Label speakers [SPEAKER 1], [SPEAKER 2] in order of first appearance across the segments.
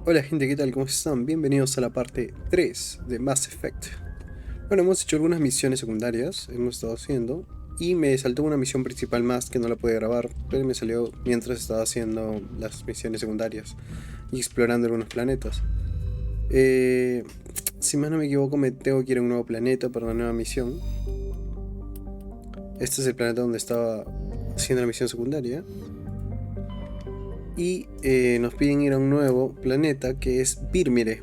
[SPEAKER 1] Hola gente, ¿qué tal? ¿Cómo están? Bienvenidos a la parte 3 de Mass Effect. Bueno, hemos hecho algunas misiones secundarias, hemos estado haciendo, y me saltó una misión principal más que no la pude grabar, pero me salió mientras estaba haciendo las misiones secundarias y explorando algunos planetas. Eh, si más no me equivoco, me tengo que ir a un nuevo planeta para una nueva misión. Este es el planeta donde estaba haciendo la misión secundaria. Y nos piden ir a un nuevo planeta que es Virmire.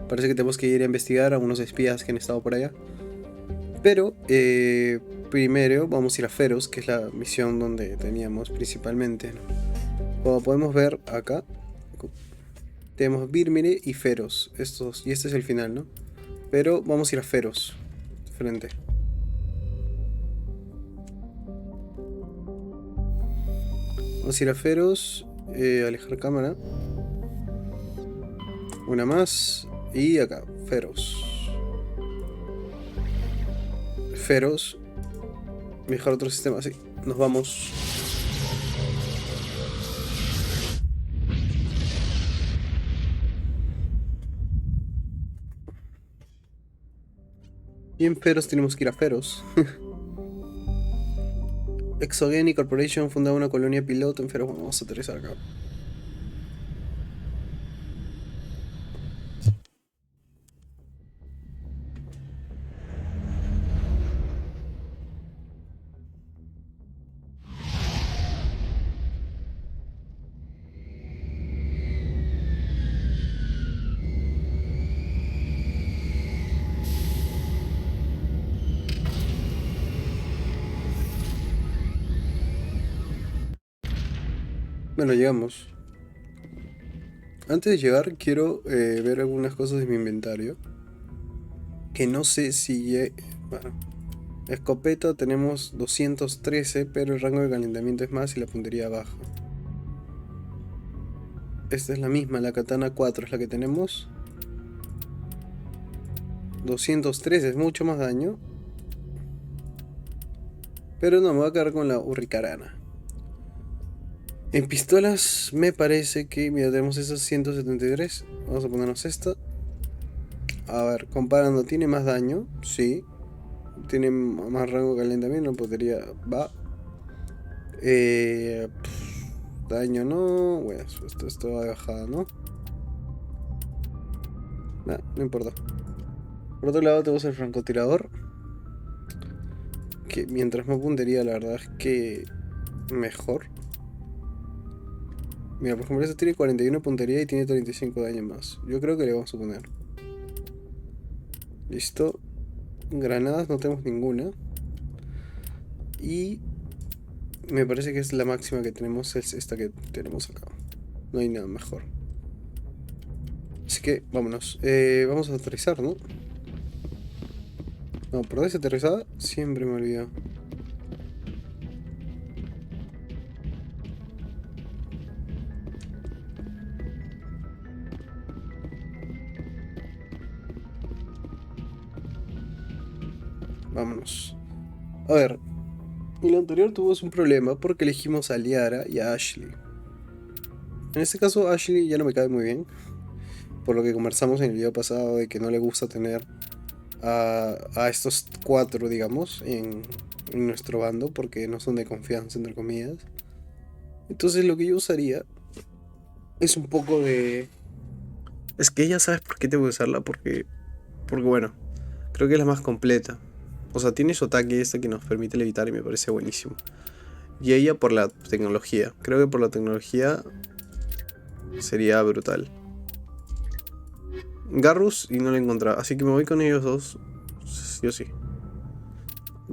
[SPEAKER 1] Parece que tenemos que ir a investigar a unos espías que han estado por allá. Pero primero vamos a ir a Feros, que es la misión donde teníamos principalmente, ¿no? Como podemos ver acá, tenemos Virmire y Feros. Estos, y este es el final, ¿no? Pero vamos a ir a Feros. Frente. Vamos a ir a Feros. Alejar cámara. Una más. Y acá, Feros. Feros. Dejar otro sistema así. Nos vamos. Y en Feros tenemos que ir a Feros. Exogeny Corporation fundaba una colonia piloto en Feros. Vamos a aterrizar acá. Bueno, llegamos. Antes de llegar, quiero ver algunas cosas de mi inventario. Que no sé si... bueno, escopeta tenemos 213, pero el rango de calentamiento es más y la puntería baja. Esta es la misma, la katana 4 es la que tenemos. 203 es mucho más daño. Pero no, me voy a quedar con la Urricarana. En pistolas me parece que... Mira, tenemos esas 173. Vamos a ponernos esta. A ver, comparando, ¿tiene más daño? Sí. Tiene más rango de calentamiento, la puntería va. Daño no. Bueno, esto va de bajada, ¿no? Nah, no importa. Por otro lado tenemos el francotirador. Que mientras más puntería, la verdad es que mejor. Mira, por ejemplo, este tiene 41 puntería y tiene 35 daño más. Yo creo que le vamos a poner. Listo. Granadas no tenemos ninguna. Y me parece que es la máxima que tenemos, es esta que tenemos acá. No hay nada mejor. Así que vámonos. Vamos a aterrizar, ¿no? No, por dónde se aterrizada, siempre me olvido. Vámonos. A ver, el anterior tuvo un problema porque elegimos a Liara y a Ashley. En este caso, Ashley ya no me cae muy bien. Por lo que conversamos en el video pasado de que no le gusta tener a estos cuatro, digamos, en nuestro bando porque no son de confianza, entre comillas. Entonces lo que yo usaría es un poco de... Es que ya sabes por qué tengo que usarla, porque bueno, creo que es la más completa. O sea, tiene su ataque este que nos permite levitar y me parece buenísimo. Y ella por la tecnología. Creo que por la tecnología sería brutal. Garrus y no la encontraba, así que me voy con ellos dos. Sí o sí.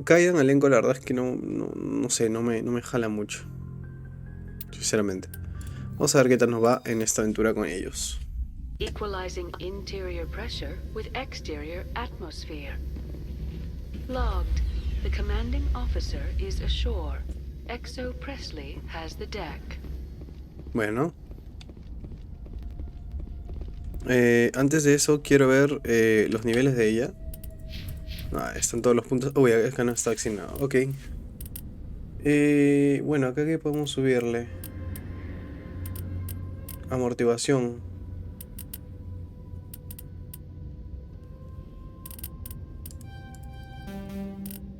[SPEAKER 1] Kaidan elenco, la verdad es que no sé, no me jala mucho. Sinceramente. Vamos a ver qué tal nos va en esta aventura con ellos.
[SPEAKER 2] Equalizing interior pressure with exterior atmosphere. Logged. The commanding officer is ashore. Exo Presley has the deck.
[SPEAKER 1] Bueno. Antes de eso quiero ver los niveles de ella. Ah, están todos los puntos. Uy, acá no está asignado. Ok. Bueno, acá que podemos subirle. Amortiguación.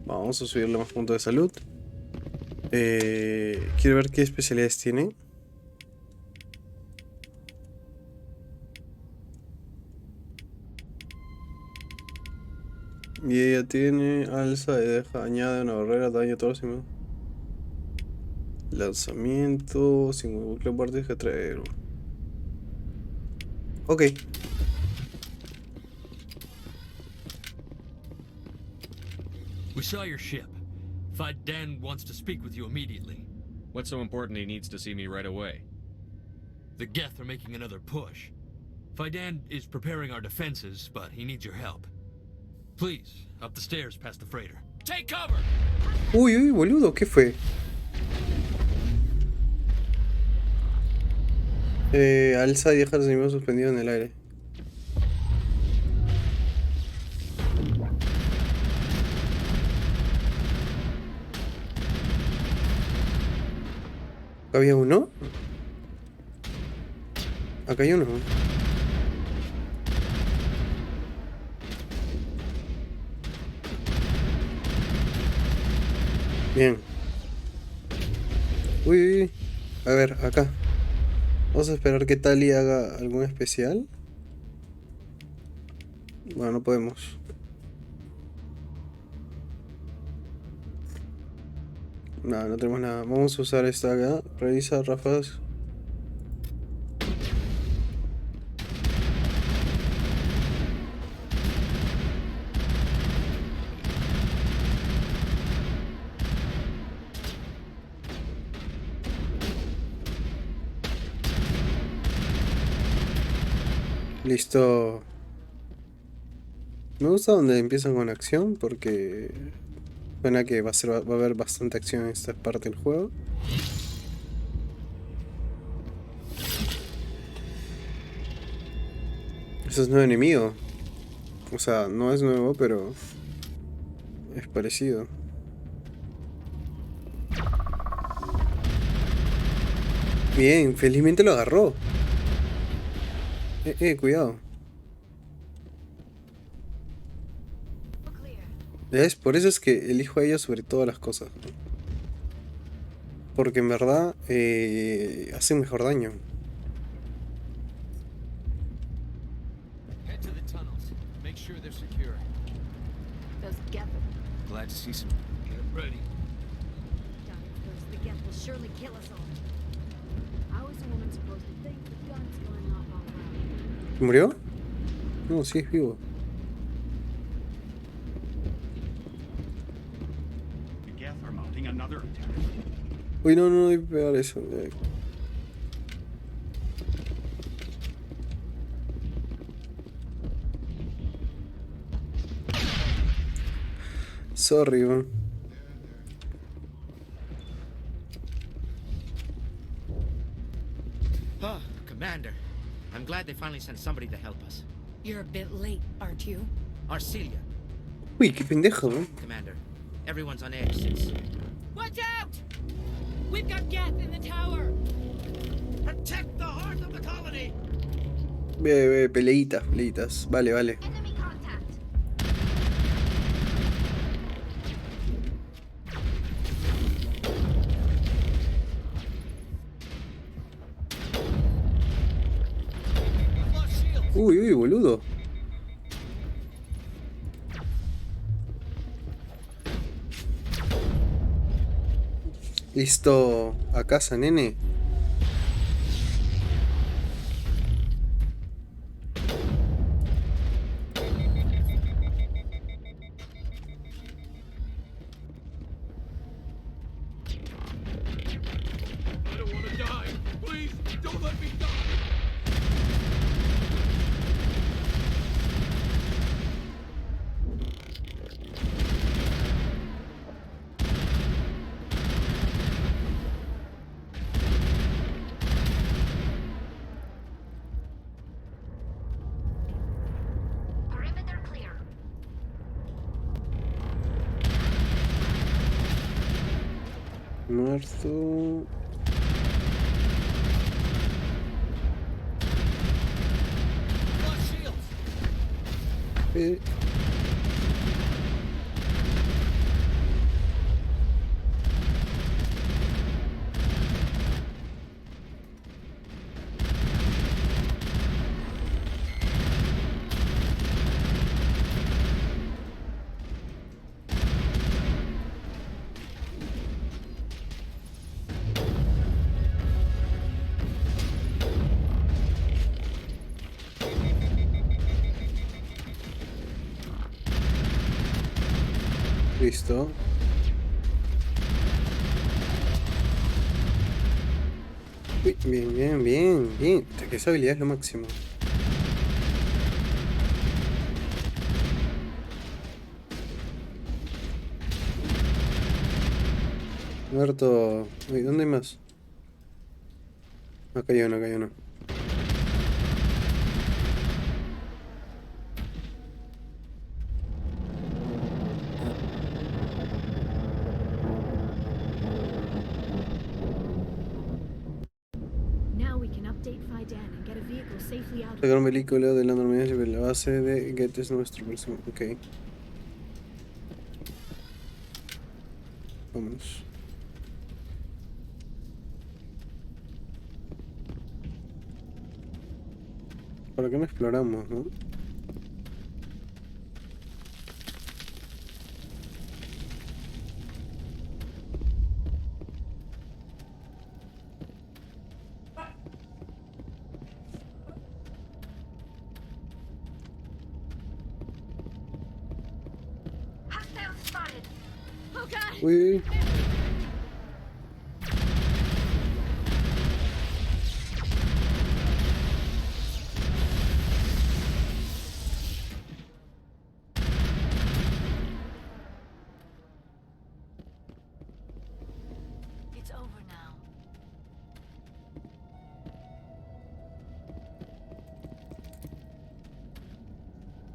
[SPEAKER 1] Vamos a subirle más puntos de salud. Quiero ver qué especialidades tiene. Y ella tiene alza y deja, añade una barrera, daño a todos los lanzamiento, sin bucle parte que traer. Ok.
[SPEAKER 3] We saw your ship. Dan wants to speak with you immediately.
[SPEAKER 4] What's so important he needs to see me right away?
[SPEAKER 3] The Geth are making another push. Dan is preparing our defenses, but he needs your help. Please, up the stairs past the freighter. Take cover!
[SPEAKER 1] Uy, uy, boludo, ¿qué fue? Alza y deja a los enemigos suspendidos en el aire. ¿Había uno? Acá hay uno. Bien. Uy, uy, uy. A ver, acá. Vamos a esperar que Tali haga algún especial. Bueno, no podemos. No, no tenemos nada. Vamos a usar esta acá. Revisa ráfagas. Listo. Me gusta donde empiezan con acción porque suena que va a haber bastante acción en esta parte del juego. Ese es nuevo enemigo. O sea, no es nuevo, pero es parecido. Bien, felizmente lo agarró. Cuidado. ¿Ves? Por eso es que elijo a ella sobre todas las cosas. Porque en verdad hace mejor daño.
[SPEAKER 3] Head to the tunnels. Make sure they're secure.
[SPEAKER 5] Those Geth.
[SPEAKER 3] Glad to see some. Get ready.
[SPEAKER 5] The Geth will surely kill us all. How is a woman supposed to think with guns going off all around?
[SPEAKER 1] ¿Murió? No, sí es vivo.
[SPEAKER 6] The Geth are mounting another attack.
[SPEAKER 1] Uy, no, no, hay que pegar eso. Sorry, man.
[SPEAKER 7] Oh, Commander. I'm glad they finally sent somebody to help us.
[SPEAKER 5] You're a bit late, aren't you?
[SPEAKER 7] Arcelia,
[SPEAKER 1] Uy, qué pendejo, man.
[SPEAKER 7] Commander. Everyone's on edge since...
[SPEAKER 5] Watch out! We've got Geth in the tower!
[SPEAKER 7] Protect the heart of the colony!
[SPEAKER 1] Ve, peleitas, peleitas. Vale, vale.
[SPEAKER 5] Enemy contact!
[SPEAKER 1] Uy, uy, boludo. Listo. A casa, nene.
[SPEAKER 3] I don't want to die. Please, don't let me die.
[SPEAKER 5] Perimeter clear.
[SPEAKER 1] Muerto. Eh, Listo. Uy, bien, bien, bien, bien. Que esa habilidad es lo máximo. Muerto. Uy, ¿dónde hay más? Acá hay uno, acá hay uno.
[SPEAKER 5] Now we can update Fidan and get a vehicle safely out of
[SPEAKER 1] Sacar un vehículo de la normalidad sobre la base de Get es nuestro próximo. Ok. Vámonos. ¿Para qué no exploramos, no?
[SPEAKER 5] Hostile spotted. Oh god.
[SPEAKER 1] Uy, uy.
[SPEAKER 5] It's over now.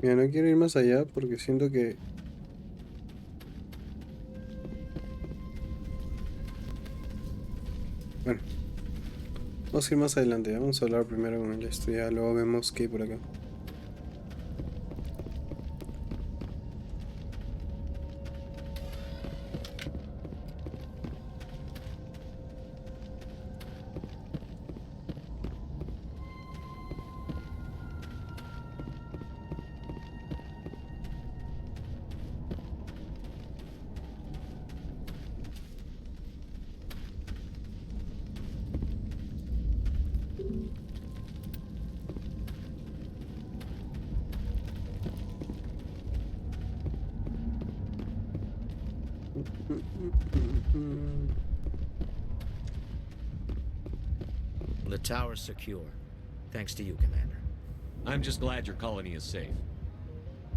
[SPEAKER 1] Mira, no quiero ir más allá porque siento que... Bueno, vamos a ir más adelante. Vamos a hablar primero con el estudiante, luego vemos qué hay por acá.
[SPEAKER 7] The tower's secure. Thanks to you, Commander.
[SPEAKER 4] I'm just glad your colony is safe.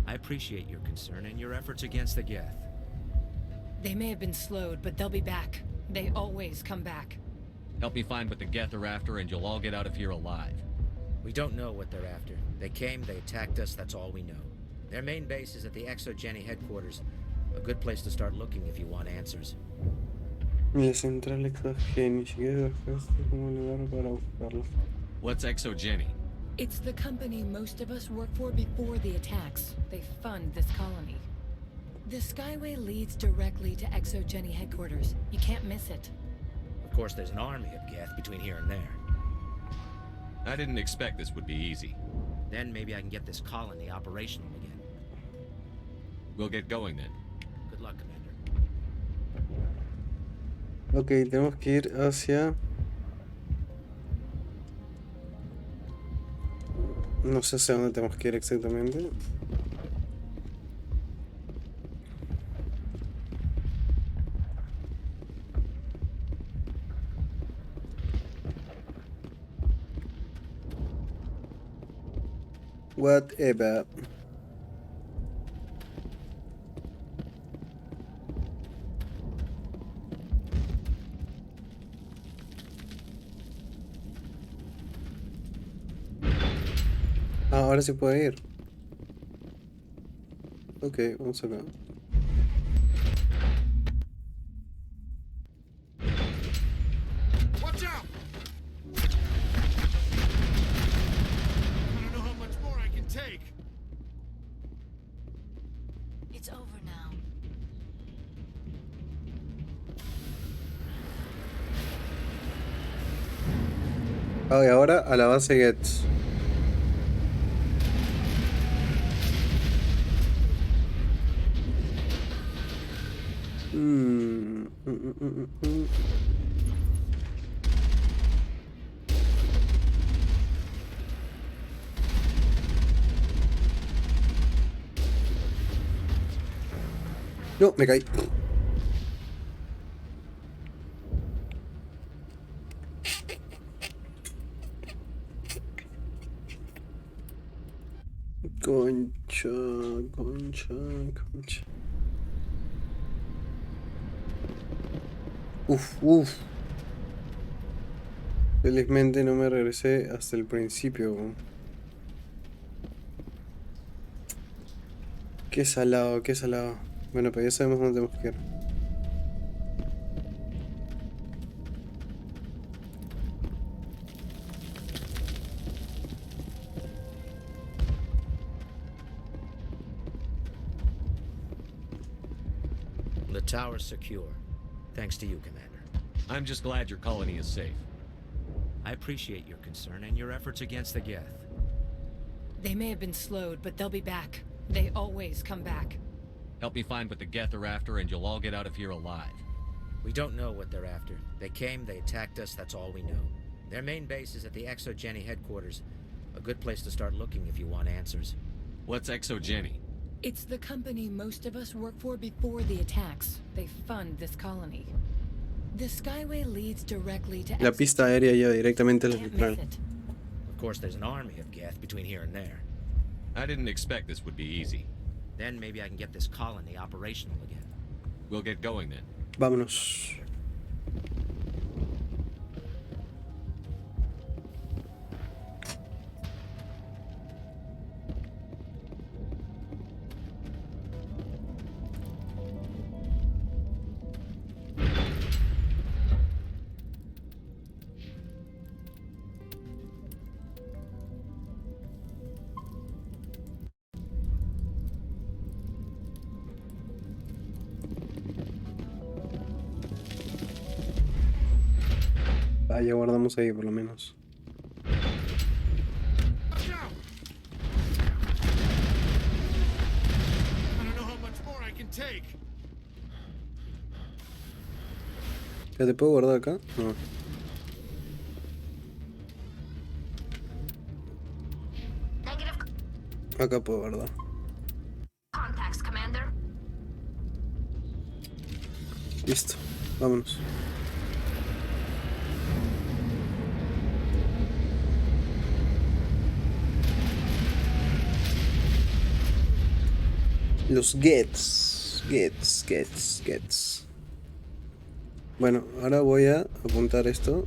[SPEAKER 7] I appreciate your concern and your efforts against the Geth.
[SPEAKER 8] They may have been slowed, but they'll be back. They always come back.
[SPEAKER 4] Help me find what the Geth are after, and you'll all get out of here alive.
[SPEAKER 7] We don't know what they're after. They came, they attacked us, that's all we know. Their main base is at the Exogeny headquarters. A good place to start looking if you want answers.
[SPEAKER 1] La central exogenia, si quieres como lugar para buscarlo.
[SPEAKER 4] What's Exogeny?
[SPEAKER 8] It's the company most of us worked for before the attacks. They fund this colony. The Skyway leads directly to Exogeny headquarters. You can't miss it.
[SPEAKER 7] Of course, there's an army of Geth between here and there.
[SPEAKER 4] I didn't expect this would be easy.
[SPEAKER 7] Then maybe I can get this colony operational again.
[SPEAKER 4] We'll get going then.
[SPEAKER 7] Good luck, Commander.
[SPEAKER 1] Ok, tenemos que ir hacia... No sé hacia dónde tenemos que ir exactamente. Whatever. Ah, ahora sí puede ir. Ok, vamos acá.
[SPEAKER 6] Watch out! I don't know how much more I can take.
[SPEAKER 1] Ah, y ahora a la base Gets. No, me caí. Concha, concha, concha. Uf. Felizmente no me regresé hasta el principio. Qué salado, qué salado. Bueno, pero ya sabemos dónde tenemos que ir.
[SPEAKER 7] The tower's secure. Thanks to you, Commander.
[SPEAKER 4] I'm just glad your colony is safe.
[SPEAKER 7] I appreciate your concern and your efforts against the Geth.
[SPEAKER 8] They may have been slowed, but they'll be back. They always come back.
[SPEAKER 4] Help me find what the Geth are after, and you'll all get out of here alive.
[SPEAKER 7] We don't know what they're after. They came, they attacked us, that's all we know. Their main base is at the ExoGeni headquarters. A good place to start looking if you want answers.
[SPEAKER 4] What's ExoGeni?
[SPEAKER 8] It's the company most of us work for before the attacks. They fund this colony. The Skyway leads directly to
[SPEAKER 1] La pista aérea lleva directamente a la
[SPEAKER 8] Can't
[SPEAKER 1] central.
[SPEAKER 8] miss it.
[SPEAKER 7] Of course, there's an army of Geth between here and there.
[SPEAKER 4] I didn't expect this would be easy.
[SPEAKER 7] Then maybe I can get this colony operational again.
[SPEAKER 4] We'll get going then.
[SPEAKER 1] Vámonos. Ah, ya guardamos ahí por lo menos. ¿Ya te puedo guardar acá? No. Acá puedo guardar.
[SPEAKER 5] Contacts, Commander.
[SPEAKER 1] Listo, vámonos. Los gets. Bueno, ahora voy a apuntar esto.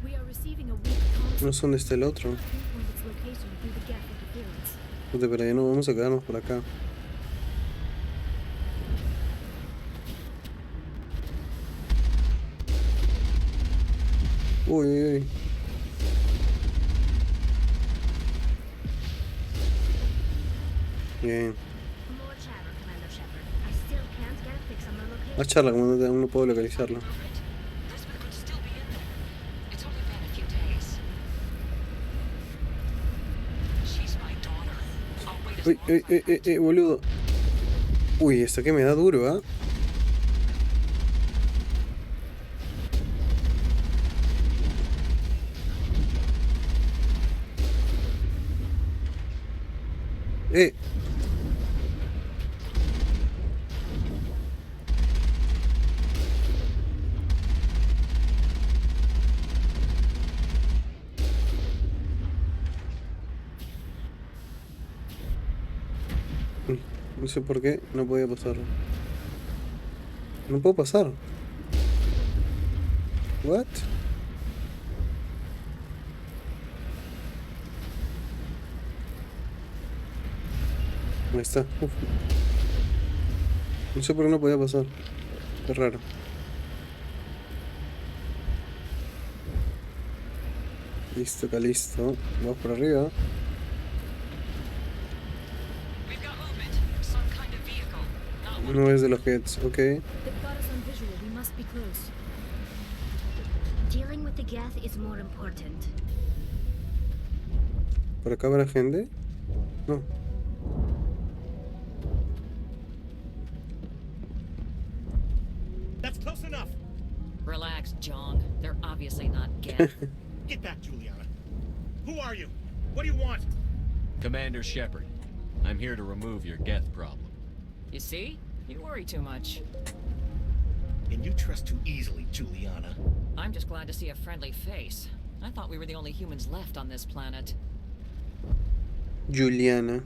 [SPEAKER 5] We are receiving a weak contact.
[SPEAKER 1] No sé dónde está el otro.
[SPEAKER 5] Pinpoint its location through the Geth interference.
[SPEAKER 1] Puta, pero ya no vamos a quedarnos por acá. Uy. Bien.
[SPEAKER 5] More chatter, Commander Shepard. I still can't get a fix on the location.
[SPEAKER 1] Más charla, como aún no puedo localizarlo.
[SPEAKER 2] Elizabeth could still be in there. It's only been a few days. She's my daughter. I'll wait as long as
[SPEAKER 1] Boludo. Uy, esto que me da duro, ¿ah? No sé por qué no podía pasarlo. No puedo pasar. What? Ahí está. Uf. No sé por qué no podía pasar. Qué raro. Listo, acá listo. Vamos por arriba.
[SPEAKER 2] we've got movement. Some kind of vehicle. Not one
[SPEAKER 1] No es de los Heads, ok.
[SPEAKER 5] The must be close.
[SPEAKER 9] Dealing with the Geth is more important.
[SPEAKER 1] ¿Por acá habrá gente? No.
[SPEAKER 10] That's close enough.
[SPEAKER 2] Relax, John. They're obviously not Geth.
[SPEAKER 10] Get back, Juliana. Who are you? What do you want?
[SPEAKER 4] Commander Shepard, I'm here to remove your Geth problem.
[SPEAKER 2] You see? You worry too much.
[SPEAKER 10] And you trust too easily, Juliana.
[SPEAKER 2] I'm just glad to see a friendly face. I thought we were the only humans left on this planet.
[SPEAKER 1] Juliana.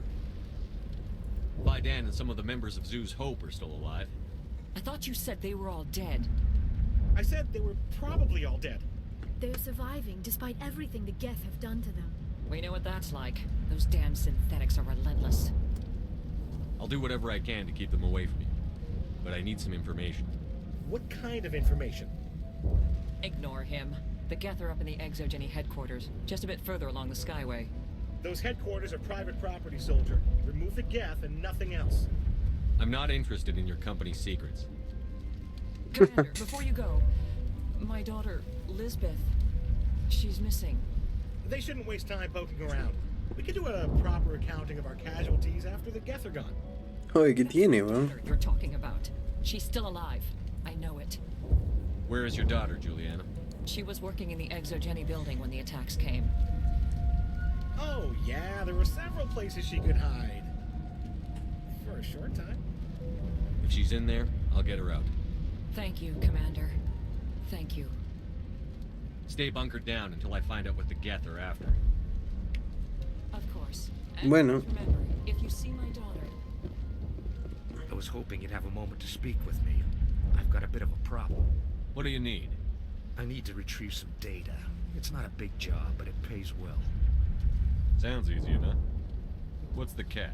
[SPEAKER 4] Vidan and some of the members of Zoo's Hope are still alive.
[SPEAKER 2] I thought you said they were all dead.
[SPEAKER 10] I said they were probably all dead.
[SPEAKER 5] They're surviving despite everything the Geth have done to them.
[SPEAKER 2] We know what that's like. Those damn synthetics are relentless.
[SPEAKER 4] I'll do whatever I can to keep them away from you. But I need some information.
[SPEAKER 10] What kind of information?
[SPEAKER 2] Ignore him. The Geth are up in the ExoGeni headquarters, just a bit further along the Skyway.
[SPEAKER 10] Those headquarters are private property, soldier. Remove the Geth and nothing else.
[SPEAKER 4] I'm not interested in your company's secrets.
[SPEAKER 2] Commander, before you go, my daughter, Lisbeth, she's missing.
[SPEAKER 10] They shouldn't waste time poking around. We could do a proper accounting of our casualties after the Geth are gone.
[SPEAKER 1] Oye, ¿qué tiene, weón?
[SPEAKER 2] You're talking about. She's still alive. I know it.
[SPEAKER 4] Where is your daughter, Juliana?
[SPEAKER 2] She was working in the ExoGeni building when the attacks came.
[SPEAKER 10] Oh, yeah, there were several places she could hide. For a short time.
[SPEAKER 4] If she's in there, I'll get her out.
[SPEAKER 2] Thank you, Commander. Thank you.
[SPEAKER 4] Stay bunkered down until I find out what the Geth are after.
[SPEAKER 2] Of course. And
[SPEAKER 1] Bueno.
[SPEAKER 2] remember, if you see my daughter,
[SPEAKER 7] I was hoping you'd have a moment to speak with me. I've got a bit of a problem.
[SPEAKER 4] What do you need?
[SPEAKER 7] I need to retrieve some data. It's not a big job, but it pays well.
[SPEAKER 4] Sounds easy enough. What's the catch?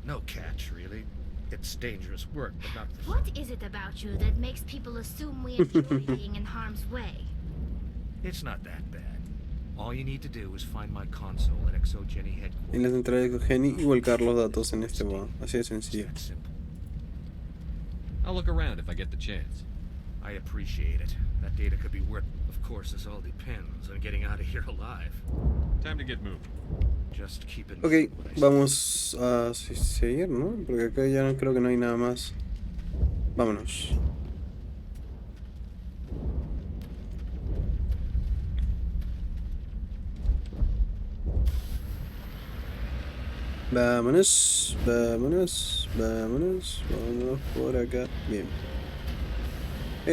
[SPEAKER 7] No catch, really. It's dangerous work, but not for
[SPEAKER 9] What is it about you that makes people assume we enjoy being in harm's way?
[SPEAKER 7] It's not that bad. All you need to do is find my console at ExoGeni headquarters.
[SPEAKER 1] En la central de Exogeni y volcar los datos en este modo. Así de sencillo.
[SPEAKER 7] It's that simple.
[SPEAKER 4] I'll look around if I get the chance.
[SPEAKER 7] I appreciate it. That data could be worth... Of course, this all depends on getting out of here alive.
[SPEAKER 4] Time to get moving.
[SPEAKER 7] Just keep in
[SPEAKER 1] Ok,
[SPEAKER 7] mind what I say.
[SPEAKER 1] vamos a seguir, ¿no? Porque acá ya no creo que no hay nada más. Vámonos. Vámonos, vámonos, vámonos, vámonos por acá. Bien.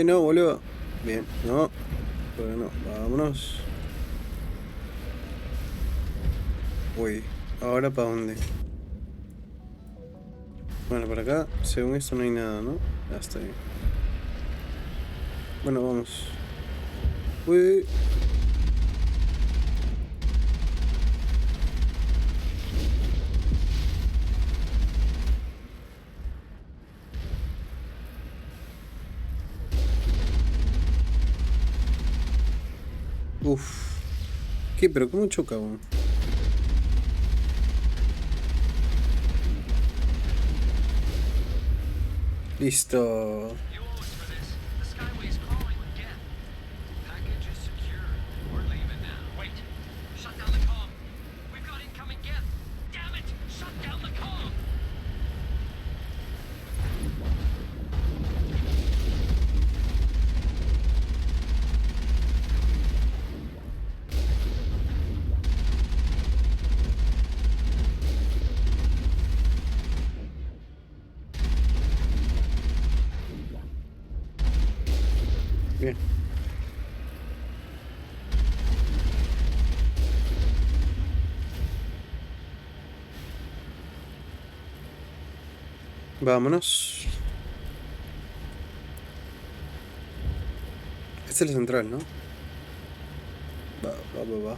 [SPEAKER 1] No, boludo. Bien, no. Pero no, vámonos. Uy, ¿ahora para dónde? Bueno, por acá, según esto no hay nada, ¿no? Ya está bien. Bueno, vamos. Uy. Uf. ¿Qué? ¿Pero cómo choca, weón? Listo.
[SPEAKER 3] You owe us for this. The Skyway's crawling with Geth. Package is secure. We're leaving now. Wait. Shut down the comm. We've got incoming Geth. Damn it! Shut down the comm.
[SPEAKER 1] Bien. Vámonos. Esta es la central, ¿no? Va.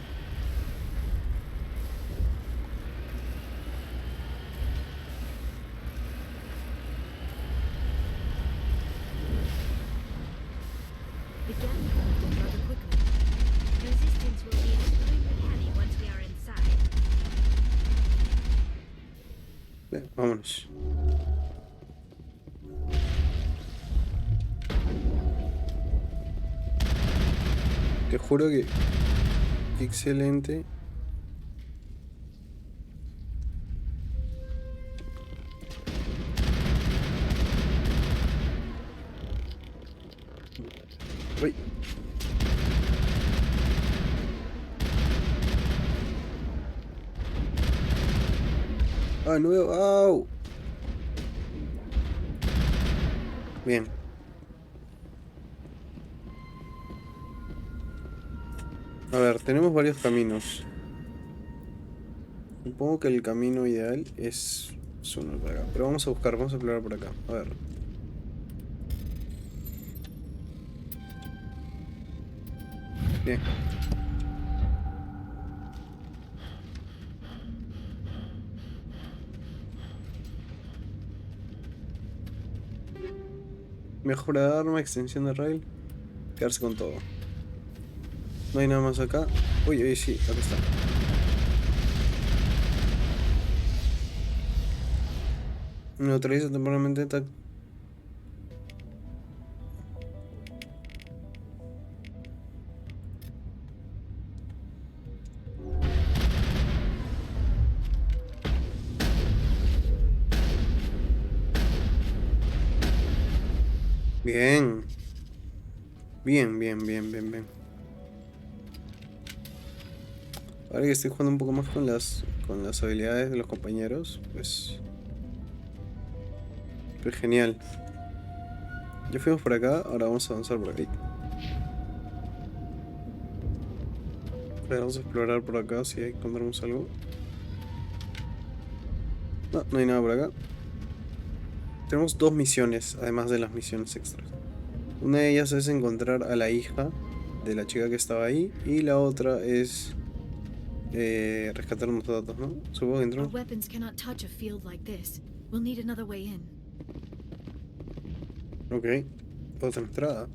[SPEAKER 5] The Geth moved in rather quickly.
[SPEAKER 9] Resistance will be extremely heavy once we are inside.
[SPEAKER 1] Bien, vámonos. Te juro que... Qué excelente. Uy. Ah, no veo. ¡Au! Bien. A ver, tenemos varios caminos. Supongo que el camino ideal es uno por acá. Pero vamos a buscar, vamos a explorar por acá. A ver. Bien. Mejora de arma, extensión de rail. Quedarse con todo. No hay nada más acá. Uy, uy, sí, acá está. Neutraliza temporalmente ataque. Bien. Bien, bien, bien, bien, bien. Ahora que estoy jugando un poco más con las habilidades de los compañeros, pues genial. Ya fuimos por acá, ahora vamos a avanzar por aquí. Ahora vamos a explorar por acá si encontramos algo. No, no hay nada por acá. Tenemos dos misiones, además de las misiones extras. Una de ellas es encontrar a la hija de la chica que estaba ahí, y la otra es rescatar unos datos, ¿no? Supongo que
[SPEAKER 5] Our
[SPEAKER 1] entramos.
[SPEAKER 5] weapons cannot touch a field like this. We'll need another way in.
[SPEAKER 1] Ok, otra entrada.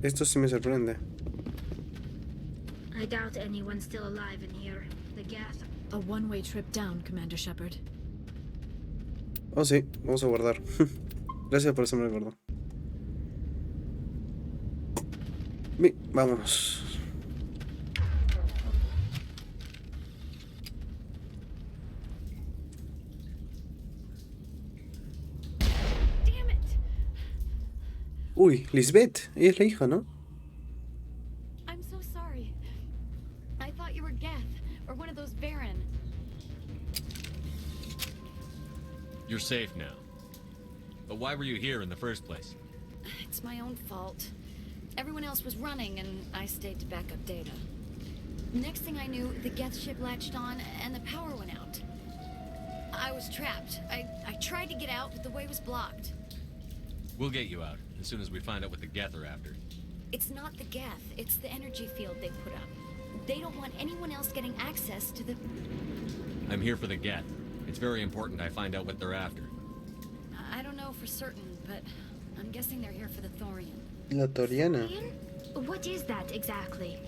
[SPEAKER 1] Esto sí me sorprende.
[SPEAKER 9] I doubt anyone's still alive in here. The gas.
[SPEAKER 5] A one-way trip down, Commander Shepard.
[SPEAKER 1] Oh sí, vamos a guardar. Gracias por hacerme recordar. Bien, vámonos.
[SPEAKER 5] Damn it!
[SPEAKER 1] Uy, Lisbeth, ella es la hija, ¿no?
[SPEAKER 5] I'm so sorry. I thought you were Geth, or one of those Baron.
[SPEAKER 4] You're safe now. But why were you here in the first place?
[SPEAKER 5] It's my own fault. Everyone else was running, and I stayed to back up data. Next thing I knew, the Geth ship latched on, and the power went out. I was trapped. I tried to get out, but the way was blocked.
[SPEAKER 4] We'll get you out as soon as we find out what the Geth are after.
[SPEAKER 5] It's not the Geth, it's the energy field they put up. They don't want anyone else getting access to the...
[SPEAKER 4] I'm here for the Geth. It's very important I find out what they're after.
[SPEAKER 5] I don't know for certain, but I'm guessing they're here for the Thorian.
[SPEAKER 1] La Toriana.
[SPEAKER 9] Ian? What is that exactly?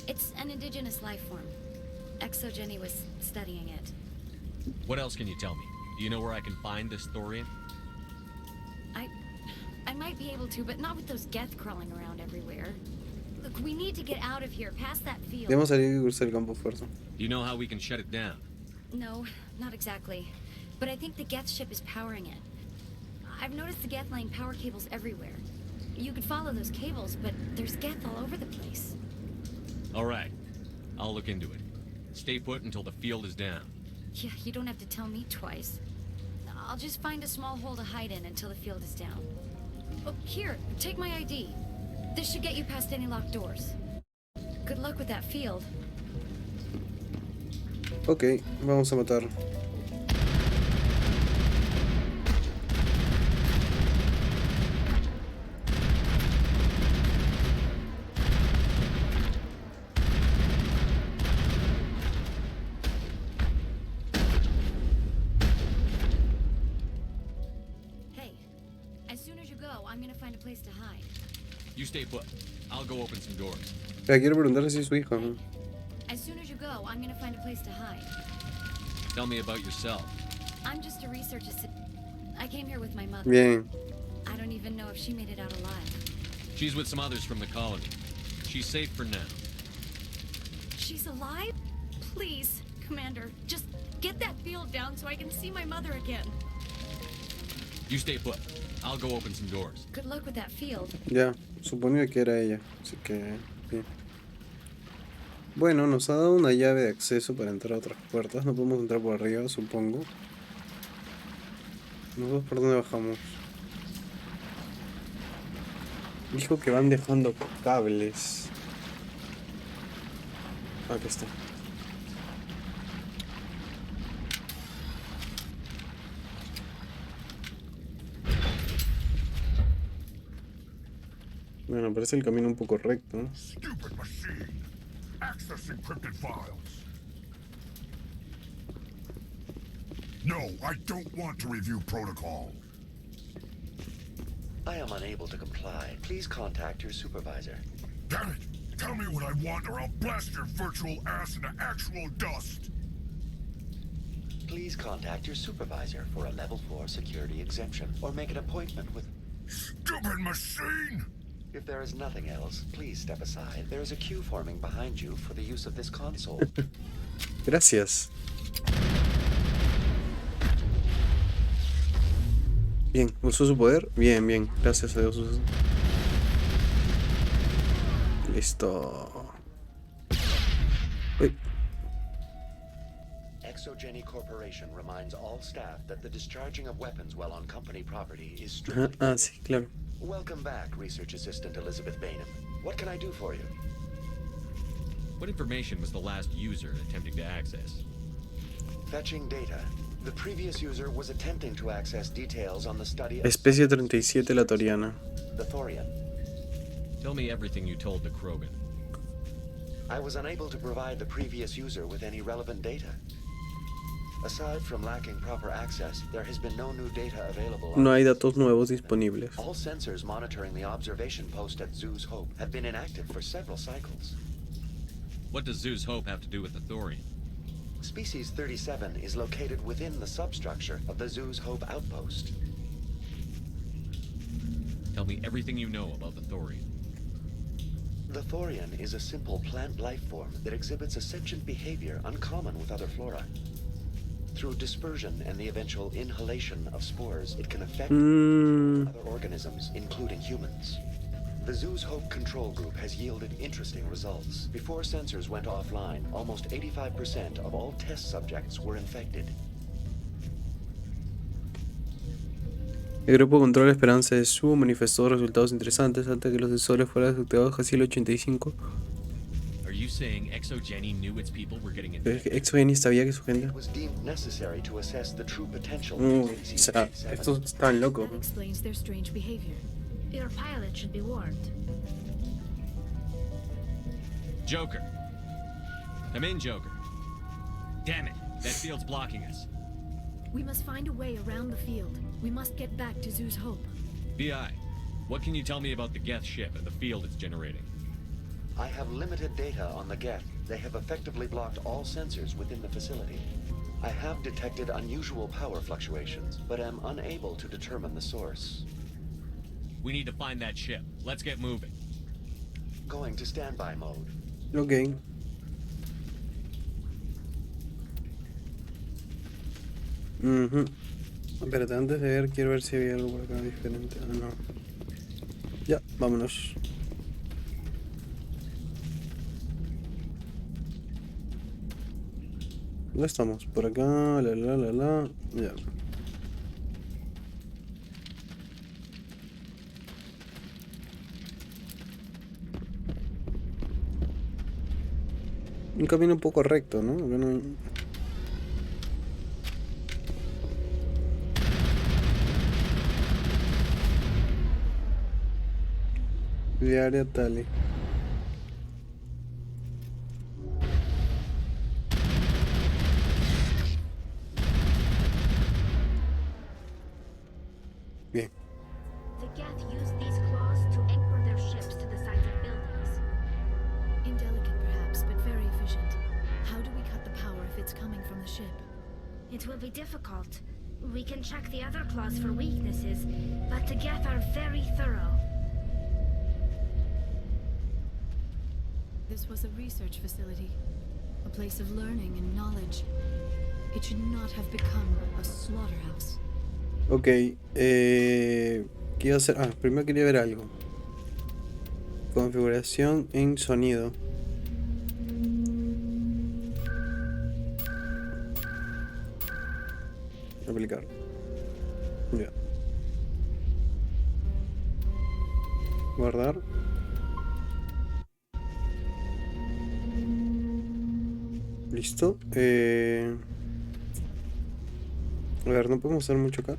[SPEAKER 5] It's an indigenous life form. Exogeny was studying it.
[SPEAKER 4] What else can you tell me? Do you know where I can find this Thorian?
[SPEAKER 5] I might be able to, but not with those Geth crawling around everywhere. Look, we need to get out of here, past that field.
[SPEAKER 1] Debemos salir y cruzar el campo fuerza.
[SPEAKER 4] Do you know how we can shut it down?
[SPEAKER 5] No, not exactly. But I think the Geth ship is powering it. I've noticed the Geth laying power cables everywhere. You could follow those cables, but there's Geth all over the place.
[SPEAKER 4] All right. I'll look into it. Stay put until the field is down.
[SPEAKER 5] Yeah, you don't have to tell me twice. I'll just find a small hole to hide in until the field is down. Oh, here, take my ID. This should get you past any locked doors. Good luck with that field.
[SPEAKER 1] Ok, vamos a matar.
[SPEAKER 5] Hey, as soon as you go, I'm gonna find a place to hide.
[SPEAKER 4] You stay put. I'll go open some doors.
[SPEAKER 1] Quiero preguntarle si es su hija, ¿no?
[SPEAKER 5] As soon as you go, I'm gonna find a place to hide.
[SPEAKER 4] Tell me about yourself.
[SPEAKER 5] I'm just a research assistant. I came here with my mother.
[SPEAKER 1] Bien.
[SPEAKER 5] don't even know if she made it out alive.
[SPEAKER 4] She's with some others from the colony. She's safe for now.
[SPEAKER 5] She's alive? Please, Commander, just get that field down so I can see my mother again.
[SPEAKER 4] You stay put. I'll go open some doors.
[SPEAKER 5] Good luck with that field.
[SPEAKER 1] Ya, suponía que era ella, así que bien. Bueno, nos ha dado una llave de acceso para entrar a otras puertas. No podemos entrar por arriba, supongo. ¿Nosotros por dónde bajamos? Dijo que van dejando cables. Aquí está. Bueno, parece el camino un poco recto, ¿no?
[SPEAKER 11] Stupid machine. Access encrypted files. No, I don't want to review protocol.
[SPEAKER 12] I am unable to comply. Please contact your supervisor.
[SPEAKER 11] Damn it! Tell me what I want or I'll blast your virtual ass into actual dust!
[SPEAKER 12] Please contact your supervisor for a level 4 security exemption or make an appointment with...
[SPEAKER 11] Stupid machine!
[SPEAKER 12] If there is nothing else, please step aside. There is a queue forming behind you for the use of this console.
[SPEAKER 1] Gracias. Bien, ¿usó su poder? Bien, bien. Gracias a Dios. Listo. Uy.
[SPEAKER 12] Exogeny Corporation reminds all staff that the discharging of weapons while on company property is strictly
[SPEAKER 1] Ah, sí, claro.
[SPEAKER 12] Welcome back, Research Assistant Elizabeth Bainham. What can I do for you?
[SPEAKER 4] What information was the last user attempting to access?
[SPEAKER 12] Fetching data. The previous user was attempting to access details on the study of
[SPEAKER 1] Especie 37, la Toriana.
[SPEAKER 12] the Thorian.
[SPEAKER 4] Tell me everything you told the Krogan.
[SPEAKER 12] I was unable to provide the previous user with any relevant data. Aside from lacking proper access, there has been no new data available.
[SPEAKER 1] No hay datos nuevos disponibles.
[SPEAKER 12] All sensors monitoring the observation post at Zeus Hope have been inactive for several cycles.
[SPEAKER 4] What does Zeus Hope have to do with the Thorian?
[SPEAKER 12] Species 37 is located within the substructure of the Zeus Hope outpost.
[SPEAKER 4] Tell me everything you know about the Thorian.
[SPEAKER 12] The Thorian is a simple plant life form that exhibits a sentient behavior uncommon with other flora. Through dispersion and the eventual inhalation of spores, it can affect other organisms, including humans. The Zeus Hope control group has yielded interesting results. Before sensors went offline, almost 85% of all test subjects were infected.
[SPEAKER 1] El grupo de control Esperanza de Su manifestó resultados interesantes antes de que los sensores fueran detectados casi el 85%.
[SPEAKER 4] Are you saying Exogeny knew its people were getting
[SPEAKER 1] Pero es
[SPEAKER 4] infected?
[SPEAKER 1] que Exogeny sabía que su gente...
[SPEAKER 12] It was deemed necessary to assess the true potential of
[SPEAKER 1] o
[SPEAKER 12] species
[SPEAKER 1] sea,
[SPEAKER 12] 37.
[SPEAKER 1] estos están locos.
[SPEAKER 8] That explains their strange behavior.
[SPEAKER 9] Your pilot should be warned.
[SPEAKER 4] Joker. Come in, Joker. Damn it. That field's blocking us.
[SPEAKER 8] We must find a way around the field. We must get back to Zeus Hope.
[SPEAKER 4] BI, what can you tell me about the Geth ship and the field it's generating?
[SPEAKER 12] I have limited data on the Geth. They have effectively blocked all sensors within the facility. I have detected unusual power fluctuations, but am unable to determine the source.
[SPEAKER 4] We need to find that ship. Let's get moving.
[SPEAKER 12] Going to standby mode.
[SPEAKER 1] Ok. Espérate, antes de ver, quiero ver si había algo por acá diferente. Ah, no. Ya, vámonos. ¿Dónde estamos? Por acá, ya. Un camino un poco recto, ¿no? Bueno, de área Tali. Bien.
[SPEAKER 9] The Geth use these claws to anchor their ships to the sides of buildings.
[SPEAKER 8] Indelicate perhaps, but very efficient. How do we cut the power if it's coming from the ship?
[SPEAKER 9] It will be difficult. We can check the other claws for weaknesses, but the Geth are very thorough.
[SPEAKER 13] This was a research facility, a place of learning and knowledge. It should not have become a slaughterhouse.
[SPEAKER 1] Ok, ¿qué iba a hacer? Ah, primero quería ver algo. Configuración en sonido. Aplicar. Ya. Guardar. Listo. A ver, no podemos hacer mucho acá.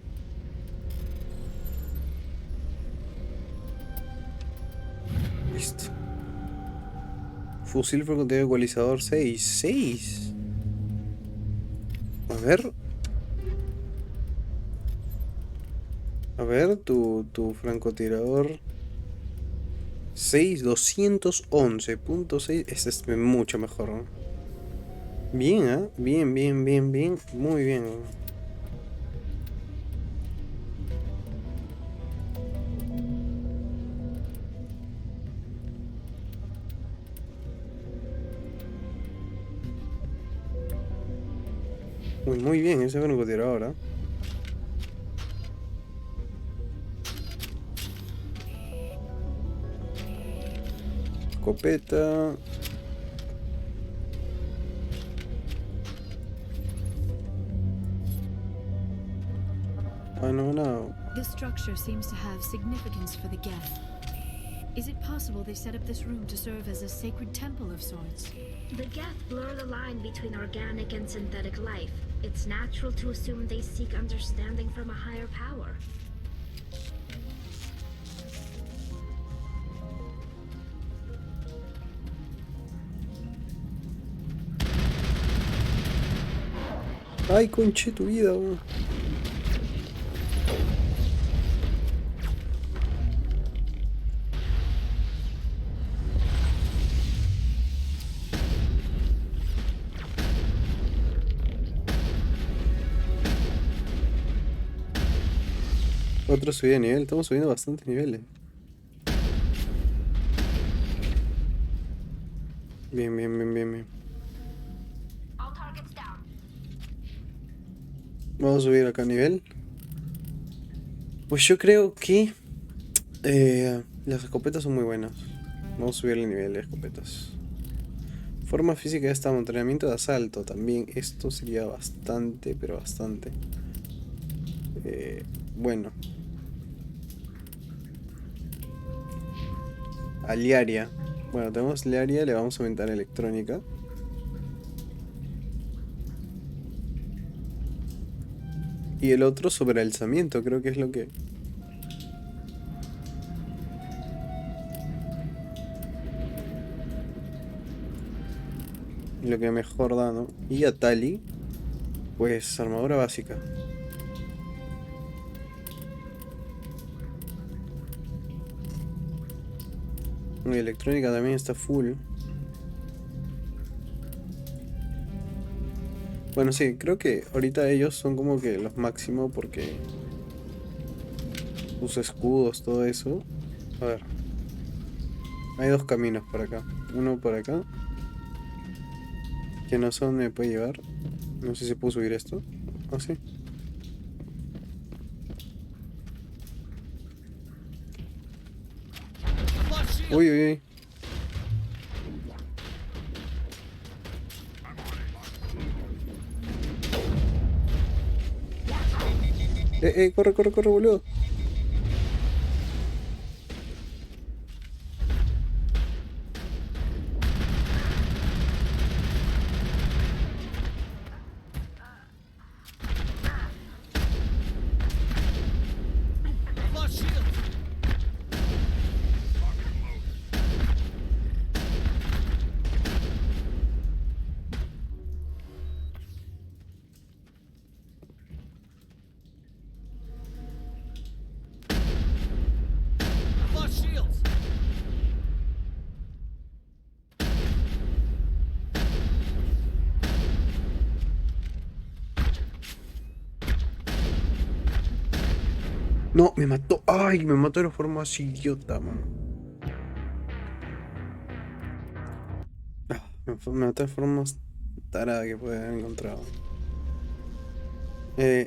[SPEAKER 1] Listo. Fusil por contenido ecualizador 6. 6. A ver. A ver, tu francotirador 6, 211.6. Este es mucho mejor, ¿no? Bien, ¿eh? Bien, bien, bien, bien. Muy bien. Muy bien ese francotirador, ¿eh? Escopeta. Ah, no.
[SPEAKER 13] This structure seems to have significance for the Geth. Is it possible they set up this room to serve as a sacred temple of sorts?
[SPEAKER 9] The Geth blur the line between organic and synthetic life. It's natural to assume they seek understanding from a higher power.
[SPEAKER 1] Ay, conche tu vida, bro. Otra subida de nivel, estamos subiendo bastantes niveles. Bien, bien, bien, bien, bien. Vamos a subir acá a nivel. Pues yo creo que las escopetas son muy buenas. Vamos a subir el nivel de escopetas. Forma física de esta, entrenamiento de asalto. También esto sería bastante, pero bastante. Bueno. Aliaria. Bueno, tenemos Aliaria, le vamos a aumentar electrónica. Y el otro sobre alzamiento, creo que es lo que... Lo que mejor da, ¿no? Y a Tali, pues armadura básica. Y electrónica también está full. Bueno, sí, creo que ahorita ellos son como que los máximos porque usa escudos, todo eso. A ver. Hay dos caminos por acá. Uno por acá. Que no sé dónde me puede llevar. No sé si puedo subir esto. Ah, sí. Uy, uy, uy. Corre, corre, corre, boludo. No, me mató. Ay, me mató de la forma así idiota, man. Me mató de forma más tarada que puede haber encontrado. Ya.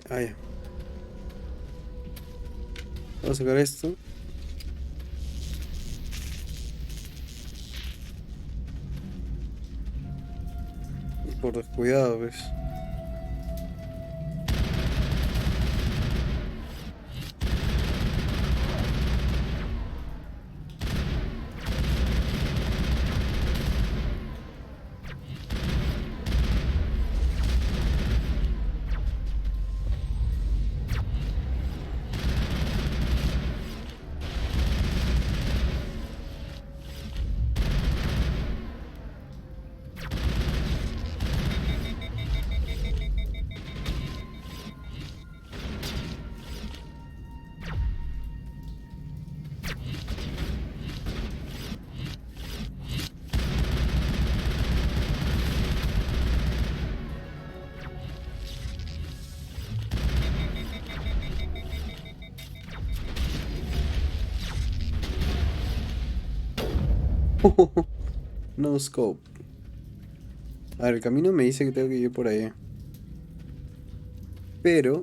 [SPEAKER 1] Vamos a sacar esto. Por descuidado, pues. No scope. A ver, el camino me dice que tengo que ir por ahí. Pero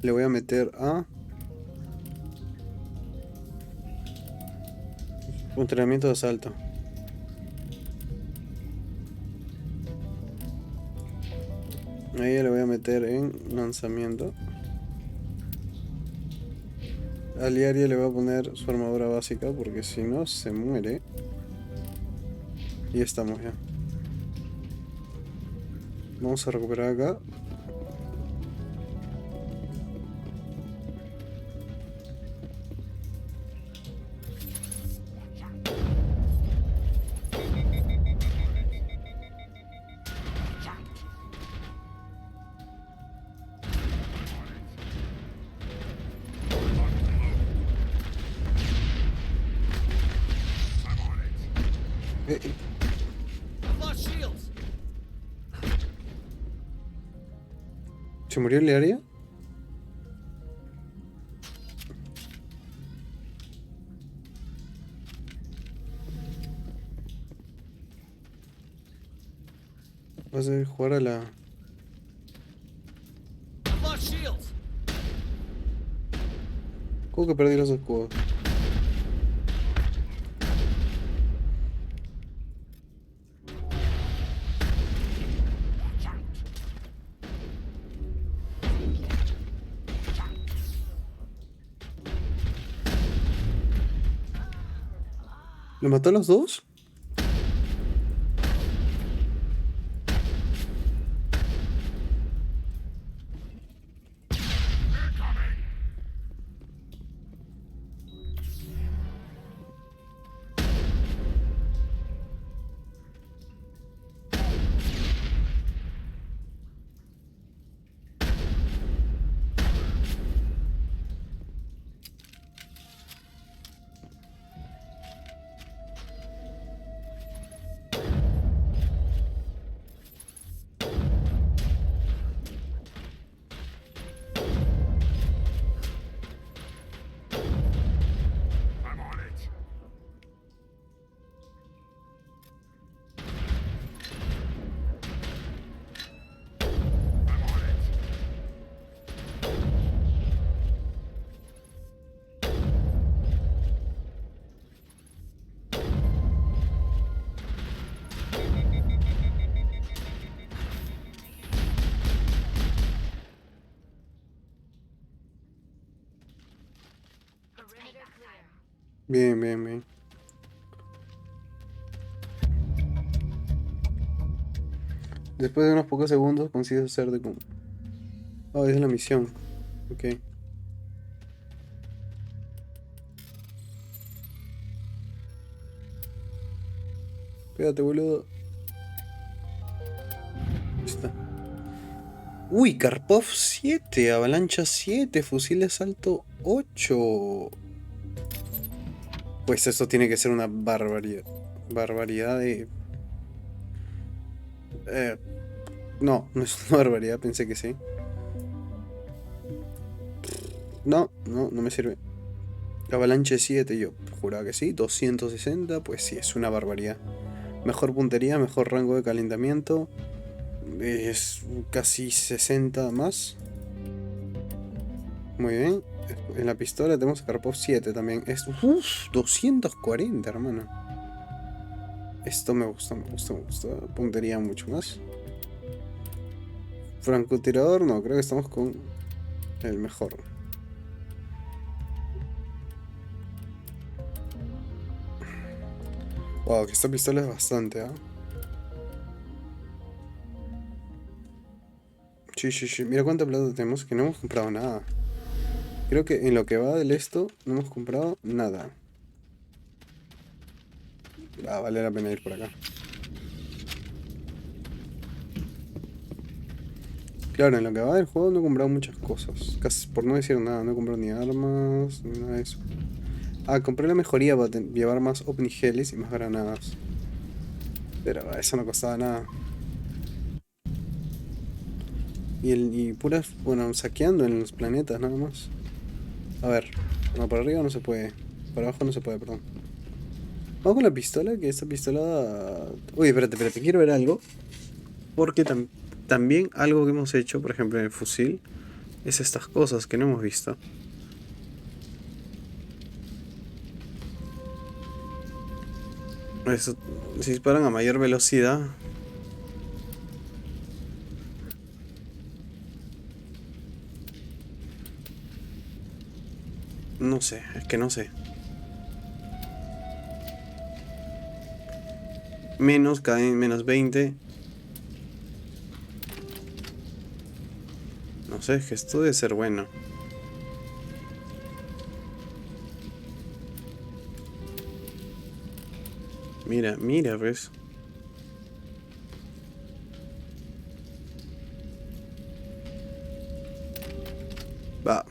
[SPEAKER 1] le voy a meter a entrenamiento de asalto. Ahí le voy a meter en lanzamiento. Al diario le voy a poner su armadura básica porque si no se muere. Y estamos ya. Vamos a recuperar acá. ¿Se murió el área? Vas a jugar a la... ¿Cómo que perdí los escudos? ¿Lo mató a los dos? Bien, bien, bien. Después de unos pocos segundos consigues hacer de como... Oh, es la misión. Ok. Espérate, boludo. Ahí está. Uy, Karpov 7, avalancha 7, fusil de asalto 8. Pues eso tiene que ser una barbaridad. Barbaridad de... no, no es una barbaridad, pensé que sí. No, no me sirve. Avalanche 7, yo juraba que sí. 260, pues sí, es una barbaridad. Mejor puntería, mejor rango de calentamiento. Es casi 60 más. Muy bien. En la pistola tenemos Karpov 7 también. Es 240, hermano. Esto me gusta. Puntería mucho más. Francotirador, no, creo que estamos con el mejor. Wow, que esta pistola es bastante, ¿ah? Sí. Mira cuánta plata tenemos, que no hemos comprado nada. Creo que en lo que va del esto, no hemos comprado nada. Vale la pena ir por acá. Claro, en lo que va del juego no he comprado muchas cosas. Casi, por no decir nada, no he comprado ni armas, ni nada de eso. Ah, compré la mejoría para llevar más omnigeles y más granadas. Pero eso no costaba nada. Y puras, bueno, saqueando en los planetas nada más. A ver, no, para arriba no se puede. Para abajo no se puede, perdón. Vamos con la pistola, que esta pistola... Uy, espérate, quiero ver algo. Porque también algo que hemos hecho, por ejemplo en el fusil, es estas cosas que no hemos visto. Eso, si disparan a mayor velocidad. No sé, es que no sé. Menos, caen menos 20. No sé, es que esto debe ser bueno. Mira, pues. Va.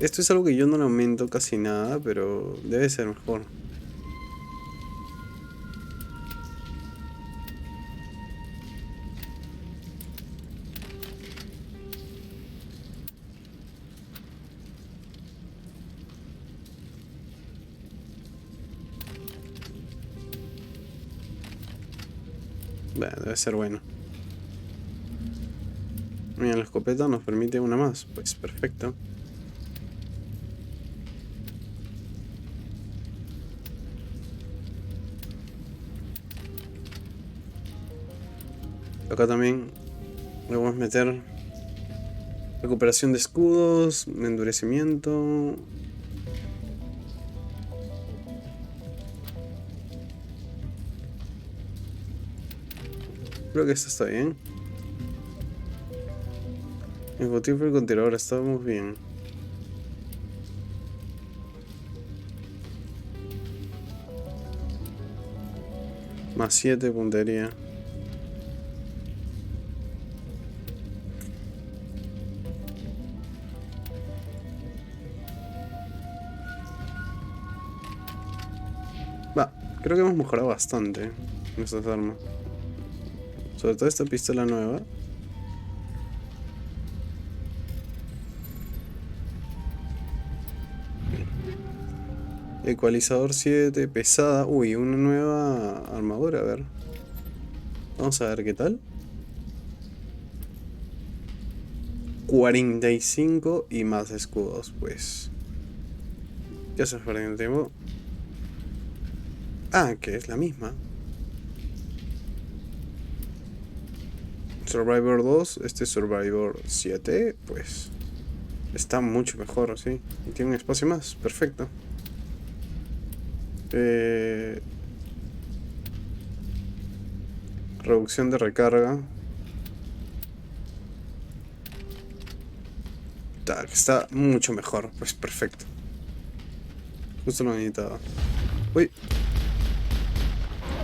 [SPEAKER 1] Esto es algo que yo no le aumento casi nada, pero debe ser mejor. Bueno, debe ser bueno. Mira, la escopeta nos permite una más. Pues perfecto. Acá también le vamos a meter recuperación de escudos, endurecimiento. Creo que esto está bien. El botín por el contenedor, estamos bien. Más 7 puntería. Va, creo que hemos mejorado bastante nuestras armas. Sobre todo esta pistola nueva. Ecualizador 7, pesada. Uy, una nueva armadura, a ver. Vamos a ver qué tal. 45 y más escudos, pues. ¿Qué haces para el tiempo? Ah, que es la misma. Survivor 2, este Survivor 7, pues está mucho mejor, sí. Y tiene un espacio más, perfecto. Reducción de recarga. Está mucho mejor, pues perfecto. Justo lo necesitaba. Uy.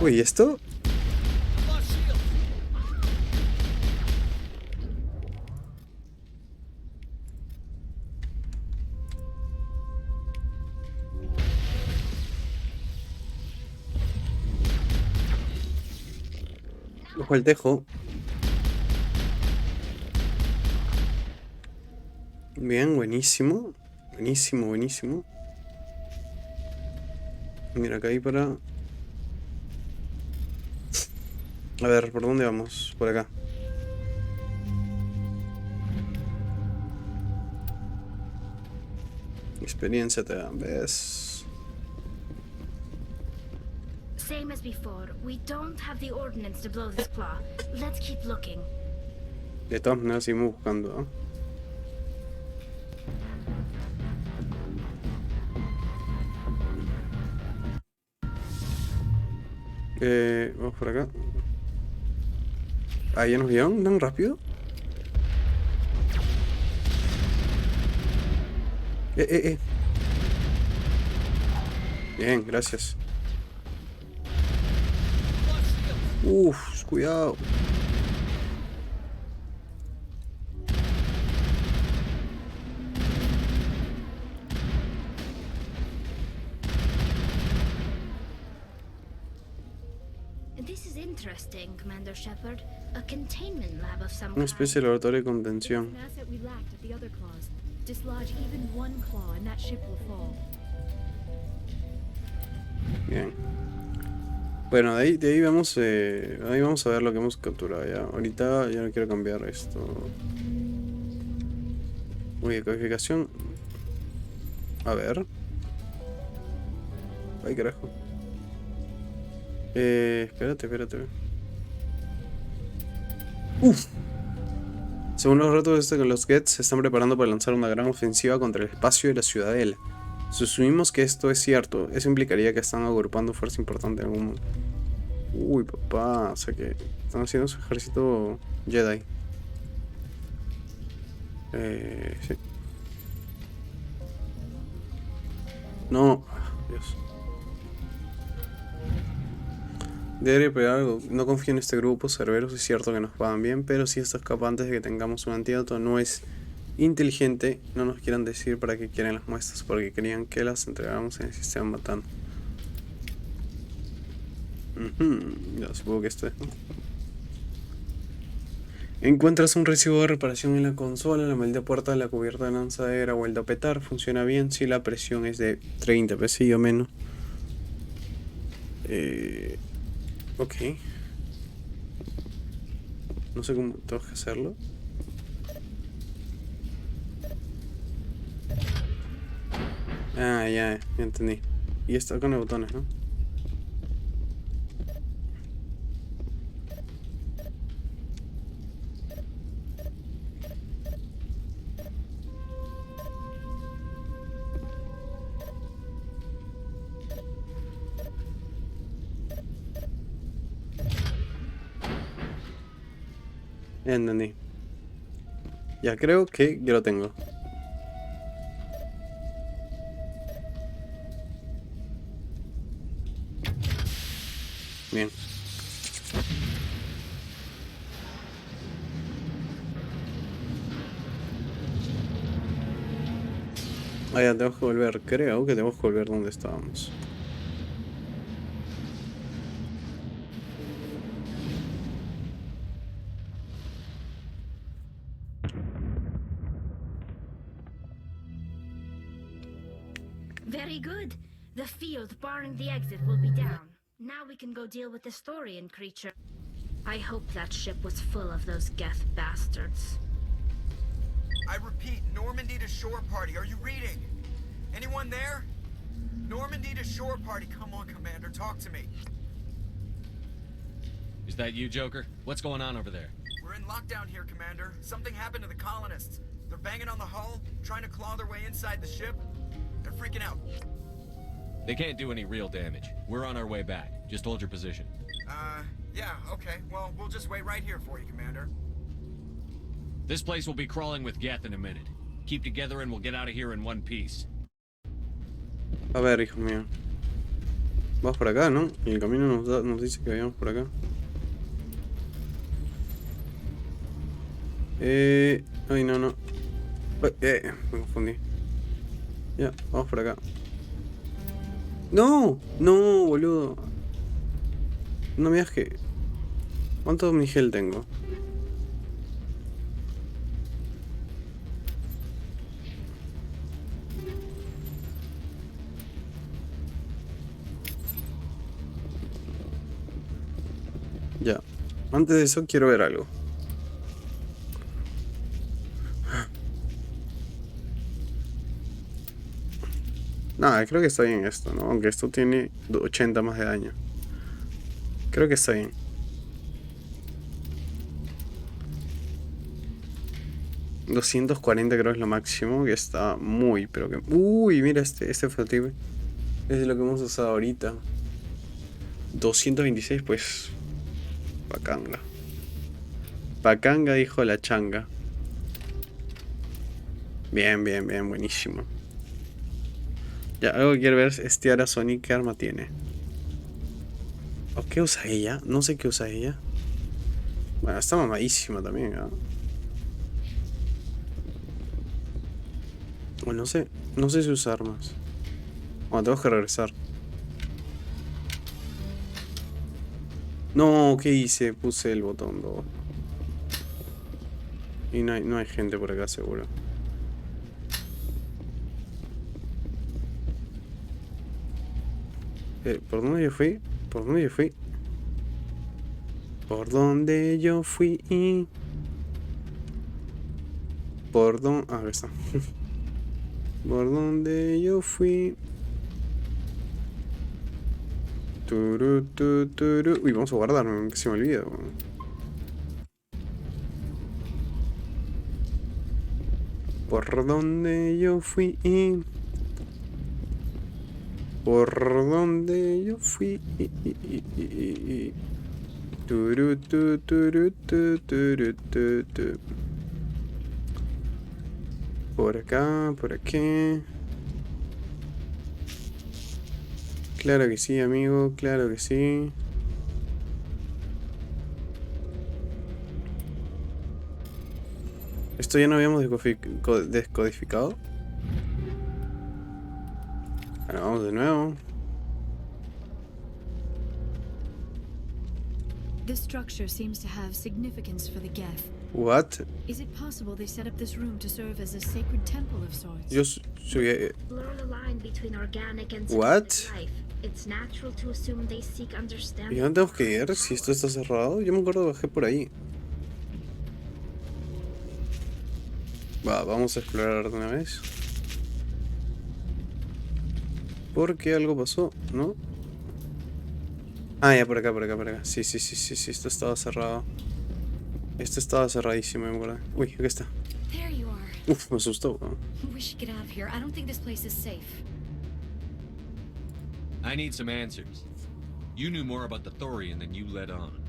[SPEAKER 1] Uy, ¿esto? Ojo al tejo. Bien, buenísimo. Buenísimo, buenísimo. Mira, acá hay para... A ver, ¿por dónde vamos? Por acá. Experiencia te dan, ¿ves?
[SPEAKER 9] Same as before. We don't have the ordnance to blow this claw. Let's keep looking.
[SPEAKER 1] De todas maneras seguimos buscando, ¿no? Vamos por acá. Ah, ya nos vieron tan rápido. Eh. Bien, gracias. Uf, cuidado.
[SPEAKER 9] This is interesting, Commander Shepard. A containment lab of some
[SPEAKER 1] Una especie de laboratorio de contención.
[SPEAKER 13] An asset we lacked at the other claws. Dislodge even one claw and that ship will fall.
[SPEAKER 1] Bien. Bueno, de ahí vamos a ver lo que hemos capturado ya. Ahorita ya no quiero cambiar esto. Uy, codificación. A ver. Ay, carajo. Espérate. Uf. Según los retos los Geth se están preparando para lanzar una gran ofensiva contra el espacio y la ciudadela. Si asumimos que esto es cierto, eso implicaría que están agrupando fuerza importante en algún mundo. Uy, papá, o sea que están haciendo su ejército Jedi. Sí. No, Dios. Debería pegar algo. No confío en este grupo, Cerberos, es cierto que nos pagan bien, pero si está escapando de que tengamos un antídoto, no es inteligente, no nos quieran decir para qué quieren las muestras, porque querían que las entregáramos en el sistema matando. Ya supongo que esto es, ¿no? Encuentras un recibo de reparación en la consola, la maldita puerta de la cubierta de lanzadera vuelve a petar, funciona bien si la presión es de 30 psi o menos. Ok. No sé cómo tengo que hacerlo. Ah, ya entendí. Y está con los botones, ¿no? Entendí. Ya creo que ya lo tengo. Bien. Ah, ya tenemos que volver. Creo que tenemos que volver donde estábamos.
[SPEAKER 9] Very good. The field barring the exit will be down. Now we can go deal with the Storian creature. I hope that ship was full of those Geth bastards.
[SPEAKER 3] I repeat, Normandy to shore party. Are you reading? Anyone there? Normandy to shore party. Come on, Commander, talk to me.
[SPEAKER 4] Is that you, Joker? What's going on over there?
[SPEAKER 3] We're in lockdown here, Commander. Something happened to the colonists. They're banging on the hull, trying to claw their way inside the ship. They're freaking out.
[SPEAKER 4] They can't do any real damage. We're on our way back. Just hold your position.
[SPEAKER 3] Yeah, okay. Well, we'll just wait right here for you, Commander.
[SPEAKER 4] This place will be crawling with Geth in a minute. Keep together and we'll get out of here in one piece.
[SPEAKER 1] A ver, hijo mío. Vamos por acá, ¿no? Y el camino nos dice que vayamos por acá. Ay, no. Me confundí. Ya, vamos por acá. ¡No! ¡No, boludo! No me digas que... ¿Cuánto Omnigel tengo? Antes de eso quiero ver algo. Nada, creo que está bien esto, ¿no? Aunque esto tiene 80 más de daño. Creo que está bien. $240 creo es lo máximo, que está muy, pero que... Uy, mira este fatigue. Es lo que hemos usado ahorita. 226, pues... Pacanga. Pacanga, dijo la changa. Bien, bien, bien, buenísimo. Ya, algo que quiero ver es Tiara Sonic, ¿qué arma tiene? ¿O qué usa ella? No sé qué usa ella. Bueno, está mamadísima también, ¿ah? Bueno, no sé si usa armas. Bueno, tengo que regresar. No, ¿qué hice? Puse el botón 2. Y no hay gente por acá, seguro. ¿Por dónde yo fui? ¿Por dónde yo fui? ¿Por dónde yo fui? ¿Por dónde? Ah, acá está. ¿Por dónde yo fui? Turu, tu, turu. Uy, vamos a guardarme, que se me olvida. ¿Por dónde yo fui? ¿Por dónde yo fui? Turu, tu, turu, tu, turu, tu, tu. Por acá, por aquí. Claro que sí, amigo, claro que sí. ¿Esto ya no habíamos descodificado? Bueno, vamos de nuevo.
[SPEAKER 13] This structure seems to have significance for the Geth.
[SPEAKER 1] What?
[SPEAKER 13] Is it possible they set up this room to serve as a sacred temple of sorts?
[SPEAKER 1] Yo soy...
[SPEAKER 9] Blur the line between organic and
[SPEAKER 1] What?
[SPEAKER 9] synthetic life. It's natural to assume they seek
[SPEAKER 1] ¿Y
[SPEAKER 9] understanding.
[SPEAKER 1] dónde tenemos que ir? Si esto está cerrado. Yo me acuerdo que bajé por ahí. Va, vamos a explorar de una vez. Porque algo pasó, ¿no? Ah, ya, por acá, por acá, por acá. Sí, esto estaba cerrado. Esto estaba cerradísimo, me acuerdo. Uy, acá está.
[SPEAKER 5] There you are.
[SPEAKER 1] Uf, me asustó, ¿no?
[SPEAKER 5] We should get out of here. I don't think this place is safe.
[SPEAKER 4] I need some answers. You knew more about the Thorian than you let on.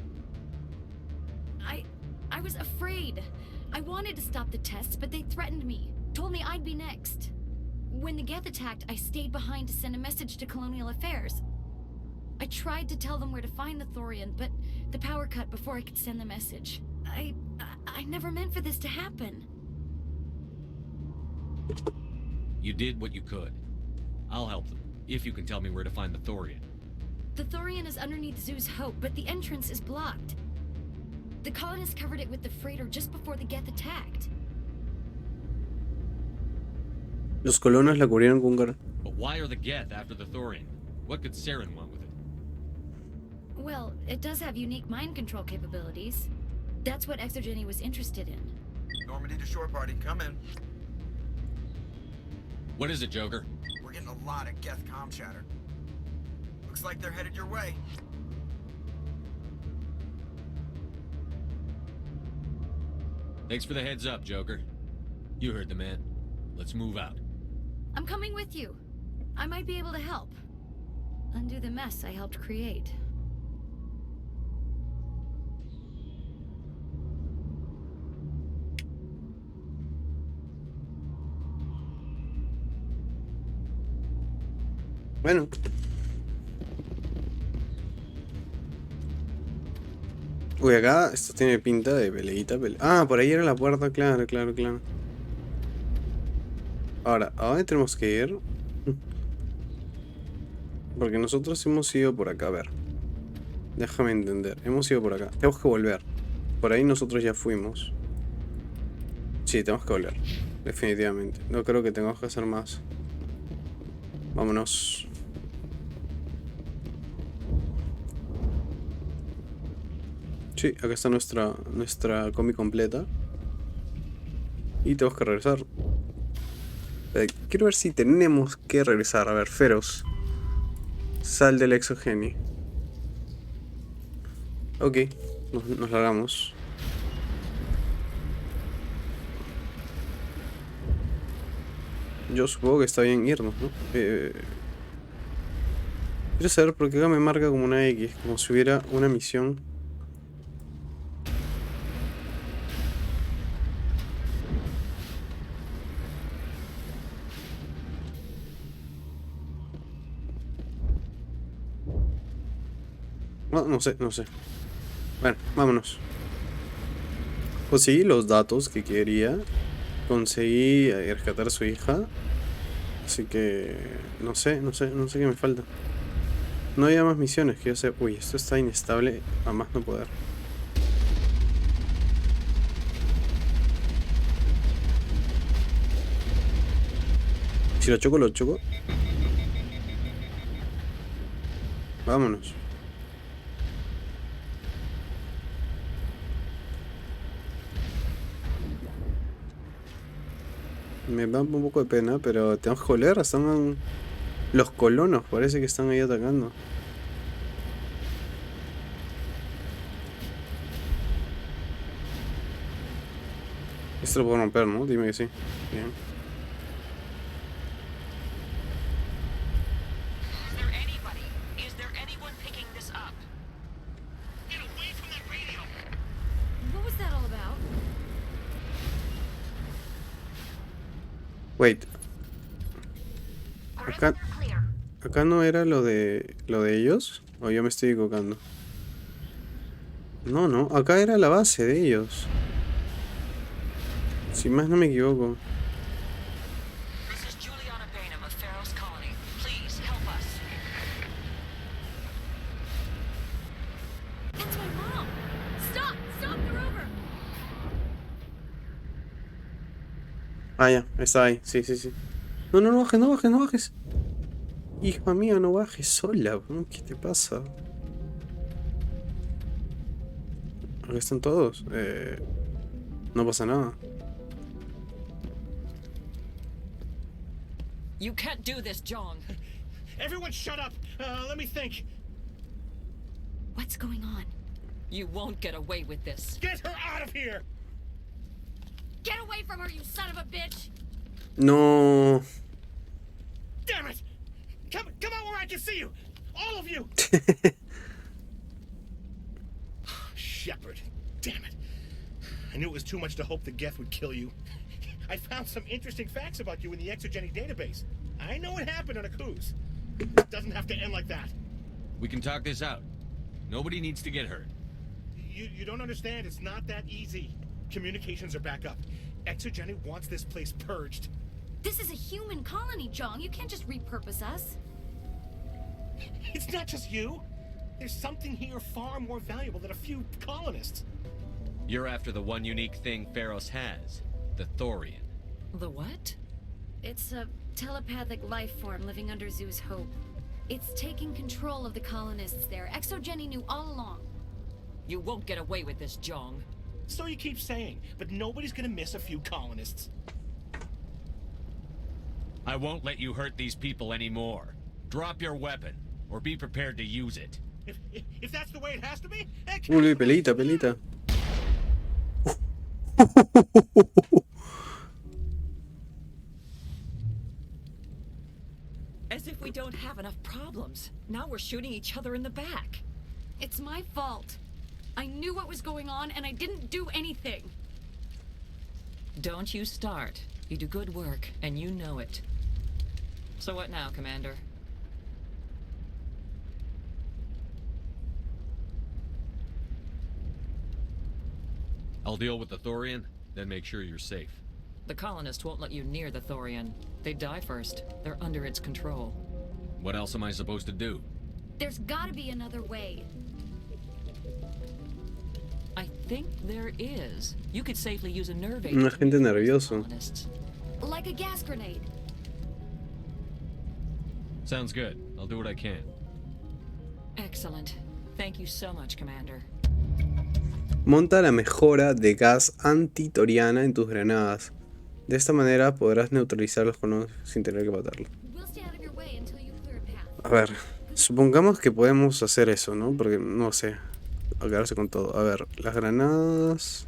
[SPEAKER 5] I was afraid. I wanted to stop the tests, but they threatened me. Told me I'd be next. When the Geth attacked, I stayed behind to send a message to Colonial Affairs. I tried to tell them where to find the Thorian, but the power cut before I could send the message. I never meant for this to happen.
[SPEAKER 4] You did what you could. I'll help them, if you can tell me where to find the Thorian.
[SPEAKER 5] The Thorian is underneath Zoo's Hope, but the entrance is blocked. The colonists covered it with the freighter just before the Geth attacked.
[SPEAKER 1] Los colonos la cubrieron con un
[SPEAKER 4] But why are the Geth after the Thorian? What could Saren want with it?
[SPEAKER 5] Well, it does have unique mind control capabilities. That's what Exogeny was interested in.
[SPEAKER 14] Normandy to shore party, come in.
[SPEAKER 4] What is it, Joker?
[SPEAKER 14] We're getting a lot of Geth comm chatter. Looks like they're headed your way.
[SPEAKER 4] Thanks for the heads up, Joker. You heard the man. Let's move out.
[SPEAKER 5] I'm coming with you. I might be able to help. Undo the mess I helped create.
[SPEAKER 1] Bueno. Uy, acá esto tiene pinta de peleita. Ah, por ahí era la puerta, claro. Ahora, ¿a dónde tenemos que ir? Porque nosotros hemos ido por acá, a ver. Déjame entender, hemos ido por acá. Tenemos que volver. Por ahí nosotros ya fuimos. Sí, tenemos que volver. Definitivamente. No creo que tengamos que hacer más. Vámonos. Sí, acá está nuestra combi completa. Y tenemos que regresar. Quiero ver si tenemos que regresar. A ver, Feroz. Sal del exogeni. Ok, nos largamos. Yo supongo que está bien irnos, ¿no? Quiero saber por qué acá me marca como una X, como si hubiera una misión. No sé. Bueno, vámonos. Conseguí los datos que quería. Conseguí rescatar a su hija. Así que... No sé qué me falta. No había más misiones que yo sé. Uy, esto está inestable a más no poder. Si lo choco, lo choco. Vámonos. Me da un poco de pena, pero tenemos que oler. Están los colonos, parece que están ahí atacando. Esto lo puedo romper, ¿no? Dime que sí. Bien. Wait. Acá no era lo de ellos, o yo me estoy equivocando. No, acá era la base de ellos. Si más no me equivoco. Ah, ya, está ahí, sí. No bajes. Hija mía, no bajes sola, ¿qué te pasa? Acá están todos. No pasa nada.
[SPEAKER 2] You can't do this, John.
[SPEAKER 10] Everyone shut up. Let me think.
[SPEAKER 5] What's going on?
[SPEAKER 2] You won't get away with this.
[SPEAKER 10] Get her out of here.
[SPEAKER 5] Get away from her, you son of a bitch!
[SPEAKER 1] No.
[SPEAKER 10] Damn it! Come out where I can see you! All of you! Shepard. Damn it. I knew it was too much to hope the Geth would kill you. I found some interesting facts about you in the Exogeny database. I know it happened on a cruise. It doesn't have to end like that.
[SPEAKER 4] We can talk this out. Nobody needs to get hurt.
[SPEAKER 10] You don't understand. It's not that easy. Communications are back up. Exogeny wants this place purged.
[SPEAKER 5] This is a human colony, Jong. You can't just repurpose us.
[SPEAKER 10] It's not just you. There's something here far more valuable than a few colonists.
[SPEAKER 4] You're after the one unique thing Pharos has, the Thorian.
[SPEAKER 2] The what?
[SPEAKER 5] It's a telepathic life form living under Zoo's hope. It's taking control of the colonists there. Exogeny knew all along.
[SPEAKER 2] You won't get away with this, Jong.
[SPEAKER 10] So you keep saying, but nobody's gonna miss a few colonists.
[SPEAKER 4] I won't let you hurt these people anymore. Drop your weapon, or be prepared to use it.
[SPEAKER 10] If that's the way it has to be,
[SPEAKER 1] Uy, pelita.
[SPEAKER 2] As if we don't have enough problems. Now we're shooting each other in the back.
[SPEAKER 5] It's my fault. I knew what was going on, and I didn't do anything.
[SPEAKER 2] Don't you start. You do good work, and you know it. So what now, Commander?
[SPEAKER 4] I'll deal with the Thorian, then make sure you're safe.
[SPEAKER 2] The colonists won't let you near the Thorian. They die first. They're under its control.
[SPEAKER 4] What else am I supposed to do?
[SPEAKER 5] There's gotta be another way.
[SPEAKER 2] I think there is. You could safely use a nerve
[SPEAKER 1] Un
[SPEAKER 2] agent.
[SPEAKER 1] agente nervioso.
[SPEAKER 5] Like a gas grenade.
[SPEAKER 4] Sounds good. I'll do what I can.
[SPEAKER 2] Excellent. Thank you so much, Commander.
[SPEAKER 1] Monta la mejora de gas antitoriana en tus granadas. De esta manera podrás neutralizar los conos sin tener que matarlo. A ver, supongamos que podemos hacer eso, ¿no? Porque no sé, a quedarse con todo. A ver, las granadas...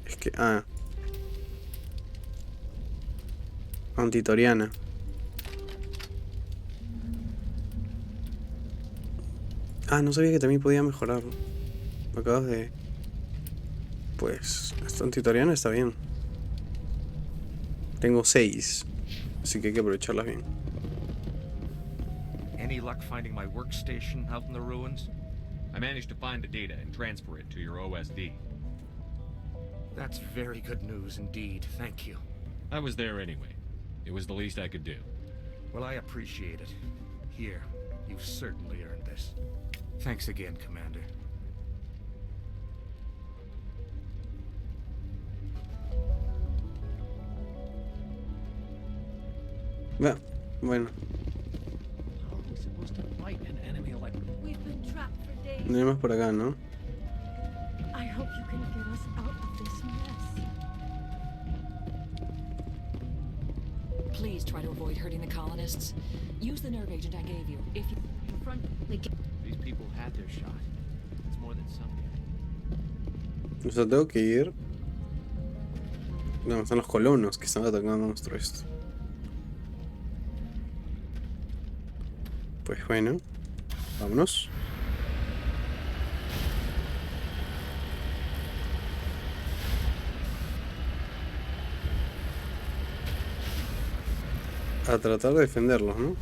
[SPEAKER 1] Es que... Antitoriana. No sabía que también podía mejorarlo. Me acabas de... Pues... Esta antitoriana está bien. Tengo 6. Así que hay que aprovecharlas bien.
[SPEAKER 3] Any luck finding my workstation out in the ruins?
[SPEAKER 4] I managed to find the data and transfer it to your OSD.
[SPEAKER 3] That's very good news indeed. Thank you.
[SPEAKER 4] I was there anyway. It was the least I could do.
[SPEAKER 3] Well, I appreciate it. Here, you've certainly earned this. Thanks again, Commander.
[SPEAKER 1] Bueno.
[SPEAKER 3] How are we supposed to fight an enemy like...
[SPEAKER 13] We've been trapped for days.
[SPEAKER 1] No hay más por acá, ¿no?
[SPEAKER 13] I hope you can get us out of this mess.
[SPEAKER 2] Please try to avoid hurting the colonists. Use the nerve agent I gave you. If you
[SPEAKER 9] Front the
[SPEAKER 3] These people had their shot. It's more than some get.
[SPEAKER 1] O sea, tengo que ir... No, están los colonos que están atacando a monstruos estos. Pues bueno, vámonos. A tratar de defenderlos, ¿no?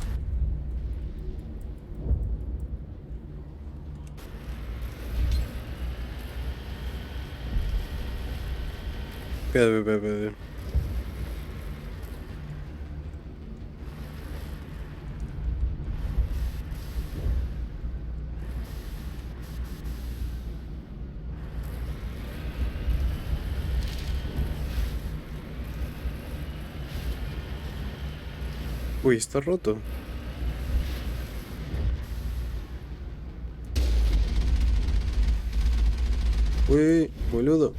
[SPEAKER 1] Espérate. Uy, está roto. Uy, boludo.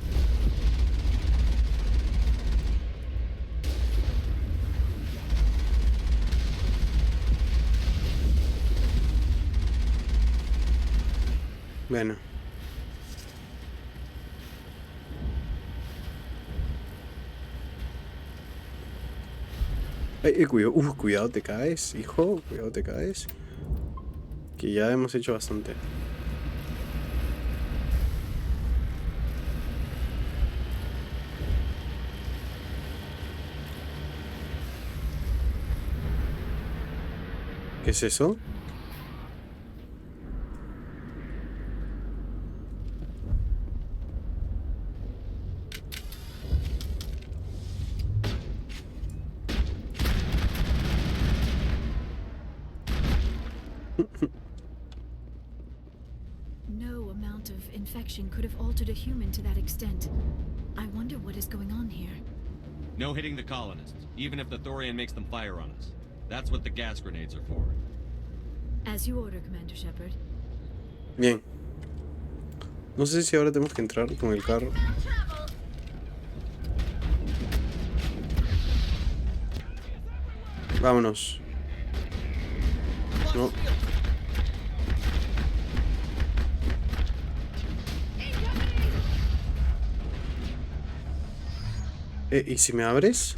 [SPEAKER 1] Bueno. Cuidado te caes, hijo. Cuidado te caes. Que ya hemos hecho bastante. ¿Qué es eso?
[SPEAKER 13] No amount of infection could have altered a human to that extent. I wonder what is going on here.
[SPEAKER 4] No hitting the colonists, even if the Thorian makes them fire on us. That's what the gas grenades are for.
[SPEAKER 13] As you order, Commander Shepard.
[SPEAKER 1] Bien. No sé si ahora tenemos que entrar con el carro. Vámonos. No. ¿Y si me abres?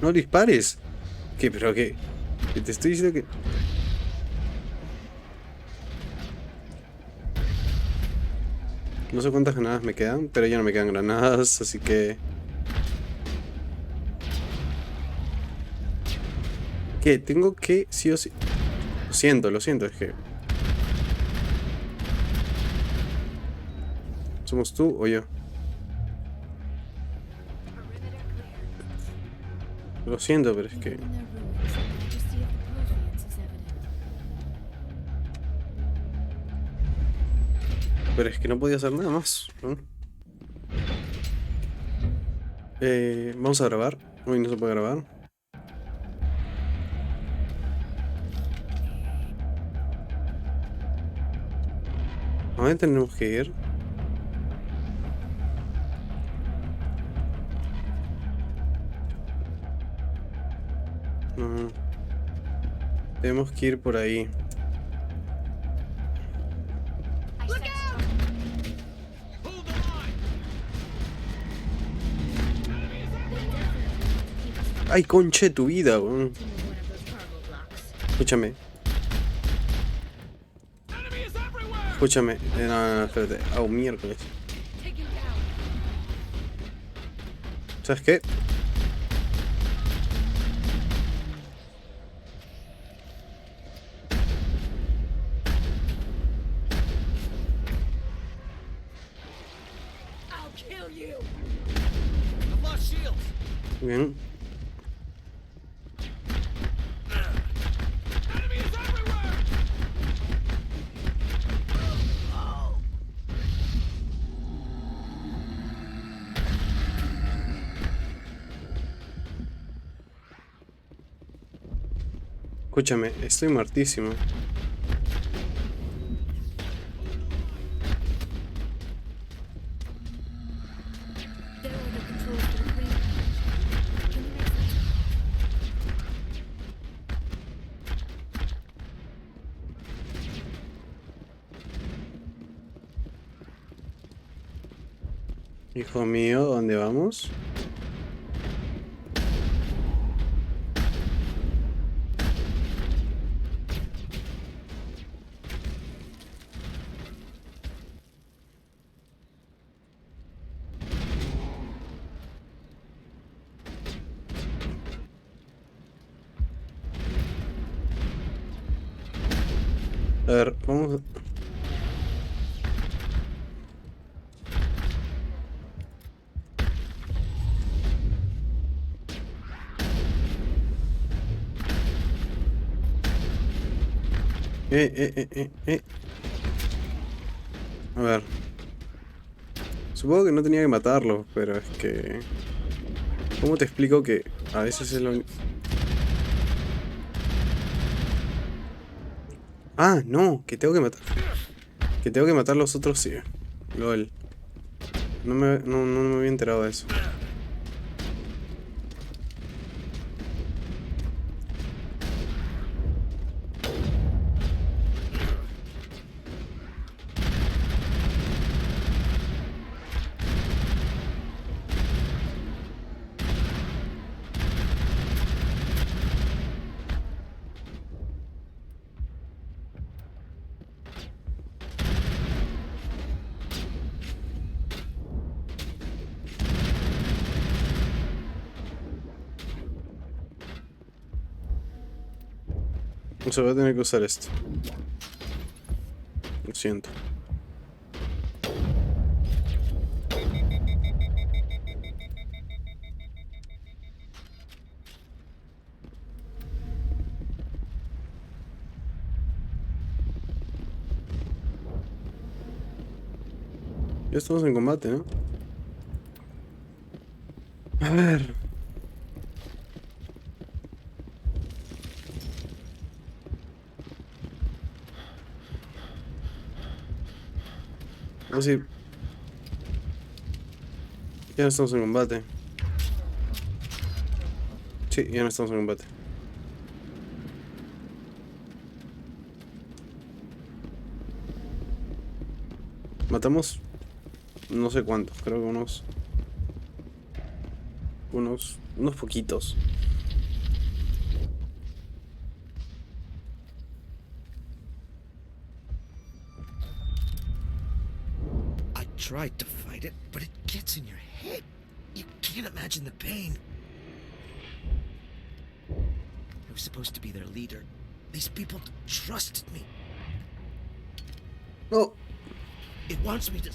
[SPEAKER 1] No dispares. ¿Qué? ¿Pero qué? Que te estoy diciendo que... No sé cuántas granadas me quedan, pero ya no me quedan granadas, así que... ¿Qué? Tengo que sí o sí... Lo siento, es que... ¿Somos tú o yo? Lo siento, pero es que... Pero es que no podía hacer nada más, ¿no? Vamos a grabar. Hoy no se puede grabar. ¿A dónde tenemos que ir? No. Tenemos que ir por ahí. Ay, conche tu vida, weón. Escúchame. Escúchame. No, espérate. Oh, miércoles. ¿Sabes qué? Bien. Escúchame, estoy muertísimo. Hijo mío, ¿dónde vamos? A ver, vamos a... A ver. Supongo que no tenía que matarlo, pero es que... ¿Cómo te explico que a veces es lo único? Ah, no, que tengo que matar. Que tengo que matar los otros, sí. LOL. No me había enterado de eso. O sea, voy a tener que usar esto. Lo siento. Ya estamos en combate, ¿no? A ver. Vamos a ir. Ya no estamos en combate. Sí, ya no estamos en combate. Matamos no sé cuántos, creo que unos poquitos.
[SPEAKER 7] I tried to fight it, but it gets in your head. You can't imagine the pain. I was supposed to be their leader. These people trusted me.
[SPEAKER 1] No.
[SPEAKER 7] It wants me to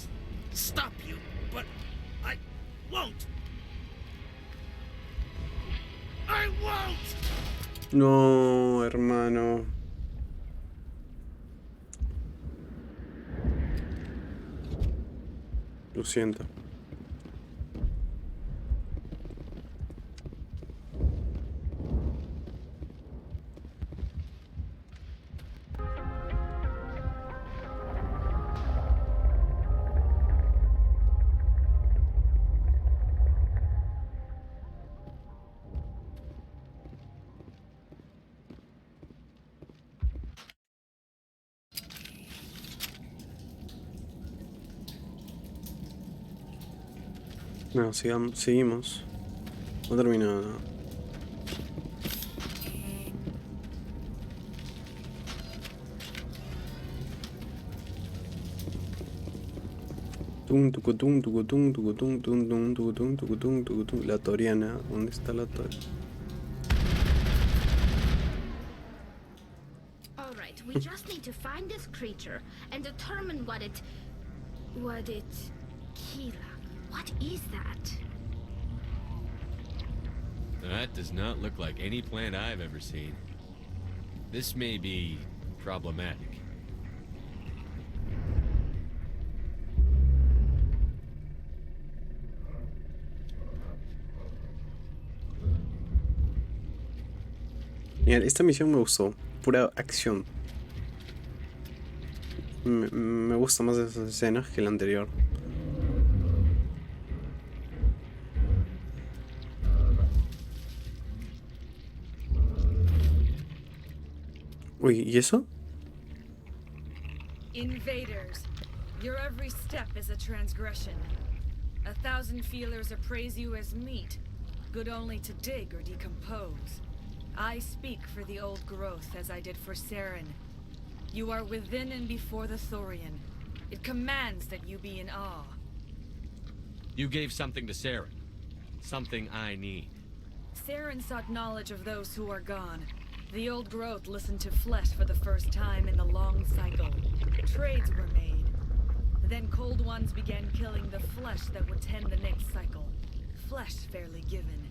[SPEAKER 7] stop you, but I won't. I won't.
[SPEAKER 1] No, hermano. Lo siento. No, seguimos. No ha terminado nada. La Toriana, ¿dónde está la Toriana?
[SPEAKER 9] All right, we just need to find this creature and determine what it... Kira, what is that?
[SPEAKER 4] That does not look like any plant I've ever seen. This may be problematic.
[SPEAKER 1] Mira, esta misión me gustó. Pura acción. Me gusta más de esas escenas que la anterior. Uy, ¿y eso?
[SPEAKER 15] Invaders, your every step is a transgression. 1,000 feelers appraise you as meat, good only to dig or decompose. I speak for the old growth as I did for Saren. You are within and before the Thorian. It commands that you be in awe.
[SPEAKER 4] You gave something to Saren. Something I need.
[SPEAKER 15] Saren sought knowledge of those who are gone. The old growth listened to flesh for the first time in the long cycle. Trades were made. Then cold ones began killing the flesh that would tend the next cycle. Flesh fairly given.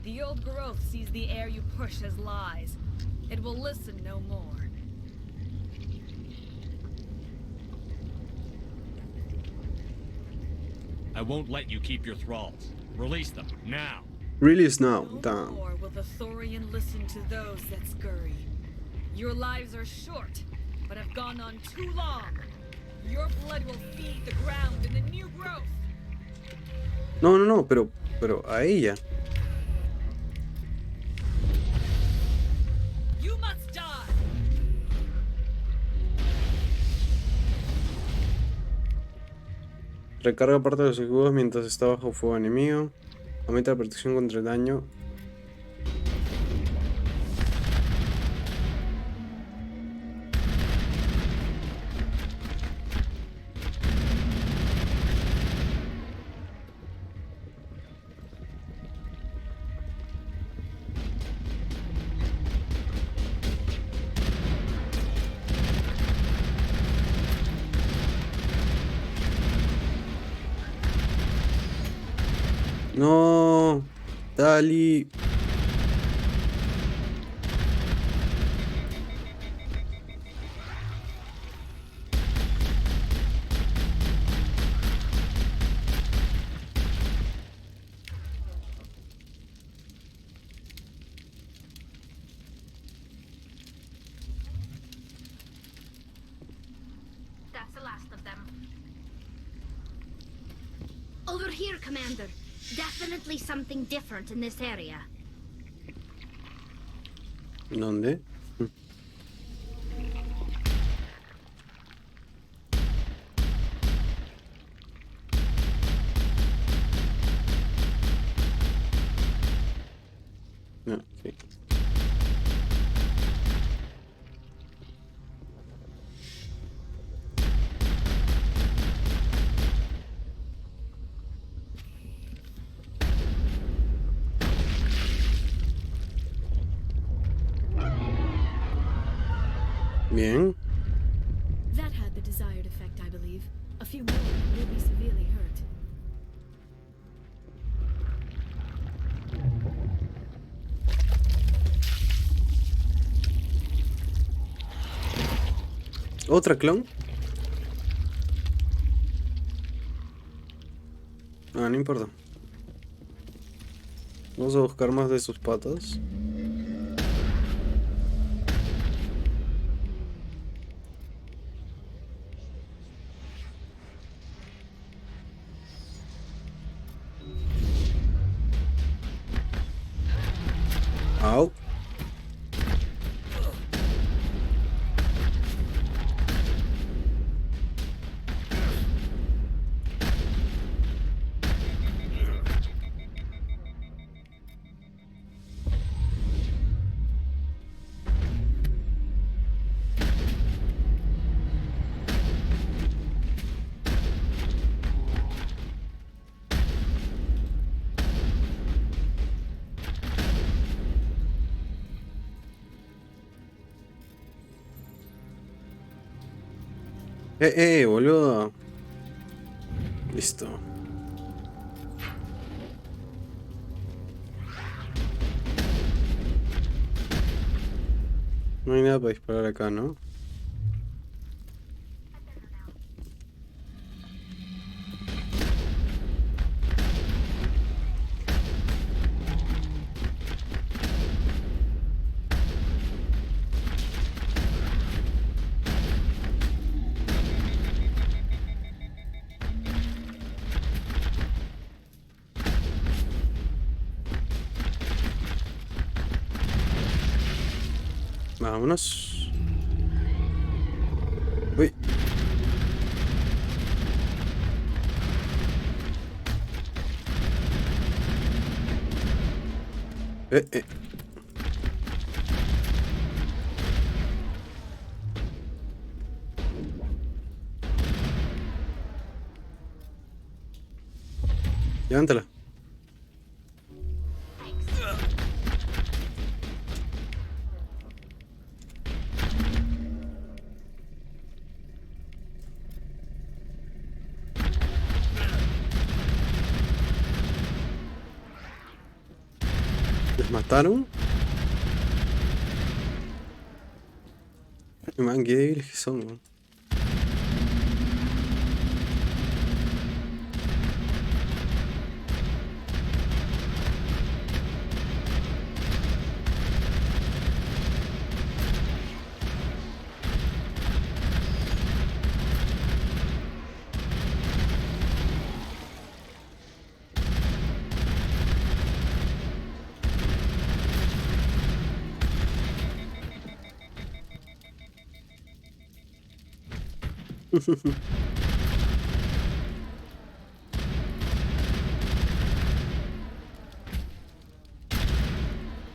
[SPEAKER 15] The old growth sees the air you push as lies. It will listen no more.
[SPEAKER 4] I won't let you keep your thralls. Release them, now.
[SPEAKER 1] Release now,
[SPEAKER 15] No
[SPEAKER 1] down.
[SPEAKER 15] more will the Thorian listen to those that scurry. Your lives are short, but have gone on too long. Your blood will feed the ground in the new growth.
[SPEAKER 1] No, pero a ella.
[SPEAKER 15] You must die.
[SPEAKER 1] Recarga parte de los escudos mientras está bajo fuego enemigo. Aumenta la protección contra el daño. No, Dali.
[SPEAKER 9] That's the last of them. Over here, Commander. Definitely something different in this area.
[SPEAKER 1] ¿Dónde? No, sí. Bien.
[SPEAKER 13] That had the desired effect, I believe. A few more will be severely hurt.
[SPEAKER 1] ¿Otra clon? Ah, no importa. Vamos a buscar más de sus patas. Au. Boludo. Listo. No hay nada para disparar acá, ¿no? Vámonos. Uy. Eh. Levántala. ¿Les mataron? Man, qué débiles que son, weón.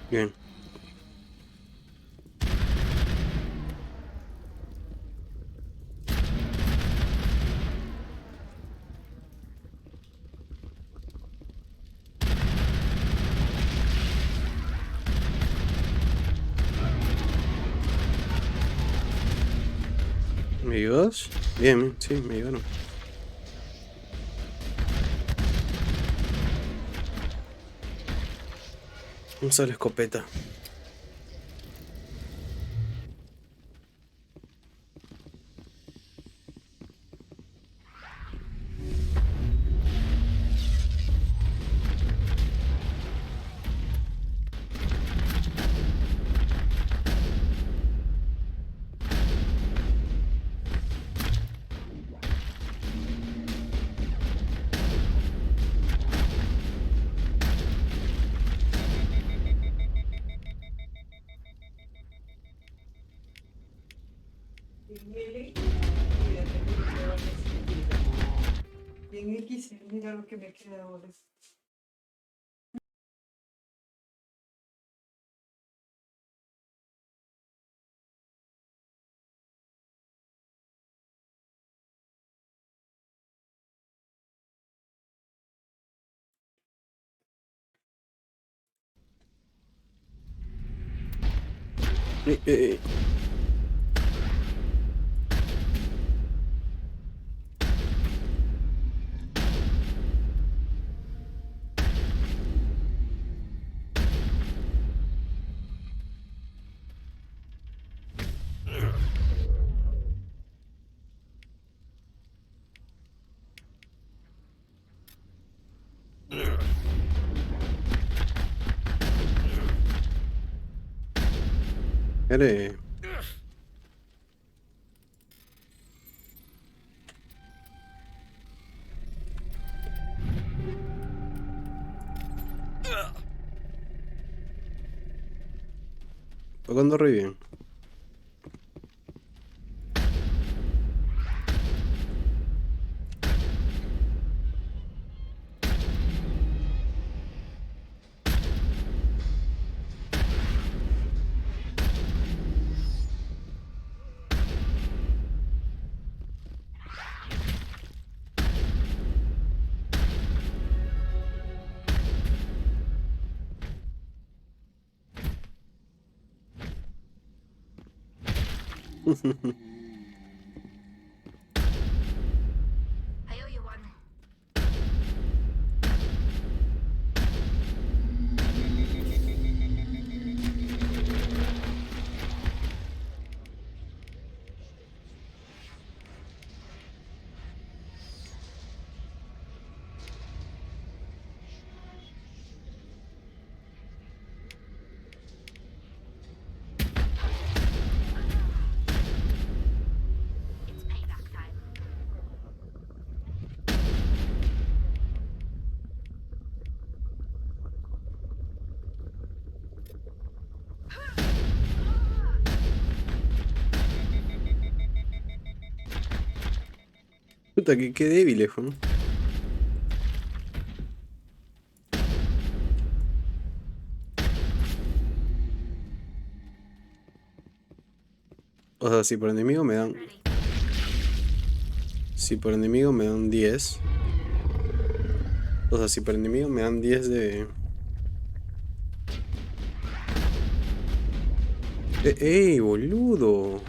[SPEAKER 1] Bien. ¿Me ayudas? Bien, bien, sí, me ayudaron. Vamos a la escopeta.
[SPEAKER 16] En X, mira lo que me queda ahora.
[SPEAKER 1] Eh. Eres... ¿Para cuándo reviven?
[SPEAKER 9] I owe you one. It's payback time.
[SPEAKER 1] Puta, qué débiles, ¿no? O sea, si por enemigo me dan... Si por enemigo me dan 10. O sea, si por enemigo me dan 10 de... ¡Ey, boludo!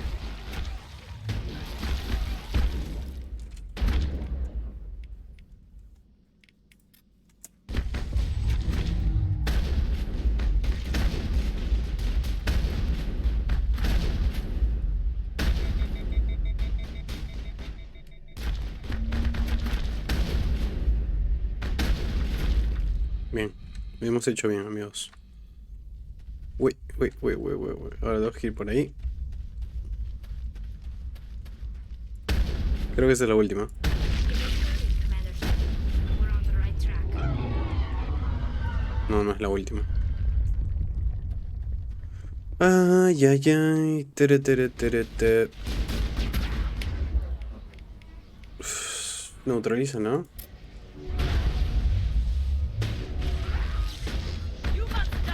[SPEAKER 1] Bien, lo hemos hecho bien, amigos. Uy. Ahora tengo que ir por ahí. Creo que esa es la última.
[SPEAKER 9] We're on the right track.
[SPEAKER 1] No, no es la última. Ay, ay, ay. Tere. Neutraliza, ¿no?
[SPEAKER 15] You must die!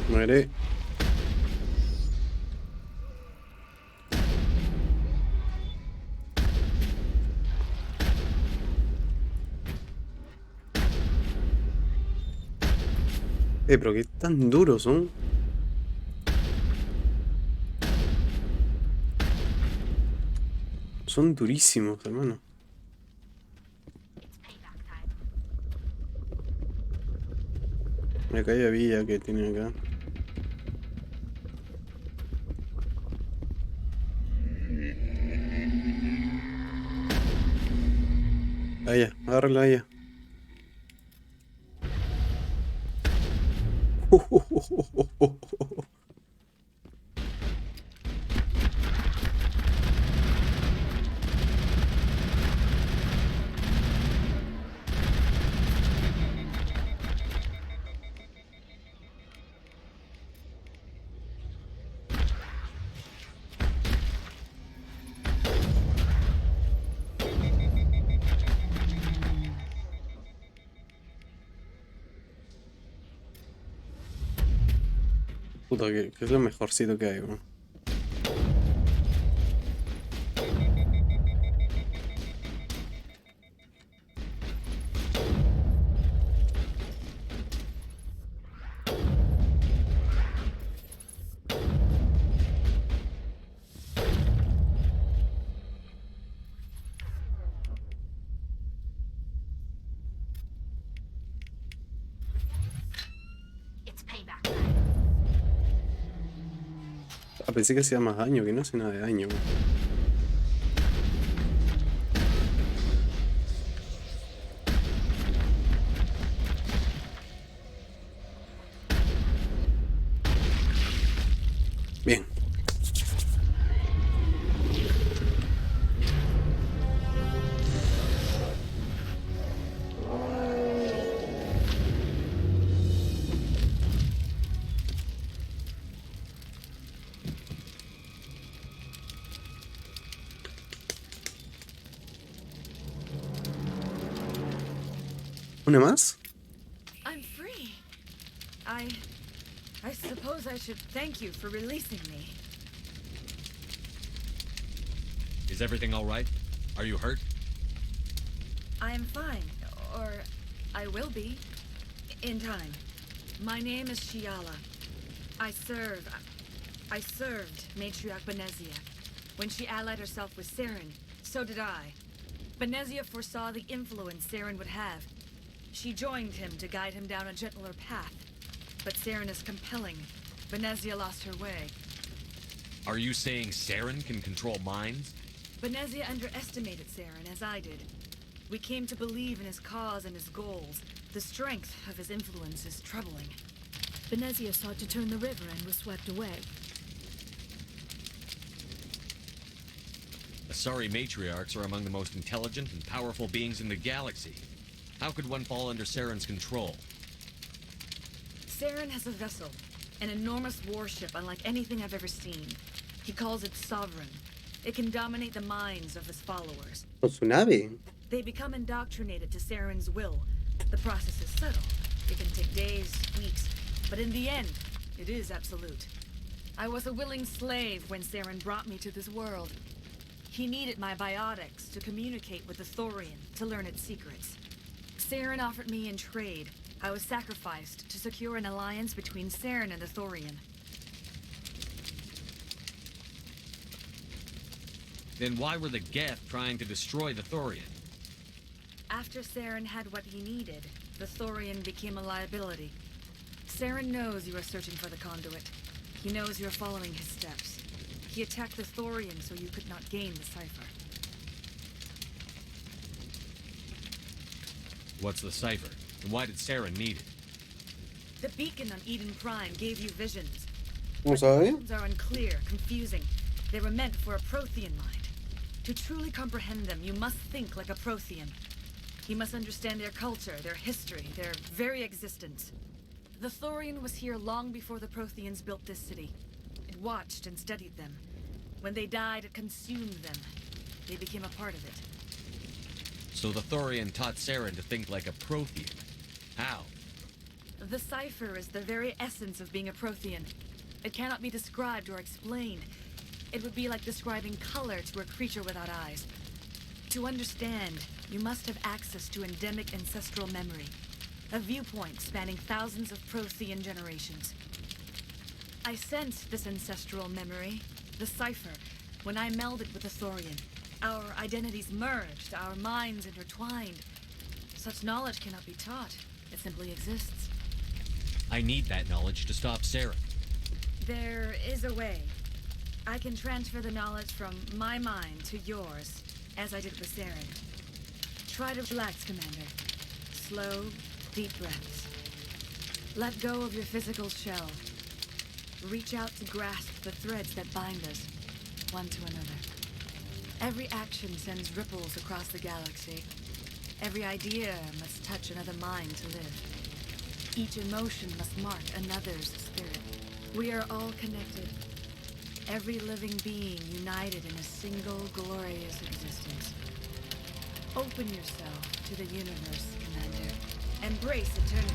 [SPEAKER 1] Muere. Pero qué tan duros son. Son durísimos, hermano. Acá hay villa que tiene acá. Allá, agárrala allá. Puta, que es lo mejorcito que hay, weón.
[SPEAKER 9] It's payback.
[SPEAKER 1] Pensé que hacía más daño, que no hace nada de daño, weón. Bien. ¿Una más?
[SPEAKER 15] I'm free. I suppose I should thank you for releasing me.
[SPEAKER 4] Is everything all right? Are you hurt?
[SPEAKER 15] I am fine, or I will be, in time. My name is Shiala. I served Matriarch Benezia. When she allied herself with Saren, so did I. Benezia foresaw the influence Saren would have. She joined him to guide him down a gentler path. But Saren is compelling. Benezia lost her way.
[SPEAKER 4] Are you saying Saren can control minds?
[SPEAKER 15] Benezia underestimated Saren, as I did. We came to believe in his cause and his goals. The strength of his influence is troubling.
[SPEAKER 13] Benezia sought to turn the river and was swept away.
[SPEAKER 4] Asari matriarchs are among the most intelligent and powerful beings in the galaxy. How could one fall under Saren's control?
[SPEAKER 15] Saren has a vessel, an enormous warship unlike anything I've ever seen. He calls it Sovereign. It can dominate the minds of his followers.
[SPEAKER 1] Con su nave.
[SPEAKER 15] They become indoctrinated to Saren's will. The process is subtle. It can take days, weeks, but in the end, it is absolute. I was a willing slave when Saren brought me to this world. He needed my biotics to communicate with the Thorian, to learn its secrets. Saren offered me in trade. I was sacrificed to secure an alliance between Saren and the Thorian.
[SPEAKER 4] Then why were the Geth trying to destroy the Thorian?
[SPEAKER 15] After Saren had what he needed, the Thorian became a liability. Saren knows you are searching for the conduit. He knows you're following his steps. He attacked the Thorian so you could not gain the cipher.
[SPEAKER 4] What's the cipher? And why did Saren need it?
[SPEAKER 15] The beacon on Eden Prime gave you visions.
[SPEAKER 1] ¿Cómo sabe?
[SPEAKER 15] Visions are unclear, confusing. They were meant for a Prothean mind. To truly comprehend them, you must think like a Prothean. You must understand their culture, their history, their very existence. The Thorian was here long before the Protheans built this city. It watched and studied them. When they died, it consumed them. They became a part of it.
[SPEAKER 4] So the Thorian taught Saren to think like a Prothean. How?
[SPEAKER 15] The cipher is the very essence of being a Prothean. It cannot be described or explained. It would be like describing color to a creature without eyes. To understand, you must have access to endemic ancestral memory, a viewpoint spanning thousands of Prothean generations. I sensed this ancestral memory, the cipher, when I melded with the Thorian. Our identities merged, our minds intertwined. Such knowledge cannot be taught. It simply exists.
[SPEAKER 4] I need that knowledge to stop Saren.
[SPEAKER 15] There is a way. I can transfer the knowledge from my mind to yours, as I did with Saren. Try to relax, Commander. Slow, deep breaths. Let go of your physical shell. Reach out to grasp the threads that bind us, one to another. Every action sends ripples across the galaxy. Every idea must touch another mind to live. Each emotion must mark another's spirit. We are all connected. Every living being united in a single glorious existence. Open yourself to the universe, Commander. Embrace eternity.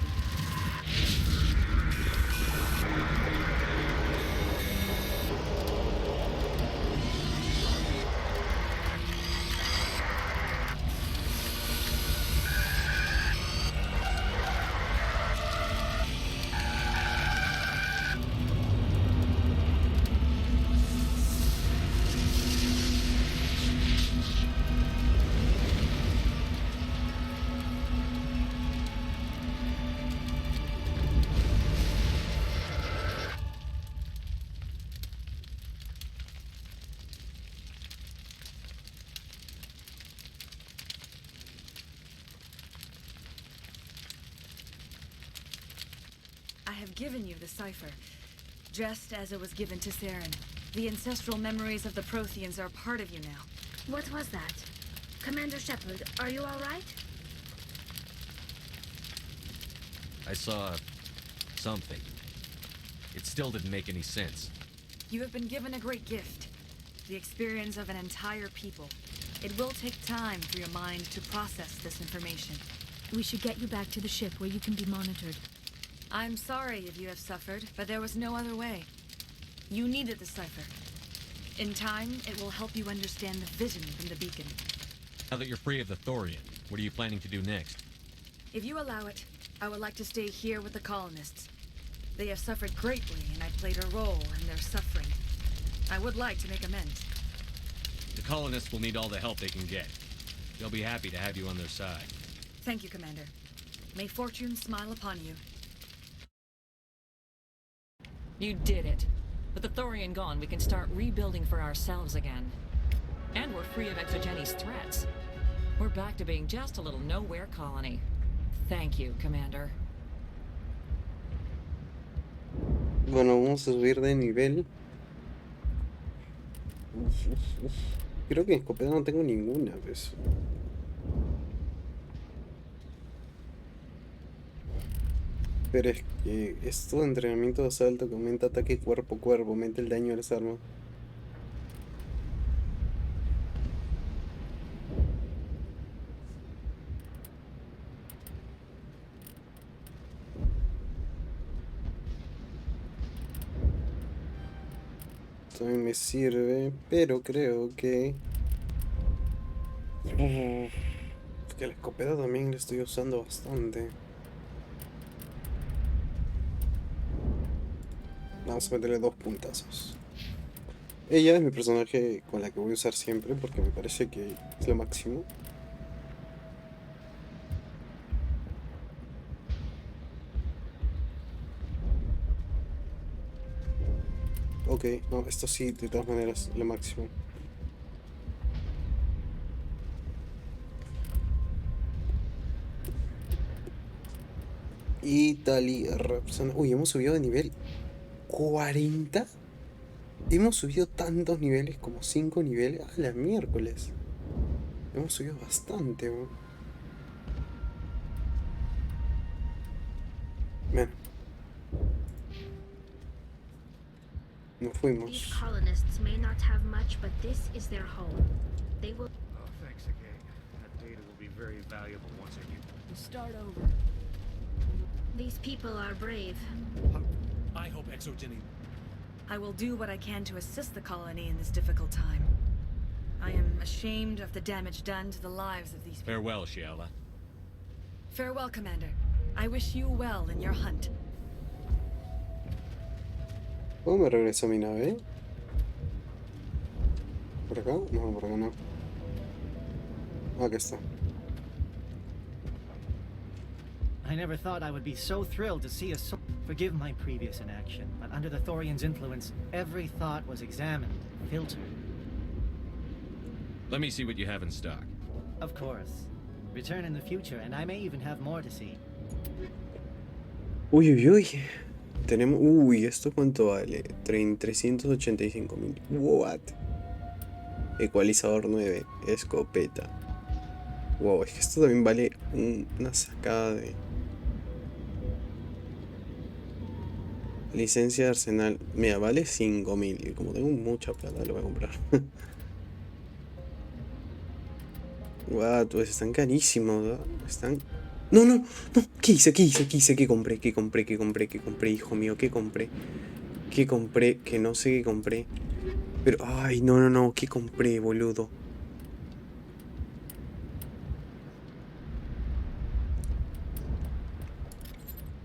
[SPEAKER 15] have given you the cipher, just as it was given to Saren. The ancestral memories of the Protheans are part of you now.
[SPEAKER 9] What was that? Commander Shepard, are you all right?
[SPEAKER 4] I saw something. It still didn't make any sense.
[SPEAKER 15] You have been given a great gift. The experience of an entire people. It will take time for your mind to process this information.
[SPEAKER 13] We should get you back to the ship where you can be monitored.
[SPEAKER 15] I'm sorry if you have suffered, but there was no other way. You needed the cipher. In time, it will help you understand the vision from the beacon.
[SPEAKER 4] Now that you're free of the Thorian, what are you planning to do next?
[SPEAKER 15] If you allow it, I would like to stay here with the colonists. They have suffered greatly, and I played a role in their suffering. I would like to make amends.
[SPEAKER 4] The colonists will need all the help they can get. They'll be happy to have you on their side.
[SPEAKER 15] Thank you, Commander. May fortune smile upon you.
[SPEAKER 2] You did it. With the Thorian gone, we can start rebuilding for ourselves again. And we're free of Exogeni's threats. We're back to being just a little nowhere colony. Thank you, Commander.
[SPEAKER 1] Bueno, vamos a subir de nivel. Creo que en escopeta no tengo ninguna, pues. Pero es que esto de entrenamiento de asalto que aumenta ataque cuerpo a cuerpo, aumenta el daño a las armas. También me sirve, pero creo que la escopeta también la estoy usando bastante. Vamos a meterle 2 puntazos. Ella es mi personaje con la que voy a usar siempre porque me parece que es lo máximo. Ok, no, esto sí, de todas maneras, lo máximo. Italy Repson. Uy, hemos subido de nivel 40. Hemos subido tantos niveles, como 5 niveles. ¡Ah, la miércoles! Hemos subido bastante, bro. Bueno. Nos fuimos.
[SPEAKER 9] These colonists may not have much, but this is their home. They will.
[SPEAKER 6] Oh, thanks again. That data will be very valuable once I get.
[SPEAKER 15] Start over.
[SPEAKER 9] These people are brave.
[SPEAKER 17] I hope Exogeny.
[SPEAKER 15] I will do what I can to assist the colony in this difficult time. I am ashamed of the damage done to the lives of these people.
[SPEAKER 4] Farewell, Shiala.
[SPEAKER 15] Farewell, Commander. I wish you well in your hunt.
[SPEAKER 1] ¿Cómo me regreso a mi nave? ¿Por acá? No, por acá no. Acá está.
[SPEAKER 18] I never thought I would be so thrilled to see a soul. Forgive my previous inaction, but under the Thorian's influence, every thought was examined, filtered.
[SPEAKER 4] Let me see what you have in stock.
[SPEAKER 18] Of course. Return in the future, and I may even have more to see.
[SPEAKER 1] Uy, uy, uy. Tenemos... Uy, ¿esto cuánto vale? 385.000. What? Ecualizador 9. Escopeta. Wow, es que esto también vale una sacada de... Licencia de arsenal. Mira, vale 5.000. Y como tengo mucha plata, lo voy a comprar. What, pues están carísimos, ¿verdad? Están... No, no, no. ¿Qué hice? ¿Qué hice? ¿Qué hice? ¿Qué compré? ¿Qué compré? ¿Qué compré? ¿Qué compré? Hijo mío, ¿qué compré? ¿Qué compré? Que no sé qué compré. Pero, ay, no, no, no. ¿Qué compré, boludo?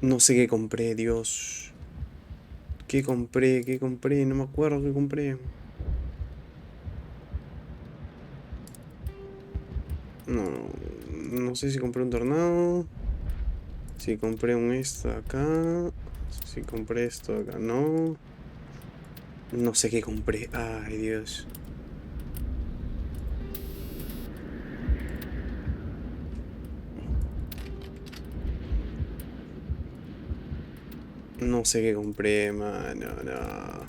[SPEAKER 1] No sé qué compré, Dios. ¿Qué compré? ¿Qué compré? No me acuerdo qué compré. No, no sé si compré un tornado. Si compré un esto acá. Si compré esto acá, no. No sé qué compré. Ay, Dios. No sé qué compré, mano, no.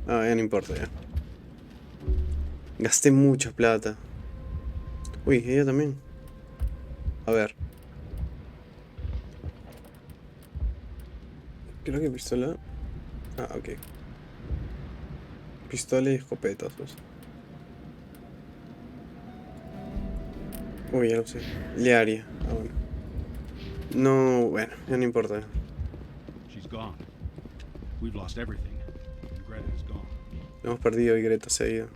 [SPEAKER 1] No, ya no importa ya. Gasté mucha plata. Uy, ella también. A ver. Creo que pistola. Ah, ok. Pistola y escopetazos. Uy, ya lo sé. Learia. Ah, bueno. No, bueno, ya no importa.
[SPEAKER 17] She's gone. We've lost everything. And Greta is gone.
[SPEAKER 1] Hemos perdido y Greta se ha ido.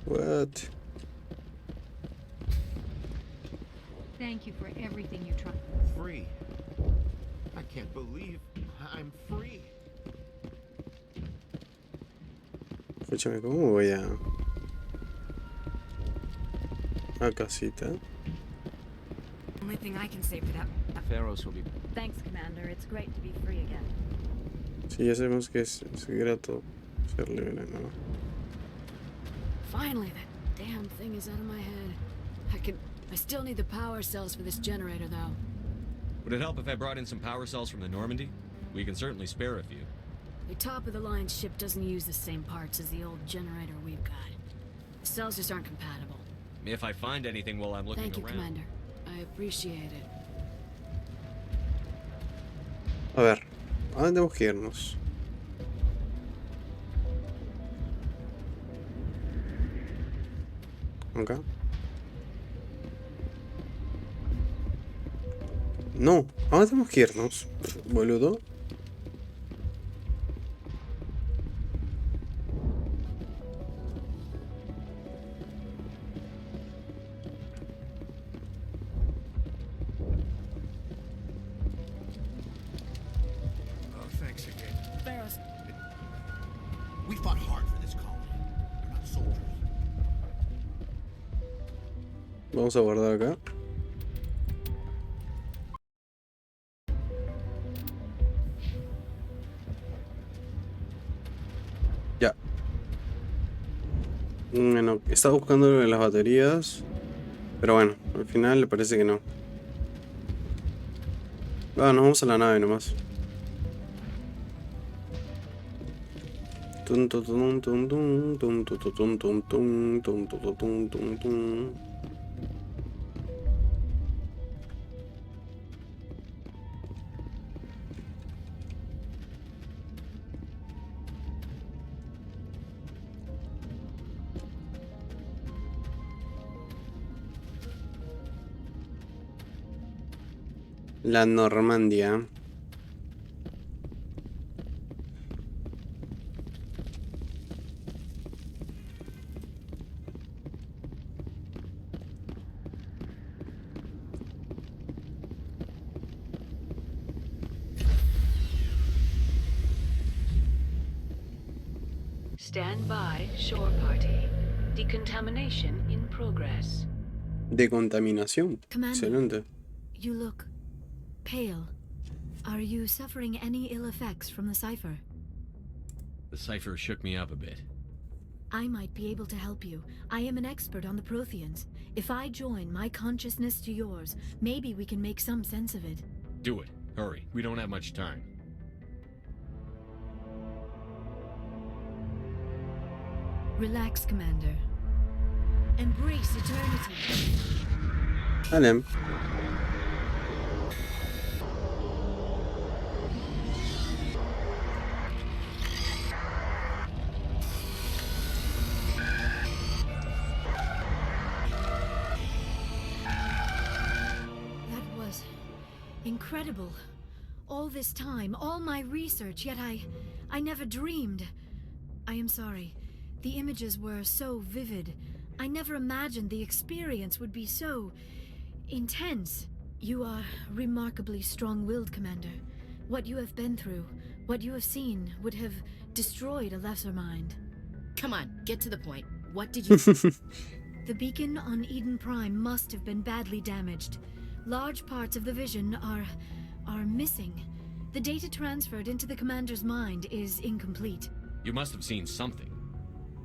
[SPEAKER 1] What?
[SPEAKER 13] Thank you for everything you tried.
[SPEAKER 19] Free. I can't believe I'm free.
[SPEAKER 1] Escúchame, ¿cómo voy a casita?
[SPEAKER 15] Only thing I can say for that.
[SPEAKER 19] Pharaohs will be.
[SPEAKER 15] Thanks, Commander. It's great to be free again.
[SPEAKER 1] Sí, ya sabemos que es grato ser libre, ¿no?
[SPEAKER 20] Finally, that damn thing is out of my head. I still need the power cells for this generator, though.
[SPEAKER 4] Would it help if I brought in some power cells from the Normandy? We can certainly spare a few.
[SPEAKER 20] The top-of-the-line ship doesn't use the same parts as the old generator we've got. The cells just aren't compatible.
[SPEAKER 4] If I find anything while I'm looking
[SPEAKER 20] Thank you,
[SPEAKER 4] around.
[SPEAKER 20] Commander. I appreciate it.
[SPEAKER 1] A ver, ¿a dónde tenemos que irnos? Acá. No, ¿a dónde tenemos que irnos? Boludo.
[SPEAKER 19] Oh, thanks again. Pharaohs. We fought hard for this colony. They're not soldiers.
[SPEAKER 1] Vamos a guardar acá. Ya. Bueno, estaba buscando lo de las baterías. Pero bueno, al final le parece que no. Ah, nos vamos a la nave nomás. Tum, tum, tum, tum, tum, tum, tum, tum, tum, tum, tum, tum, tum, tum, tum. La Normandia.
[SPEAKER 21] Stand by, shore party. Decontamination in progress.
[SPEAKER 1] Decontaminación.
[SPEAKER 13] Commander.
[SPEAKER 1] Excelente.
[SPEAKER 13] You look pale. Are you suffering any ill effects from the cipher?
[SPEAKER 4] The cipher shook me up a bit.
[SPEAKER 13] I might be able to help you. I am an expert on the Protheans. If I join my consciousness to yours, maybe we can make some sense of it.
[SPEAKER 4] Do it. Hurry. We don't have much time.
[SPEAKER 13] Relax, Commander. Embrace eternity.
[SPEAKER 1] Alem.
[SPEAKER 13] That was incredible. All this time, all my research, yet I never dreamed. I am sorry. The images were so vivid. I never imagined the experience would be so intense. You are remarkably strong-willed, Commander. What you have been through, what you have seen, would have destroyed a lesser mind.
[SPEAKER 20] Come on, get to the point. What did you...
[SPEAKER 13] The beacon on Eden Prime must have been badly damaged. Large parts of the vision are missing. The data transferred into the Commander's mind is incomplete.
[SPEAKER 4] You must have seen something.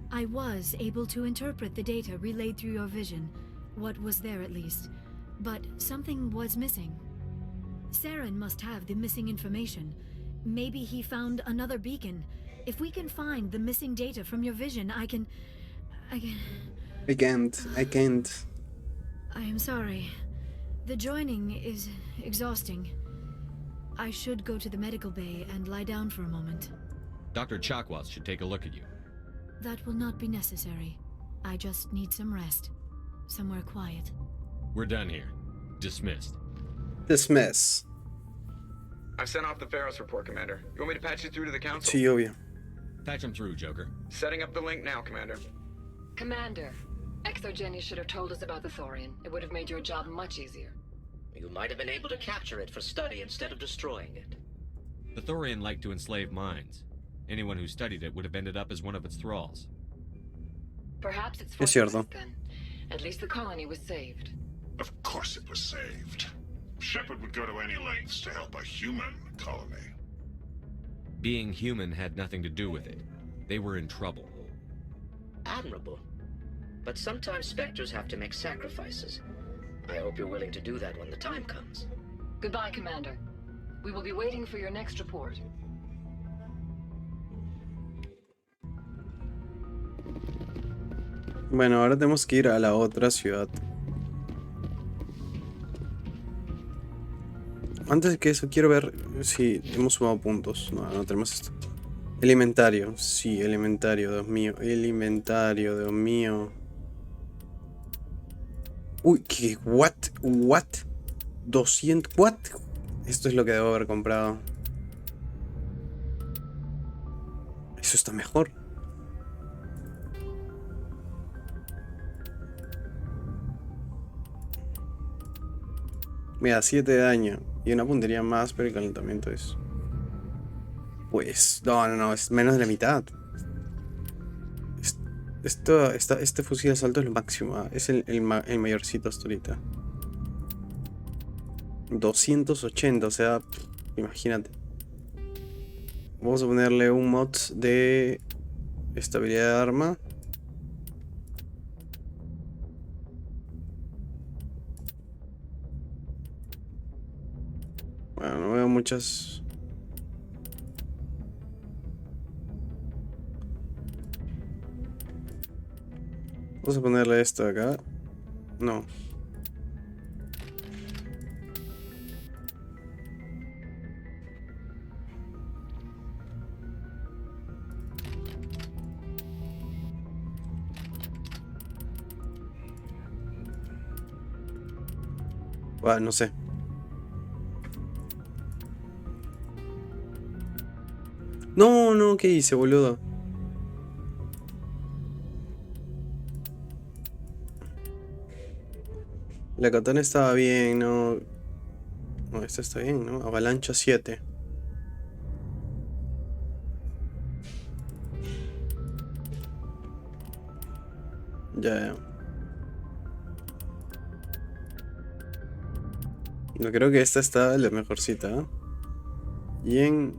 [SPEAKER 13] I was able to interpret the data relayed through your vision. What was there, at least. But something was missing. Saren must have the missing information. Maybe he found another beacon. If we can find the missing data from your vision, I can...
[SPEAKER 1] I can't.
[SPEAKER 13] I am sorry. The joining is exhausting. I should go to the medical bay and lie down for a moment.
[SPEAKER 4] Dr. Chakwas should take a look at you.
[SPEAKER 13] That will not be necessary. I just need some rest. Somewhere quiet.
[SPEAKER 4] We're done here. Dismissed.
[SPEAKER 1] Dismiss.
[SPEAKER 14] I've sent off the Pharos report, Commander. You want me to patch you through to the Council?
[SPEAKER 1] Sí, obvio.
[SPEAKER 4] Patch him through, Joker.
[SPEAKER 14] Setting up the link now, Commander.
[SPEAKER 21] Commander, ExoGenny should have told us about the Thorian. It would have made your job much easier.
[SPEAKER 7] You might have been able to capture it for study instead of destroying it.
[SPEAKER 4] The Thorian liked to enslave minds. Anyone who studied it would have ended up as one of its thralls.
[SPEAKER 21] Perhaps it's
[SPEAKER 1] Es cierto.
[SPEAKER 21] fortunate then. At least the colony was saved.
[SPEAKER 11] Of course it was saved. Shepard would go to any lengths to help a human colony.
[SPEAKER 4] Being human had nothing to do with it. They were in trouble.
[SPEAKER 7] Admirable. But sometimes Spectres have to make sacrifices. I hope you're willing to do that when the time comes.
[SPEAKER 21] Goodbye, Commander. We will be waiting for your next report.
[SPEAKER 1] Bueno, ahora tenemos que ir a la otra ciudad. Antes de que eso, quiero ver si hemos sumado puntos. No, no tenemos esto. El inventario. Sí, el inventario, Dios mío. El inventario, Dios mío. Uy, ¿qué? ¿What? 200. ¿What? Esto es lo que debo haber comprado. Eso está mejor. Mira, 7 de daño. Y una puntería más, pero el calentamiento es... Pues... No, es menos de la mitad. Este fusil de asalto es lo máximo. Es el mayorcito hasta ahorita. 280, o sea... Imagínate. Vamos a ponerle un mod de... estabilidad de arma. Bueno, no veo muchas... Vamos a ponerle esto de acá. No. Bueno, no sé. No, ¿qué hice, boludo? La katana estaba bien, no... No, esta está bien, ¿no? Avalancha 7. Ya. No, creo que esta está la mejorcita, ¿eh? Y en...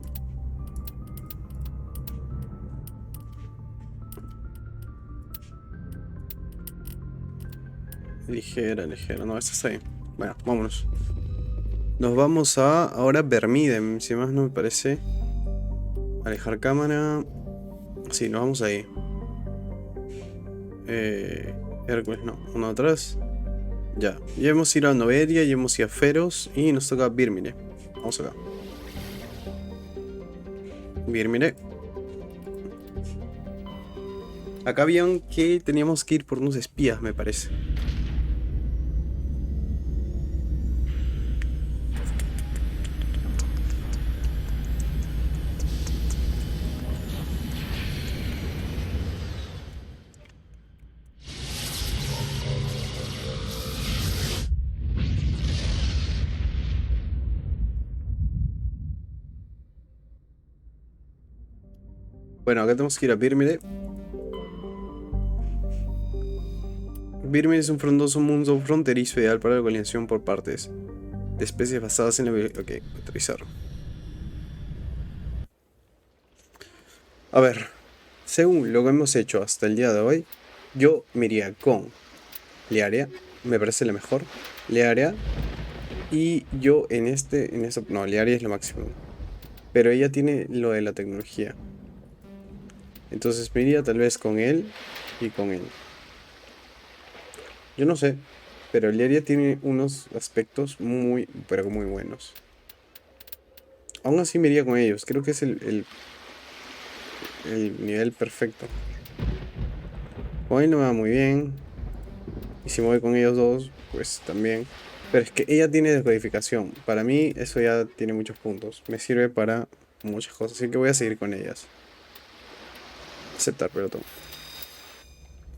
[SPEAKER 1] Ligera. No, esta está bien. Bueno, vámonos. Nos vamos a... Ahora Vermiden, si más no me parece. Alejar cámara. Sí, nos vamos ahí. Hércules, no. Uno atrás. Ya. Ya hemos ido a Noveria, ya hemos ido a Feros. Y nos toca Virmire. Vamos acá. Virmire. Acá habían que teníamos que ir por unos espías, me parece. Bueno, acá tenemos que ir a Virmire. Virmire es un frondoso mundo fronterizo ideal para la colonización por partes de especies basadas en la... Ok, aterrizar. A ver, según lo que hemos hecho hasta el día de hoy, yo me iría con Liaria, me parece la mejor. Learia. Y yo en eso, no, Learia es lo máximo. Pero ella tiene lo de la tecnología. Entonces me iría tal vez con él y con él. Yo no sé, pero Learia tiene unos aspectos muy, pero muy buenos. Aún así me iría con ellos. Creo que es el nivel perfecto. Hoy no me va muy bien. Y si me voy con ellos dos, pues también. Pero es que ella tiene descodificación. Para mí eso ya tiene muchos puntos. Me sirve para muchas cosas. Así que voy a seguir con ellas. Aceptar, pelotón.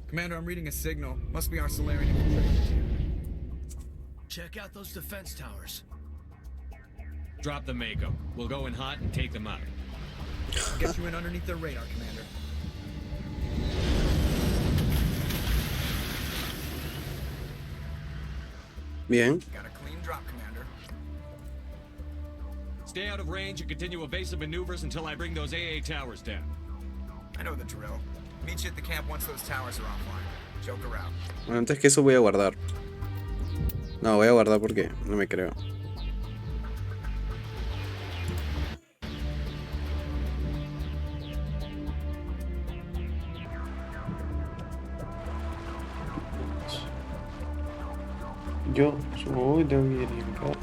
[SPEAKER 14] Commander, I'm reading a signal. Must be our Solarian infiltration team. Check out those defense towers.
[SPEAKER 4] Drop the Mako. We'll go in hot and take them out.
[SPEAKER 14] Get you in underneath their radar, Commander.
[SPEAKER 1] Bien.
[SPEAKER 14] Got a clean drop, Commander.
[SPEAKER 4] Stay out of range and continue evasive maneuvers until I bring those AA towers down.
[SPEAKER 14] I know the drill. Meet you at the camp once those towers are offline. Joker out.
[SPEAKER 1] Bueno, antes que eso voy a guardar. No, voy a guardar porque no me creo. Yo supongo que tengo que ir en carro.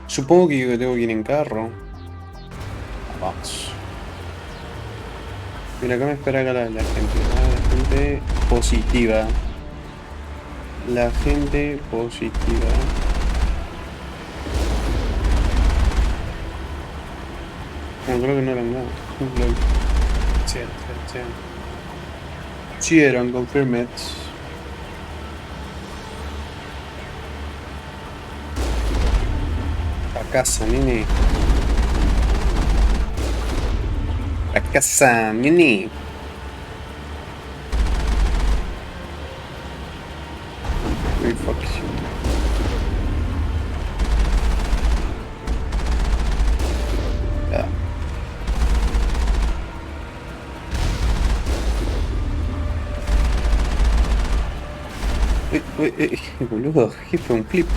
[SPEAKER 1] Supongo que yo tengo que ir en carro. Vamos. Mira, acá me espera acá la gente. La gente positiva. La gente positiva. No, creo que no eran nada. Sí eran confirmed. A casa, nene. A casa, nene. Uy, fuck you. Ya. Uy, boludo, ¿qué fue un flip?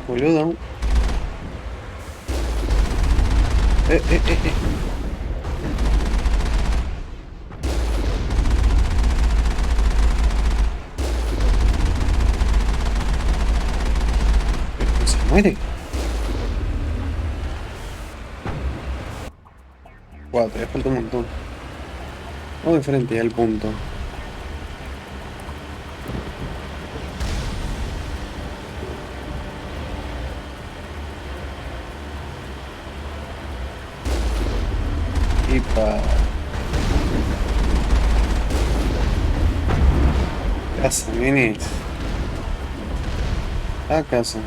[SPEAKER 1] Boludo. Se muere. Wow, te falta un montón. Vamos de frente al punto. Epa. Casa, nenes. A casa.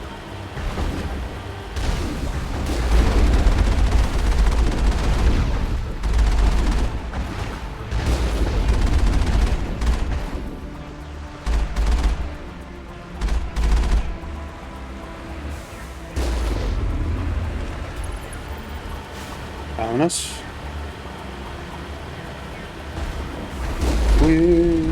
[SPEAKER 1] Vámonos. Uy.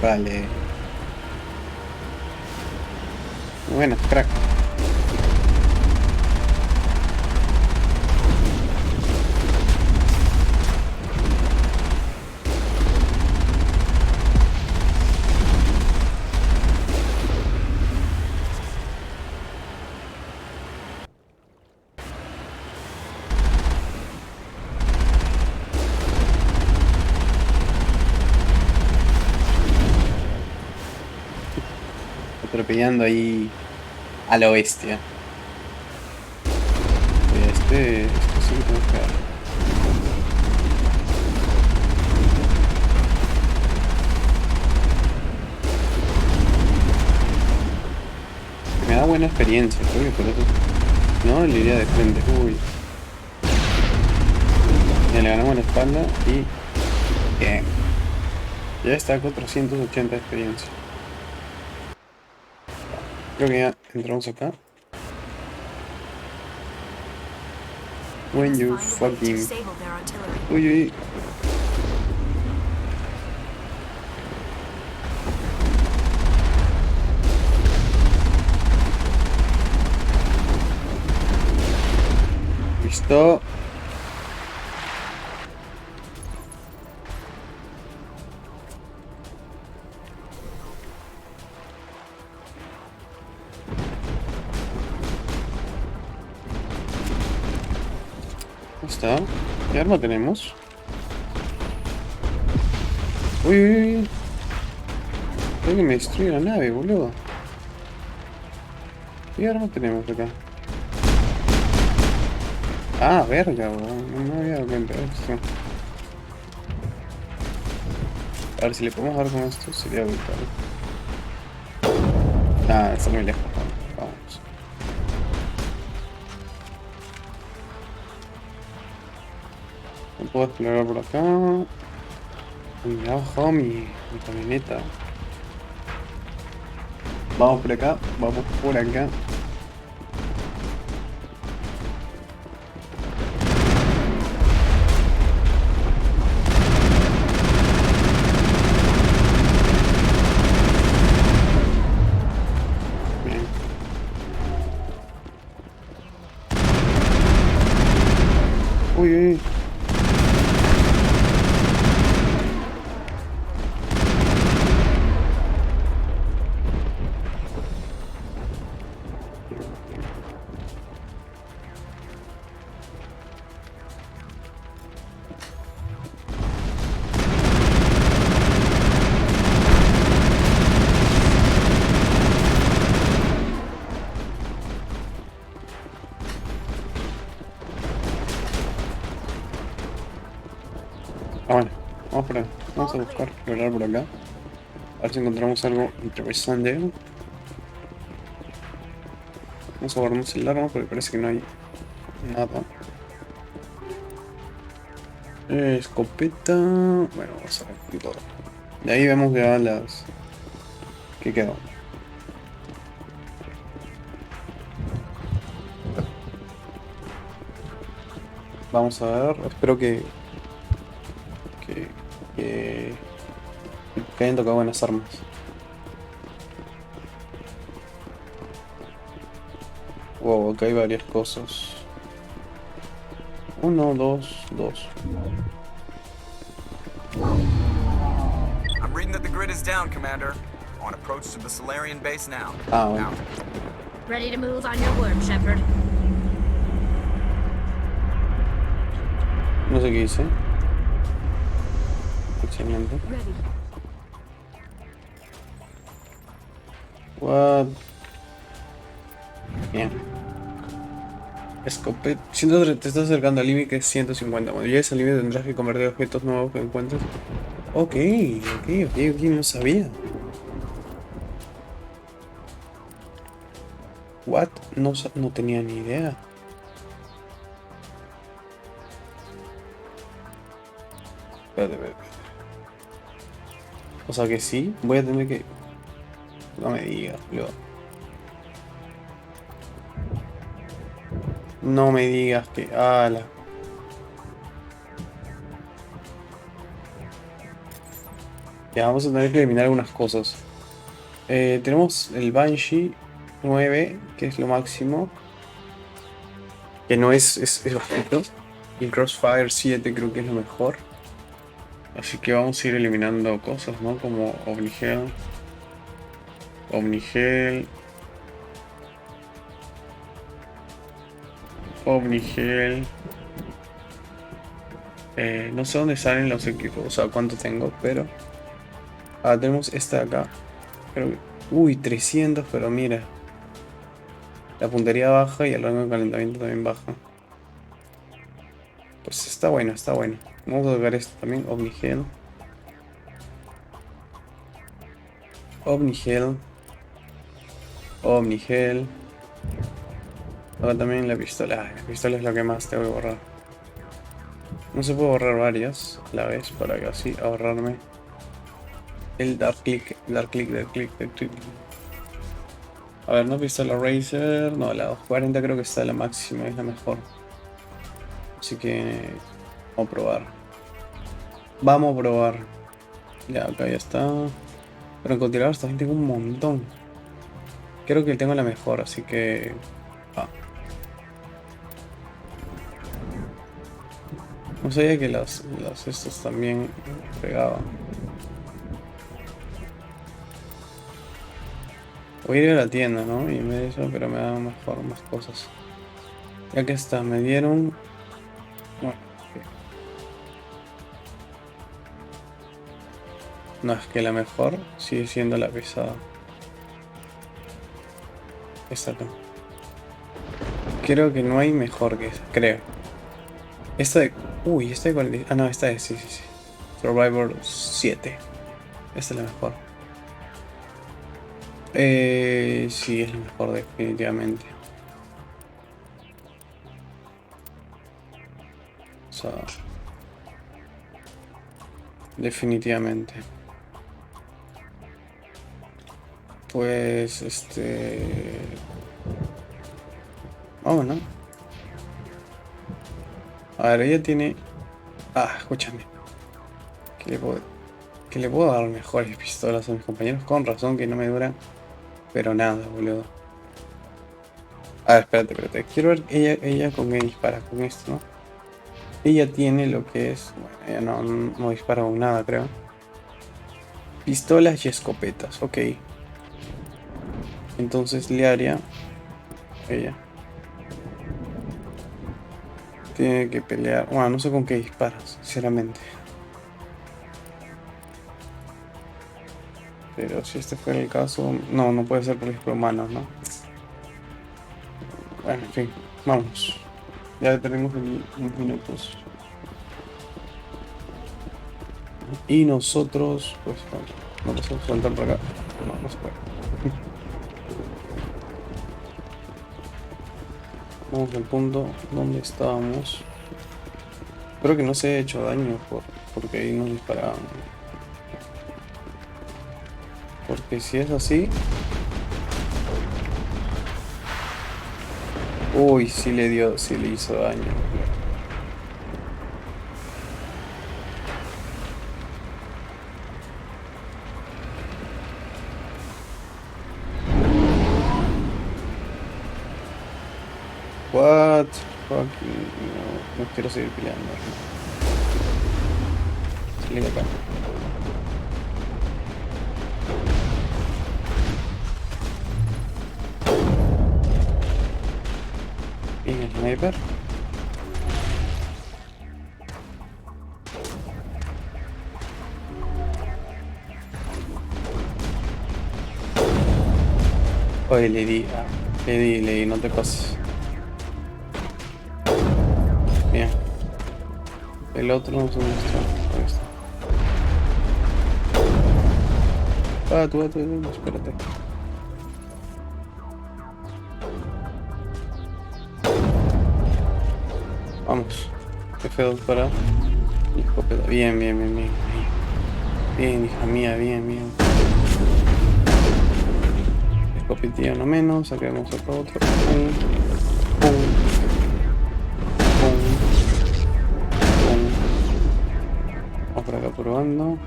[SPEAKER 1] Vale. Bueno, crack. Atropellando ahí a la bestia. Este sí que tengo que dar. da buena experiencia, creo que por eso. No, le iría de frente. Uy. Ya le ganamos la espalda y... Bien. Ya está 480 de experiencia. Creo que ya entramos acá. When you fucking... Uy, uy. Listo. Está. ¿Qué arma tenemos? Uy, uy, uy. Creo que me destruye la nave, boludo. ¿Qué arma tenemos acá? Ah, verga, weón. No me había dado cuenta de esto. A ver si le podemos dar con esto, sería brutal. Ah, está muy lejos. Vamos. No puedo explorar por acá. Me ha bajado mi camioneta. Vamos por acá, vamos por acá. Bien. Uy, uy. Ah, bueno, vamos por acá. Vamos a buscar, explorar por acá. A ver si encontramos algo interesante. Vamos a guardarnos el arma porque parece que no hay nada. Escopeta. Bueno, vamos a ver con todo. De ahí vemos ya las... ¿Qué quedó? Vamos a ver, espero que hayan tocado buenas armas. Wow, acá hay varias cosas. 1, 2, 2.
[SPEAKER 12] I'm reading that the grid is down, Commander. On approach to the Solarian base now.
[SPEAKER 1] Ah, bueno.
[SPEAKER 9] Ready to move on your word, Shepard.
[SPEAKER 1] No sé qué dice. Excelente. What? Bien. Escopeta. Te estás acercando al límite que es 150. Cuando llegues al límite tendrás que convertir objetos nuevos que encuentres. Ok, no sabía. What? No tenía ni idea. Espérate. O sea que sí, voy a tener que... No me digas, boludo. No me digas que... ¡Hala! Ya, vamos a tener que eliminar algunas cosas. Tenemos el Banshee 9, que es lo máximo. Que no es bajito. Y el Crossfire 7 creo que es lo mejor. Así que vamos a ir eliminando cosas, ¿no? Como Omnigel. No sé dónde salen los equipos, o sea, cuánto tengo, pero... tenemos esta de acá. Creo que... Uy, 300, pero mira. La puntería baja y el rango de calentamiento también baja. Pues está bueno. Vamos a tocar esto también, Omnigel. Omnigel. Ahora también la pistola. La pistola es lo que más tengo que borrar. No se puede borrar varias a la vez para que así ahorrarme el dark click. A ver, no pistola Razer. No, la 240 creo que está la máxima, es la mejor. Así que vamos a probar. Vamos a probar. Ya, acá ya está. Pero en continuadores también tengo un montón. Creo que tengo la mejor, así que... No sabía que las estos también pegaban. Voy a ir a la tienda, ¿no? Y me eso, pero me dan mejor más cosas. Ya que está, me dieron... Bueno, okay. No, es que la mejor sigue siendo la pesada. Esta no. Creo que no hay mejor que esa, creo. Esta de... Uy, esta de 40... Ah, no, esta de... Sí. Survivor 7. Esta es la mejor. Sí, es la mejor definitivamente. O sea... Definitivamente. Pues, vámonos. A ver, ella tiene... Ah, escúchame. Que le puedo dar mejores pistolas a mis compañeros. Con razón que no me duran. Pero nada, boludo. A ver, espérate. Quiero ver ella con qué dispara. Con esto, ¿no? Ella tiene lo que es... Bueno, ella no dispara con nada, creo. Pistolas y escopetas, ok. Entonces le haría... Ella tiene que pelear. Bueno, no sé con qué dispara, sinceramente. Pero si este fuera el caso... No puede ser por ejemplo humanos, ¿no? Bueno, en fin, vamos. Ya tenemos unos minutos. Y nosotros, pues vamos a saltar por acá. No se puede. Vamos al punto donde estábamos. Espero que no se haya hecho daño porque ahí nos disparaban. Porque si es así... Uy, sí le hizo daño. What? Fucking no quiero seguir peleando. Salí de acá. Bien, el sniper. Oye, le di, no te pases. Bien. El otro no se muestra. Ahí está. Tú, espérate. Vamos. Qué feo para mi escopeta. Bien. Bien, hija mía, bien. Escopetillo no menos. Saquemos otro. Pum. Vamos por acá probando.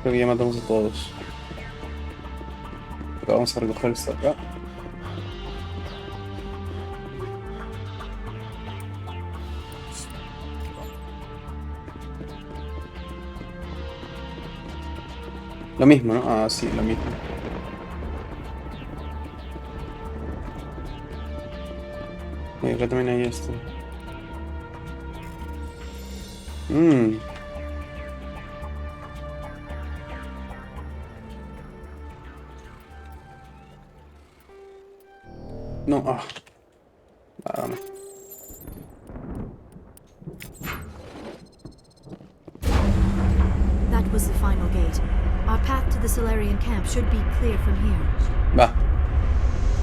[SPEAKER 1] Creo que ya matamos a todos. Pero vamos a recoger esto acá. Lo mismo, ¿no? Ah, sí, lo mismo. Y acá también hay esto. No, Dame.
[SPEAKER 13] That was the final gate. Our path to the Solarian camp should be clear from here.
[SPEAKER 1] Va.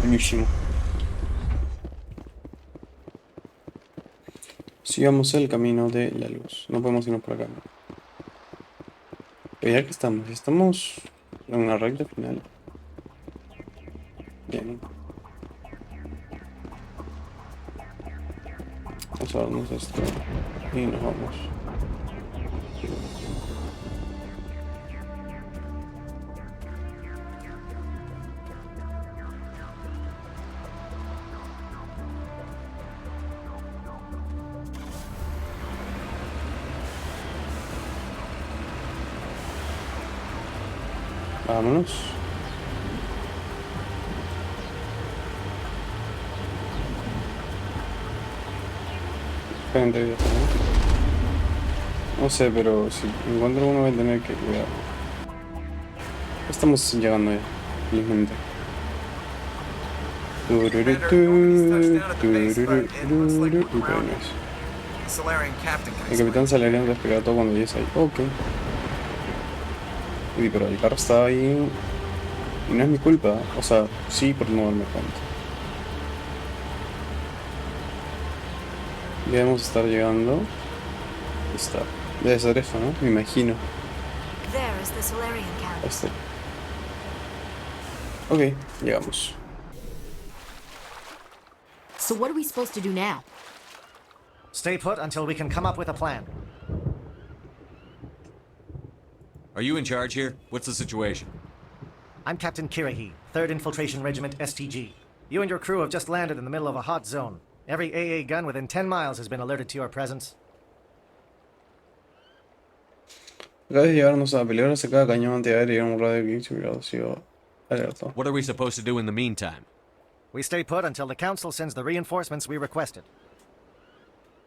[SPEAKER 1] Buenísimo. Sigamos el camino de la luz. No podemos irnos por acá. Pero ya que estamos en la recta final. Bien. Vamos a darnos esto y nos vamos. Vámonos. Esperen, no sé, pero si encuentro uno voy a tener que cuidar. Estamos llegando ya, felizmente. El capitán Salarian despegó todo cuando llegues ahí. Ok. Uy, pero el carro estaba ahí y no es mi culpa. O sea, sí, por no darme cuenta. Debemos estar llegando. Está. Debe ser eso, ¿no? Me imagino. Este. Ok, llegamos.
[SPEAKER 8] So what are we supposed to do now?
[SPEAKER 18] Stay put until we can come up with a plan.
[SPEAKER 4] Are you in charge here? What's the situation?
[SPEAKER 18] I'm Captain Kirahi, 3rd Infiltration Regiment STG. You and your crew have just landed in the middle of a hot zone. Every AA gun within 10 miles has been alerted to your presence.
[SPEAKER 1] Acabas de llevarnos a pelear hacia cada cañón antiaéreo y un radio que ha sido alerta.
[SPEAKER 4] What are we supposed to do in the meantime?
[SPEAKER 18] We stay put until the Council sends the reinforcements we requested.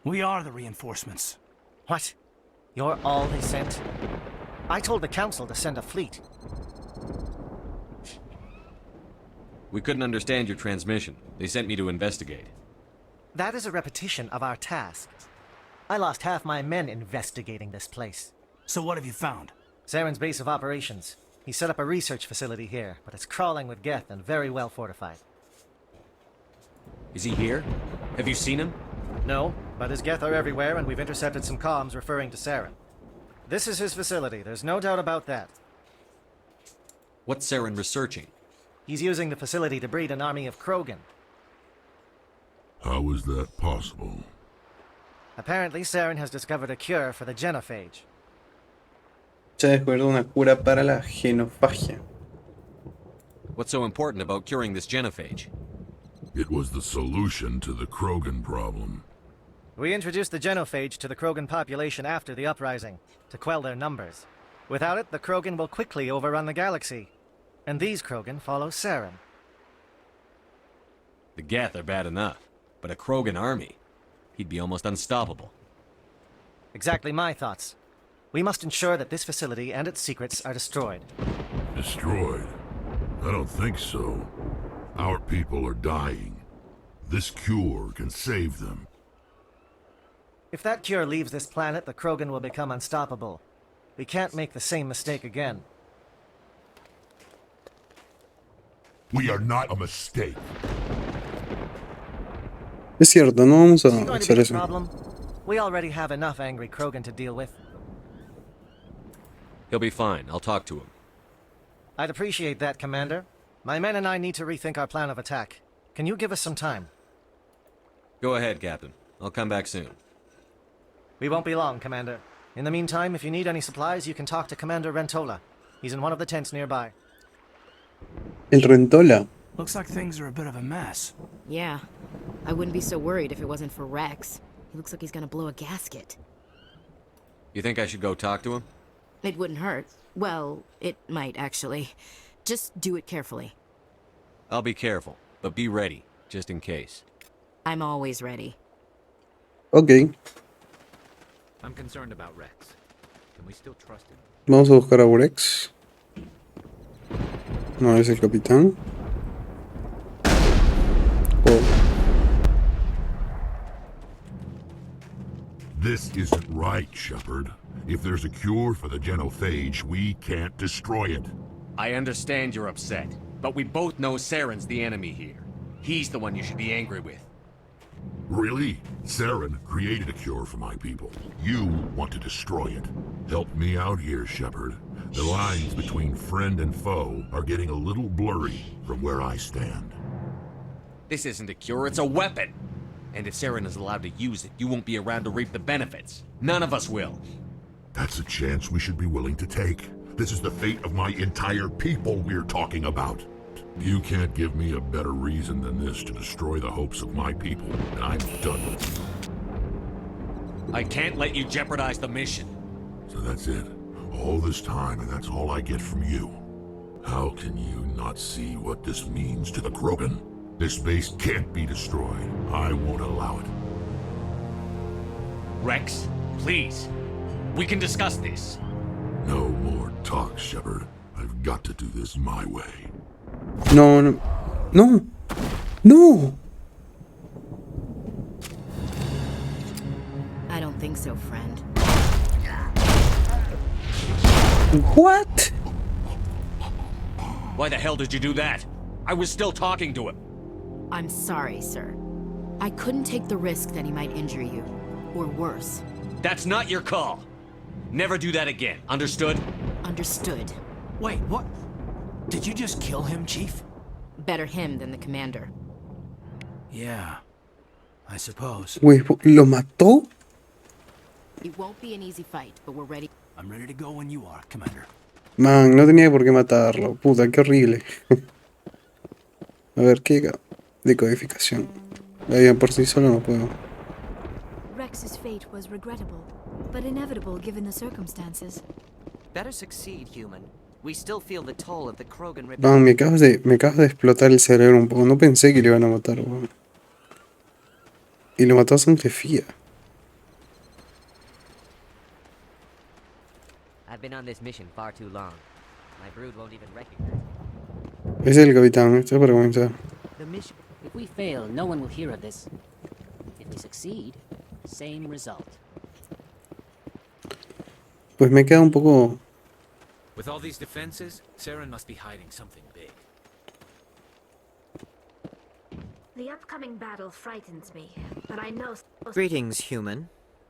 [SPEAKER 19] We are the reinforcements.
[SPEAKER 18] What? You're all they sent? I told the Council to send a fleet.
[SPEAKER 4] We couldn't understand your transmission. They sent me to investigate.
[SPEAKER 18] That is a repetition of our task. I lost half my men investigating this place.
[SPEAKER 19] So what have you found?
[SPEAKER 18] Saren's base of operations. He set up a research facility here, but it's crawling with Geth and very well fortified.
[SPEAKER 4] Is he here? Have you seen him?
[SPEAKER 18] No, but his Geth are everywhere and we've intercepted some comms referring to Saren. This is his facility, there's no doubt about that.
[SPEAKER 4] What's Saren researching?
[SPEAKER 18] He's using the facility to breed an army of Krogan.
[SPEAKER 11] How is that possible?
[SPEAKER 18] Apparently, Saren has discovered a cure for the genophage.
[SPEAKER 1] Se ha descubierto una cura para la genofagia.
[SPEAKER 4] What's so important about curing this genophage?
[SPEAKER 11] It was the solution to the Krogan problem.
[SPEAKER 18] We introduced the genophage to the Krogan population after the uprising, to quell their numbers. Without it, the Krogan will quickly overrun the galaxy. And these Krogan follow Saren.
[SPEAKER 4] The Geth are bad enough, but a Krogan army? He'd be almost unstoppable.
[SPEAKER 18] Exactly my thoughts. We must ensure that this facility and its secrets are destroyed.
[SPEAKER 11] Destroyed? I don't think so. Our people are dying. This cure can save them.
[SPEAKER 18] If that cure leaves this planet, the Krogan will become unstoppable. We can't make the same mistake again.
[SPEAKER 11] We are not a mistake.
[SPEAKER 1] Es cierto, no vamos a hacer eso.
[SPEAKER 18] Problem? We already have enough angry Krogan to deal with.
[SPEAKER 4] He'll be fine. I'll talk to him.
[SPEAKER 18] I'd appreciate that, Commander. My men and I need to rethink our plan of attack. Can you give us some time?
[SPEAKER 4] Go ahead, Captain. I'll come back soon.
[SPEAKER 18] We won't be long, Commander. In the meantime, if you need any supplies, you can talk to Commander Rentola. He's in one of the tents nearby.
[SPEAKER 1] El Rentola.
[SPEAKER 19] Looks like things are a bit of a mess.
[SPEAKER 8] Yeah. I wouldn't be so worried if it wasn't for Rex. He looks like he's gonna blow a gasket.
[SPEAKER 4] You think I should go talk to him?
[SPEAKER 8] It wouldn't hurt. Well, it might, actually. Just do it carefully.
[SPEAKER 4] I'll be careful, but be ready, just in case.
[SPEAKER 8] I'm always ready.
[SPEAKER 1] Ok.
[SPEAKER 7] I'm concerned about Rex. Can we still trust him?
[SPEAKER 1] Vamos a buscar a Rex. No, es el capitán. Oh.
[SPEAKER 11] This isn't right, Shepard. If there's a cure for the genophage, we can't destroy it.
[SPEAKER 4] I understand you're upset, But we both know Saren's the enemy here. He's the one you should be angry with.
[SPEAKER 11] Really? Saren created a cure for my people. You want to destroy it. Help me out here, Shepard. The lines between friend and foe are getting a little blurry from where I stand.
[SPEAKER 4] This isn't a cure, it's a weapon! And if Saren is allowed to use it, you won't be around to reap the benefits. None of us will.
[SPEAKER 11] That's a chance we should be willing to take. This is the fate of my entire people we're talking about. You can't give me a better reason than this to destroy the hopes of my people, and I'm done with you.
[SPEAKER 4] I can't let you jeopardize the mission.
[SPEAKER 11] So that's it. All this time, and that's all I get from you. How can you not see what this means to the Krogan? This base can't be destroyed. I won't allow it.
[SPEAKER 4] Rex, please. We can discuss this.
[SPEAKER 11] No more talk, Shepard. I've got to do this my way.
[SPEAKER 1] No, no. No. No.
[SPEAKER 8] I don't think so, friend.
[SPEAKER 1] What?
[SPEAKER 4] Why the hell did you do that? I was still talking to him.
[SPEAKER 8] I'm sorry, sir. I couldn't take the risk that he might injure you. Or worse.
[SPEAKER 4] That's not your call. Never do that again. Understood?
[SPEAKER 8] Understood.
[SPEAKER 19] Wait, what? Did you just kill him, Chief?
[SPEAKER 8] Better him than the commander.
[SPEAKER 19] Yeah, I suppose.
[SPEAKER 1] Güey, ¿lo mató?
[SPEAKER 8] It won't be an easy fight, but we're ready.
[SPEAKER 19] I'm ready to go when you are, Commander.
[SPEAKER 1] Man, no tenía por qué matarlo. Puta, qué horrible. A ver, ¿qué decodificación? Ahí por sí solo no puedo.
[SPEAKER 13] Rex's fate was regrettable, but inevitable given the circumstances.
[SPEAKER 10] Better succeed, human. We still feel the toll of the Krogan
[SPEAKER 1] Man, me acabas de explotar el cerebro un poco. No pensé que le iban a matar, weón. Y lo mató a sangre fría.
[SPEAKER 10] I've been on this mission far too long. My brood won't even recognize
[SPEAKER 1] Ese es el capitán, esto es para comenzar.
[SPEAKER 10] the mission.
[SPEAKER 22] If we fail, no one will hear of this. If we succeed, same result.
[SPEAKER 1] Pues me queda un poco...
[SPEAKER 6] With all these defenses, Saren must be hiding something big.
[SPEAKER 9] The upcoming battle frightens me, but I know...
[SPEAKER 10] Greetings, human.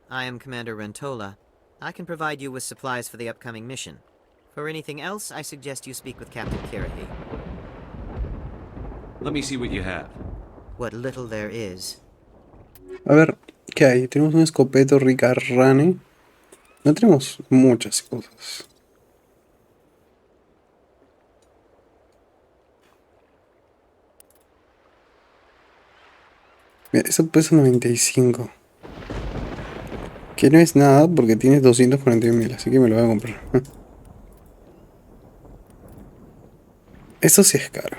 [SPEAKER 10] I am Commander Rentola. I can provide you with supplies for the upcoming mission. For anything else, I suggest you speak with Captain Kirahi.
[SPEAKER 4] Let me see what you have.
[SPEAKER 10] What little there is.
[SPEAKER 1] A ver, ¿qué hay? Tenemos un escopeto Ricarrane. No tenemos muchas cosas. Mira, eso pesa 95. Que no es nada porque tienes 241.000, así que me lo voy a comprar. Eso sí es caro.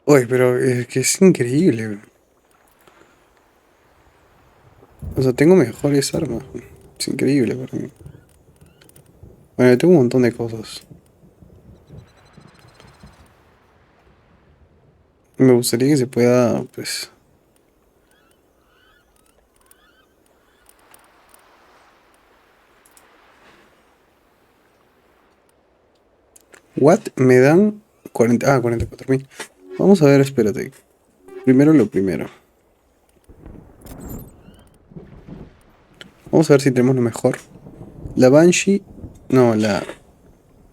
[SPEAKER 1] Uy, pero es que es increíble. O sea, tengo mejores armas. Es increíble para mí. Bueno, tengo un montón de cosas. Me gustaría que se pueda, pues... What? Me dan 44.000. Vamos a ver, espérate. Primero lo primero. Vamos a ver si tenemos lo mejor. La Banshee... No, la...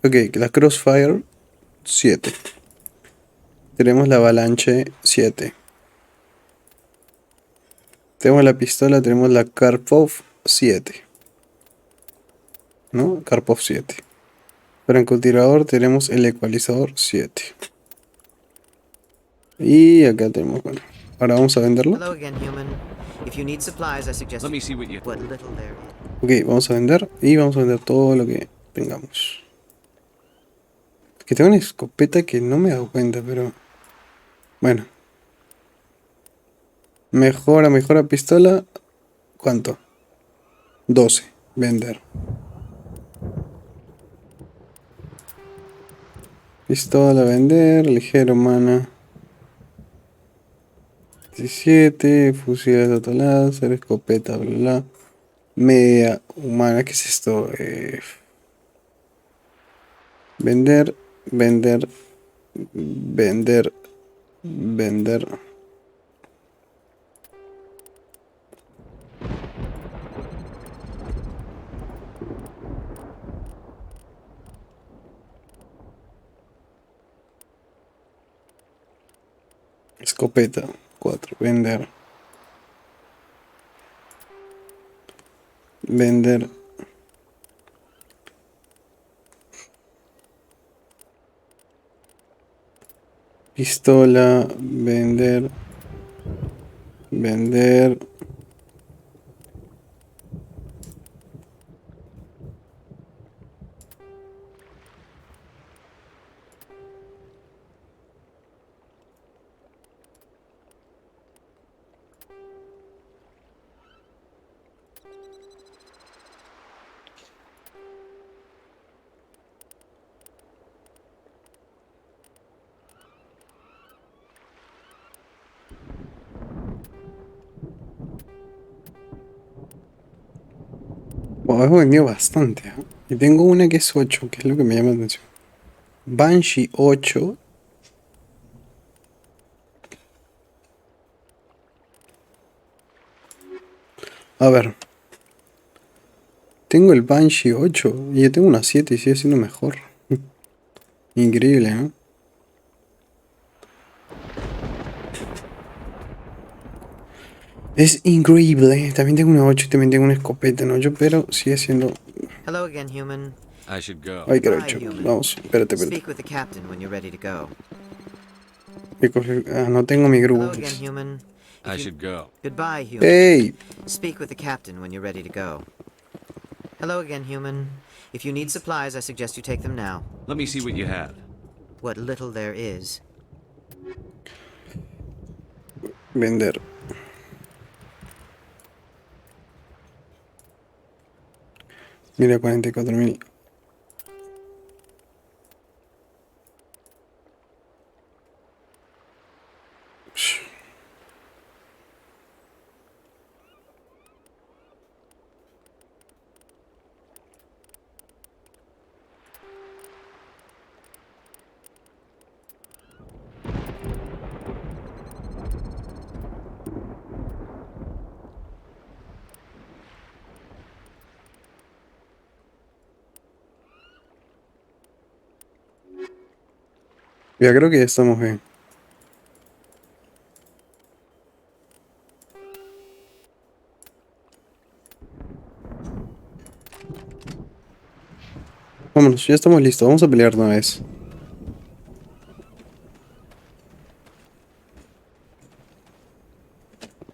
[SPEAKER 1] Ok, la Crossfire 7. Tenemos la Avalanche 7. Tenemos la pistola, tenemos la Karpov 7. ¿No? Karpov 7. Francotirador tenemos el ecualizador 7. Y acá tenemos, bueno. Ahora vamos a venderlo.
[SPEAKER 10] Hello again, human. If you need supplies, I suggest...
[SPEAKER 4] Let me see what you...
[SPEAKER 10] What little there
[SPEAKER 1] Ok,
[SPEAKER 10] is.
[SPEAKER 1] vamos a vender. Y vamos a vender todo lo que tengamos. Que tengo una escopeta que no me he dado cuenta, pero... Bueno. Mejora pistola. ¿Cuánto? 12. Vender. Pistola, vender. Ligero, mana. 17, fusiles de autoláser, escopeta, bla, bla. Media humana, ¿qué es esto? Vender, vender, vender, vender. Escopeta, 4, vender. Vender. Pistola, vender. Vender. Wow, he vendido bastante, ¿eh? Y tengo una que es 8, que es lo que me llama la atención. Banshee 8. A ver. Tengo el Banshee 8 y yo tengo una 7 y sigue siendo mejor. Increíble, ¿no? Es increíble. También tengo una 8 y también tengo una escopeta en 8, pero sigue siendo...
[SPEAKER 10] Hello again, human.
[SPEAKER 4] I should go.
[SPEAKER 1] Ay, qué 8. Vamos, espérate.
[SPEAKER 10] Speak with the captain when you're ready to go.
[SPEAKER 1] No tengo mi grupo.
[SPEAKER 10] Hello again, human.
[SPEAKER 4] I should go.
[SPEAKER 10] Goodbye, human.
[SPEAKER 1] Hey!
[SPEAKER 10] Speak with the captain when you're ready to go. Hello again, human. If you need supplies, I suggest you take them now.
[SPEAKER 4] Let me see what you have.
[SPEAKER 10] What little there is.
[SPEAKER 1] Vender. Mira, 44.000. Ya creo que ya estamos bien. Vámonos, ya estamos listos. Vamos a pelear una vez.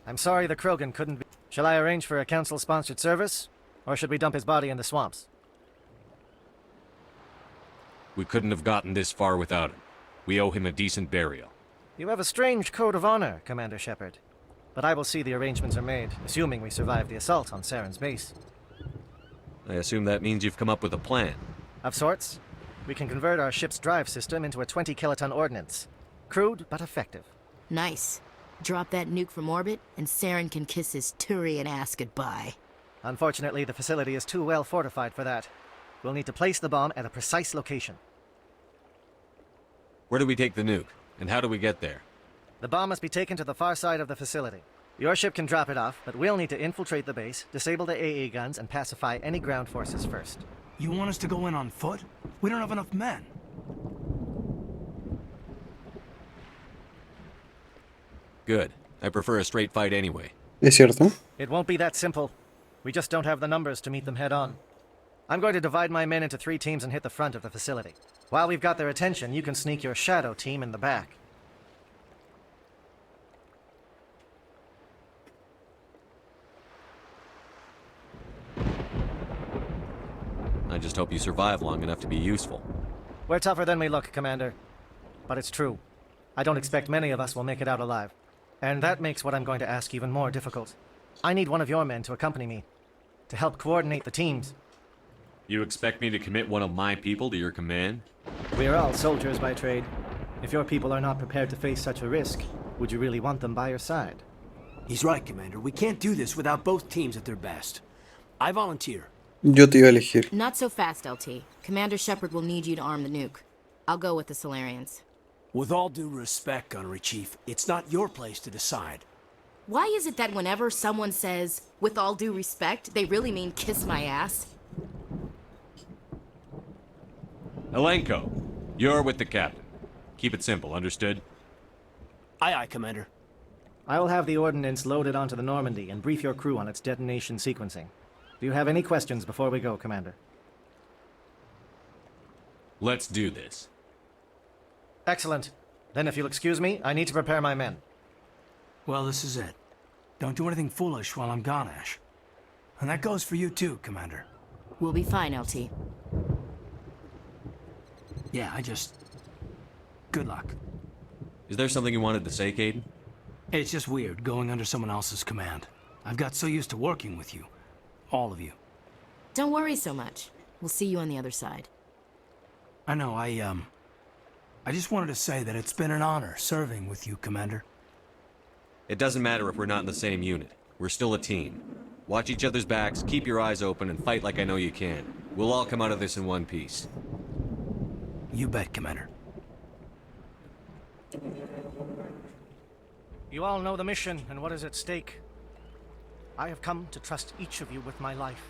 [SPEAKER 18] I'm sorry the Krogan couldn't be... Shall I arrange for a council-sponsored service? Or should we dump his body in the swamps?
[SPEAKER 4] We couldn't have gotten this far without him. We owe him a decent burial.
[SPEAKER 18] You have a strange code of honor, Commander Shepard. But I will see the arrangements are made, assuming we survive the assault on Saren's base.
[SPEAKER 4] I assume that means you've come up with a plan.
[SPEAKER 18] Of sorts. We can convert our ship's drive system into a 20-kiloton ordnance. Crude, but effective.
[SPEAKER 8] Nice. Drop that nuke from orbit, and Saren can kiss his Turian ass goodbye.
[SPEAKER 18] Unfortunately, the facility is too well fortified for that. We'll need to place the bomb at a precise location.
[SPEAKER 4] Where do we take the nuke? And how do we get there?
[SPEAKER 18] The bomb must be taken to the far side of the facility. Your ship can drop it off, but we'll need to infiltrate the base, disable the AA guns, and pacify any ground forces first.
[SPEAKER 14] You want us to go in on foot? We don't have enough men.
[SPEAKER 4] Good. I prefer a straight fight anyway.
[SPEAKER 1] ¿Es cierto?
[SPEAKER 18] It won't be that simple. We just don't have the numbers to meet them head on. I'm going to divide my men into 3 teams and hit the front of the facility. While we've got their attention, you can sneak your shadow team in the back.
[SPEAKER 4] I just hope you survive long enough to be useful.
[SPEAKER 18] We're tougher than we look, Commander. But it's true. I don't expect many of us will make it out alive. And that makes what I'm going to ask even more difficult. I need one of your men to accompany me, to help coordinate the teams.
[SPEAKER 4] You expect me to commit one of my people to your command?
[SPEAKER 18] We are all soldiers by trade. If your people are not prepared to face such a risk, Would you really want them by your side?
[SPEAKER 3] He's right, Commander. We can't do this without both teams at their best. I volunteer.
[SPEAKER 1] Yo te iba a elegir.
[SPEAKER 8] Not so fast, LT. Commander Shepard will need you to arm the nuke. I'll go with the Solarians.
[SPEAKER 3] With all due respect, Gunnery Chief, it's not your place to decide.
[SPEAKER 8] Why is it that whenever someone says, with all due respect, they really mean kiss my ass?
[SPEAKER 4] Elenko, you're with the captain. Keep it simple, understood?
[SPEAKER 3] Aye, aye, Commander.
[SPEAKER 18] I will have the ordnance loaded onto the Normandy and brief your crew on its detonation sequencing. Do you have any questions before we go, Commander?
[SPEAKER 4] Let's do this.
[SPEAKER 18] Excellent. Then if you'll excuse me, I need to prepare my men.
[SPEAKER 3] Well, this is it. Don't do anything foolish while I'm gone, Ash. And that goes for you too, Commander.
[SPEAKER 8] We'll be fine, LT.
[SPEAKER 3] Yeah, good luck.
[SPEAKER 4] Is there something you wanted to say, Caden?
[SPEAKER 3] It's just weird going under someone else's command. I've got so used to working with you. All of you.
[SPEAKER 8] Don't worry so much. We'll see you on the other side.
[SPEAKER 3] I know, I just wanted to say that it's been an honor serving with you, Commander.
[SPEAKER 4] It doesn't matter if we're not in the same unit. We're still a team. Watch each other's backs, keep your eyes open, and fight like I know you can. We'll all come out of this in one piece.
[SPEAKER 3] You bet, Commander.
[SPEAKER 18] You all know the mission and what is at stake. I have come to trust each of you with my life,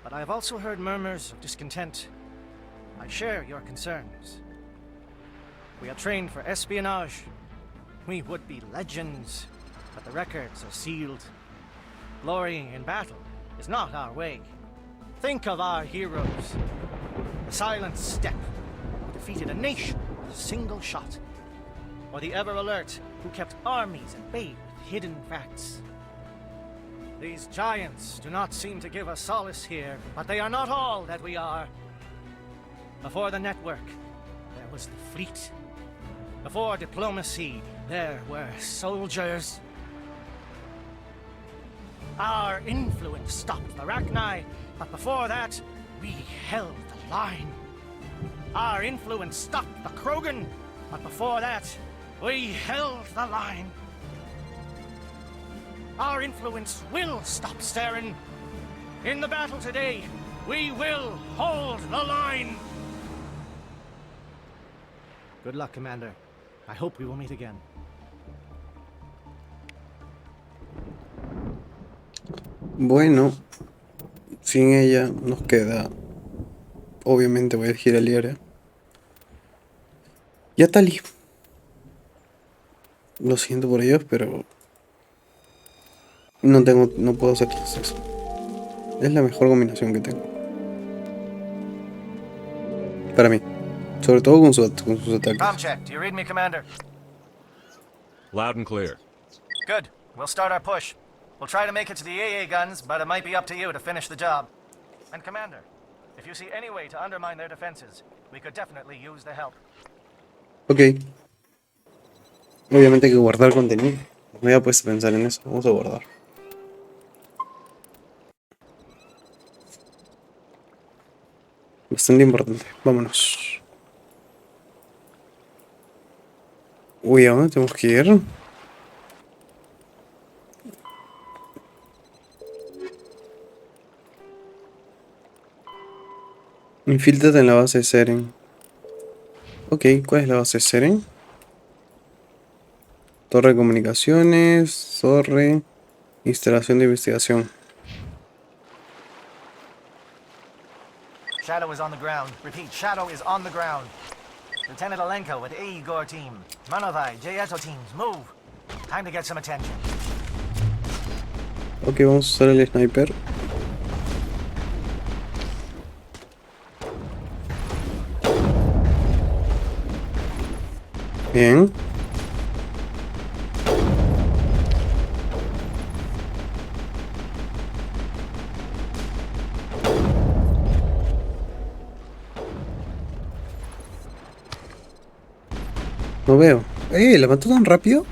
[SPEAKER 18] but I have also heard murmurs of discontent. I share your concerns. We are trained for espionage. We would be legends, but the records are sealed. Glory in battle is not our way. Think of our heroes. The silent step who defeated a nation with a single shot. Or the ever-alert who kept armies at bay with hidden facts. These giants do not seem to give us solace here, but they are not all that we are. Before the network, there was the fleet. Before diplomacy, there were soldiers. Our influence stopped the Rachni, but before that, we held the line. Our influence stopped the Krogan, but before that, we held the line. Our influence will stop Saren. In the battle today, we will hold the line. Good luck, Commander. I hope we will meet again.
[SPEAKER 1] Bueno, sin ella nos queda. Obviamente voy a elegir a Liara. Y a Tali. Lo siento por ellos, pero no puedo hacerles eso. Es la mejor combinación que tengo. Para mí. Sobre todo con sus ataques.
[SPEAKER 18] Com check. Do you read me, Commander?
[SPEAKER 4] Loud and clear.
[SPEAKER 18] Good. We'll start our push. We'll try to make it to the AA guns, but it might be up to you to finish the job. And Commander, if you see any way to undermine their defenses, we could definitely use the help.
[SPEAKER 1] Ok. Obviamente hay que guardar contenido. No había puesto a pensar en eso. Vamos a guardar. Bastante importante. Vámonos. Uy, ¿a dónde tenemos que ir? Infíltrate en la base de Seren. Ok, ¿cuál es la base de Seren? Torre de comunicaciones, torre, instalación de investigación.
[SPEAKER 18] Shadow is on the ground. Repeat, Shadow is on the ground. Lieutenant Elenko with AE Gore team. Manovai, JSO teams, move. Time to get some attention.
[SPEAKER 1] Ok, vamos a usar el sniper. Bien. No veo. ¿La mató tan rápido?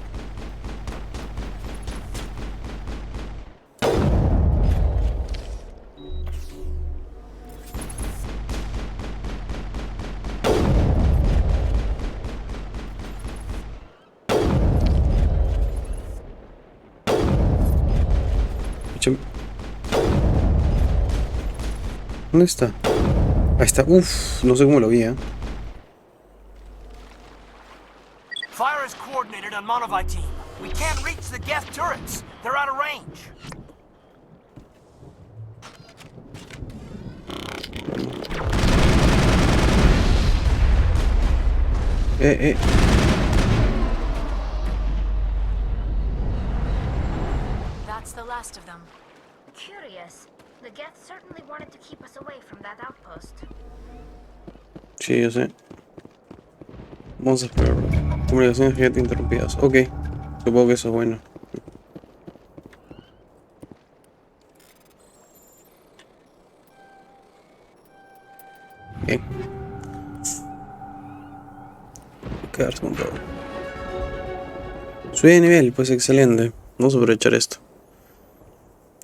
[SPEAKER 1] Escúchame. ¿Dónde está? Ahí está. Uff, no sé cómo lo vi, ¿eh?
[SPEAKER 3] Fire is coordinated on Monovite team. We can't reach the Geth turrets. They're out of range.
[SPEAKER 9] That's the last of them. Curious. The Geth certainly wanted to keep us away from that outpost.
[SPEAKER 1] Sí, yo sé. Vamos a esperar. Comunicaciones fíjate interrumpidas. Ok. Supongo que eso es bueno. Ok. Quedarse con todo. Subí de nivel, pues excelente. Vamos a aprovechar esto.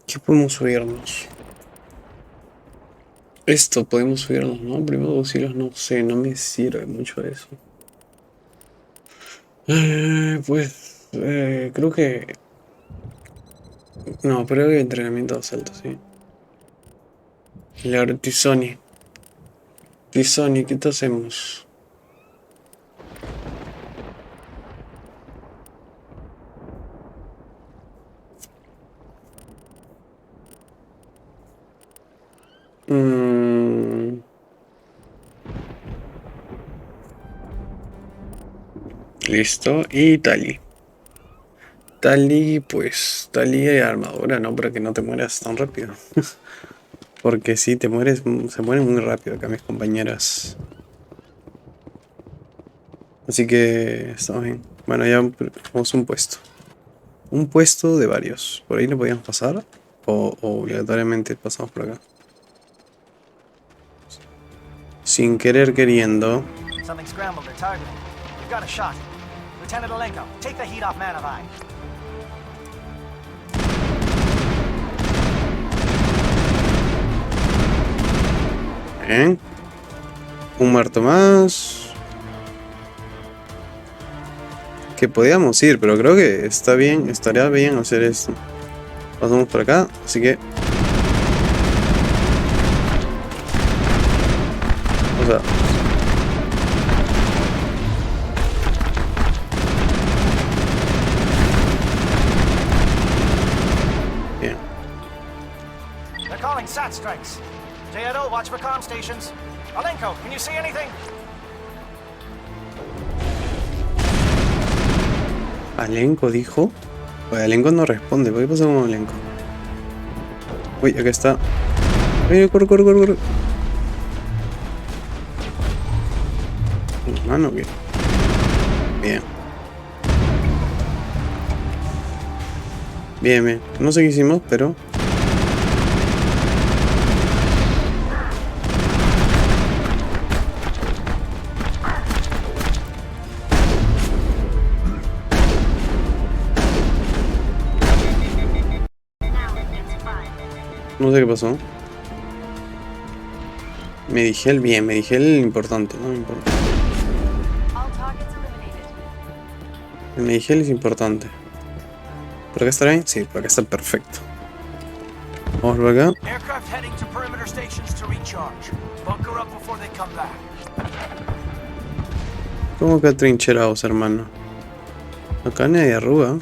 [SPEAKER 1] ¿Qué podemos subirnos? Esto podemos subirnos, ¿no? Primero auxilios, no sé, no me sirve mucho eso. Creo que... No, pero hay entrenamiento de asalto, sí. La Tizoni. Tizoni, ¿qué te hacemos? Listo, y Tali. Tali, pues, Tali y armadura, ¿no? Para que no te mueras tan rápido. Porque si te mueres, se mueren muy rápido acá mis compañeras. Así que estamos bien. Bueno, ya vamos a un puesto. Un puesto de varios. ¿Por ahí no podíamos pasar? ¿O obligatoriamente pasamos por acá? Sin querer queriendo.
[SPEAKER 18] Something scrambled their targeting. We've got a shot. Lieutenant Alenko, take the heat off Manavai.
[SPEAKER 1] Bien. Un muerto más. Que podíamos ir, pero creo que está bien, estaría bien hacer esto. Pasamos por acá, así que... O sea... Bien.
[SPEAKER 18] They're calling SAT strikes. JNO, watch for comm stations. Alenko, can you see anything?
[SPEAKER 1] Alenko dijo. Oye, Alenko no responde. ¿Qué pasa con Alenko? Uy, acá está. Uy, corre, corre, corre, corre. Mano, ¿qué? Bien. Bien, bien. No sé qué hicimos, pero... No sé qué pasó. Medigel, bien, Medigel importante, ¿no? Importante. El Medigel es importante. ¿Por acá está bien? Sí, por acá está perfecto. Vamos por acá.
[SPEAKER 3] Aircraft heading to perimeter stations to recharge. Bunker up before they come back.
[SPEAKER 1] ¿Cómo que atrincherados, hermano? Acá nadie arruga.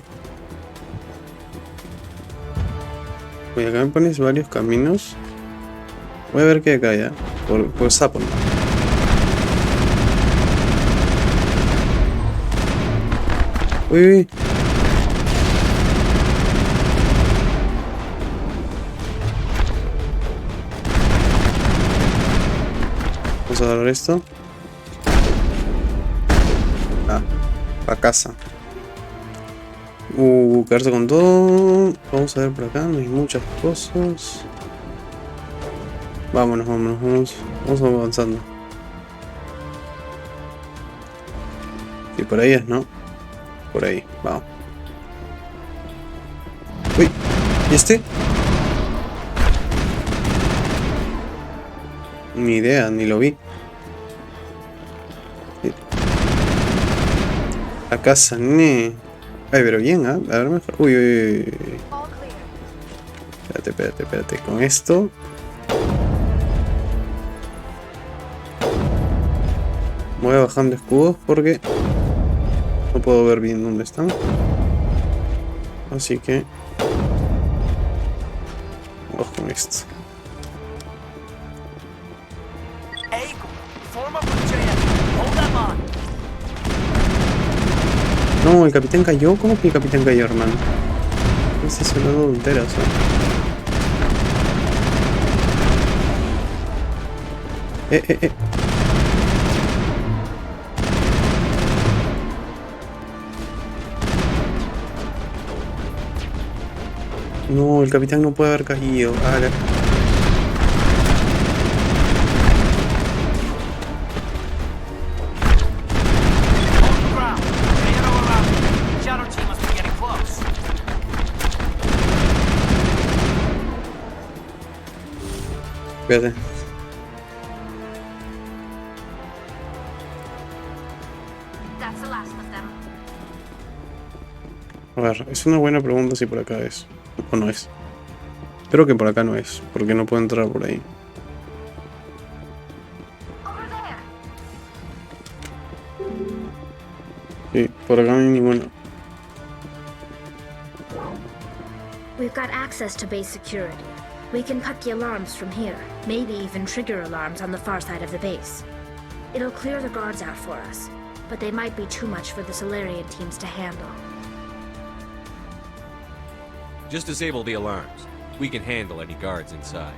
[SPEAKER 1] Oye, acá me pones varios caminos. Voy a ver qué hay acá ya. Por sapo, ¿no? Uy, uy. Vamos a agarrar esto. Ah, a casa. Quedarse con todo. Vamos a ver por acá, no hay muchas cosas. Vámonos, vámonos, vamos. Vamos avanzando. Y por ahí es, ¿no? Por ahí, vamos. Uy, ¿y este? Ni idea, ni lo vi. La casa, ne. Ay, pero bien, ¿ah? A ver mejor. Uy, uy, uy. Espérate. Con esto. Voy bajando escudos porque no puedo ver bien dónde están. Así que vamos con esto. No, el capitán cayó. ¿Cómo que el capitán cayó, hermano? No estás hablando tonteras, No, el capitán no puede haber caído. Espérate. A ver, es una buena pregunta si por acá es o no es. Creo que por acá no es, porque no puedo entrar por ahí. Sí, por acá no hay ninguna.
[SPEAKER 9] We've got access to base security. We can put the alarms from here, maybe even trigger alarms on the far side of the base. It'll clear the guards out for us, but they might be too much for the Solarian teams to handle.
[SPEAKER 4] Just disable the alarms. We can handle any guards inside.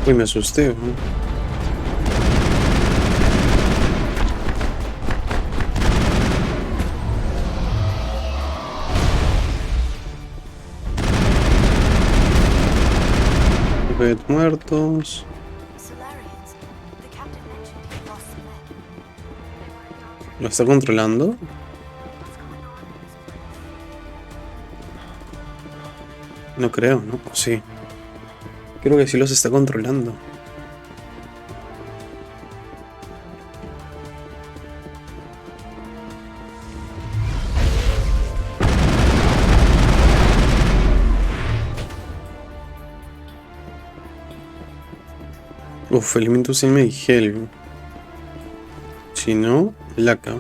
[SPEAKER 1] Uy, me asusté, ¿no? Muertos. ¿Lo está controlando? No creo, ¿no? Sí. Creo que sí los está controlando. Uf, elementos selma y gel. Si no, laca.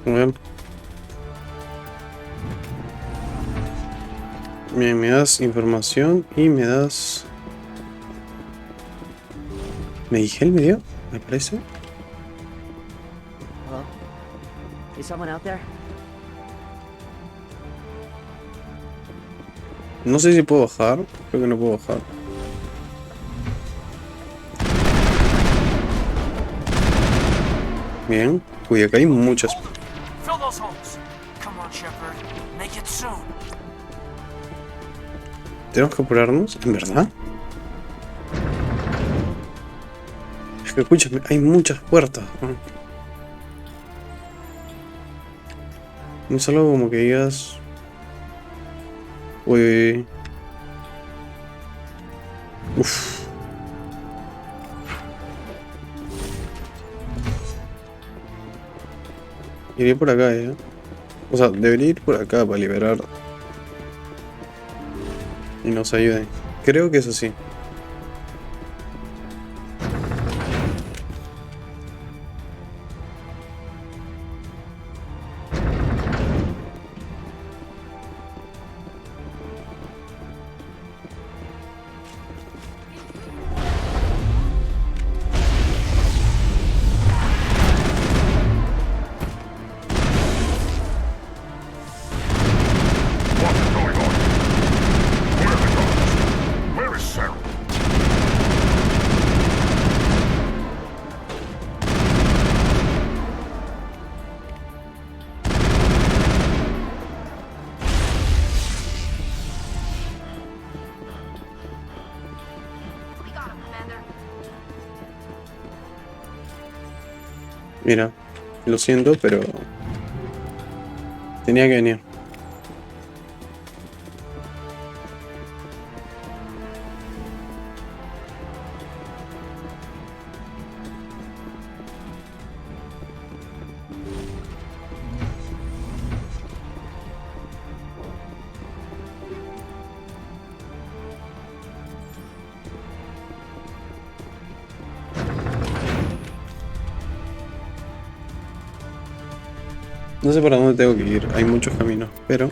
[SPEAKER 1] A ver. Bien, me das información y me das... ¿Medigel me dio? Me parece.
[SPEAKER 22] Hello? Is someone out there?
[SPEAKER 1] No sé si puedo bajar. Creo que no puedo bajar. Bien. Uy, acá hay muchas. Tenemos que apurarnos, ¿en verdad? Es que escúchame, hay muchas puertas, ¿no? No es algo como que digas... Uy. Uff. Iría por acá, ¿eh? O sea, debería ir por acá para liberar y nos ayude. Creo que es así. Mira, lo siento, pero tenía que venir. No sé para dónde tengo que ir, hay muchos caminos, pero...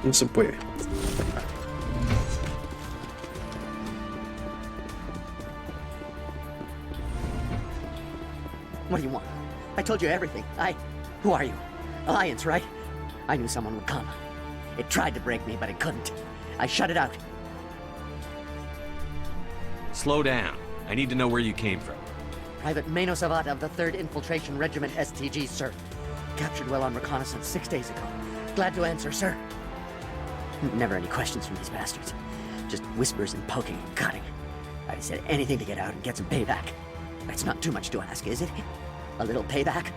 [SPEAKER 1] no se puede.
[SPEAKER 5] What do you want? I told you everything. Who are you? Alliance, right? I knew someone would come. It tried to break me, but it couldn't. I shut it out.
[SPEAKER 4] Slow down. I need to know where you came from.
[SPEAKER 5] Private Mano Savat of the 3rd Infiltration Regiment STG, sir. Captured well on reconnaissance 6 days ago. Glad to answer, sir. Never any questions from these bastards. Just whispers and poking and cutting. I said anything to get out and get some payback. That's not too much to ask, is it? A little payback?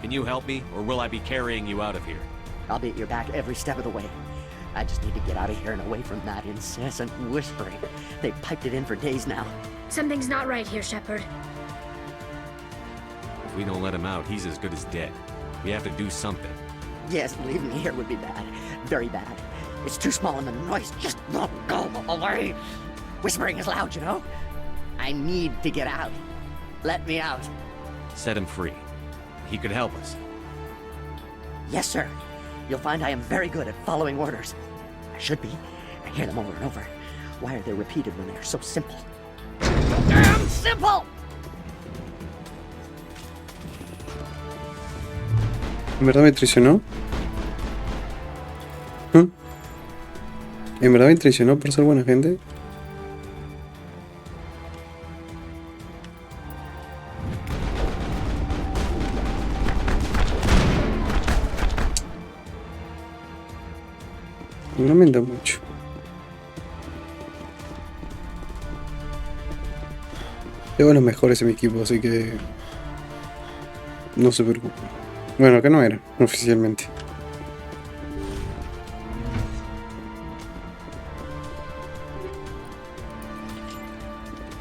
[SPEAKER 4] Can you help me, or will I be carrying you out of here?
[SPEAKER 5] I'll be at your back every step of the way. I just need to get out of here and away from that incessant whispering. They've piped it in for days now.
[SPEAKER 9] Something's not right here, Shepard.
[SPEAKER 4] If we don't let him out, he's as good as dead. We have to do something.
[SPEAKER 5] Yes, leaving me here would be bad. Very bad. It's too small and the noise just won't go away. Whispering is loud, you know? I need to get out. Let me out.
[SPEAKER 4] Set him free. He could help us.
[SPEAKER 5] Yes, sir. You'll find I am very good at following orders. I should be. I hear them over and over. Why are they repeated when they are so simple? Damn simple!
[SPEAKER 1] ¿En verdad me traicionó? ¿En verdad me traicionó por ser buena gente? Me lamenta mucho. Tengo los mejores en mi equipo, así que no se preocupe. Bueno, acá no era, oficialmente.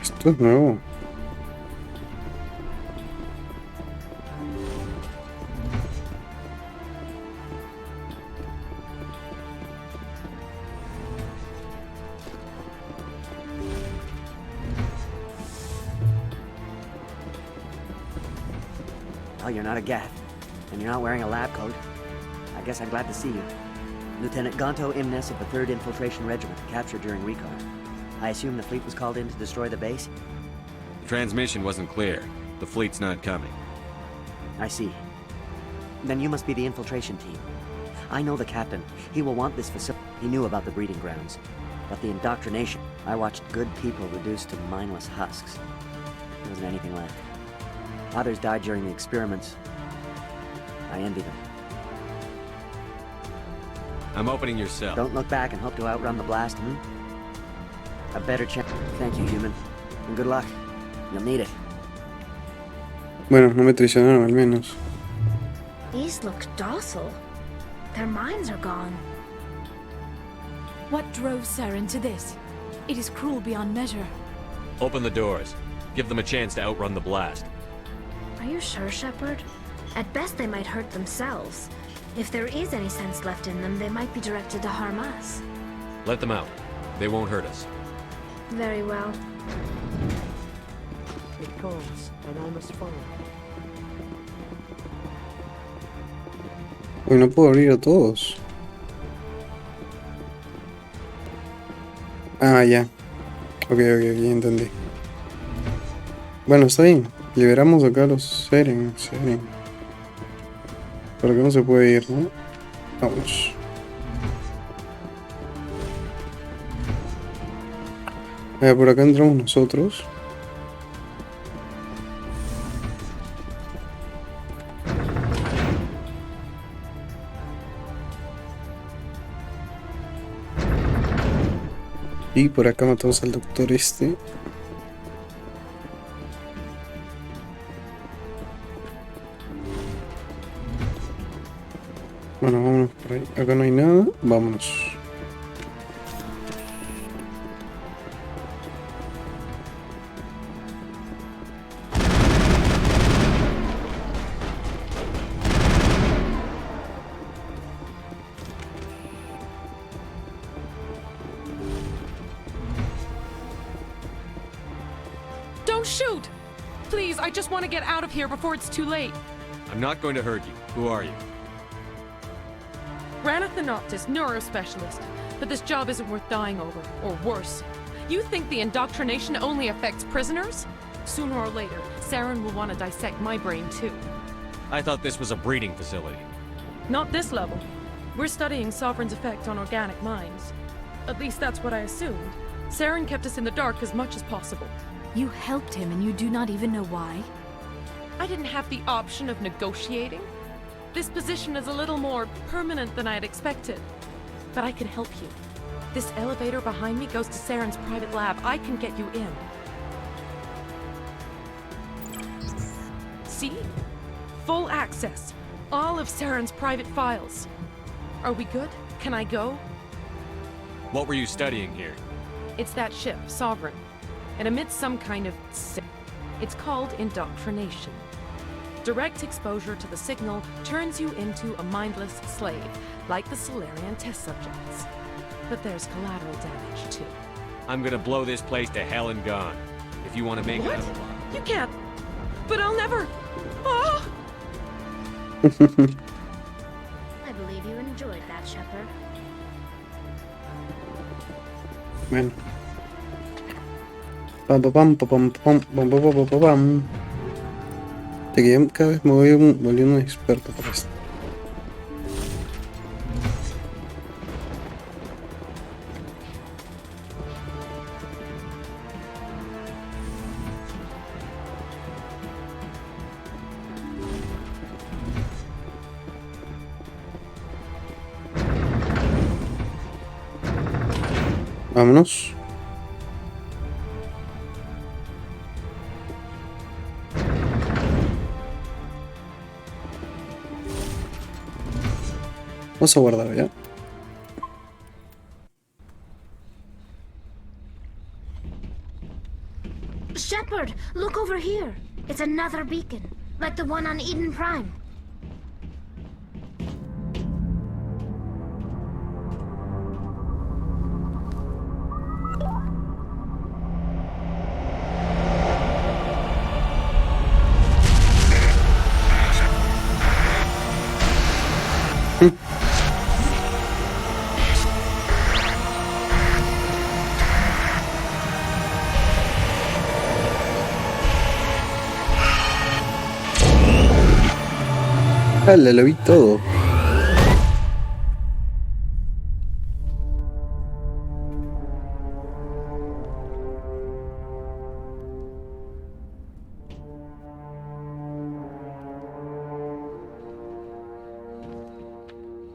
[SPEAKER 1] Esto es nuevo.
[SPEAKER 5] Well, you're not a Gath, and you're not wearing a lab coat. I guess I'm glad to see you. Lieutenant Gonto Imnes of the 3rd Infiltration Regiment, captured during recon. I assume the fleet was called in to destroy the base?
[SPEAKER 4] The transmission wasn't clear. The fleet's not coming.
[SPEAKER 5] I see. Then you must be the infiltration team. I know the captain. He will want this facility. He knew about the breeding grounds. But the indoctrination, I watched good people reduced to mindless husks. There wasn't anything left. Others died during the experiments. I envy them.
[SPEAKER 4] I'm opening your cell.
[SPEAKER 5] Don't look back and hope to outrun the blast, A better chance. Thank you, human. And good luck. You'll need it.
[SPEAKER 1] Bueno, no me traicionaron al menos.
[SPEAKER 9] These look docile. Their minds are gone.
[SPEAKER 13] What drove Saren to this? It is cruel beyond measure.
[SPEAKER 4] Open the doors. Give them a chance to outrun the blast.
[SPEAKER 9] Are you sure, Shepard? At best, they might hurt themselves. If there is any sense left in them, they might be directed to harm us.
[SPEAKER 4] Let them out. They won't hurt us.
[SPEAKER 9] Very well.
[SPEAKER 5] It calls, and I must follow.
[SPEAKER 1] Uy, no puedo abrir a todos. Ah, ya. Ok, entendí. Bueno, está bien. Liberamos acá a los Seren. Por acá no se puede ir, ¿no? Vamos. Por acá entramos nosotros. Y por acá matamos al doctor este. Bueno, vámonos por ahí. Acá no hay nada. Vámonos.
[SPEAKER 2] Don't shoot! Please, I just want to get out of here before it's too late.
[SPEAKER 4] I'm not going to hurt you. Who are you?
[SPEAKER 2] Ranathanoptis, neurospecialist. But this job isn't worth dying over, or worse. You think the indoctrination only affects prisoners? Sooner or later, Saren will want to dissect my brain too.
[SPEAKER 4] I thought this was a breeding facility.
[SPEAKER 2] Not this level. We're studying Sovereign's effect on organic minds. At least that's what I assumed. Saren kept us in the dark as much as possible.
[SPEAKER 13] You helped him and you do not even know why?
[SPEAKER 2] I didn't have the option of negotiating. This position is a little more permanent than I had expected. But I can help you. This elevator behind me goes to Saren's private lab. I can get you in. See? Full access. All of Saren's private files. Are we good? Can I go?
[SPEAKER 4] What were you studying here?
[SPEAKER 2] It's that ship, Sovereign. It emits some kind of It's called indoctrination. Direct exposure to the signal turns you into a mindless slave, like the Solarian test subjects. But there's collateral damage, too.
[SPEAKER 4] I'm gonna blow this place to hell and gone. If you want to make
[SPEAKER 2] What?
[SPEAKER 4] it...
[SPEAKER 2] You can't! But I'll never... Oh!
[SPEAKER 9] I believe you enjoyed that, Shepard.
[SPEAKER 1] Bueno. Pam, pam, pam, pam, pam, pam, pam, pam, pam. De que cada vez me voy volviendo un experto por esto. Vámonos. Vamos a guardar ya.
[SPEAKER 9] Shepard, look over here. It's another beacon, like the one on Eden Prime.
[SPEAKER 1] Dale, lo vi todo.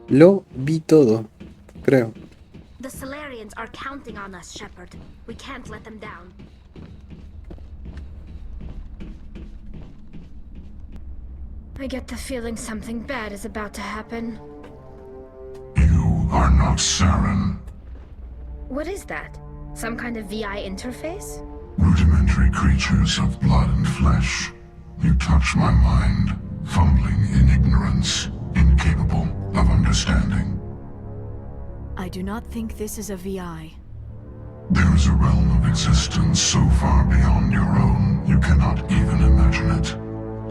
[SPEAKER 1] Lo vi todo, creo.
[SPEAKER 9] The Solarians are counting on us, Shepard. We can't let them down. I get the feeling something bad is about to happen.
[SPEAKER 11] You are not Saren.
[SPEAKER 9] What is that? Some kind of VI interface?
[SPEAKER 11] Rudimentary creatures of blood and flesh. You touch my mind, fumbling in ignorance, incapable of understanding.
[SPEAKER 13] I do not think this is a VI.
[SPEAKER 11] There is a realm of existence so far beyond your own, you cannot even imagine it.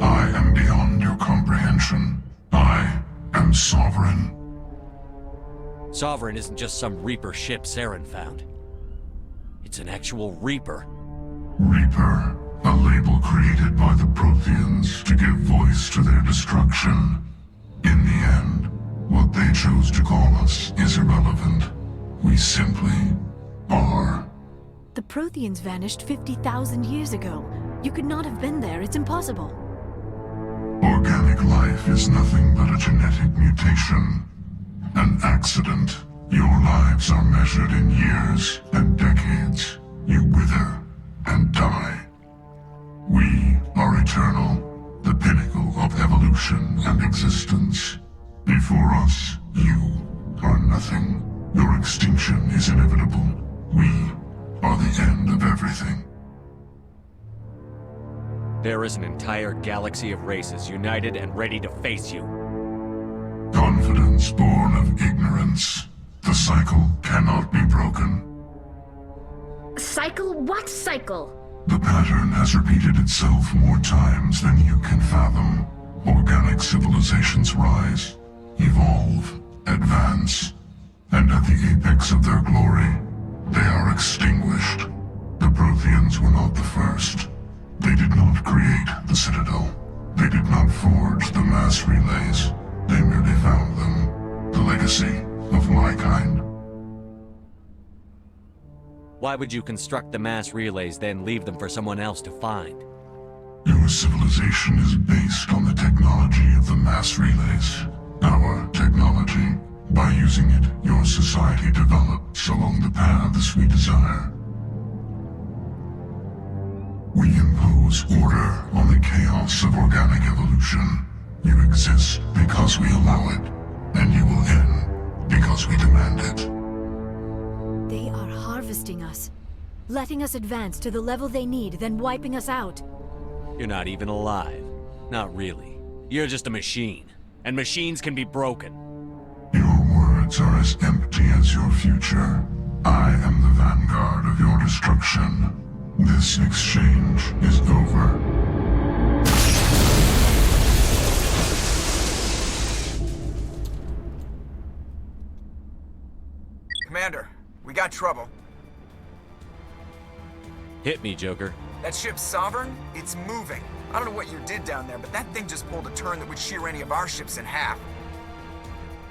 [SPEAKER 11] I am beyond your comprehension. I am Sovereign.
[SPEAKER 4] Sovereign isn't just some Reaper ship Saren found. It's an actual Reaper.
[SPEAKER 11] Reaper, a label created by the Protheans to give voice to their destruction. In the end, what they chose to call us is irrelevant. We simply are.
[SPEAKER 13] The Protheans vanished 50,000 years ago. You could not have been there. It's impossible.
[SPEAKER 11] Organic life is nothing but a genetic mutation. An accident Your lives are measured in years and decades. You wither and die. We are eternal, the pinnacle of evolution and existence. Before us, you are nothing. Your extinction is inevitable. We are the end of everything.
[SPEAKER 4] There is an entire galaxy of races united and ready to face you.
[SPEAKER 11] Confidence born of ignorance. The cycle cannot be broken.
[SPEAKER 9] Cycle? What cycle?
[SPEAKER 11] The pattern has repeated itself more times than you can fathom. Organic civilizations rise, evolve, advance, and at the apex of their glory, they are extinguished. The Protheans were not the first. They did not create the Citadel. They did not forge the mass relays. They merely found them. The legacy of my kind.
[SPEAKER 4] Why would you construct the mass relays, then leave them for someone else to find?
[SPEAKER 11] Your civilization is based on the technology of the mass relays. Our technology. By using it, your society develops along the paths we desire. We impose order on the chaos of organic evolution. You exist because we allow it, and you will end because we demand it.
[SPEAKER 13] They are harvesting us, letting us advance to the level they need, then wiping us out.
[SPEAKER 4] You're not even alive. Not really. You're just a machine. And machines can be broken.
[SPEAKER 11] Your words are as empty as your future. I am the vanguard of your destruction. This exchange is over.
[SPEAKER 12] Commander, we got trouble.
[SPEAKER 4] Hit me, Joker.
[SPEAKER 12] That ship's Sovereign? It's moving. I don't know what you did down there, but that thing just pulled a turn that would shear any of our ships in half.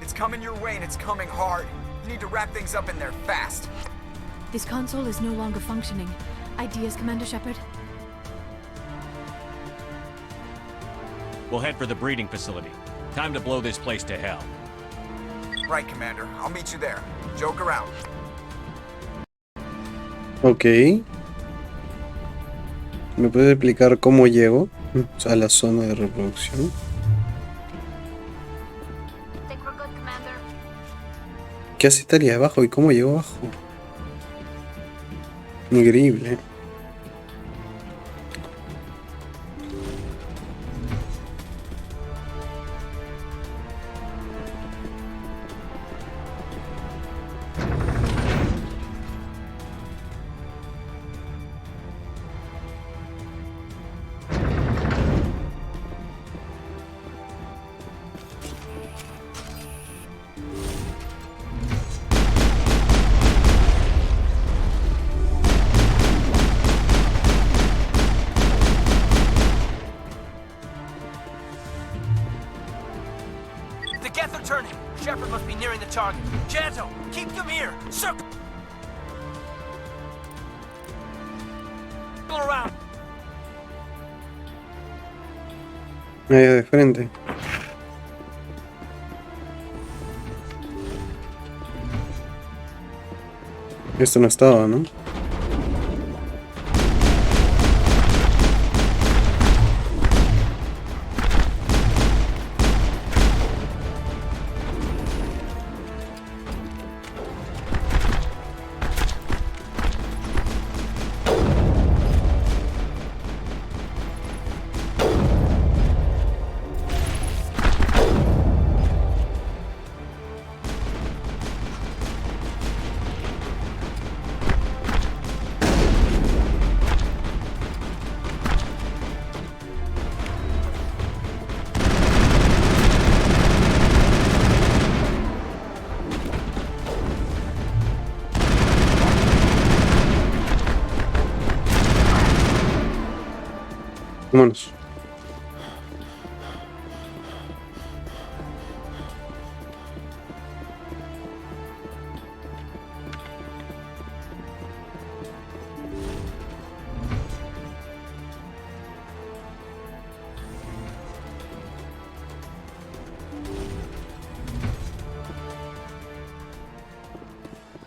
[SPEAKER 12] It's coming your way and it's coming hard. You need to wrap things up in there fast.
[SPEAKER 13] This console is no longer functioning. Ideas, Commander Shepard?
[SPEAKER 4] We'll head for the breeding facility. Time to blow this place to hell.
[SPEAKER 12] Right, Commander. I'll meet you there. Joker out.
[SPEAKER 1] Ok. ¿Me puede explicar cómo llego a la zona de reproducción? ¿Qué hace Italia abajo y cómo llegó abajo? Increíble.
[SPEAKER 16] Shepard must be nearing the target. Janto, keep them here. Circle around.
[SPEAKER 1] Ahí de frente. Esto no estaba, ¿no? Vámonos.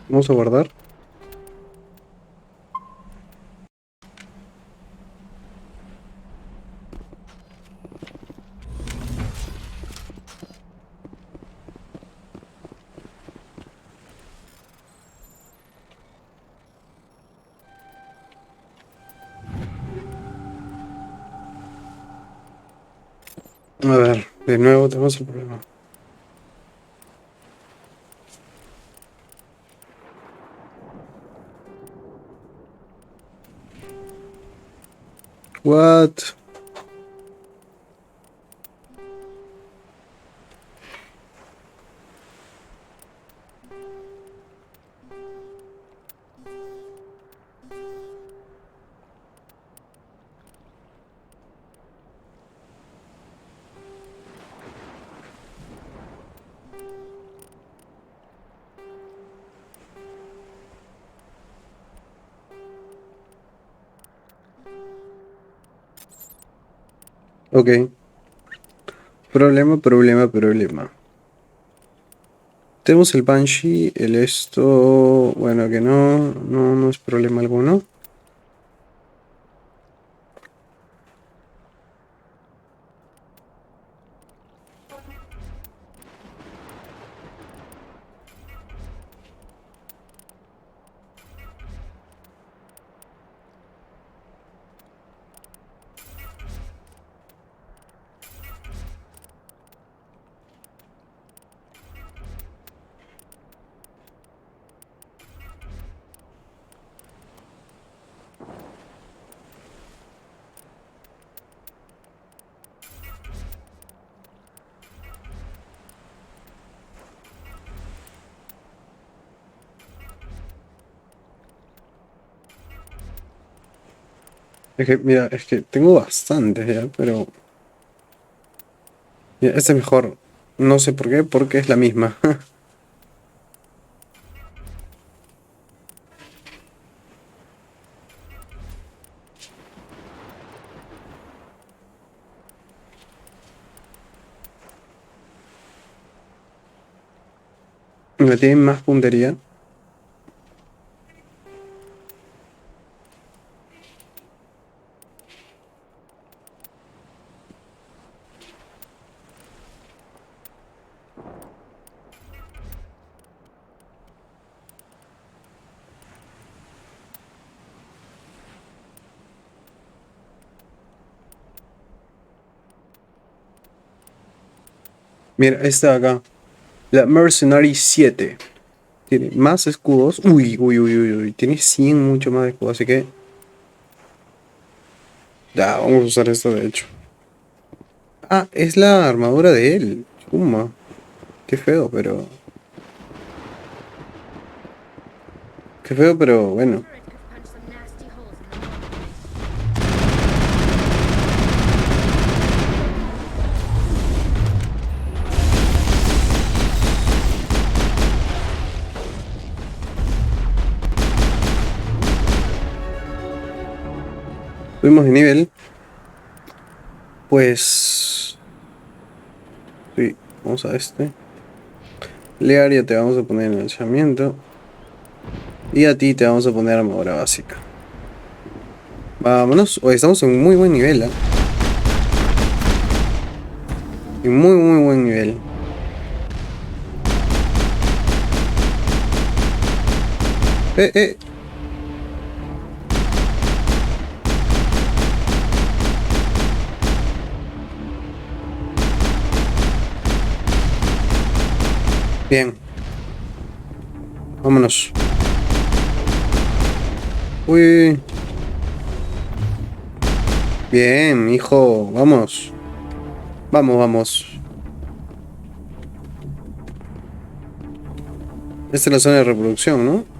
[SPEAKER 1] Vamos a guardar. A ver, de nuevo tenemos el problema. What? Ok. Problema. Tenemos el Banshee, el esto... Bueno, que no es problema alguno. Es que, mira, es que tengo bastantes ya, pero... Mira, este es mejor. No sé por qué, porque es la misma. Me tienen más puntería. Mira, esta de acá. La Mercenary 7. Tiene más escudos. Uy. Tiene 100 mucho más de escudos, así que... Ya, vamos a usar esto de hecho. Ah, es la armadura de él. Chuma. Qué feo, pero... Qué feo, pero bueno. Subimos de nivel. Pues... Sí, vamos a este. Learia te vamos a poner en lanzamiento. Y a ti te vamos a poner armadura básica. Vámonos. Hoy estamos en muy buen nivel, ¿eh? En muy buen nivel. Eh. Bien. Vámonos. Uy. Bien, hijo. Vamos. Vamos. Esta es la zona de reproducción, ¿no?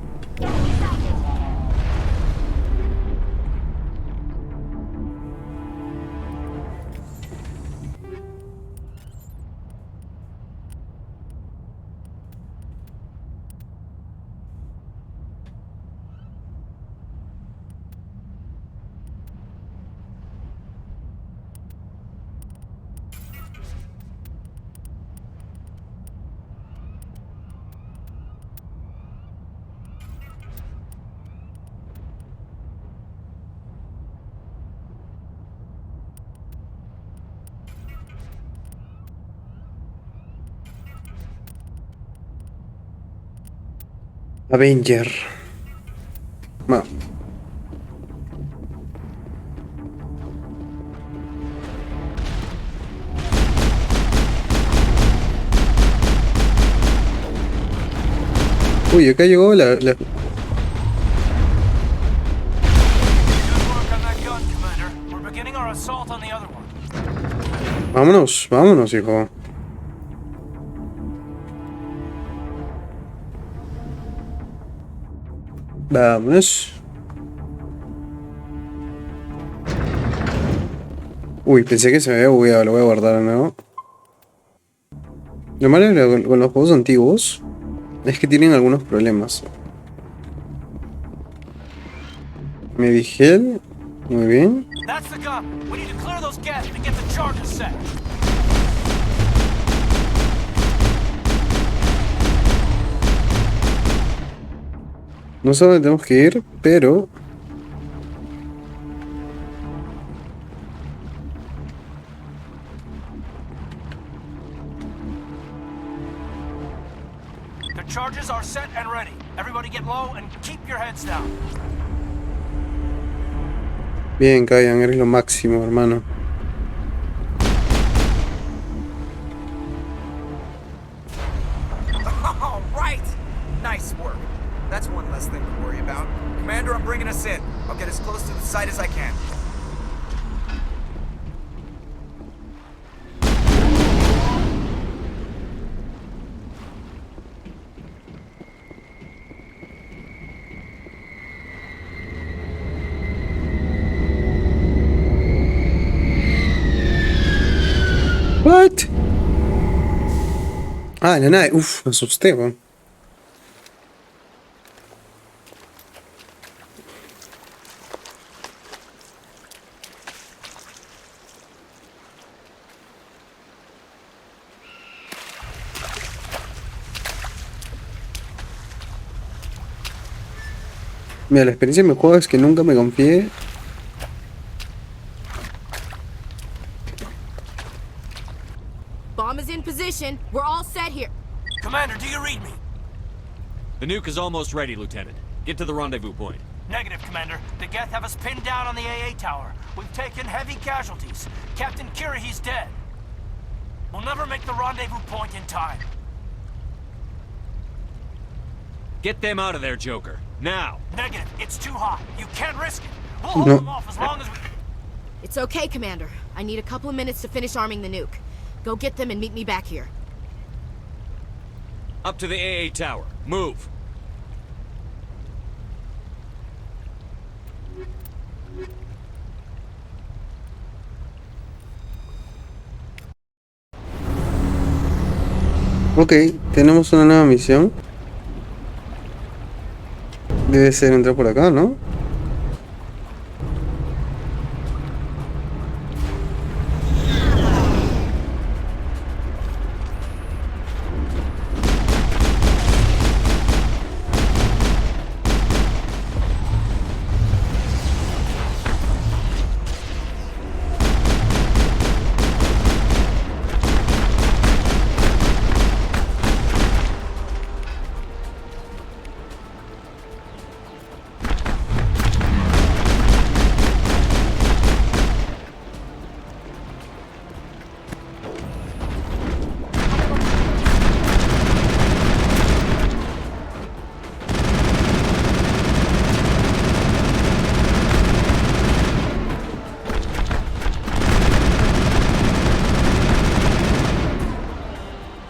[SPEAKER 1] Avenger. Va. Uy, acá llegó la... Vámonos, vámonos, hijo. Vámonos. Uy, pensé que se me había bugueado, lo voy a guardar de nuevo. Lo malo con los juegos antiguos es que tienen algunos problemas. Medigel, muy bien.
[SPEAKER 16] That's the gun. We need to clear those gas to get the charges set.
[SPEAKER 1] No sé dónde tenemos que ir, pero...
[SPEAKER 16] The charges are set and ready. Everybody get low and keep your heads down.
[SPEAKER 1] Bien, Kyan, eres lo máximo, hermano.
[SPEAKER 12] All right. Nice work. That's one less thing to worry about. Commander, I'm bringing us in. I'll get as close to the site as I can.
[SPEAKER 1] What? Ah, la nave. Uf, me asusté, weón. Mira, la experiencia en mi juego es que nunca me confié.
[SPEAKER 8] Bomb is in position. We're all set here.
[SPEAKER 16] Commander, do you read me?
[SPEAKER 4] The nuke is almost ready, Lieutenant. Get to the rendezvous point.
[SPEAKER 16] Negative, Commander. The Geth have us pinned down on the AA tower. We've taken heavy casualties. Captain Kirihi's dead. We'll never make the rendezvous point in time.
[SPEAKER 4] Get them out of there, Joker. Now!
[SPEAKER 16] Negative. It's too hot. You can't risk it. We'll hold
[SPEAKER 1] No.
[SPEAKER 16] them off as long as we...
[SPEAKER 8] It's okay, Commander. I need a couple of minutes to finish arming the nuke. Go get them and meet me back here.
[SPEAKER 4] Up to the AA tower. Move!
[SPEAKER 1] Ok, tenemos una nueva misión. Debe ser entrar por acá, ¿no?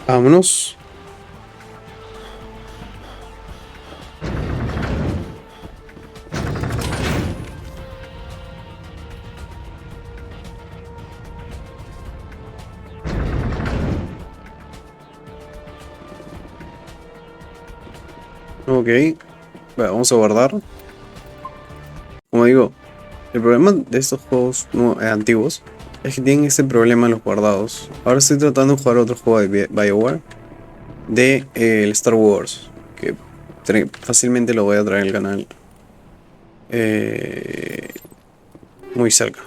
[SPEAKER 1] Vámonos. Ok, bueno, vamos a guardar. Como digo, el problema de estos juegos antiguos es que tienen ese problema en los guardados. Ahora estoy tratando de jugar otro juego de BioWare, de el Star Wars, que fácilmente lo voy a traer al canal muy cerca.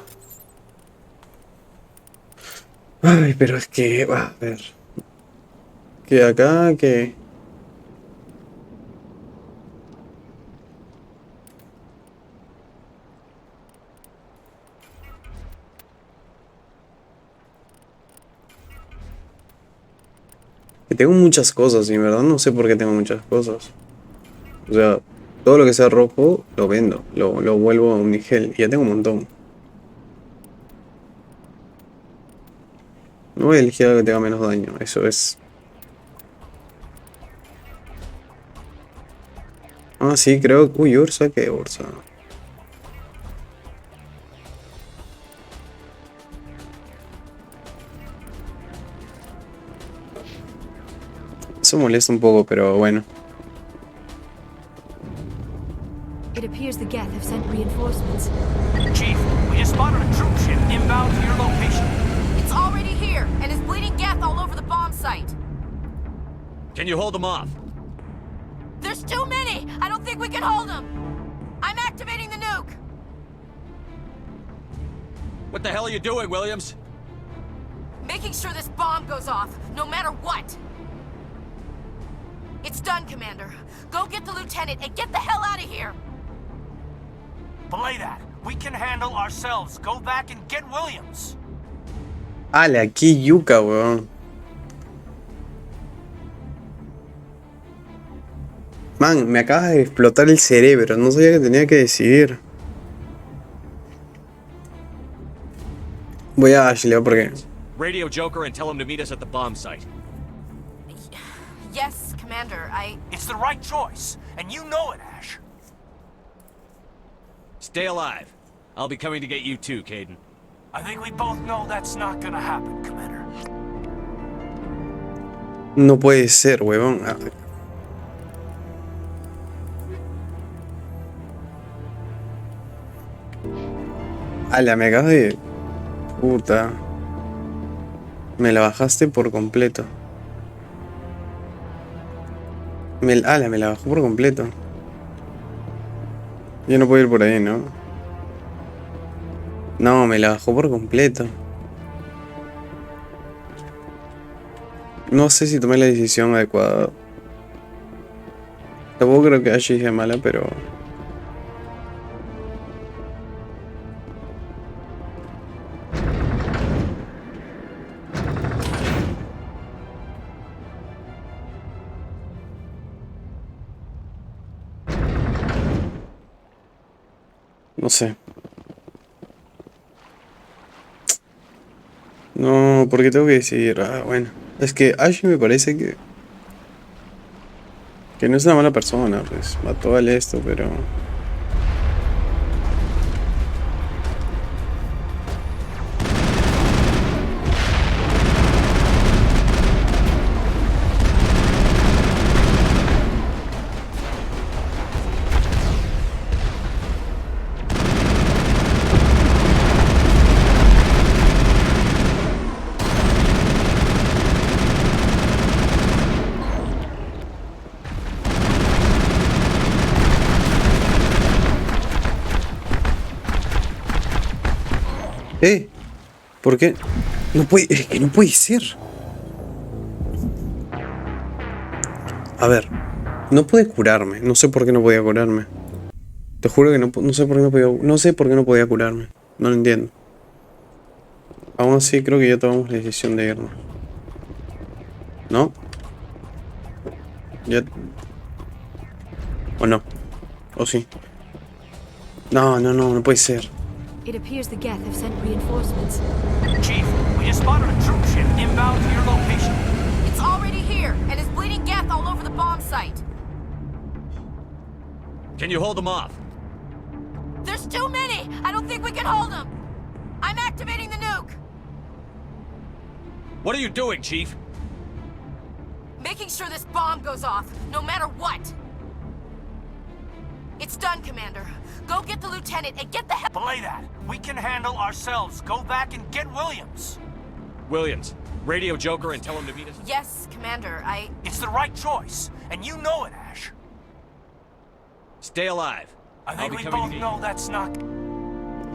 [SPEAKER 1] Ay, pero es que, a ver, que acá, que... Que tengo muchas cosas y en verdad no sé por qué tengo muchas cosas. O sea, todo lo que sea rojo lo vendo, lo vuelvo a un nigel y ya tengo un montón. No voy a elegir algo que tenga menos daño, eso es. Ah, sí, creo. Uy, Ursa, ¿qué Ursa? Eso molesta un poco, pero bueno.
[SPEAKER 13] It appears the Geth have sent reinforcements.
[SPEAKER 16] Chief, we just spotted a troop ship inbound to your location.
[SPEAKER 15] It's already here, and is bleeding Geth all over the bomb site.
[SPEAKER 4] Can you hold them off?
[SPEAKER 15] There's too many! I don't think we can hold them! I'm activating the nuke!
[SPEAKER 4] What the hell are you doing, Williams?
[SPEAKER 15] Making sure this bomb goes off, no matter what! It's done, Commander. Go get the lieutenant and get the hell out of here!
[SPEAKER 16] Belay that. We can handle ourselves. Go back and get Williams.
[SPEAKER 1] Ale, aquí yuca, weón. Man, me acaba de explotar el cerebro. No sabía que tenía que decidir. Voy a Ashley, porque...
[SPEAKER 4] Radio Joker and tell him to meet us at the bomb site.
[SPEAKER 15] Yes, Commander,
[SPEAKER 16] It's the right choice, and you know it, Ash.
[SPEAKER 4] Stay alive. I'll be coming to get you too, Caden.
[SPEAKER 16] I think we both know that's not gonna happen, Commander.
[SPEAKER 1] No puede ser, huevón. Ala, me acabas de... Puta. Me la bajaste por completo. Ala, me la bajó por completo. Yo no puedo ir por ahí, ¿no? No, me la bajó por completo. No sé si tomé la decisión adecuada. Tampoco creo que Ashley sea mala, pero... No sé. No, porque tengo que decidir. Ah, bueno. Es que Ashley me parece que no es una mala persona, pues. Mató al esto, pero... ¿Por qué? No puede... Es que no puede ser. A ver. No puede curarme. No sé por qué no podía curarme. Te juro que no sé por qué no podía... No sé por qué no podía curarme. No lo entiendo. Aún así creo que ya tomamos la decisión de irnos. ¿No? Ya... ¿O no? ¿O sí? No puede ser.
[SPEAKER 13] It appears the Geth have sent reinforcements.
[SPEAKER 16] Chief, we just spotted a troop ship inbound to your location.
[SPEAKER 15] It's already here, and is bleeding Geth all over the bomb site.
[SPEAKER 4] Can you hold them off?
[SPEAKER 15] There's too many! I don't think we can hold them! I'm activating the nuke!
[SPEAKER 4] What are you doing, Chief?
[SPEAKER 15] Making sure this bomb goes off, no matter what! It's done, Commander. Go get the lieutenant and get the hell—
[SPEAKER 16] Belay that. We can handle ourselves. Go back and get Williams.
[SPEAKER 4] Williams, radio Joker and tell him to meet us.
[SPEAKER 15] Yes, Commander,
[SPEAKER 16] It's the right choice, and you know it, Ash.
[SPEAKER 4] Stay alive.
[SPEAKER 16] I think we both know that's not...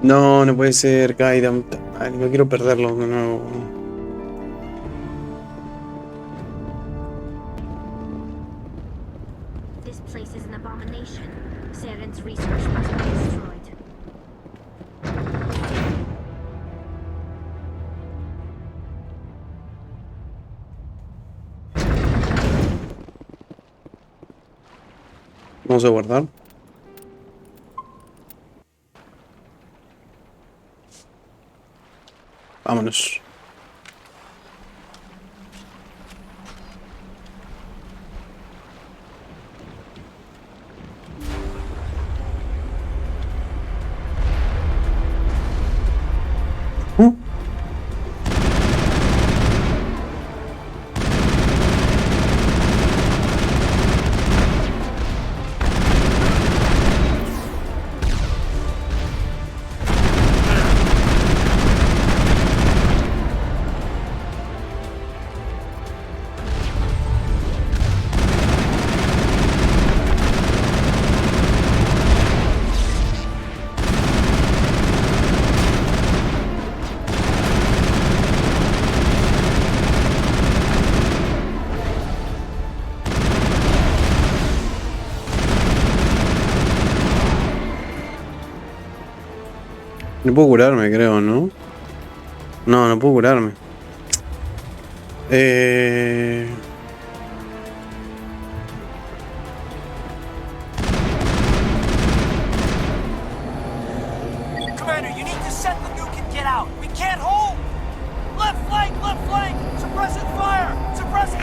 [SPEAKER 1] No puede ser, Kaidan. No quiero perderlo de nuevo.
[SPEAKER 9] This place is an abomination. Saren's research must be destroyed.
[SPEAKER 1] Vamos a guardar. Vámonos. No puedo curarme, creo, ¿no? No, no puedo curarme.
[SPEAKER 16] Commander, you need to set the nuke and get out. We can't hold! Left flank! Left flank! Suppressing fire! Suppressing...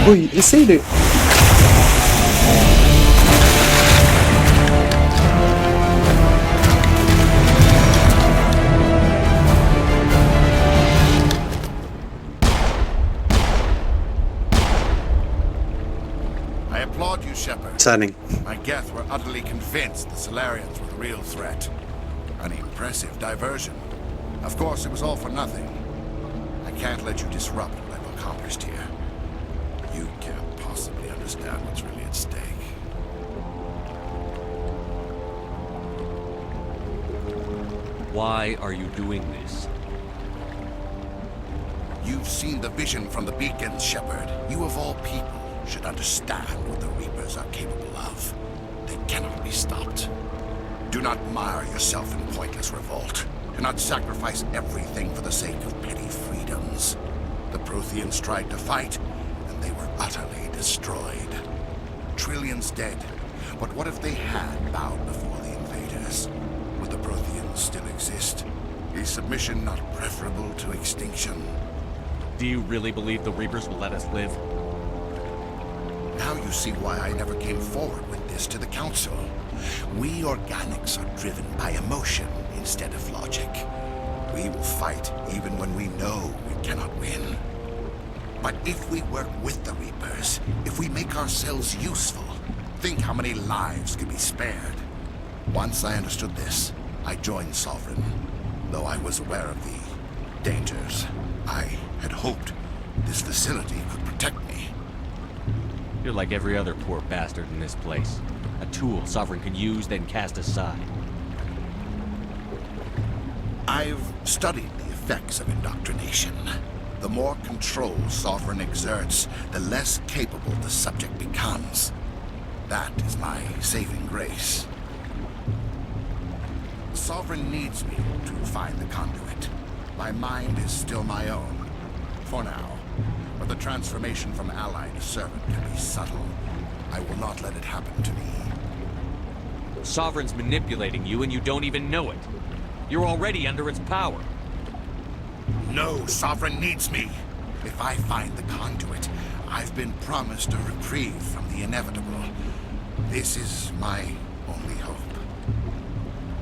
[SPEAKER 1] Uy, es aire.
[SPEAKER 19] I applaud you, Shepard.
[SPEAKER 1] Salen.
[SPEAKER 19] My Geth were utterly convinced the Solarians were the real threat. An impressive diversion. Of course, it was all for nothing. I can't let you disrupt what I've accomplished here. You can't possibly understand what's really at stake.
[SPEAKER 4] Why are you doing this?
[SPEAKER 19] You've seen the vision from the beacons, Shepard. You of all people should understand what the Reapers are capable of. They cannot be stopped. Do not mire yourself in pointless revolt. Do not sacrifice everything for the sake of petty freedoms. The Protheans tried to fight, and they were utterly destroyed. Trillions dead. But what if they had bowed before the invaders? Would the Protheans still exist? Is submission not preferable to extinction?
[SPEAKER 4] Do you really believe the Reapers will let us live?
[SPEAKER 19] Now you see why I never came forward with this to the Council. We organics are driven by emotion instead of logic. We will fight even when we know we cannot win. But if we work with the Reapers, if we make ourselves useful, think how many lives could be spared. Once I understood this, I joined Sovereign. Though I was aware of the dangers, I had hoped this facility could protect me.
[SPEAKER 4] You're like every other poor bastard in this place. A tool Sovereign can use, then cast aside.
[SPEAKER 19] I've studied the effects of indoctrination. The more control Sovereign exerts, the less capable the subject becomes. That is my saving grace. Sovereign needs me to find the conduit. My mind is still my own, for now. But the transformation from ally to servant can be subtle. I will not let it happen to me.
[SPEAKER 4] Sovereign's manipulating you and you don't even know it. You're already under its power.
[SPEAKER 19] No, Sovereign needs me. If I find the conduit, I've been promised a reprieve from the inevitable. This is my only hope.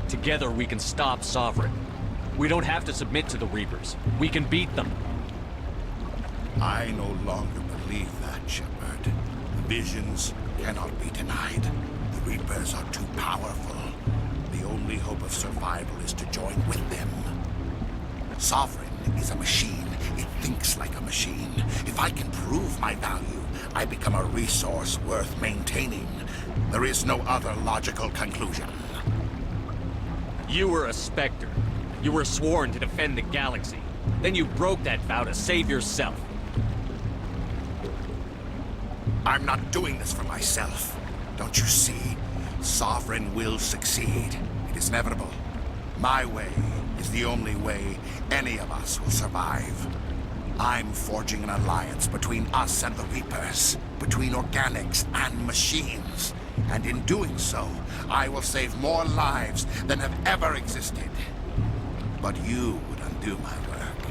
[SPEAKER 4] Together we can stop Sovereign. We don't have to submit to the Reapers. We can beat them.
[SPEAKER 19] I no longer believe that, Shepard. The visions cannot be denied. The Reapers are too powerful. The only hope of survival is to join with them. Sovereign is a machine. It thinks like a machine. If I can prove my value, I become a resource worth maintaining. There is no other logical conclusion.
[SPEAKER 4] You were a Spectre. You were sworn to defend the galaxy. Then you broke that vow to save yourself.
[SPEAKER 19] I'm not doing this for myself. Don't you see? Sovereign will succeed. It is inevitable. My way is the only way any of us will survive. I'm forging an alliance between us and the Reapers, between organics and machines. And in doing so, I will save more lives than have ever existed. But you would undo my work.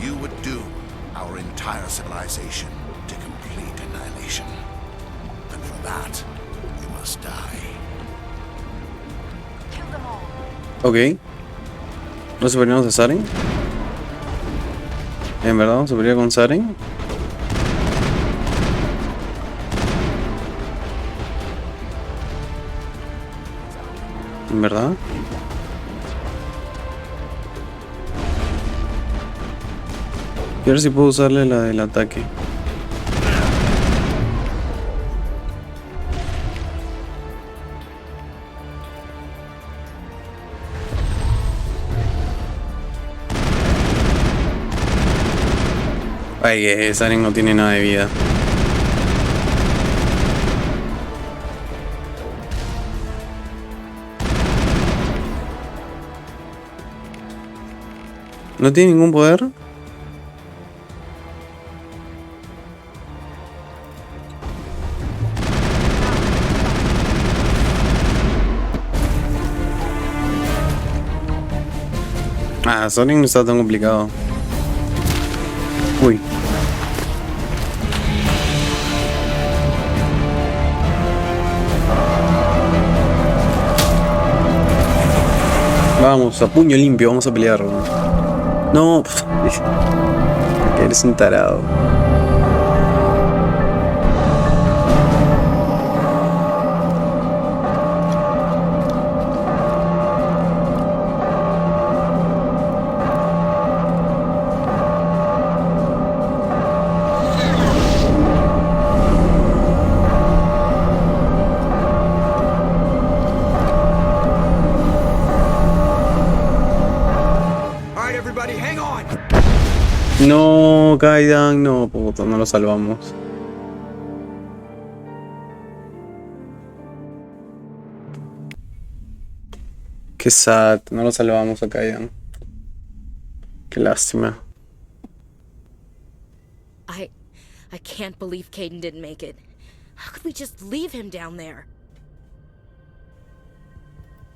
[SPEAKER 19] You would doom our entire civilization to complete annihilation. And for that, you must die.
[SPEAKER 15] Kill them all.
[SPEAKER 1] Ok. ¿No se peleamos de Saren? ¿En verdad se pelea con Saren? ¿En verdad? Y ahora sí puedo usarle la del ataque. Ay, que Saren no tiene nada de vida. ¿No tiene ningún poder? Ah, Sonic no está tan complicado. Uy. Vamos, a puño limpio, vamos a pelear. No, que eres un tarado. No, Kaidan, no, puta, no lo salvamos. Qué sad, no lo salvamos a Kaidan. Qué lástima.
[SPEAKER 8] I can't believe Caden didn't make it. How could we just leave him down there?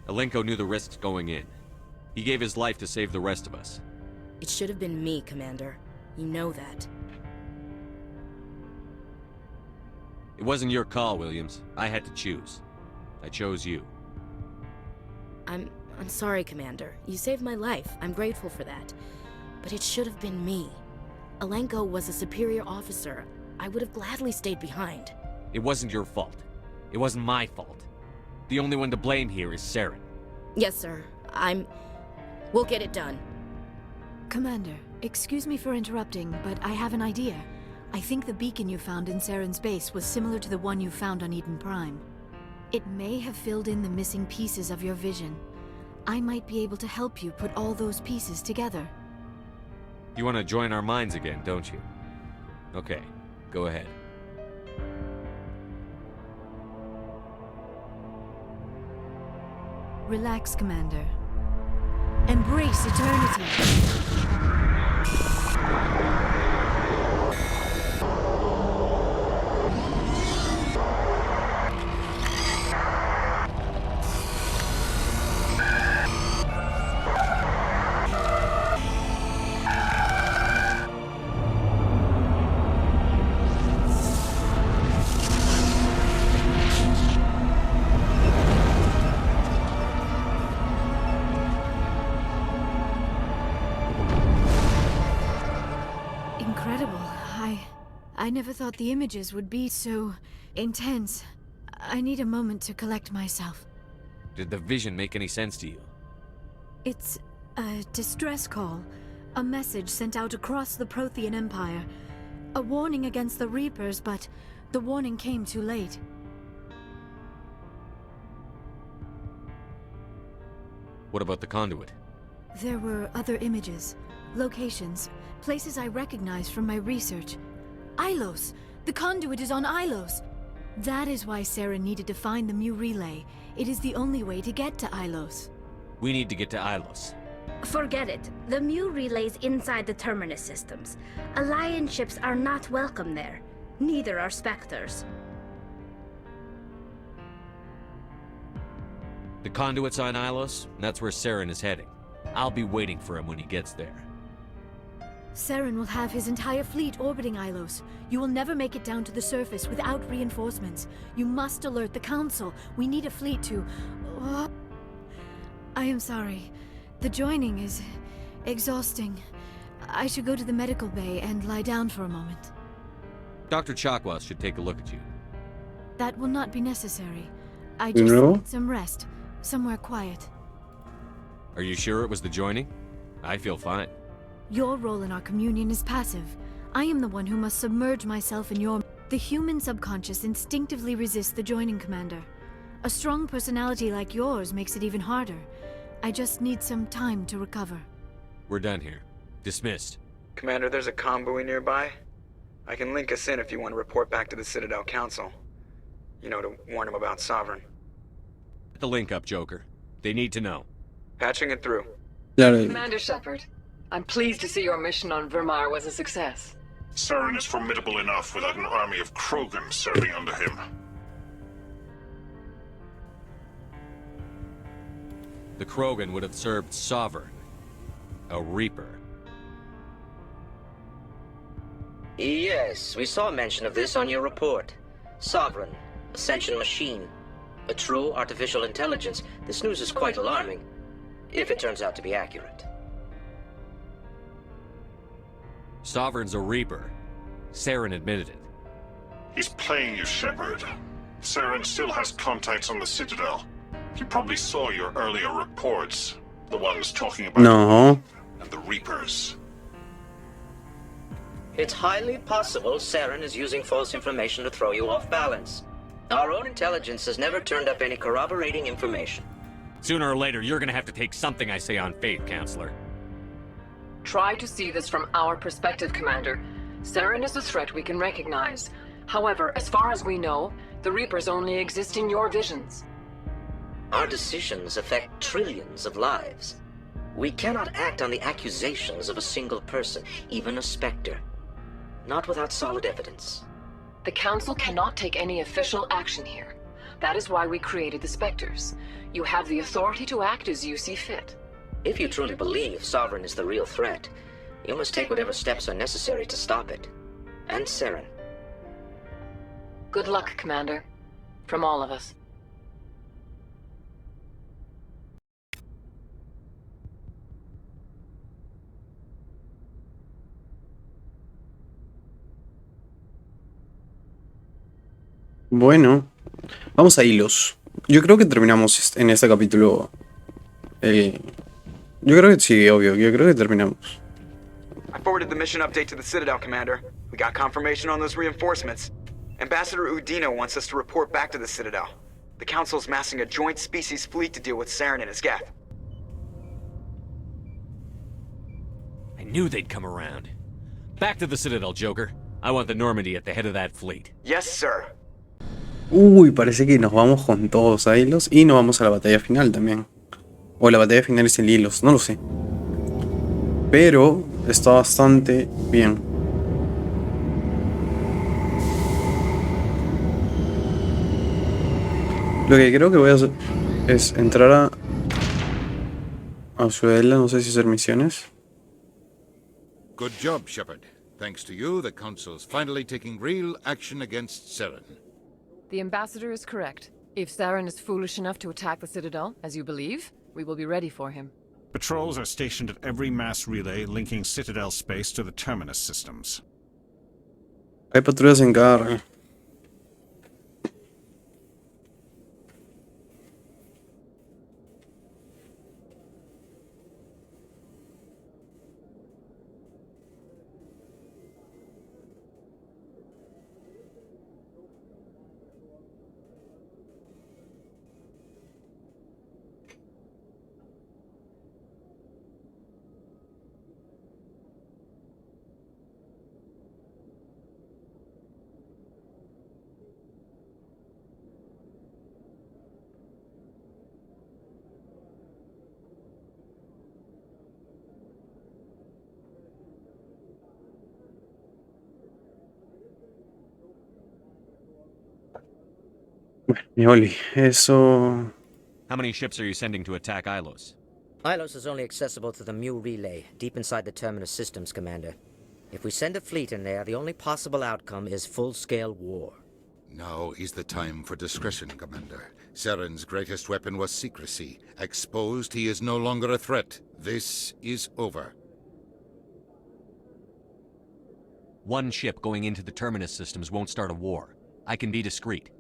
[SPEAKER 4] Alenko knew the risks going in. He gave his life to save the rest of us.
[SPEAKER 8] It should have been me, Commander. You know that.
[SPEAKER 4] It wasn't your call, Williams. I had to choose. I chose you.
[SPEAKER 8] I'm sorry, Commander. You saved my life. I'm grateful for that. But it should have been me. Alenko was a superior officer. I would have gladly stayed behind.
[SPEAKER 4] It wasn't your fault. It wasn't my fault. The only one to blame here is Saren.
[SPEAKER 8] Yes, sir. We'll get it done.
[SPEAKER 13] Commander, excuse me for interrupting, but I have an idea. I think the beacon you found in Saren's base was similar to the one you found on Eden Prime. It may have filled in the missing pieces of your vision. I might be able to help you put all those pieces together.
[SPEAKER 4] You want to join our minds again, don't you? Okay, go ahead.
[SPEAKER 13] Relax, Commander. Embrace eternity. I never thought the images would be so intense. I need a moment to collect myself.
[SPEAKER 4] Did the vision make any sense to you?
[SPEAKER 13] It's a distress call. A message sent out across the Prothean Empire. A warning against the Reapers, but the warning came too late.
[SPEAKER 4] What about the conduit?
[SPEAKER 13] There were other images, locations, places I recognized from my research. Ilos! The conduit is on Ilos! That is why Sarah needed to find the Mu relay. It is the only way to get to Ilos.
[SPEAKER 4] We need to get to Ilos.
[SPEAKER 9] Forget it. The Mu relay's inside the Terminus systems. Alliance ships are not welcome there. Neither are Spectres.
[SPEAKER 4] The conduit's on Ilos, and that's where Saren is heading. I'll be waiting for him when he gets there.
[SPEAKER 13] Saren will have his entire fleet orbiting Ilos. You will never make it down to the surface without reinforcements. You must alert the Council. We need a fleet to... I am sorry. The joining is exhausting. I should go to the medical bay and lie down for a moment.
[SPEAKER 4] Dr. Chakwas should take a look at you.
[SPEAKER 13] That will not be necessary. I just need some rest. Somewhere quiet.
[SPEAKER 4] Are you sure it was the joining? I feel fine.
[SPEAKER 13] Your role in our communion is passive. I am the one who must submerge myself in your... The human subconscious instinctively resists the joining, Commander. A strong personality like yours makes it even harder. I just need some time to recover.
[SPEAKER 4] We're done here. Dismissed.
[SPEAKER 12] Commander, there's a convoy nearby. I can link us in if you want to report back to the Citadel Council. You know, to warn them about Sovereign.
[SPEAKER 4] Get the link up, Joker. They need to know.
[SPEAKER 12] Patching it through.
[SPEAKER 21] Commander Shepard, I'm pleased to see your mission on Vermar was a success.
[SPEAKER 11] Saren is formidable enough without an army of Krogan serving under him.
[SPEAKER 4] The Krogan would have served Sovereign. A Reaper.
[SPEAKER 17] Yes, we saw mention of this on your report. Sovereign, Ascension machine. A true artificial intelligence. This news is quite alarming, if it turns out to be accurate.
[SPEAKER 4] Sovereign's a Reaper. Saren admitted it.
[SPEAKER 11] He's playing you, Shepard. Saren still has contacts on the Citadel. He probably saw your earlier reports. The ones talking about and the Reapers.
[SPEAKER 17] It's highly possible Saren is using false information to throw you off balance. Our own intelligence has never turned up any corroborating information.
[SPEAKER 4] Sooner or later, you're gonna have to take something I say on faith, Counselor.
[SPEAKER 21] Try to see this from our perspective, Commander. Saren is a threat we can recognize. However, as far as we know, the Reapers only exist in your visions.
[SPEAKER 17] Our decisions affect trillions of lives. We cannot act on the accusations of a single person, even a Spectre. Not without solid evidence.
[SPEAKER 21] The Council cannot take any official action here. That is why we created the Spectres. You have the authority to act as you see fit.
[SPEAKER 17] If you truly believe Sovereign is the real threat, you must take whatever steps are necessary to stop it. And Saren.
[SPEAKER 21] Good luck, Commander. From all of us.
[SPEAKER 1] Bueno, vamos a hilos. Yo creo que terminamos en este capítulo. Yo creo que sí, obvio. Yo creo que terminamos.
[SPEAKER 12] I forwarded the mission update to the Citadel, Commander. We got confirmation on those reinforcements. Ambassador Udino wants us to report back to the Citadel. The Council's massing a joint species fleet to deal with Saren and his Geth.
[SPEAKER 4] I knew they'd come around. Back to the Citadel, Joker. I want the Normandy at the head of that fleet.
[SPEAKER 12] Yes, sir.
[SPEAKER 1] Uy, parece que nos vamos con todos a hilos y nos vamos a la batalla final también. O la batalla final es el hilos, no lo sé. Pero está bastante bien. Lo que creo que voy a hacer es entrar a Ciudadela, no sé si hacer misiones.
[SPEAKER 20] Good job, Shepard. Thanks to you, the Council's finally taking real action against Saren.
[SPEAKER 21] The Ambassador is correct. If Saren is foolish enough to attack the Citadel, as you believe, we will be ready for him.
[SPEAKER 6] Patrols are stationed at every mass relay linking Citadel space to the Terminus systems.
[SPEAKER 1] Hay patrullas en carga. Me olvidé. Eso.
[SPEAKER 4] How many ships are you sending to attack Ilos?
[SPEAKER 17] Ilos is only accessible to the Mu relay, deep inside the Terminus systems, Commander. If we send a fleet in there, the only possible outcome is full-scale war.
[SPEAKER 20] Now is the time for discretion, Commander. Saren's greatest weapon was secrecy. Exposed, he is no longer a threat. This is over.
[SPEAKER 4] One ship going into the Terminus systems won't start a war. I can be discreet.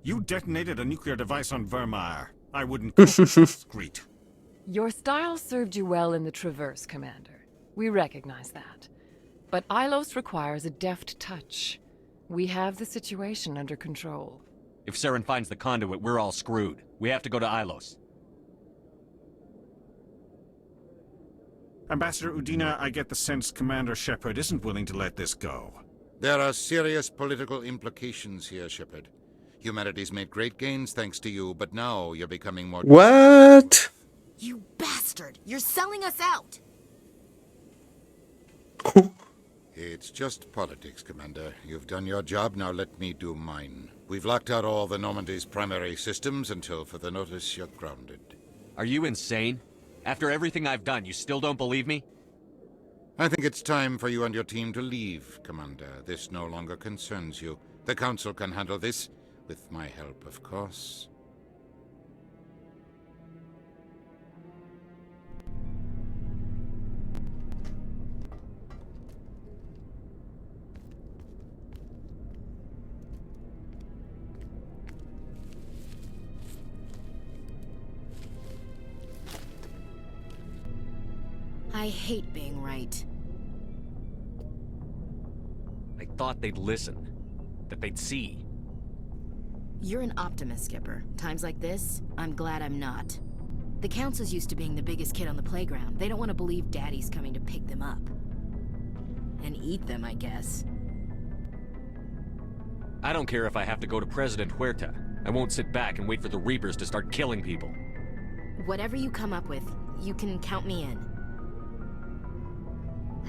[SPEAKER 6] You detonated a nuclear device on Vermeer. I wouldn't call it discreet.
[SPEAKER 2] Your style served you well in the Traverse, Commander. We recognize that. But Ilos requires a deft touch. We have the situation under control.
[SPEAKER 4] If Saren finds the conduit, we're all screwed. We have to go to Ilos.
[SPEAKER 6] Ambassador Udina, I get the sense Commander Shepard isn't willing to let this go.
[SPEAKER 20] There are serious political implications here, Shepard. Humanity's made great gains thanks to you, but now you're becoming more...
[SPEAKER 1] What?
[SPEAKER 8] You bastard! You're selling us out!
[SPEAKER 20] It's just politics, Commander. You've done your job, now let me do mine. We've locked out all the Normandy's primary systems until further notice you're grounded.
[SPEAKER 4] Are you insane? After everything I've done, you still don't believe me?
[SPEAKER 20] I think it's time for you and your team to leave, Commander. This no longer concerns you. The Council can handle this, with my help, of course.
[SPEAKER 8] I hate being right.
[SPEAKER 4] I thought they'd listen. That they'd see.
[SPEAKER 8] You're an optimist, Skipper. Times like this, I'm glad I'm not. The Council's used to being the biggest kid on the playground. They don't want to believe Daddy's coming to pick them up. And eat them, I guess.
[SPEAKER 4] I don't care if I have to go to President Huerta. I won't sit back and wait for the Reapers to start killing people.
[SPEAKER 8] Whatever you come up with, you can count me in.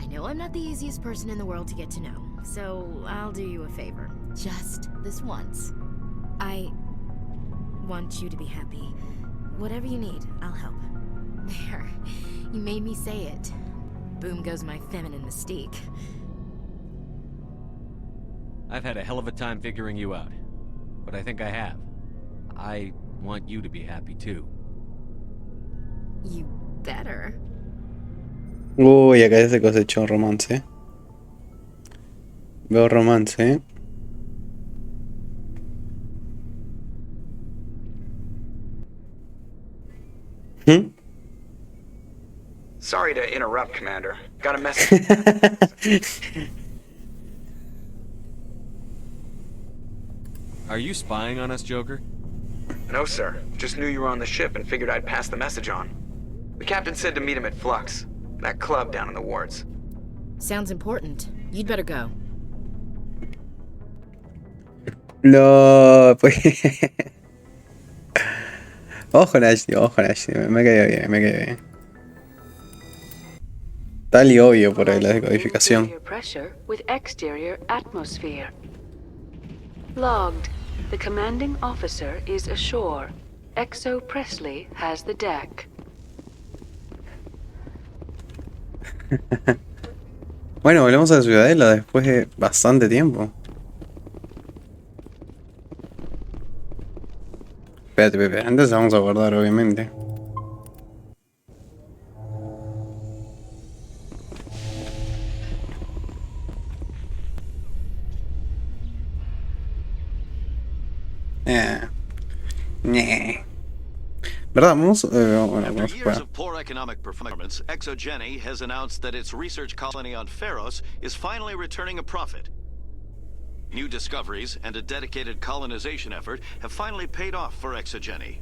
[SPEAKER 8] I know I'm not the easiest person in the world to get to know, so I'll do you a favor. Just this once. I want you to be happy. Whatever you need, I'll help. There. You made me say it. Boom goes my feminine mystique.
[SPEAKER 4] I've had a hell of a time figuring you out. But I think I have. I want you to be happy too.
[SPEAKER 8] You better.
[SPEAKER 1] Uy, acá ya se cosechó romance. Veo romance.
[SPEAKER 12] Sorry to interrupt, Commander. Got a message.
[SPEAKER 4] Are you spying on us, Joker?
[SPEAKER 12] No, sir. Just knew you were on the ship and figured I'd pass the message on. The captain said to meet him at Flux, that club down in the wards.
[SPEAKER 8] Sounds important. You'd better go.
[SPEAKER 1] No, pues. Ojo, Ashley, ojo, Ashley. Me quedé bien, me quedé bien. Tal y obvio por la decodificación.
[SPEAKER 21] Interior pressure with exterior atmosphere. Logged. The commanding officer is ashore. Exo Presley has the deck.
[SPEAKER 1] Bueno, volvemos a la Ciudadela después de bastante tiempo. Espérate, Pepe, antes vamos a guardar, obviamente. ¿Verdad? Vamos,
[SPEAKER 7] After years of poor economic performance, ExoGeni has announced that its research colony on Pharos is finally returning a profit. New discoveries and a dedicated colonization effort have finally paid off for ExoGeni.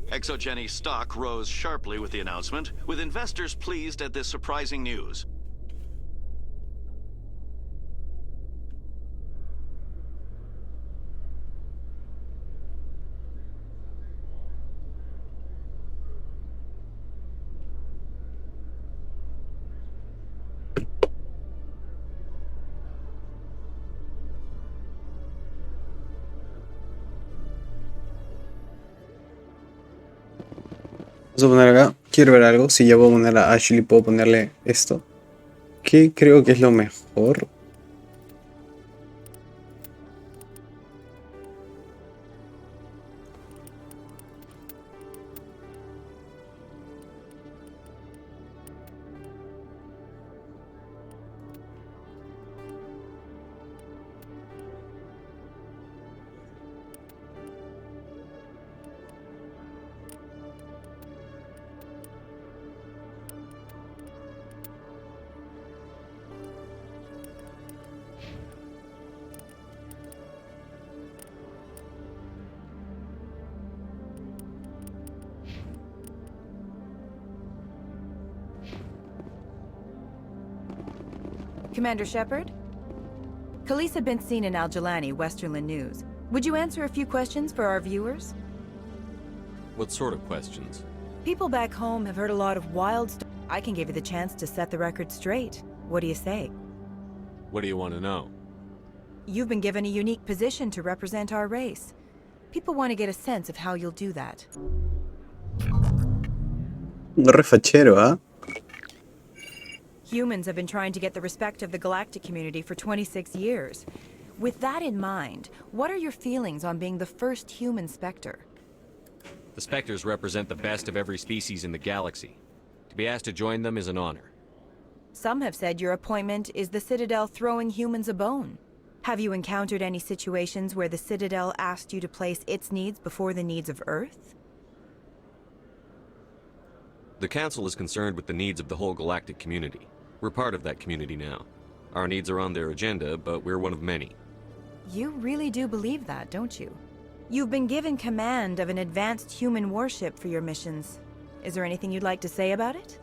[SPEAKER 7] ExoGeni stock rose sharply with the announcement, with investors pleased at this surprising news.
[SPEAKER 1] Vamos a poner acá. Quiero ver algo. Si ya puedo poner a Ashley, puedo ponerle esto. Que creo que es lo mejor.
[SPEAKER 10] Commander Shepard? Khalees had been seen in Al-Jalani, Westerland News. Would you answer a few questions for our viewers?
[SPEAKER 4] What sort of questions?
[SPEAKER 10] People back home have heard a lot of wild stories. I can give you the chance to set the record straight. What do you say?
[SPEAKER 4] What do you want to know?
[SPEAKER 10] You've been given a unique position to represent our race. People want to get a sense of how you'll do that.
[SPEAKER 1] Re fachero, ¿ah?
[SPEAKER 10] Humans have been trying to get the respect of the galactic community for 26 years. With that in mind, what are your feelings on being the first human Spectre?
[SPEAKER 4] The Spectres represent the best of every species in the galaxy. To be asked to join them is an honor.
[SPEAKER 10] Some have said your appointment is the Citadel throwing humans a bone. Have you encountered any situations where the Citadel asked you to place its needs before the needs of Earth?
[SPEAKER 4] The Council is concerned with the needs of the whole galactic community. We're part of that community now. Our needs are on their agenda, but we're one of many.
[SPEAKER 10] You really do believe that, don't you? You've been given command of an advanced human warship for your missions. Is there anything you'd like to say about it?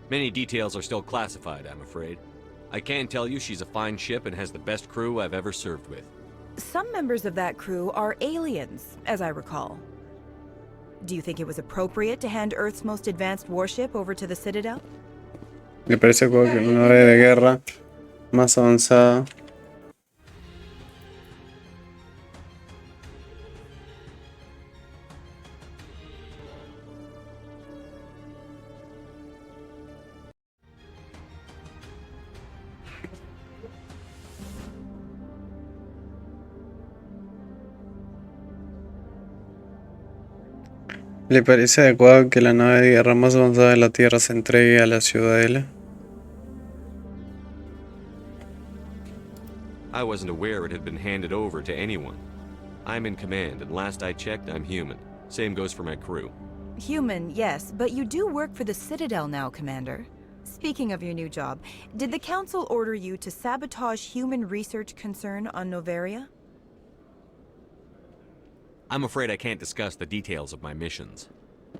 [SPEAKER 4] Many details are still classified, I'm afraid. I can tell you she's a fine ship and has the best crew I've ever served with.
[SPEAKER 10] Some members of that crew are aliens, as I recall. Do you think it was appropriate to hand Earth's most advanced warship over to the Citadel?
[SPEAKER 1] Me parece como que una nave de guerra más avanzada. ¿Le parece adecuado que la nave de guerra más avanzada de la Tierra se entregue a la Ciudadela?
[SPEAKER 4] I wasn't aware it had been handed over to anyone. I'm in command, and last I checked, I'm human. Same goes for my crew.
[SPEAKER 10] Human, yes, but you do work for the Citadel now, Commander. Speaking of your new job, did the Council order you to sabotage human research concern on Noveria?
[SPEAKER 4] I'm afraid I can't discuss the details of my missions.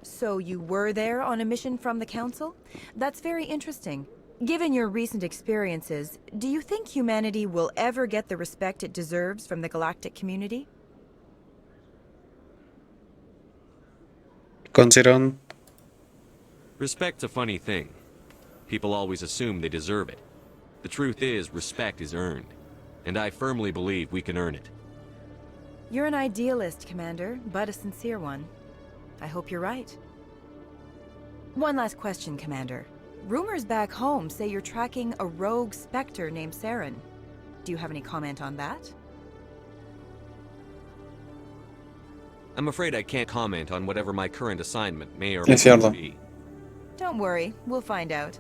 [SPEAKER 10] So you were there on a mission from the Council? That's very interesting. Given your recent experiences, do you think humanity will ever get the respect it deserves from the galactic community?
[SPEAKER 1] Considering.
[SPEAKER 4] Respect's a funny thing. People always assume they deserve it. The truth is, respect is earned. And I firmly believe we can earn it.
[SPEAKER 10] You're an idealist, Commander, but a sincere one. I hope you're right. One last question, Commander. Rumors back home say you're tracking a rogue Spectre named Saren. Do you have any comment on that?
[SPEAKER 4] I'm afraid I can't comment on whatever my current assignment may or may not be.
[SPEAKER 10] Don't worry, we'll find out.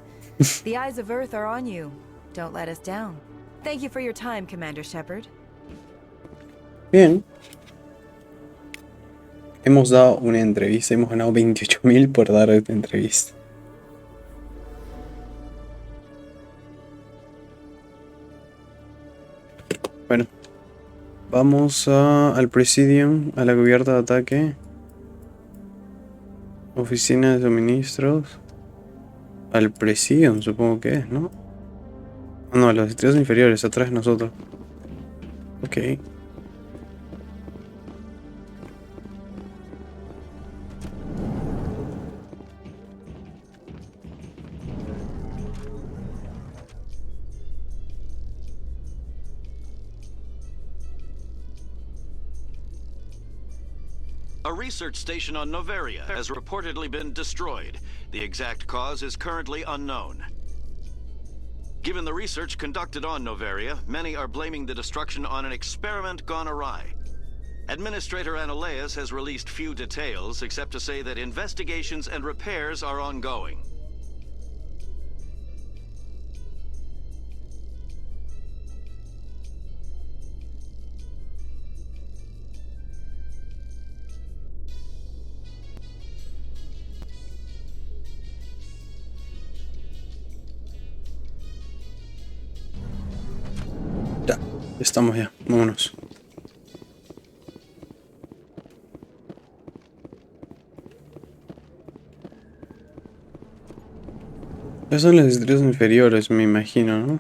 [SPEAKER 10] The eyes of Earth are on you. Don't let us down. Thank you for your time, Commander Shepard.
[SPEAKER 1] Bien. Hemos dado una entrevista, hemos ganado 28.000 por dar esta entrevista. Bueno, vamos al Presidium, a la cubierta de ataque. Oficina de suministros. Al Presidium, supongo que es, ¿no? No, a los distritos inferiores, atrás de nosotros. Ok.
[SPEAKER 7] A research station on Noveria has reportedly been destroyed. The exact cause is currently unknown. Given the research conducted on Noveria, many are blaming the destruction on an experiment gone awry. Administrator Analeas has released few details, except to say that investigations and repairs are ongoing.
[SPEAKER 1] Ya, estamos ya, vámonos. Esos son los distritos inferiores, me imagino, ¿no?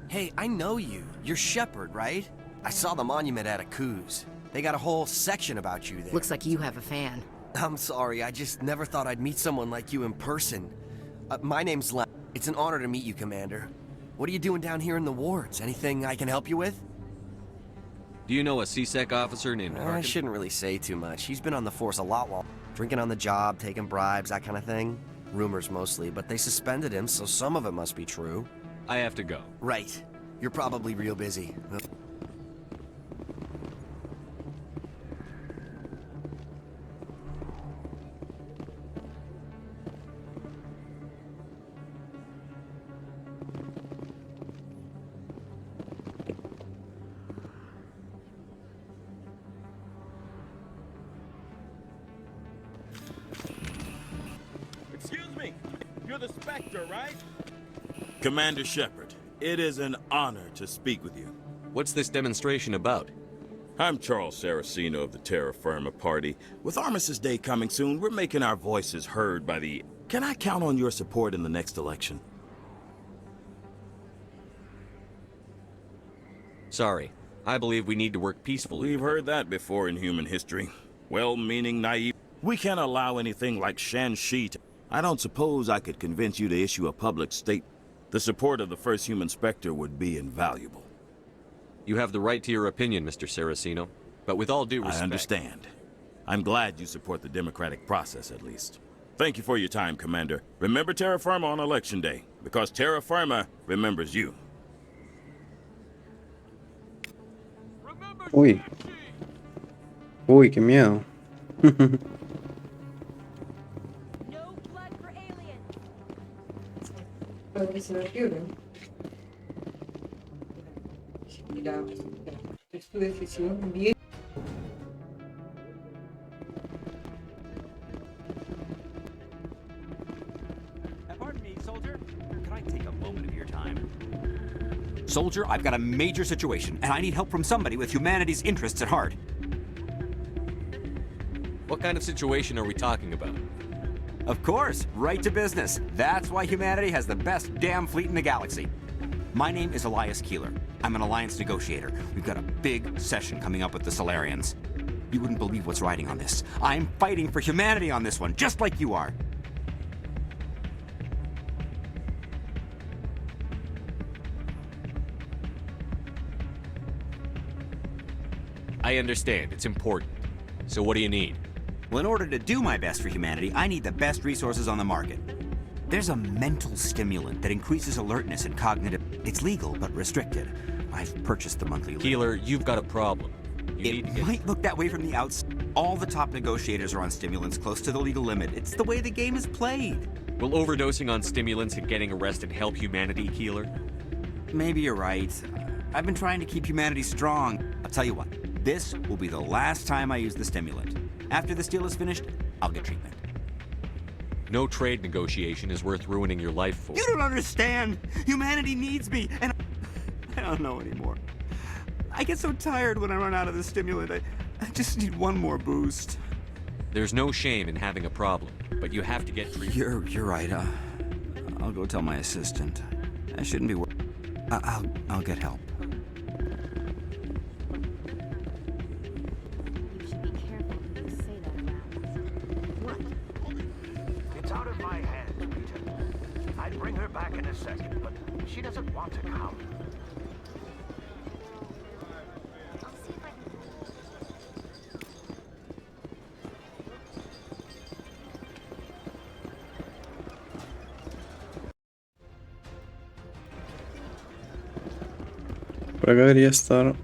[SPEAKER 14] Hey, I know you. You're Shepard, right? I saw the monument at Aku's. They got a whole section about you there.
[SPEAKER 15] Looks like you have a fan.
[SPEAKER 14] I'm sorry, I just never thought I'd meet someone like you in person. My name's Len. It's an honor to meet you, Commander. What are you doing down here in the wards? Anything I can help you with?
[SPEAKER 4] Do you know a CSEC officer named Harkin?
[SPEAKER 14] I shouldn't really say too much. He's been on the force a lot while drinking on the job, taking bribes, that kind of thing. Rumors mostly, but they suspended him, so some of it must be true.
[SPEAKER 4] I have to go.
[SPEAKER 14] Right. You're probably real busy.
[SPEAKER 18] Excuse me, you're the Spectre, right? Commander Shepard, it is an honor to speak with you.
[SPEAKER 4] What's this demonstration about?
[SPEAKER 18] I'm Charles Saraceno of the Terra Firma Party. With Armistice Day coming soon, we're making our voices heard by the... Can I count on your support in the next election?
[SPEAKER 4] Sorry. I believe we need to work peacefully.
[SPEAKER 18] We've heard that before in human history. Well-meaning, naive. We can't allow anything like Shanxi to... I don't suppose I could convince you to issue a public statement. The support of the first human Spectre would be invaluable.
[SPEAKER 4] You have the right to your opinion, Mr. Saraceno. But with all due respect...
[SPEAKER 18] I understand. I'm glad you support the democratic process, at least. Thank you for your time, Commander. Remember Terra Firma on Election Day, because Terra Firma remembers you.
[SPEAKER 1] Uy. Uy, qué miedo.
[SPEAKER 23] Mira, es tu decisión bien.
[SPEAKER 24] Pardon me, soldier. Could I take a moment of your time? Soldier, I've got a major situation, and I need help from somebody with humanity's interests at heart.
[SPEAKER 4] What kind of situation are we talking about?
[SPEAKER 24] Of course, right to business. That's why humanity has the best damn fleet in the galaxy. My name is Elias Keeler. I'm an alliance negotiator. We've got a big session coming up with the Solarians. You wouldn't believe what's riding on this. I'm fighting for humanity on this one, just like you are.
[SPEAKER 4] I understand. It's important. So what do you need?
[SPEAKER 24] Well, in order to do my best for humanity, I need the best resources on the market. There's a mental stimulant that increases alertness and cognitive... It's legal, but restricted. I've purchased the monthly...
[SPEAKER 4] Keeler, you've got a problem.
[SPEAKER 24] It might look that way from the outside. All the top negotiators are on stimulants close to the legal limit. It's the way the game is played.
[SPEAKER 4] Will overdosing on stimulants and getting arrested help humanity, Keeler?
[SPEAKER 24] Maybe you're right. I've been trying to keep humanity strong. I'll tell you what. This will be the last time I use the stimulant. After this deal is finished, I'll get treatment.
[SPEAKER 4] No trade negotiation is worth ruining your life for.
[SPEAKER 24] You don't understand! Humanity needs me, and I don't know anymore. I get so tired when I run out of the stimulant. I just need one more boost.
[SPEAKER 4] There's no shame in having a problem, but you have to get treatment.
[SPEAKER 24] You're right. I'll go tell my assistant. I shouldn't be worried. I'll get help.
[SPEAKER 3] bring her back in a second, but she doesn't want to come.
[SPEAKER 1] Por acá debería estar.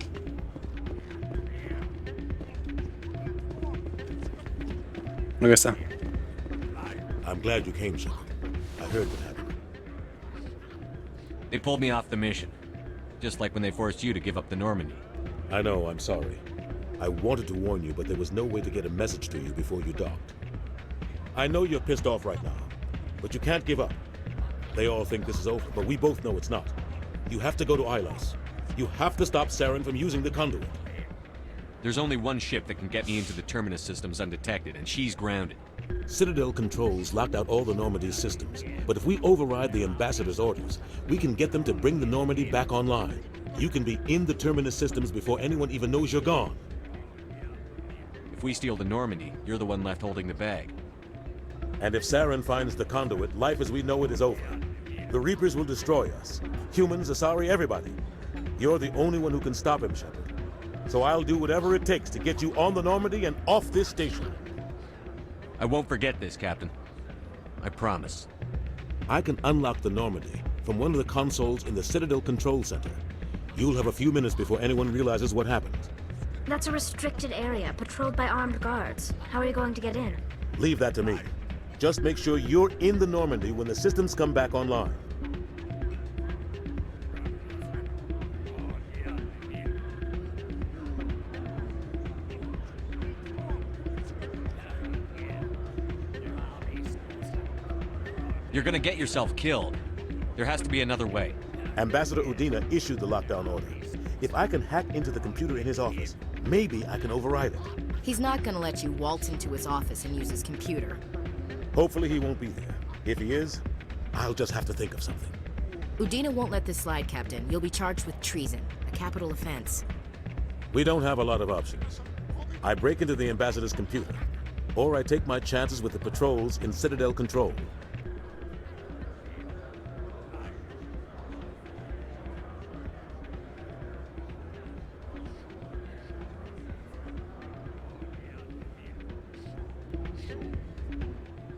[SPEAKER 1] Acá está.
[SPEAKER 5] I'm glad you came, Shepard. I heard what happened.
[SPEAKER 4] They pulled me off the mission. Just like when they forced you to give up the Normandy.
[SPEAKER 5] I know, I'm sorry. I wanted to warn you, but there was no way to get a message to you before you docked. I know you're pissed off right now, but you can't give up. They all think this is over, but we both know it's not. You have to go to Ilos. You have to stop Saren from using the conduit.
[SPEAKER 4] There's only one ship that can get me into the Terminus systems undetected, and she's grounded.
[SPEAKER 5] Citadel controls locked out all the Normandy's systems, but if we override the Ambassador's orders, we can get them to bring the Normandy back online. You can be in the Terminus systems before anyone even knows you're gone.
[SPEAKER 4] If we steal the Normandy, you're the one left holding the bag.
[SPEAKER 5] And if Saren finds the conduit, life as we know it is over. The Reapers will destroy us. Humans, Asari, everybody. You're the only one who can stop him, Shepard. So I'll do whatever it takes to get you on the Normandy and off this station.
[SPEAKER 4] I won't forget this, Captain. I promise.
[SPEAKER 5] I can unlock the Normandy from one of the consoles in the Citadel Control Center. You'll have a few minutes before anyone realizes what happened.
[SPEAKER 9] That's a restricted area, patrolled by armed guards. How are you going to get in?
[SPEAKER 5] Leave that to me. Just make sure you're in the Normandy when the systems come back online.
[SPEAKER 4] You're gonna get yourself killed. There has to be another way.
[SPEAKER 5] Ambassador Udina issued the lockdown order. If I can hack into the computer in his office, maybe I can override it.
[SPEAKER 8] He's not gonna let you waltz into his office and use his computer.
[SPEAKER 5] Hopefully he won't be there. If he is, I'll just have to think of something.
[SPEAKER 8] Udina won't let this slide, Captain. You'll be charged with treason, a capital offense.
[SPEAKER 5] We don't have a lot of options. I break into the Ambassador's computer, or I take my chances with the patrols in Citadel Control.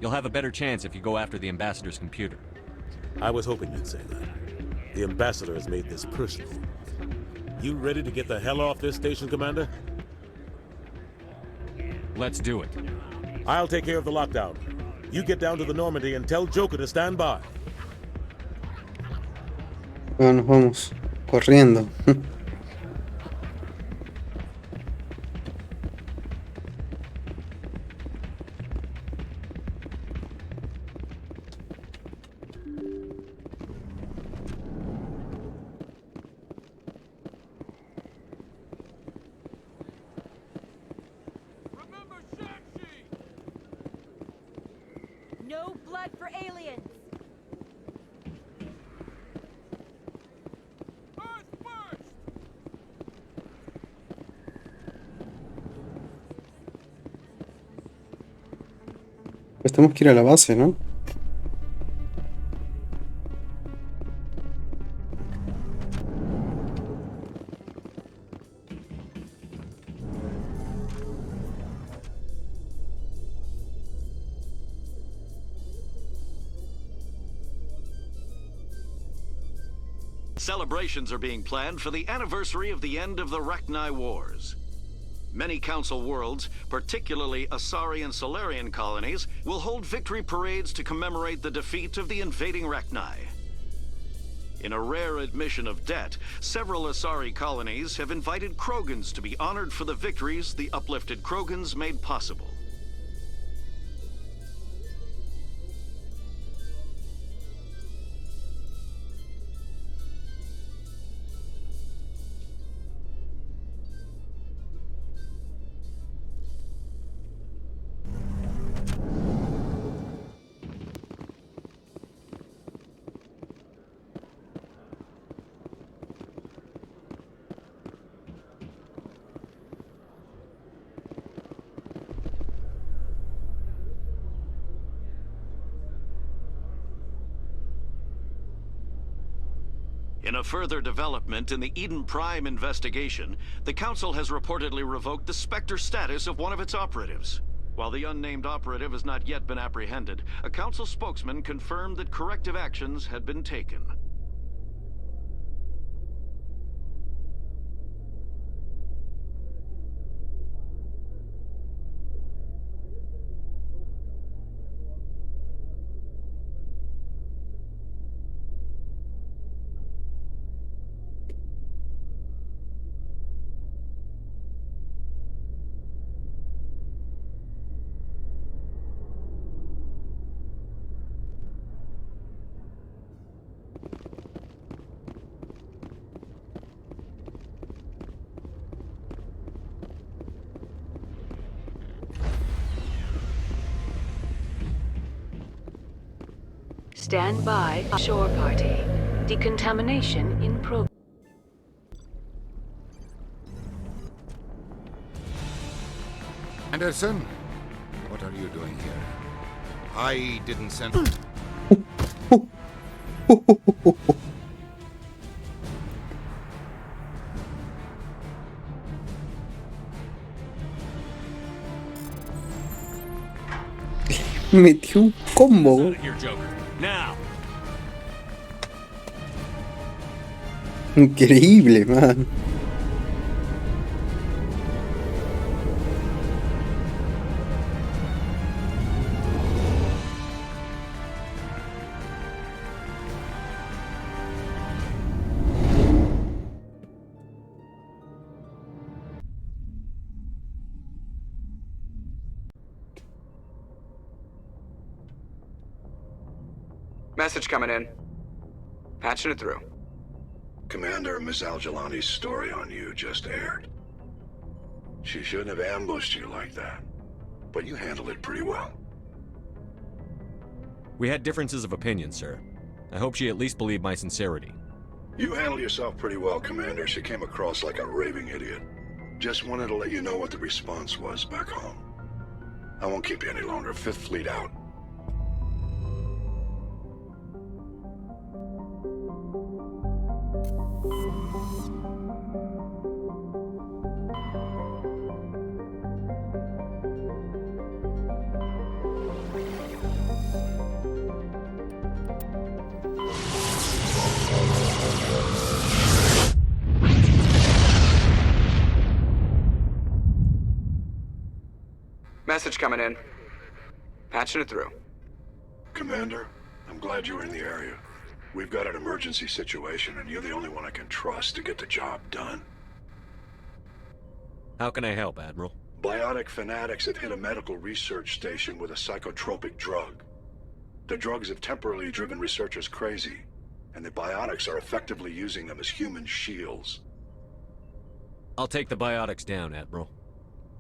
[SPEAKER 4] You'll have a better chance if you go after the Ambassador's computer.
[SPEAKER 5] I was hoping you'd say that. The Ambassador has made this personal. You ready to get the hell off this station, Commander?
[SPEAKER 4] Let's do it.
[SPEAKER 5] I'll take care of the lockdown. You get down to the Normandy and tell Joker to stand by.
[SPEAKER 1] Bueno, nos vamos. Corriendo.
[SPEAKER 16] No blood for aliens!
[SPEAKER 1] Pues tenemos que ir a la base, ¿no?
[SPEAKER 7] Celebrations are being planned for the anniversary of the end of the Rachni Wars. Many Council worlds, particularly Asari and Solarian colonies, will hold victory parades to commemorate the defeat of the invading Rachni. In a rare admission of debt, several Asari colonies have invited Krogans to be honored for the victories the uplifted Krogans made possible. In a further development in the Eden Prime investigation, the Council has reportedly revoked the Spectre status of one of its operatives. While the unnamed operative has not yet been apprehended, a Council spokesman confirmed that corrective actions had been taken.
[SPEAKER 21] Stand by, shore party. Decontamination in progress.
[SPEAKER 20] Anderson, what are you doing here? I didn't send...
[SPEAKER 1] Metió un combo.
[SPEAKER 4] Now.
[SPEAKER 1] Increíble, man.
[SPEAKER 11] Message coming in. Patching it through.
[SPEAKER 13] Commander, Miss Al-Jalani's story on you just aired. She shouldn't have ambushed you like that, but you handled it pretty well.
[SPEAKER 4] We had differences of opinion, sir. I hope she at least believed my sincerity.
[SPEAKER 13] You handled yourself pretty well, Commander. She came across like a raving idiot. Just wanted to let you know what the response was back home. I won't keep you any longer. Fifth Fleet out.
[SPEAKER 11] Message coming in. Patching it through.
[SPEAKER 13] Commander, I'm glad you were in the area. We've got an emergency situation, and you're the only one I can trust to get the job done.
[SPEAKER 4] How can I help, Admiral?
[SPEAKER 13] Biotic fanatics have hit a medical research station with a psychotropic drug. The drugs have temporarily driven researchers crazy, and the biotics are effectively using them as human shields.
[SPEAKER 4] I'll take the biotics down, Admiral.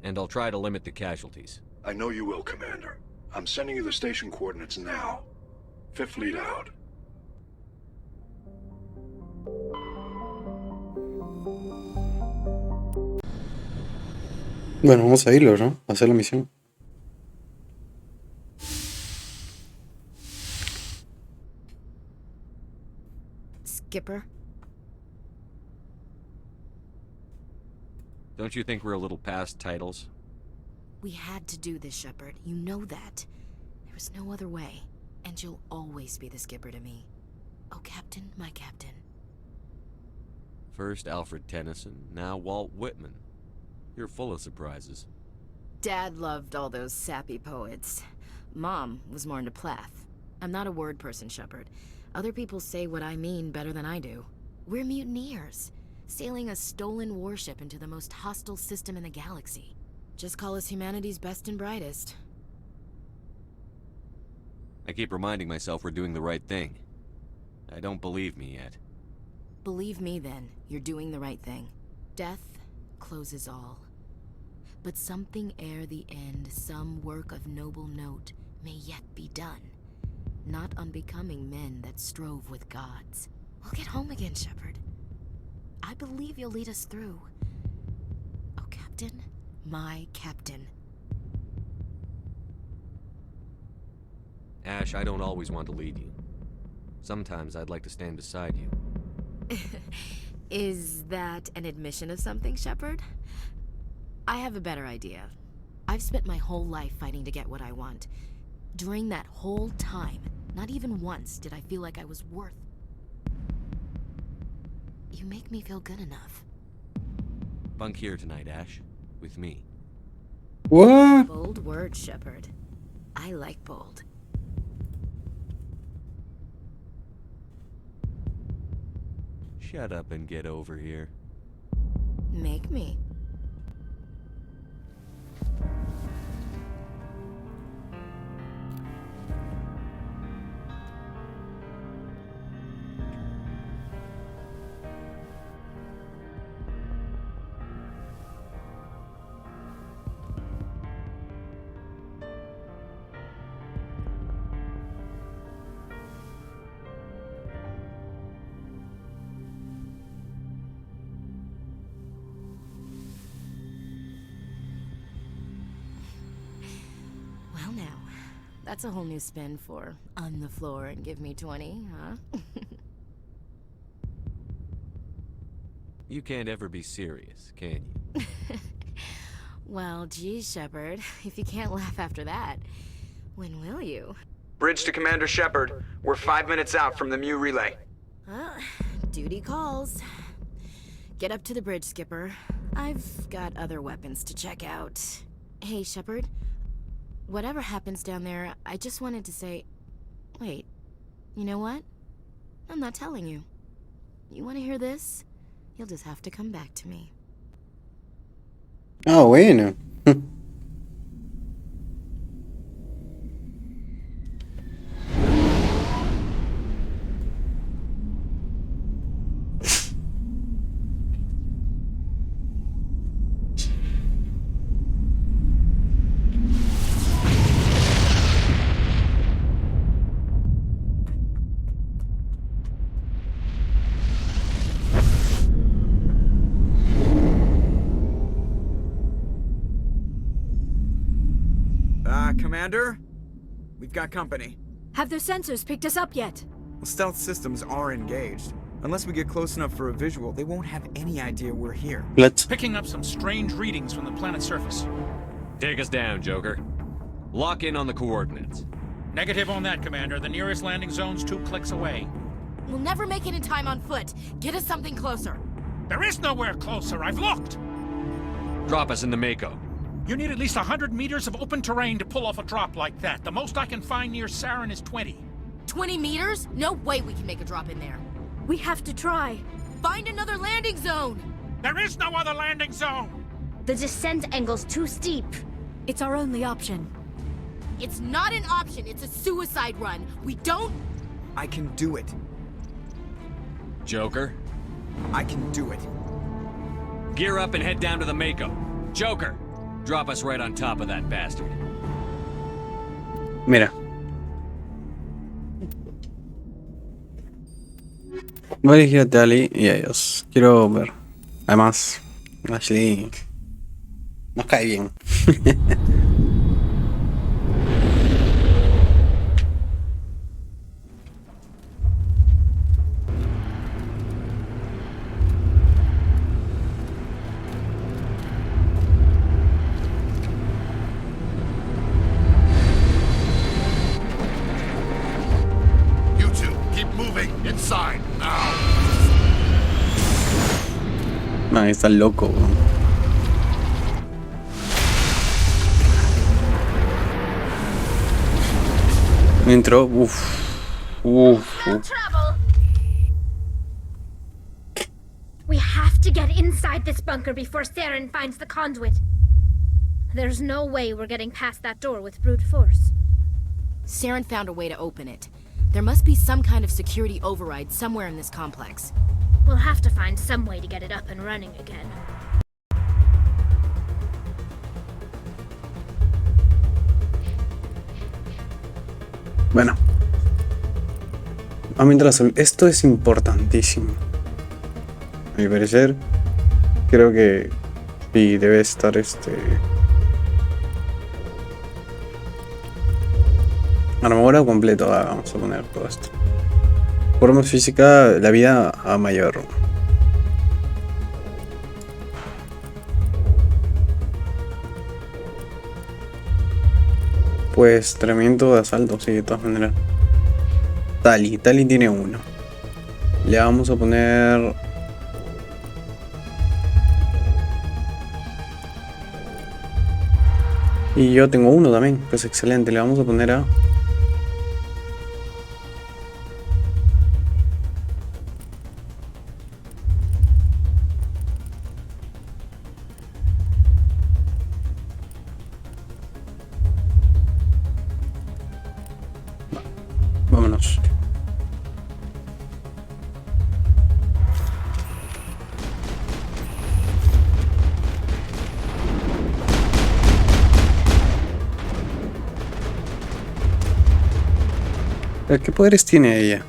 [SPEAKER 4] And I'll try to limit the casualties.
[SPEAKER 13] I know you will, Commander. I'm sending you the station coordinates now. Fifth Fleet out.
[SPEAKER 1] Bueno, vamos a irlo, ¿no? A hacer la misión.
[SPEAKER 8] Skipper?
[SPEAKER 4] Don't you think we're a little past titles?
[SPEAKER 8] We had to do this, Shepard. You know that. There was no other way. And you'll always be the skipper to me. Oh, Captain, my captain.
[SPEAKER 4] First Alfred Tennyson, now Walt Whitman. You're full of surprises.
[SPEAKER 8] Dad loved all those sappy poets. Mom was more into Plath. I'm not a word person, Shepard. Other people say what I mean better than I do. We're mutineers, sailing a stolen warship into the most hostile system in the galaxy. Just call us humanity's best and brightest.
[SPEAKER 4] I keep reminding myself we're doing the right thing. I don't believe me yet.
[SPEAKER 8] Believe me then, you're doing the right thing. Death closes all. But something ere the end, some work of noble note, may yet be done. Not unbecoming men that strove with gods. We'll get home again, Shepard. I believe you'll lead us through. Oh, Captain, my captain.
[SPEAKER 4] Ash, I don't always want to lead you. Sometimes I'd like to stand beside you.
[SPEAKER 8] Is that an admission of something, Shepard? I have a better idea. I've spent my whole life fighting to get what I want. During that whole time, not even once did I feel like I was worth... You make me feel good enough.
[SPEAKER 4] Bunk here tonight, Ash. With me.
[SPEAKER 1] What?
[SPEAKER 8] Bold words, Shepard. I like bold.
[SPEAKER 4] Shut up and get over here.
[SPEAKER 8] Make me. Well now, that's a whole new spin for on the floor and give me 20, huh?
[SPEAKER 4] You can't ever be serious, can you?
[SPEAKER 8] Well, geez, Shepard, if you can't laugh after that, when will you?
[SPEAKER 11] Bridge to Commander Shepard. We're 5 minutes out from the Mu relay.
[SPEAKER 8] Duty calls. Get up to the bridge, Skipper. I've got other weapons to check out. Hey, Shepard. Whatever happens down there, I just wanted to say... Wait, you know what? I'm not telling you. You want to hear this? You'll just have to come back to me.
[SPEAKER 1] Ah, bueno.
[SPEAKER 12] Commander? We've got company.
[SPEAKER 16] Have their sensors picked us up yet?
[SPEAKER 12] Well, stealth systems are engaged. Unless we get close enough for a visual, they won't have any idea we're here.
[SPEAKER 2] Picking up some strange readings from the planet's surface.
[SPEAKER 4] Take us down, Joker. Lock in on the coordinates.
[SPEAKER 2] Negative on that, Commander. The nearest landing zone's 2 clicks away.
[SPEAKER 8] We'll never make it in time on foot. Get us something closer.
[SPEAKER 2] There is nowhere closer. I've looked.
[SPEAKER 4] Drop us in the Mako.
[SPEAKER 2] You need at least 100 meters of open terrain to pull off a drop like that. The most I can find near Saren is 20.
[SPEAKER 8] 20 meters? No way we can make a drop in there.
[SPEAKER 16] We have to try.
[SPEAKER 8] Find another landing zone!
[SPEAKER 2] There is no other landing zone!
[SPEAKER 9] The descent angle's too steep.
[SPEAKER 16] It's our only option.
[SPEAKER 8] It's not an option, it's a suicide run. We don't...
[SPEAKER 12] I can do it.
[SPEAKER 4] Joker?
[SPEAKER 12] I can do it.
[SPEAKER 4] Gear up and head down to the Mako. Joker! Drop us right on top of that bastard.
[SPEAKER 1] Mira. Voy a elegir a Tali y a ellos. Quiero ver. Además, Ashley nos cae bien. Man, está loco. Entró,
[SPEAKER 9] We have to get inside this bunker before Saren finds the conduit. There's no way we're getting past that door with brute force.
[SPEAKER 8] Saren found a way to open it. There must be some kind of security override somewhere in this complex.
[SPEAKER 9] We'll have to find some way to get it up and running again.
[SPEAKER 1] Bueno. Mientras, esto es importantísimo. A mi parecer, creo que sí debe estar armadura completo. Vamos a poner todo esto. Forma física, la vida a mayor. Pues tremendo de asalto, sí, de todas maneras. Tali tiene uno. Le vamos a poner... Y yo tengo uno también, pues excelente, le vamos a poner a... Vámonos. ¿Qué poderes tiene ella?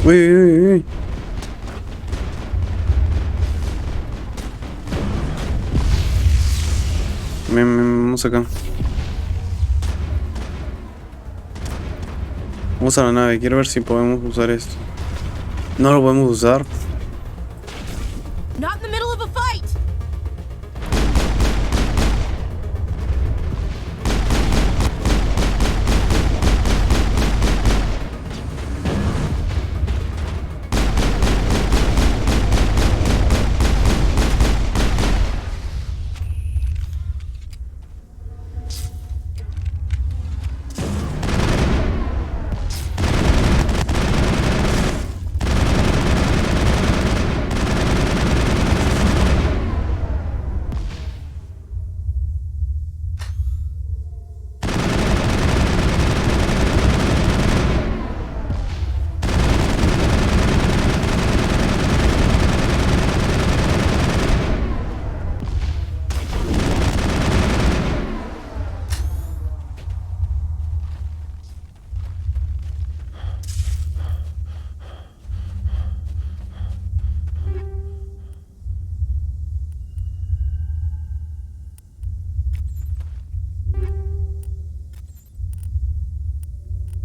[SPEAKER 1] Uy, uy, uy. Vamos acá. Vamos a la nave, quiero ver si podemos usar esto. No lo podemos usar.
[SPEAKER 15] Not in the middle of a fight!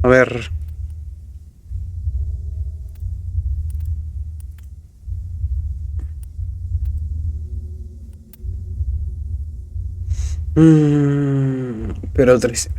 [SPEAKER 1] A ver. Pero 13.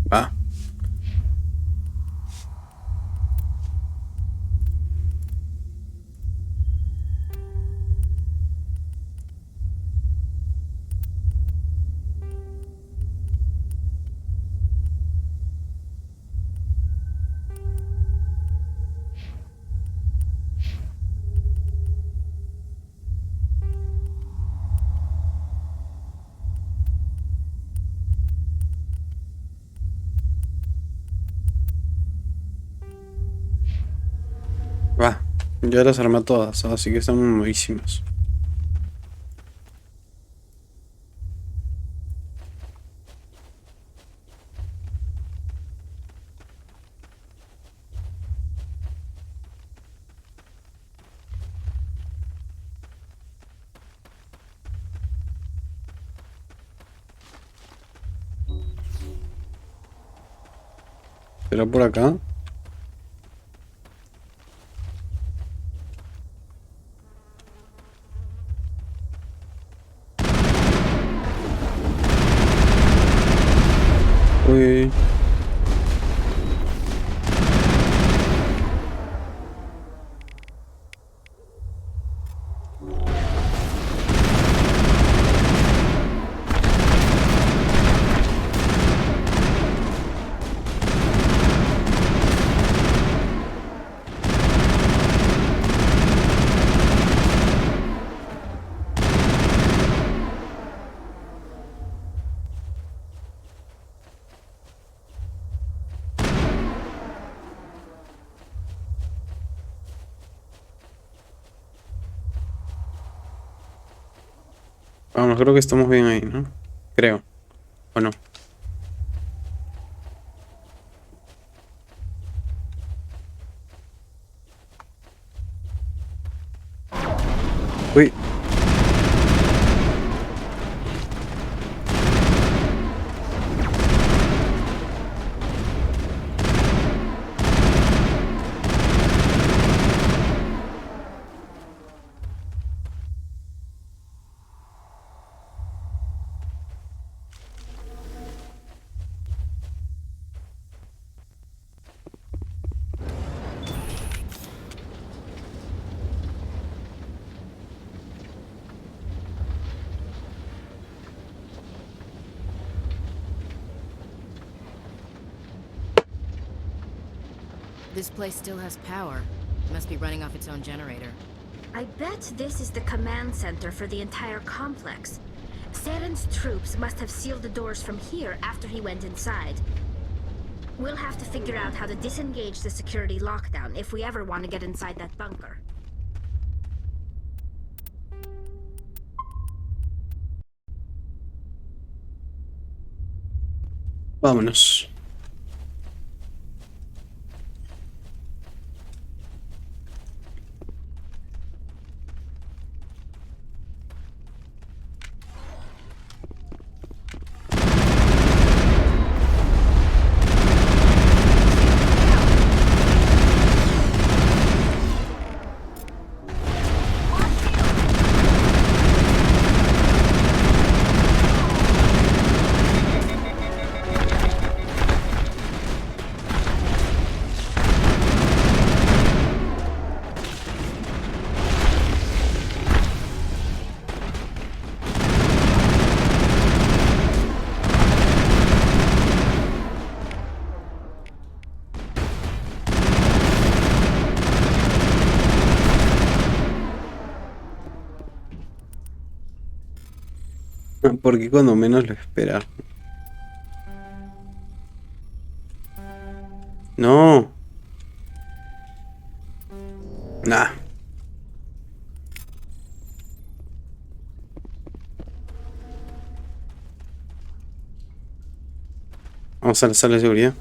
[SPEAKER 1] Va. Va. Ya las armé todas, así que están buenísimas. Será por acá. Vamos, creo que estamos bien ahí, ¿no? Creo. ¿O no? Uy.
[SPEAKER 8] This place still has power. It must be running off its own generator.
[SPEAKER 9] I bet this is the command center for the entire complex. Seren's troops must have sealed the doors from here after he went inside. We'll have to figure out how to disengage the security lockdown if we ever want to get inside that bunker.
[SPEAKER 1] Vámonos. Porque cuando menos lo espera. No. Nah. Vamos a la sala de seguridad.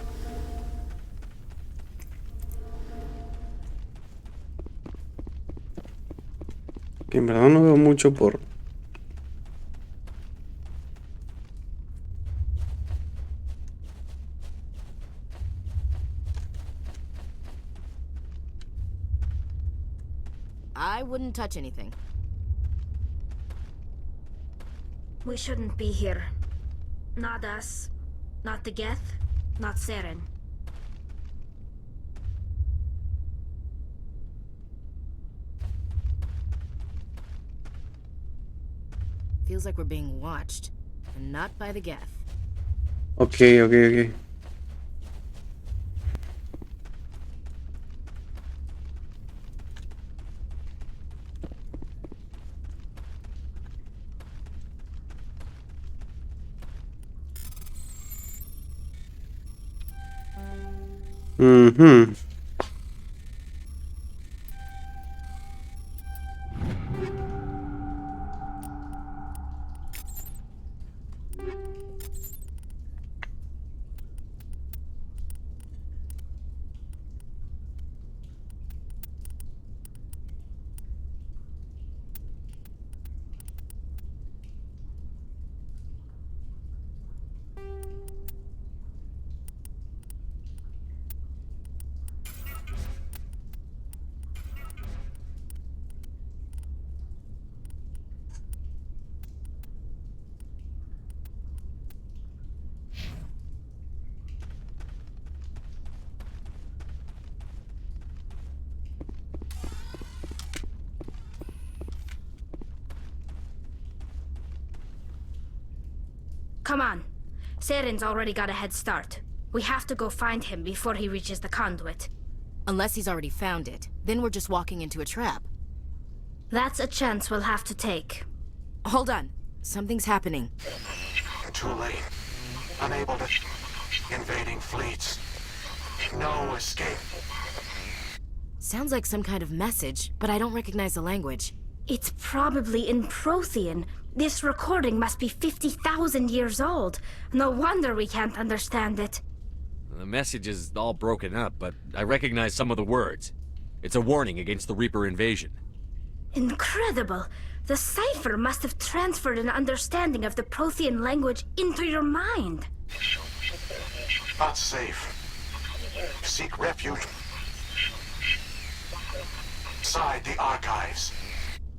[SPEAKER 1] Que en verdad no veo mucho por...
[SPEAKER 8] I wouldn't touch anything.
[SPEAKER 9] We shouldn't be here. Not us. Not the Geth. Not Seren.
[SPEAKER 8] Feels like we're being watched, and not by the Geth.
[SPEAKER 1] Okay. Mm-hmm.
[SPEAKER 9] Come on. Seren's already got a head start. We have to go find him before he reaches the conduit.
[SPEAKER 8] Unless he's already found it. Then we're just walking into a trap.
[SPEAKER 9] That's a chance we'll have to take.
[SPEAKER 8] Hold on. Something's happening.
[SPEAKER 3] Too late. Unable to... Invading fleets. No escape.
[SPEAKER 8] Sounds like some kind of message, but I don't recognize the language.
[SPEAKER 9] It's probably in Prothean. This recording must be 50,000 years old. No wonder we can't understand it.
[SPEAKER 4] The message is all broken up, but I recognize some of the words. It's a warning against the Reaper invasion.
[SPEAKER 9] Incredible. The cipher must have transferred an understanding of the Prothean language into your mind.
[SPEAKER 3] Not safe. Seek refuge inside the archives.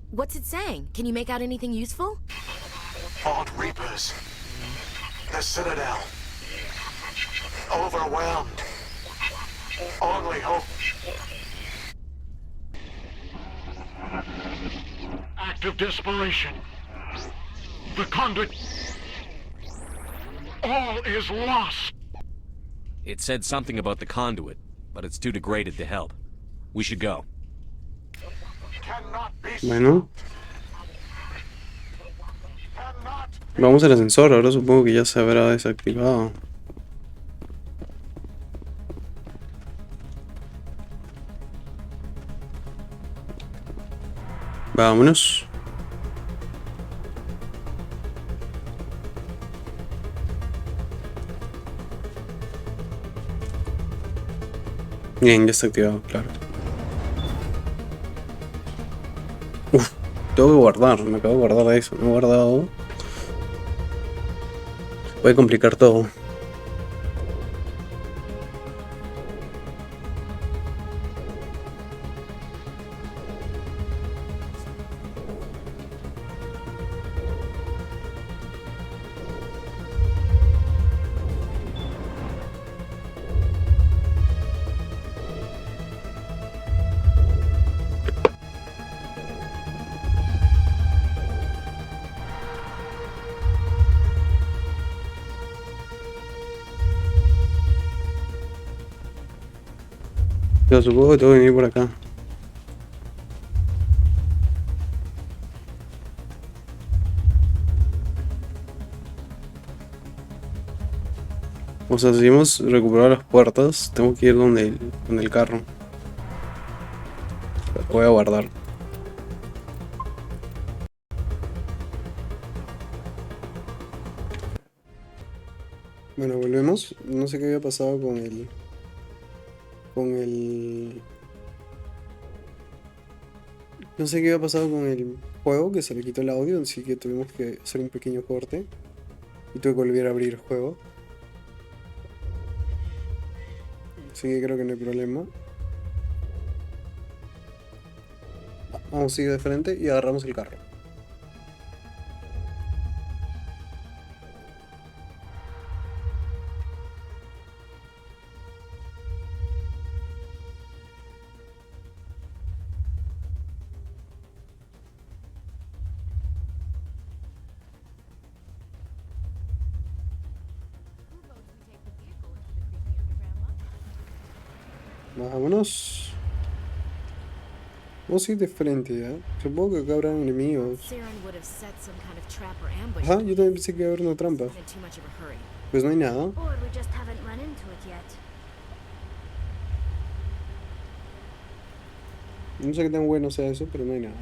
[SPEAKER 8] What's it saying? Can you make out anything useful?
[SPEAKER 3] Fought Reapers. The Citadel. Overwhelmed. Only hope. Act of desperation. The conduit. All is lost.
[SPEAKER 4] It said something about the conduit, but it's too degraded to help. We should go.
[SPEAKER 1] Bueno. Vamos al ascensor, ahora supongo que ya se habrá desactivado. Vámonos. Bien, ya está activado, claro. Uf, tengo que guardar, me acabo de guardar eso, no he guardado. Puede complicar todo. Yo supongo que tengo que venir por acá. O sea, si hemos recuperado las puertas, tengo que ir donde el carro. Voy a guardar. Bueno, volvemos. No sé qué había pasado con el no sé qué había pasado con el juego, que se le quitó el audio, así que tuvimos que hacer un pequeño corte y tuve que volver a abrir el juego, así que creo que no hay problema. Vamos a seguir de frente y agarramos el carro. Vámonos. Vamos a ir de frente, ¿ya? Supongo que acá habrán enemigos. Ajá, yo también pensé que iba a haber una trampa. Pues no hay nada. No sé qué tan bueno sea eso, pero no hay nada.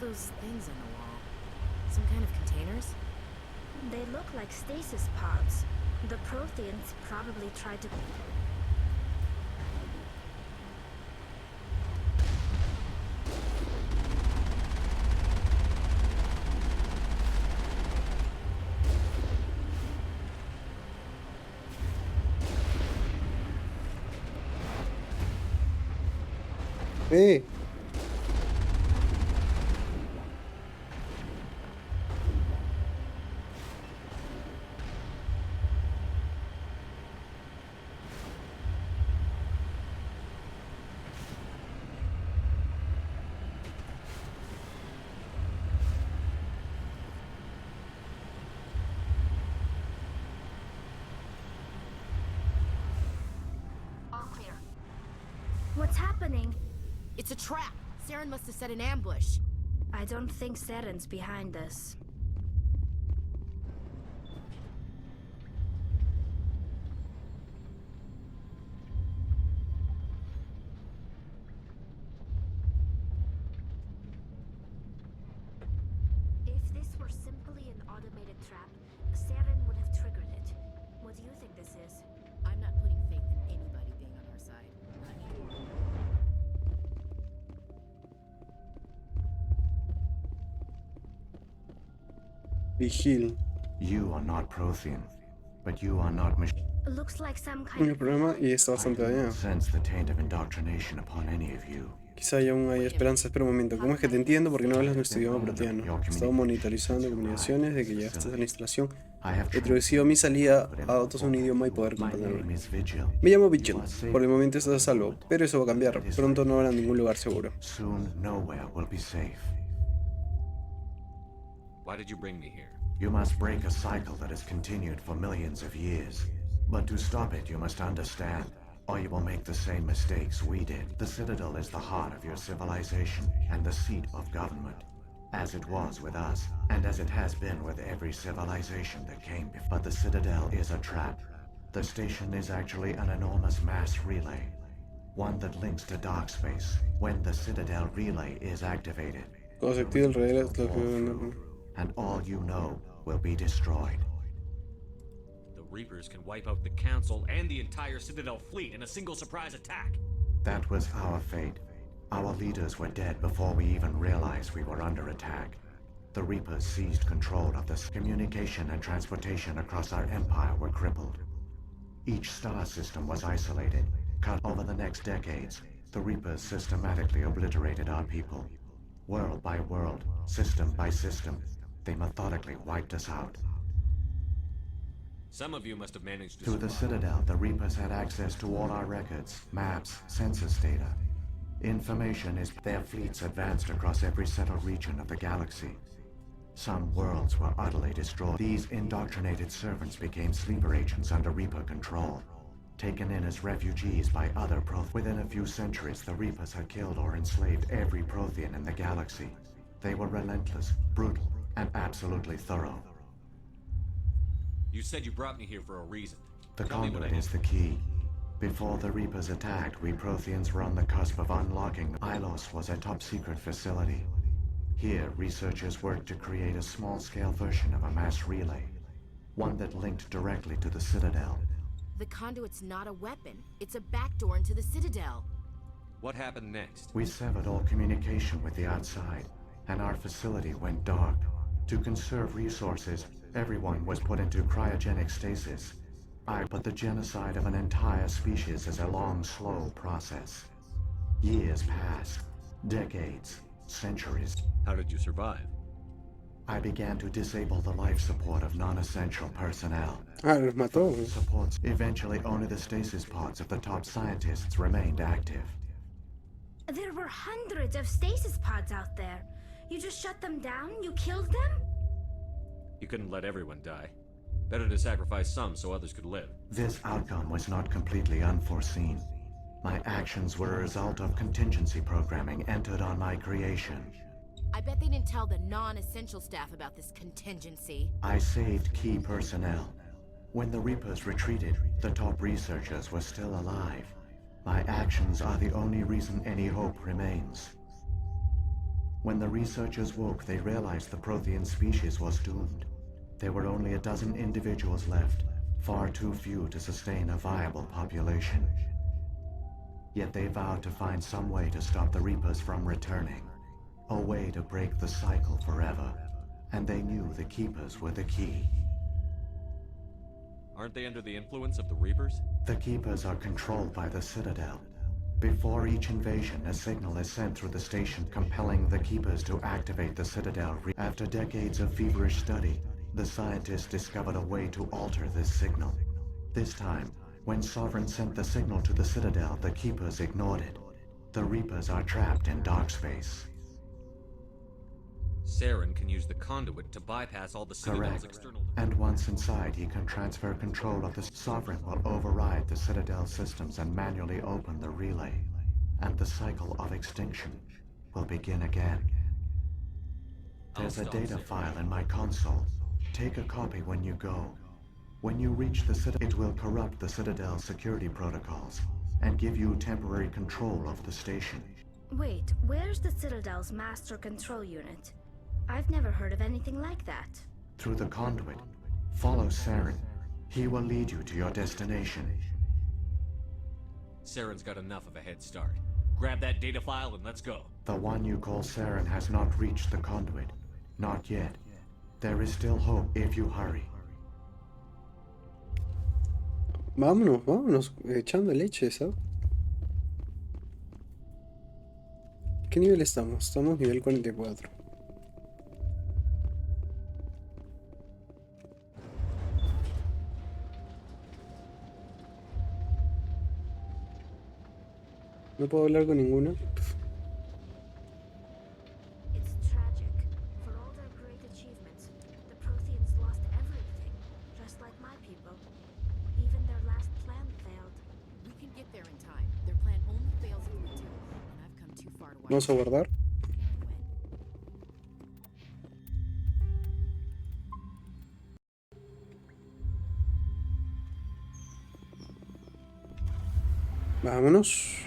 [SPEAKER 8] Those things on the wall. Some kind of containers?
[SPEAKER 9] They look like stasis pods. The Protheans probably tried to...
[SPEAKER 1] ¡Eh!
[SPEAKER 9] What's happening?
[SPEAKER 8] It's a trap. Saren must have set an ambush.
[SPEAKER 9] I don't think Saren's behind this.
[SPEAKER 1] Vigil.
[SPEAKER 6] You are not Prothean, but you are not machine.
[SPEAKER 9] Looks like some kind
[SPEAKER 1] El
[SPEAKER 9] of
[SPEAKER 1] problema y está bastante dañado.
[SPEAKER 6] Sense the taint of indoctrination upon any of you.
[SPEAKER 1] Quizá aún hay esperanza. Espera un momento. ¿Cómo es que te entiendo? Porque no hablas nuestro idioma proteano. He estado monitorizando comunicaciones de que llegaste a la instalación. He traducido mi salida a otros un idioma y poder comprenderlo. Me llamo Vigil. Por el momento estás a salvo, pero eso va a cambiar. Pronto no habrá ningún lugar seguro.
[SPEAKER 6] Soon nowhere will be safe.
[SPEAKER 4] Why did you bring me here?
[SPEAKER 6] You must break a cycle that has continued for millions of years. But to stop it, you must understand, or you will make the same mistakes we did. The Citadel is the heart of your civilization and the seat of government, as it was with us, and as it has been with every civilization that came before. But the Citadel is a trap. The station is actually an enormous mass relay, one that links to dark space. When the Citadel relay is activated, and all you know will be destroyed.
[SPEAKER 4] The Reapers can wipe out the Council and the entire Citadel fleet in a single surprise attack.
[SPEAKER 6] That was our fate. Our leaders were dead before we even realized we were under attack. The Reapers seized control of the communication and transportation across our empire were crippled. Each star system was isolated. Cut over the next decades, the Reapers systematically obliterated our people. World by world, system by system, they methodically wiped us out.
[SPEAKER 4] Some of you must have managed to
[SPEAKER 6] Through the Citadel, the Reapers had access to all our records, maps, census data. Information is their fleets advanced across every settled region of the galaxy. Some worlds were utterly destroyed. These indoctrinated servants became sleeper agents under Reaper control, taken in as refugees by other Protheans. Within a few centuries, the Reapers had killed or enslaved every Prothean in the galaxy. They were relentless, brutal, and absolutely thorough.
[SPEAKER 4] You said you brought me here for a reason.
[SPEAKER 6] The conduit is the key. Before the Reapers attacked, we Protheans were on the cusp of unlocking. Ilos was a top-secret facility. Here, researchers worked to create a small-scale version of a mass relay, one that linked directly to the Citadel.
[SPEAKER 8] The conduit's not a weapon. It's a backdoor into the Citadel.
[SPEAKER 4] What happened next?
[SPEAKER 6] We severed all communication with the outside, and our facility went dark. To conserve resources, everyone was put into cryogenic stasis. But the genocide of an entire species is a long, slow process. Years passed, decades, centuries.
[SPEAKER 4] How did you survive?
[SPEAKER 6] I began to disable the life support of non-essential personnel.
[SPEAKER 1] Los mató.
[SPEAKER 6] Supports. Eventually, only the stasis pods of the top scientists remained active.
[SPEAKER 9] There were hundreds of stasis pods out there. You just shut them down? You killed them?
[SPEAKER 4] You couldn't let everyone die. Better to sacrifice some so others could live.
[SPEAKER 6] This outcome was not completely unforeseen. My actions were a result of contingency programming entered on my creation.
[SPEAKER 8] I bet they didn't tell the non-essential staff about this contingency.
[SPEAKER 6] I saved key personnel. When the Reapers retreated, the top researchers were still alive. My actions are the only reason any hope remains. When the researchers woke, they realized the Prothean species was doomed. There were only a dozen individuals left, far too few to sustain a viable population. Yet they vowed to find some way to stop the Reapers from returning. A way to break the cycle forever. And they knew the Keepers were the key.
[SPEAKER 4] Aren't they under the influence of the Reapers?
[SPEAKER 6] The Keepers are controlled by the Citadel. Before each invasion, a signal is sent through the station compelling the Keepers to activate the Citadel. After decades of feverish study, the scientists discovered a way to alter this signal. This time, when Sovereign sent the signal to the Citadel, the Keepers ignored it. The Reapers are trapped in dark space.
[SPEAKER 4] Saren can use the conduit to bypass all the Citadel's
[SPEAKER 6] Correct.
[SPEAKER 4] external...
[SPEAKER 6] And once inside, he can transfer control of the Sovereign will override the Citadel systems and manually open the relay. And the cycle of extinction will begin again. There's a data file in my console. Take a copy when you go. When you reach the Citadel, it will corrupt the Citadel security protocols and give you temporary control of the station.
[SPEAKER 9] Wait, where's the Citadel's master control unit? I've never heard of anything like that.
[SPEAKER 6] Through the conduit, follow Saren. He will lead you to your destination.
[SPEAKER 4] Saren's got enough of a head start. Grab that data file and let's go.
[SPEAKER 6] The one you call Saren has not reached the conduit. Not yet. There is still hope if you hurry.
[SPEAKER 1] Vámonos, vámonos, echando leche, ¿sabes? ¿Qué nivel estamos? Estamos nivel 44. No puedo hablar con ninguna. Vamos a guardar. Vámonos.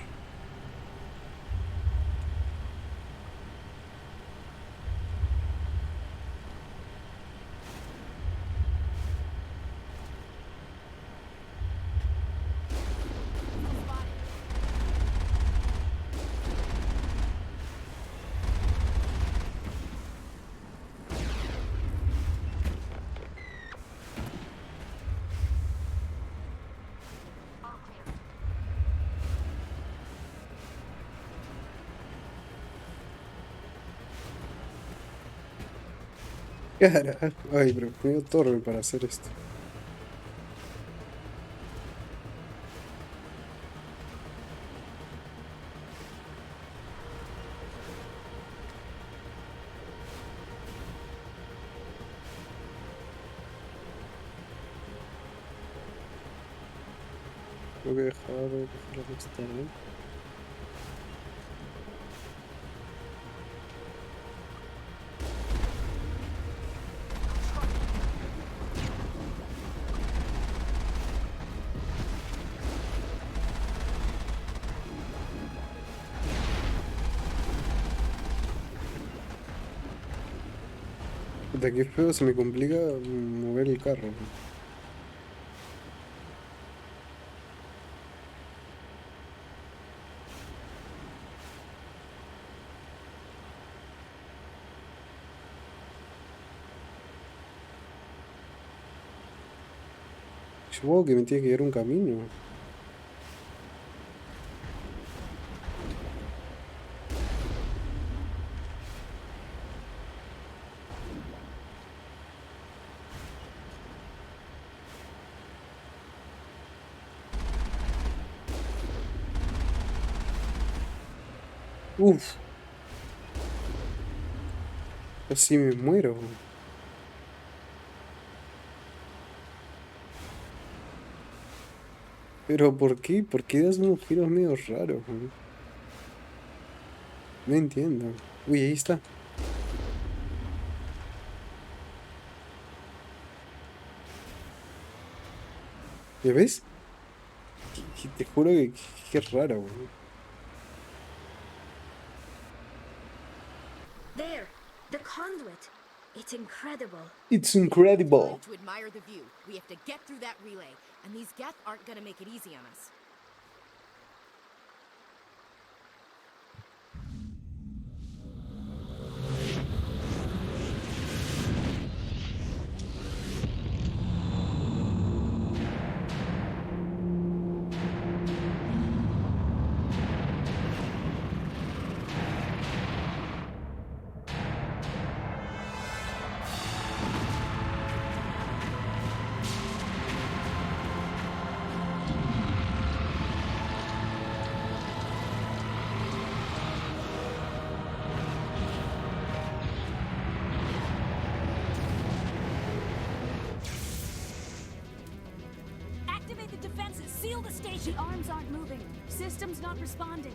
[SPEAKER 1] Carajo. Ay, pero me dio torre para hacer esto. Tengo que dejar de estar, ¿no? De aquí feo se me complica mover el carro. Supongo que me tiene que ir un camino. Uf. Casi me muero. Pero ¿por qué? ¿Por qué das unos giros medio raros? No entiendo. Uy, ahí está. ¿Ya ves? Te juro que es raro, güey.
[SPEAKER 9] There, the conduit. It's incredible.
[SPEAKER 1] It's incredible.
[SPEAKER 15] To admire the view, we have to get through that relay, and these Geth aren't gonna make it easy on us.
[SPEAKER 16] Activate the defenses. Seal the station. The arms aren't moving. Systems not responding.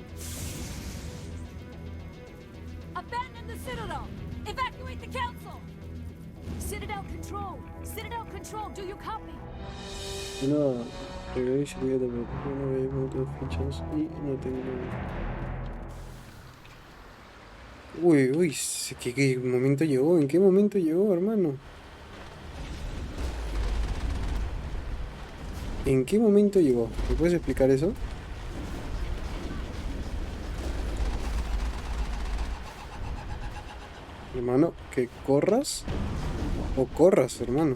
[SPEAKER 16] Abandon the Citadel. Evacuate the Council. Citadel Control. Citadel Control. Do you copy?
[SPEAKER 1] No, regreso voy a tomar una vez otras fichas y no tengo nada. Uy, uy, ¿qué momento llegó? ¿En qué momento llegó, hermano? ¿En qué momento llegó? ¿Me puedes explicar eso? Hermano, que corras. O corras, hermano.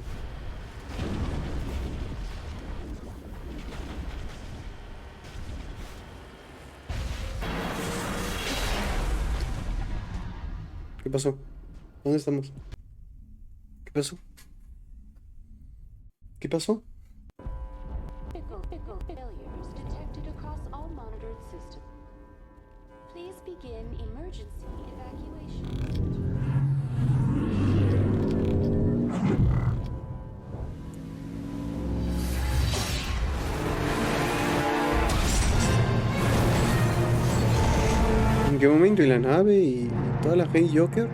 [SPEAKER 1] ¿Qué pasó? ¿Dónde estamos? ¿Qué pasó? ¿Qué pasó?
[SPEAKER 10] Failures detected across all monitored systems. Please begin emergency evacuation.
[SPEAKER 1] ¿En qué momento? ¿Y la nave? ¿Y toda la gente Joker?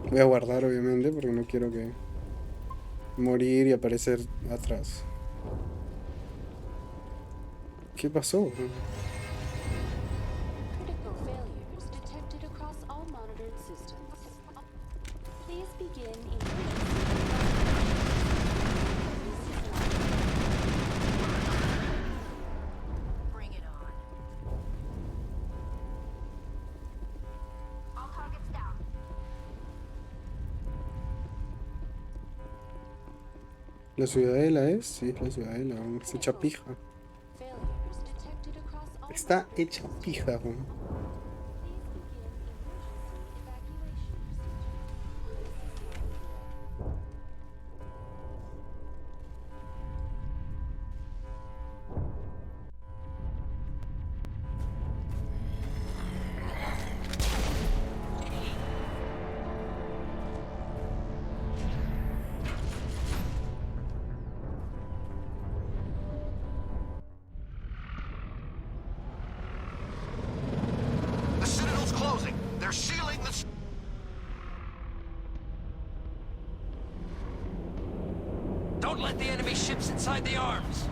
[SPEAKER 1] Voy a guardar, obviamente, porque no quiero que morir y aparecer atrás. ¿Qué pasó?
[SPEAKER 10] Critical failures detected across all monitored systems. Please begin
[SPEAKER 9] Bring it on. All targets down.
[SPEAKER 1] ¿La ciudadela es? Sí, es la ciudadela. Está hecha pija.
[SPEAKER 10] failures detected across all
[SPEAKER 1] Está hecha pija.
[SPEAKER 3] The Citadel's closing. They're sealing the...
[SPEAKER 17] Don't let the enemy ships inside the arms.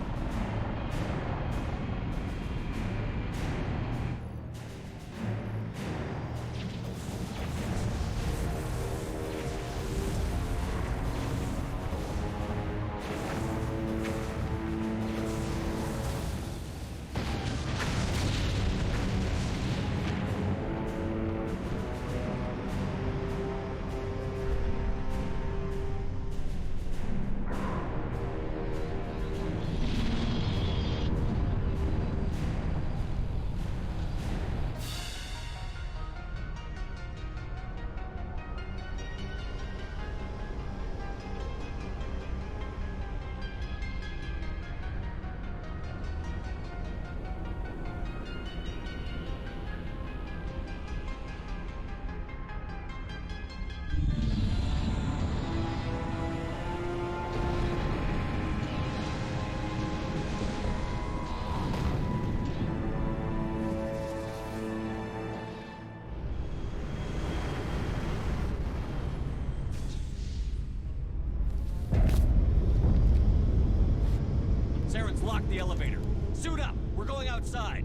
[SPEAKER 4] Saren's locked the elevator. Suit up. We're going outside.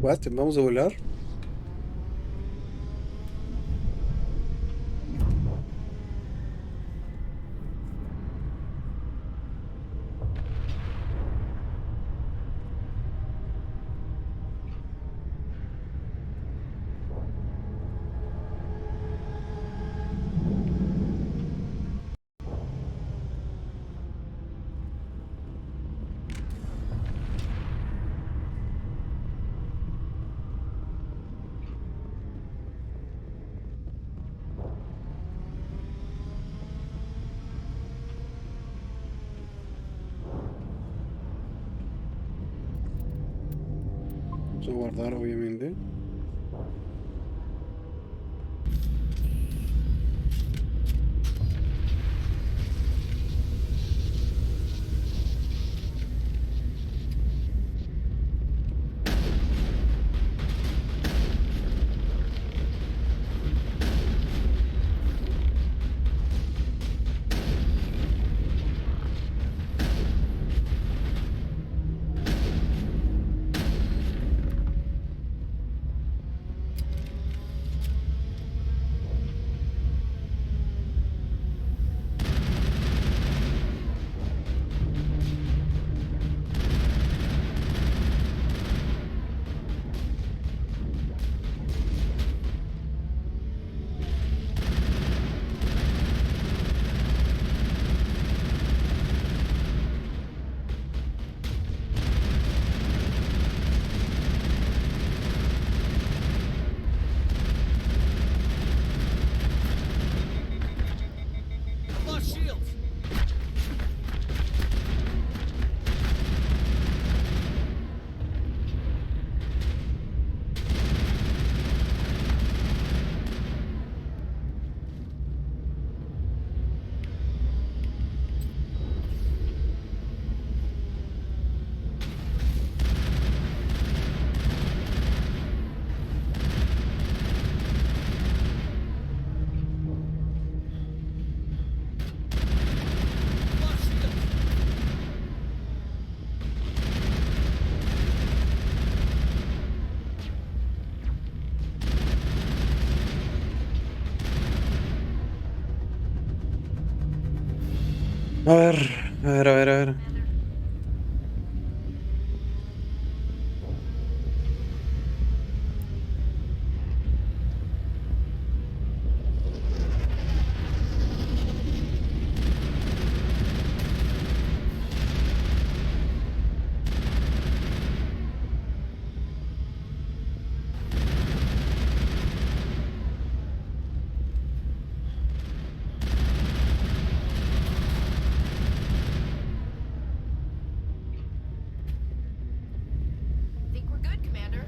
[SPEAKER 1] What? ¿Vamos a volar? Vamos a guardar, obviamente. A ver, a ver, a ver, a ver.
[SPEAKER 15] Think we're good, Commander.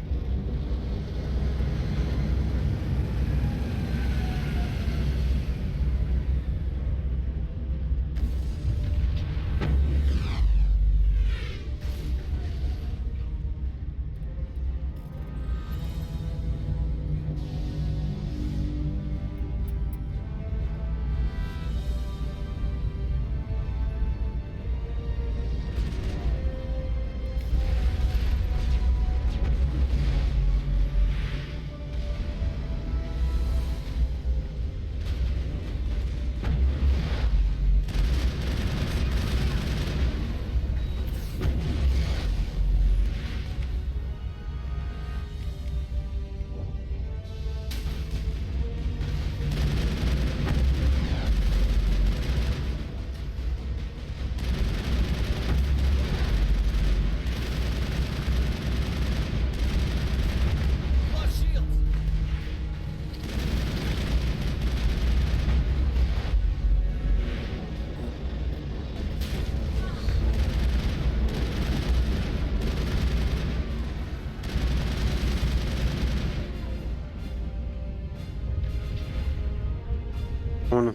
[SPEAKER 1] Bueno.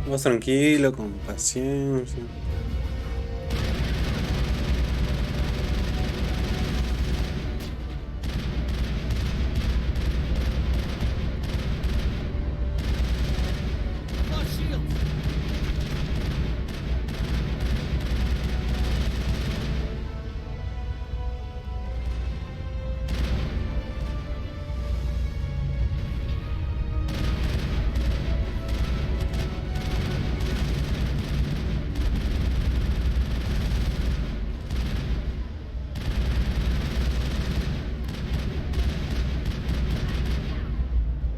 [SPEAKER 1] Más tranquilo, con paciencia.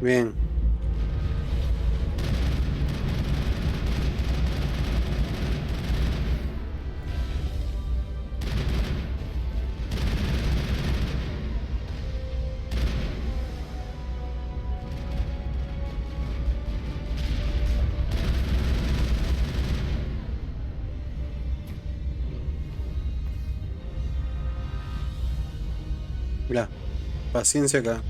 [SPEAKER 1] Bien. Mira, paciencia acá.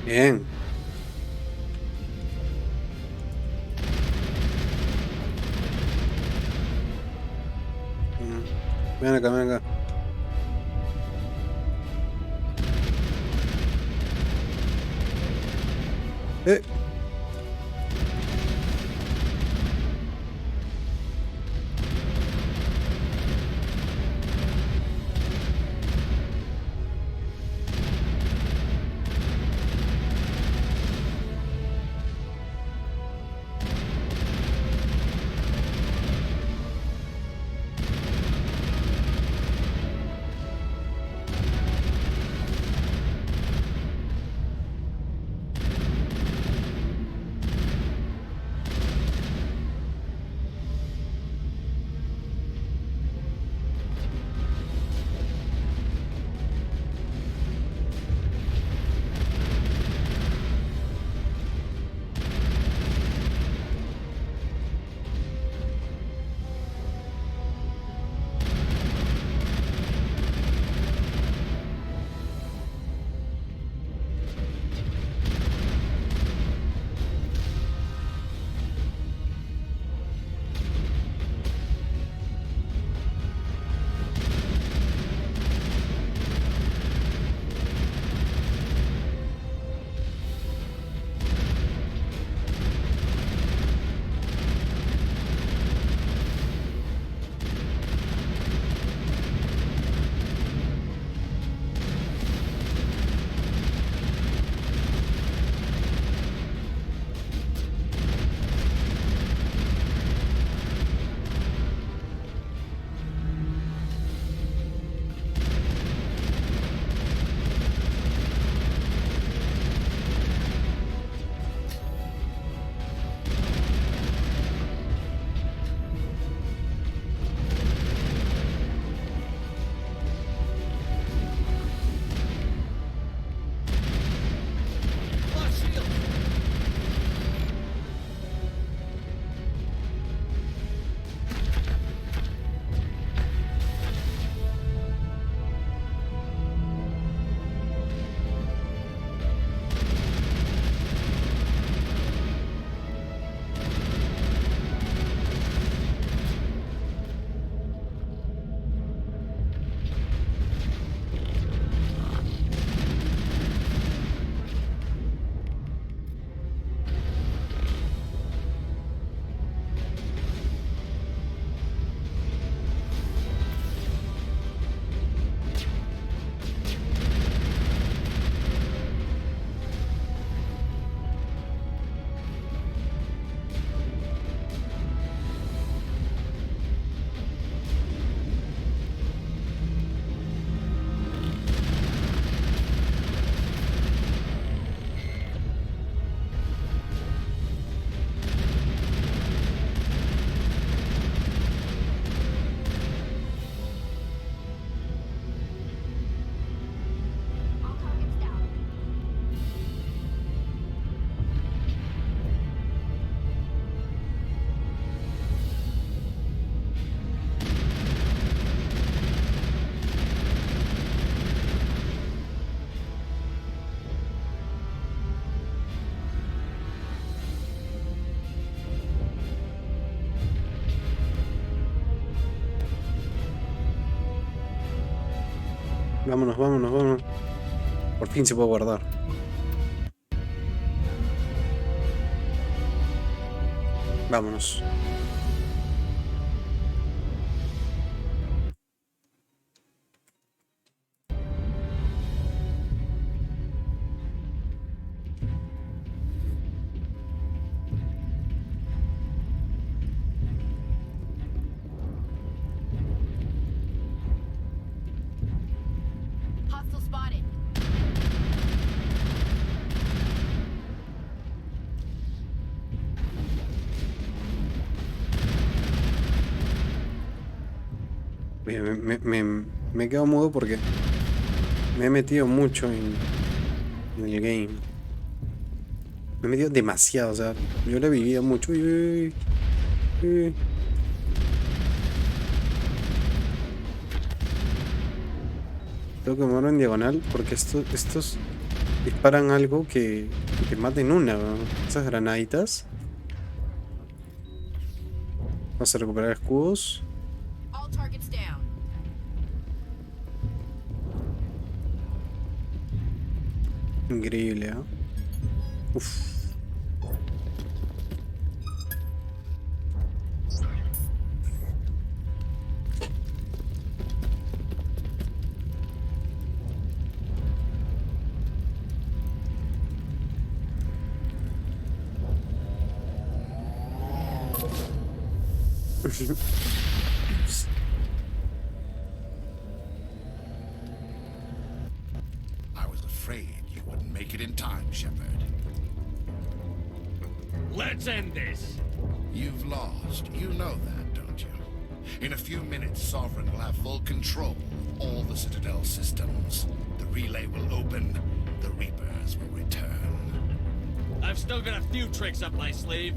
[SPEAKER 1] Bien. Ven acá, ven acá. Eh. Vámonos, vámonos, vámonos. Por fin se puede guardar. Vámonos.
[SPEAKER 15] Hostile spotted.
[SPEAKER 1] Me he quedado mudo porque me he metido mucho en el game. Me he metido demasiado, o sea, yo lo he vivido mucho. Uy, uy, uy, uy. Tengo que moverme en diagonal porque estos disparan algo que te maten una, ¿no? Esas granaditas. Vamos a recuperar escudos.
[SPEAKER 15] All targets down.
[SPEAKER 1] Increíble, ¿eh? Uf.
[SPEAKER 3] I was afraid you wouldn't make it in time, Shepard.
[SPEAKER 17] Let's end this.
[SPEAKER 3] You've lost. You know that, don't you? In a few minutes, Sovereign will have full control of all the Citadel systems. The relay will open. The Reapers will return.
[SPEAKER 17] I've still got a few tricks up my sleeve.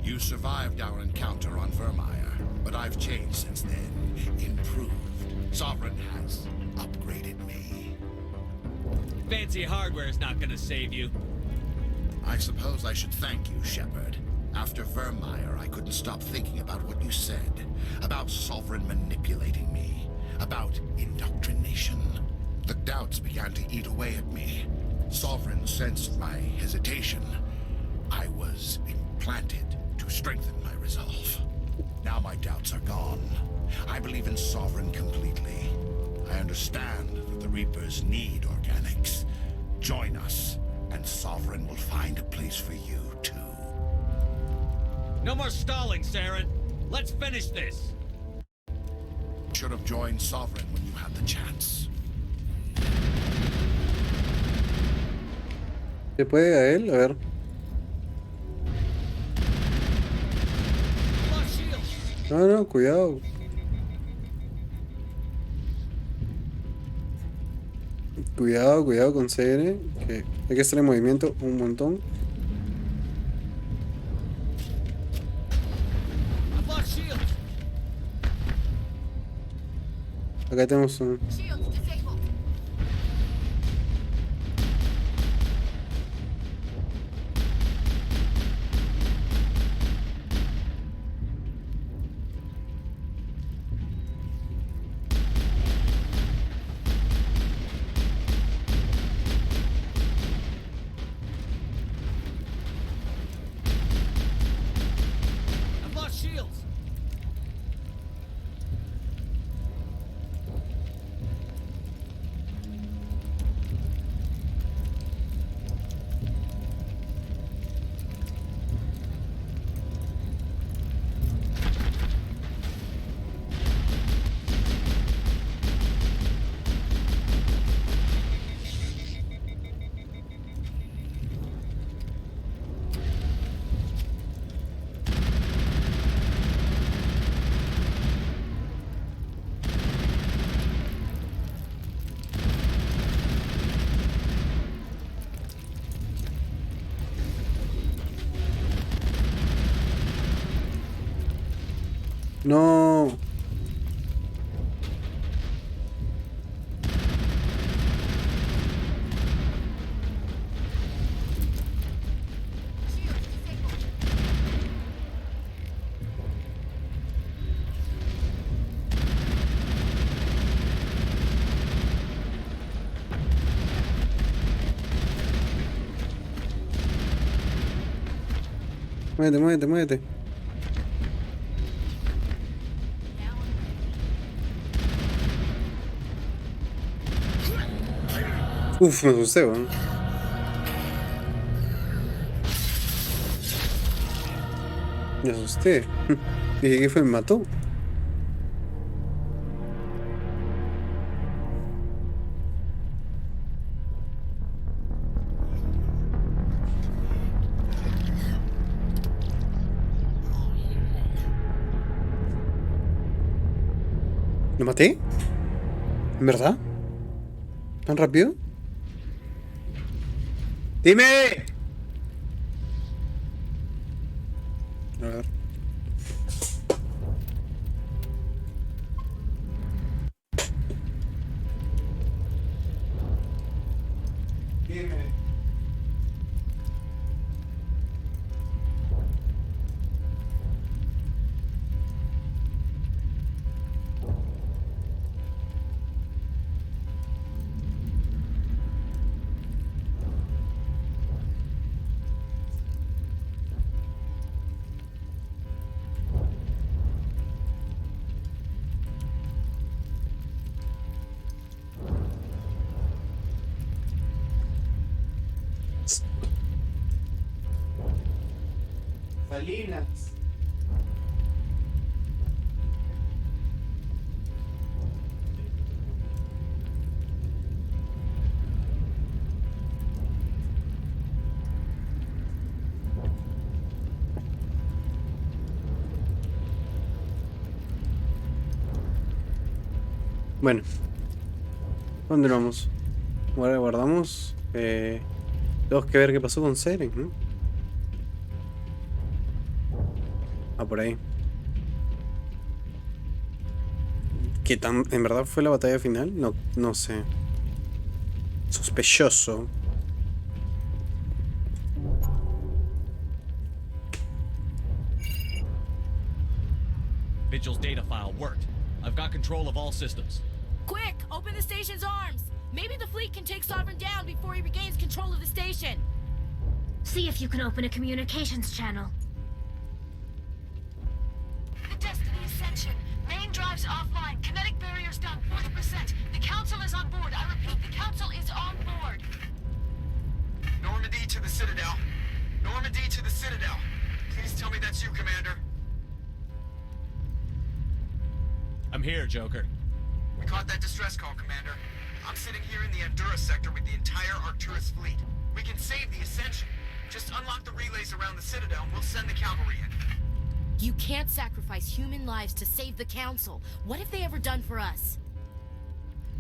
[SPEAKER 3] You survived our encounter on Vermeer, but I've changed since then. Improved. Sovereign has upgraded me.
[SPEAKER 17] Fancy hardware is not gonna save you.
[SPEAKER 3] I suppose I should thank you, Shepard. After Vermeer, I couldn't stop thinking about what you said. About Sovereign manipulating me. About indoctrination. The doubts began to eat away at me. Sovereign sensed my hesitation. I was implanted to strengthen my resolve. Now my doubts are gone. I believe in Sovereign completely. I understand that the Reapers need organics. Join us, and Sovereign will find a place for you, too.
[SPEAKER 17] No more stalling, Saren. Let's finish this.
[SPEAKER 3] Should have joined Sovereign when you had the chance.
[SPEAKER 1] ¿Se puede a él? A ver. No, no, cuidado. Cuidado, cuidado con CN, que hay que estar en movimiento un montón. Acá tenemos un... No. Muévete, muévete, muévete. Uf, me asusté, weón. Me asusté. Dije que fue, me mató. ¿Lo maté? ¿En verdad? ¿Tan rápido? ¡Dime! A ver. Dime. Salinas. Bueno, ¿dónde vamos? Ahora guardamos. Tenemos que ver qué pasó con Seren, ¿no? Ah, por ahí. ¿Qué tan en verdad fue la batalla final? No, no sé. Sospechoso.
[SPEAKER 17] Vigil's data file worked. I've got control of all systems.
[SPEAKER 15] Quick, open the station's arms. Maybe the fleet can take Sovereign down before he regains control of the station.
[SPEAKER 9] See if you can open a communications channel.
[SPEAKER 16] The Destiny Ascension. Main drives offline. Kinetic barriers down 40%. The Council is on board. I repeat, the Council is on board.
[SPEAKER 12] Normandy to the Citadel. Normandy to the Citadel. Please tell me that's you, Commander.
[SPEAKER 17] I'm here, Joker.
[SPEAKER 12] We caught that distress call, Commander. I'm sitting here in the Andurra sector with the entire Arcturus fleet. We can save the Ascension. Just unlock the relays around the Citadel and we'll send the cavalry in.
[SPEAKER 8] You can't sacrifice human lives to save the Council. What have they ever done for us?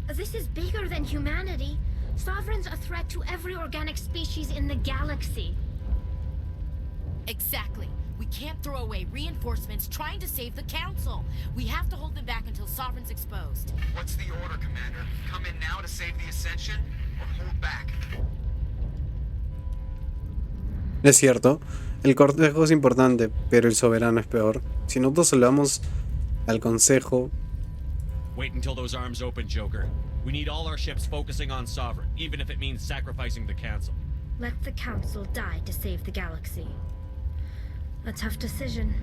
[SPEAKER 9] This is bigger than humanity. Sovereign's a threat to every organic species in the galaxy.
[SPEAKER 8] Exactly. We can't throw away reinforcements trying to save the Council. We have to hold them back until Sovereign's exposed.
[SPEAKER 12] What's the order, Commander? Come in now to save the Ascension, or hold back?
[SPEAKER 1] Es cierto, el Consejo es importante, pero el Soberano es peor. Si nosotros salvamos al Consejo...
[SPEAKER 17] Wait until those arms open, Joker. We need all our ships focusing on Sovereign, even if it means sacrificing the Council.
[SPEAKER 9] Let the Council die to save the galaxy. A tough decision.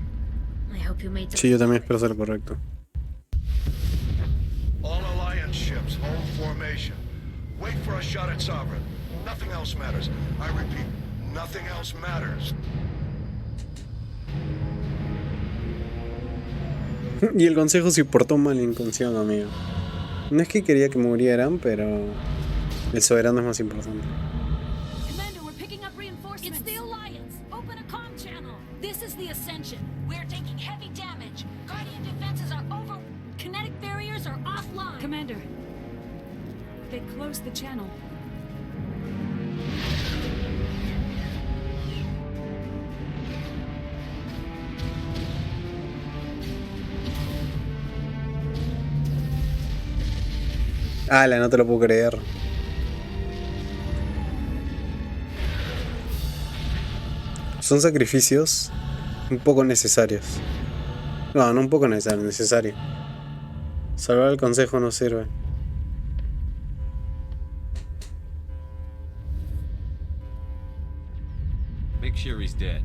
[SPEAKER 9] I hope you made the...
[SPEAKER 1] Sí, yo también espero ser lo correcto.
[SPEAKER 13] All Alliance ships, hold formation. Wait for a shot at Sovereign. Nothing else matters. I repeat, nothing else matters.
[SPEAKER 1] Y el Consejo se portó mal en Incunsión, amigo. No es que quería que murieran, pero el Soberano es más importante.
[SPEAKER 16] Commander, we're picking up reinforcements. It's the Alliance. Open a comm channel. This is the Ascension. We're taking heavy damage. Guardian defenses are over. Kinetic barriers are offline. Commander, they closed the channel.
[SPEAKER 1] Ala, no te lo puedo creer. Son sacrificios un poco necesarios. No, no un poco necesario. Salvar al Consejo no sirve.
[SPEAKER 4] Make sure he's dead.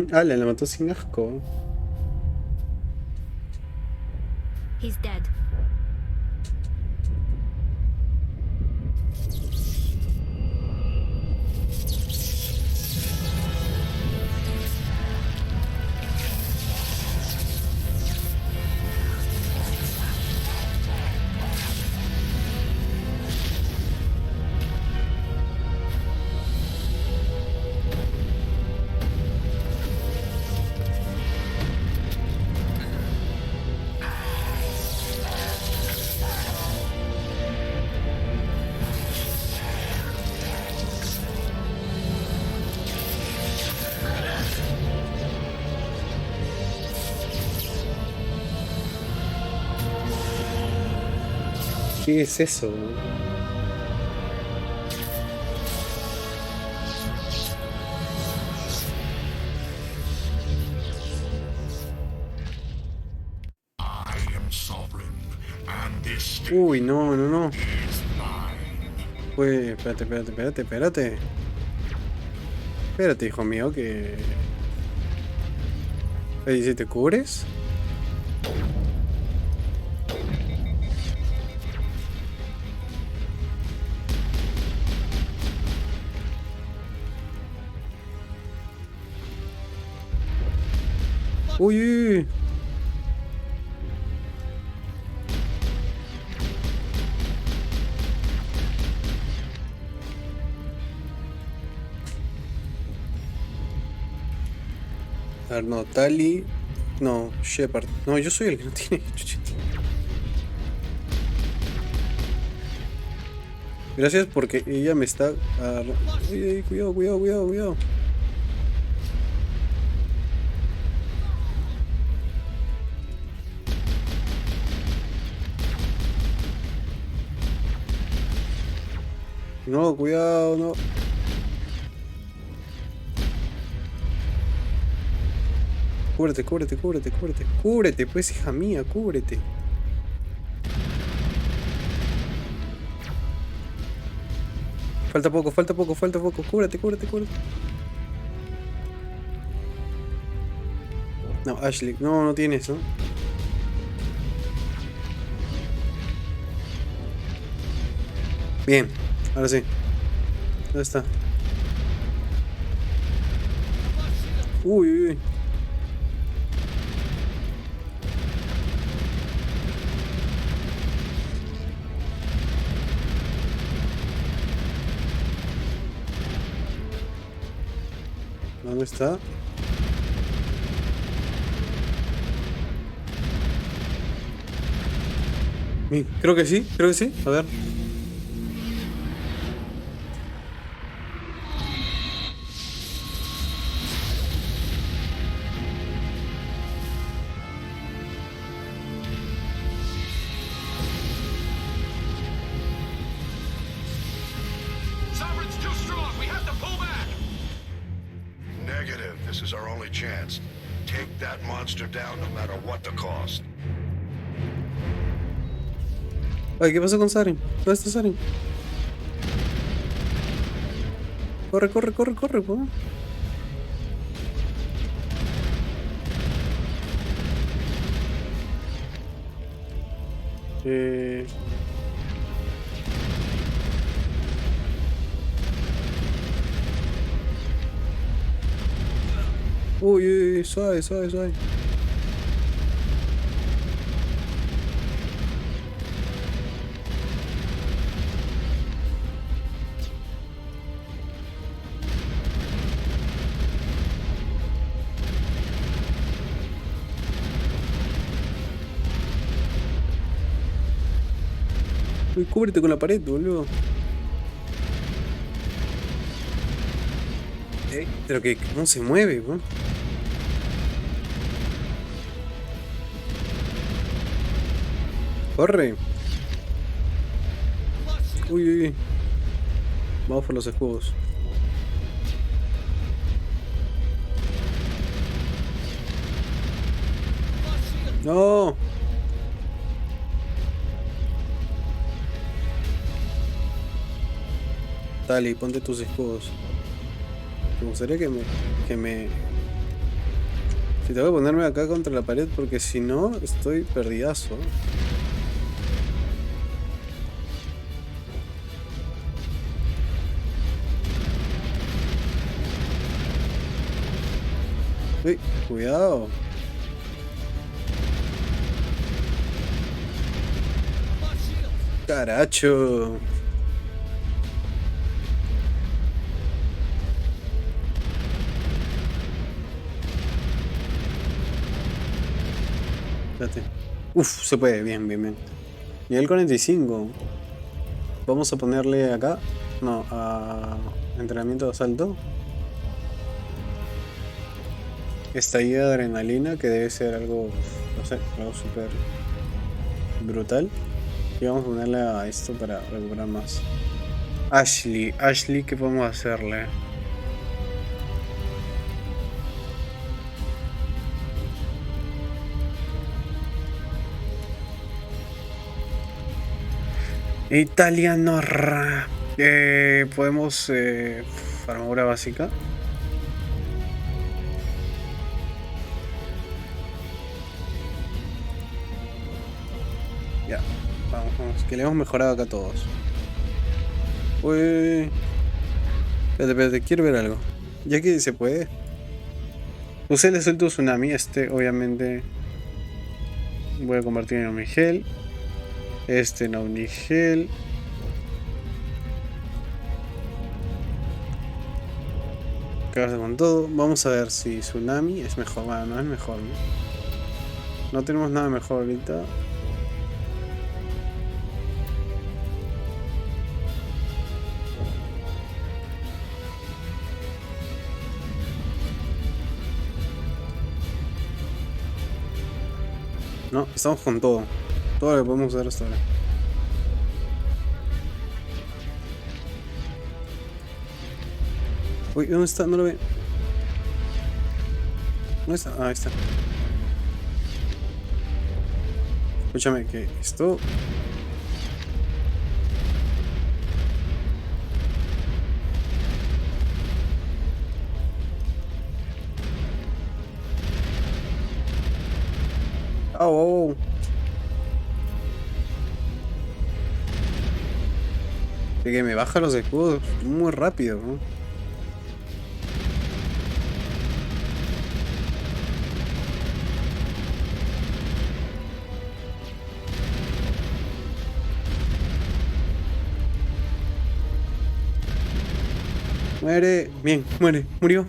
[SPEAKER 1] La mató sin asco.
[SPEAKER 9] He's dead.
[SPEAKER 1] ¿Qué es eso? Uy, no, no, no. Uy, espérate. Espérate, hijo mío, que... ¿Y si te cubres? Uy. A ver, no, Tali. No, Shepard. No, yo soy el que no tiene. Gracias porque ella me está agarrando. Uy, cuidado. No, cuidado, no. Cúbrete. Cúbrete, pues, hija mía, cúbrete. Falta poco. Cúbrete. No, Ashley, no tienes, ¿no? Bien, ahora sí. ¿Dónde está? Uy. ¿Dónde está? Creo que sí. A ver.
[SPEAKER 2] Sovereign's too strong. We have to pull back.
[SPEAKER 13] Negative. This is our only chance. Take that monster down no matter what the cost.
[SPEAKER 1] Ay, ¿qué pasó con Saren? ¿Dónde está Saren? Corre, po. Uy, suave. Uy, cúbrete con la pared, boludo. Pero que no se mueve, weón. Corre. Uy. Vamos por los escudos. No. Tali, ponte tus escudos. Me gustaría que me Si tengo que ponerme acá contra la pared porque si no, estoy perdidazo. Uy, cuidado. Caracho. Espérate. Uf, se puede, bien, bien, bien. Nivel 45. Vamos a ponerle acá. No, a entrenamiento de asalto. Estallida de adrenalina, que debe ser algo, no sé, algo súper brutal. Y vamos a ponerle a esto para recuperar más. Ashley, ¿qué podemos hacerle? Italiano. Podemos armadura básica. Ya, vamos, que le hemos mejorado acá a todos. Uy. Espérate, quiero ver algo. Ya que se puede. Usé el suelto tsunami, obviamente voy a convertir en Omnigel. En Omnigel. Quedarse con todo. Vamos a ver si tsunami es mejor. Bueno, no es mejor, ¿no? No tenemos nada mejor ahorita. No, estamos con todo. Todo lo que podemos usar hasta ahora. Uy, ¿dónde está? No lo veo. ¿Dónde está? Ah, ahí está. Escúchame, que esto... Oh. De que me baja los escudos muy rápido, ¿no? Muere. Bien, murió.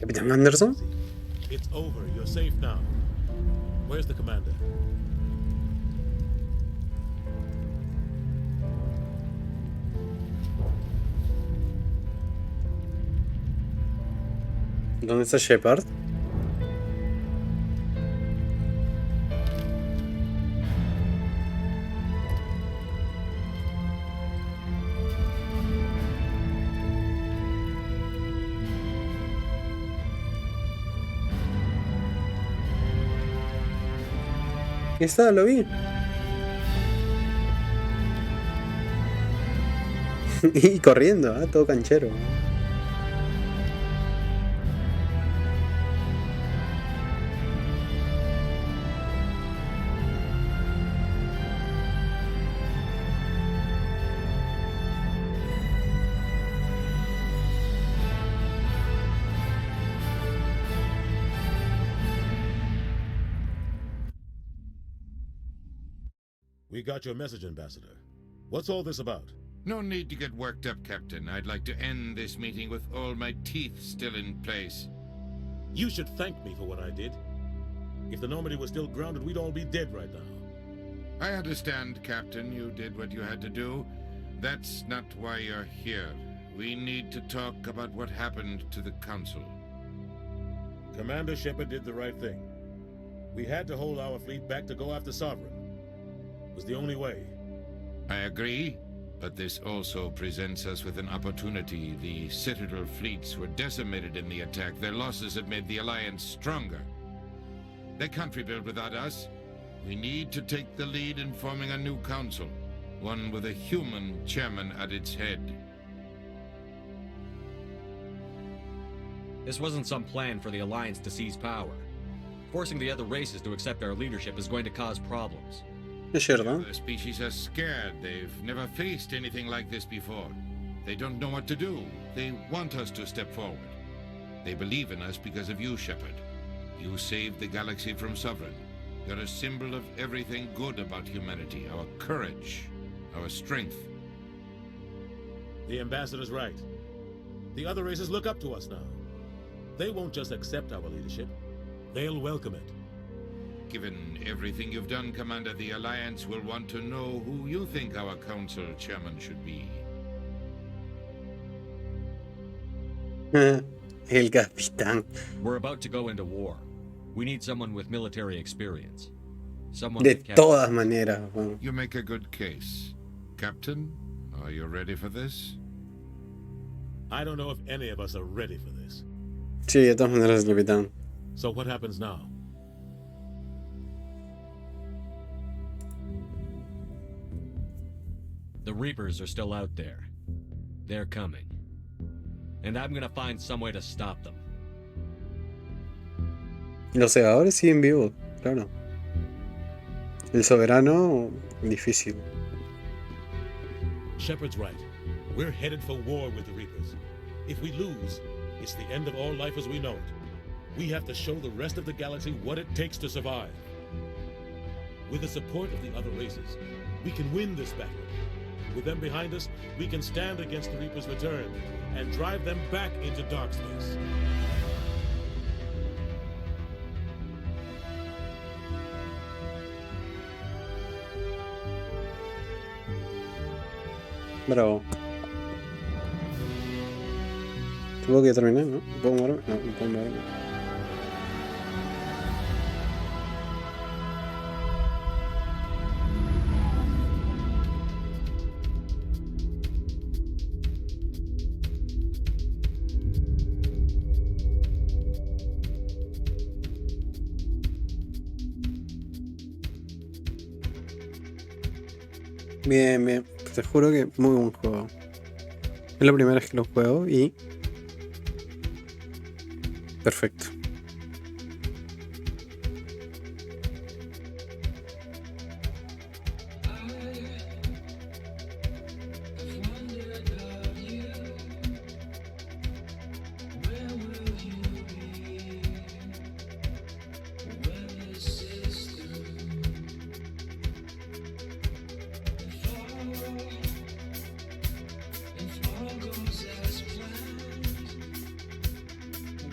[SPEAKER 1] Capitán Anderson.
[SPEAKER 5] It's over. You're safe now. Where's the commander?
[SPEAKER 1] ¿Dónde está Shepard? Ahí está, lo vi. Y corriendo, ¿eh? Todo canchero.
[SPEAKER 5] We got your message, Ambassador. What's all this about?
[SPEAKER 20] No need to get worked up, Captain. I'd like to end this meeting with all my teeth still in place.
[SPEAKER 5] You should thank me for what I did. If the Normandy was still grounded, we'd all be dead right now.
[SPEAKER 20] I understand, Captain. You did what you had to do. That's not why you're here. We need to talk about what happened to the Council.
[SPEAKER 5] Commander Shepard did the right thing. We had to hold our fleet back to go after Sovereign. It was the only way.
[SPEAKER 20] I agree, but this also presents us with an opportunity. The Citadel fleets were decimated in the attack. Their losses have made the Alliance stronger. They can't rebuild without us. We need to take the lead in forming a new council, one with a human chairman at its head.
[SPEAKER 17] This wasn't some plan for the Alliance to seize power. Forcing the other races to accept our leadership is going to cause problems.
[SPEAKER 20] The other species are scared. They've never faced anything like this before. They don't know what to do. They want us to step forward. They believe in us because of you, Shepard. You saved the galaxy from Sovereign. You're a symbol of everything good about humanity, our courage, our strength.
[SPEAKER 5] The Ambassador's right. The other races look up to us now. They won't just accept our leadership. They'll welcome it.
[SPEAKER 20] Given everything you've done, Commander, the Alliance will want to know who you think our council chairman should be.
[SPEAKER 1] El capitán.
[SPEAKER 17] We're about to go into war. We need someone with military experience. Someone
[SPEAKER 1] De
[SPEAKER 17] with
[SPEAKER 1] todas maneras. Bueno.
[SPEAKER 20] You make a good case. Captain, are you ready for this?
[SPEAKER 5] I don't know if any of us are ready for this.
[SPEAKER 1] Sí, de todas maneras, el capitán.
[SPEAKER 5] So what happens now?
[SPEAKER 17] The Reapers are still out there. They're coming. And I'm gonna find some way to stop them.
[SPEAKER 1] Los segadores siguen vivos, claro. El soberano, difícil.
[SPEAKER 5] Shepard's right. We're headed for war with the Reapers. If we lose, it's the end of all life as we know it. We have to show the rest of the galaxy what it takes to survive. With the support of the other races, we can win this battle. With them behind us, we can stand against the Reaper's return and drive them back into dark space.
[SPEAKER 1] Bravo. Tengo que terminar, ¿no? ¿Puedo moverme? No, no puedo moverme. Bien, bien. Te juro que muy buen juego. Es la primera vez que lo juego y... perfecto.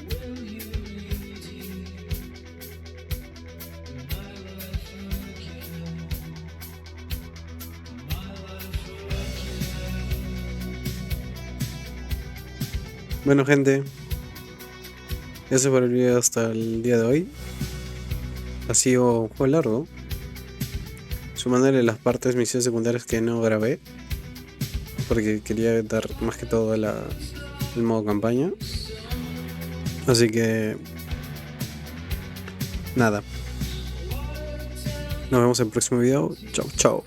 [SPEAKER 14] Will
[SPEAKER 1] Bueno, gente, ese fue el video hasta el día de hoy. Ha sido un juego largo, sumándole las partes misiones secundarias que no grabé, porque quería dar más que todo el modo campaña. Así que nada, nos vemos en el próximo video. Chau, chau.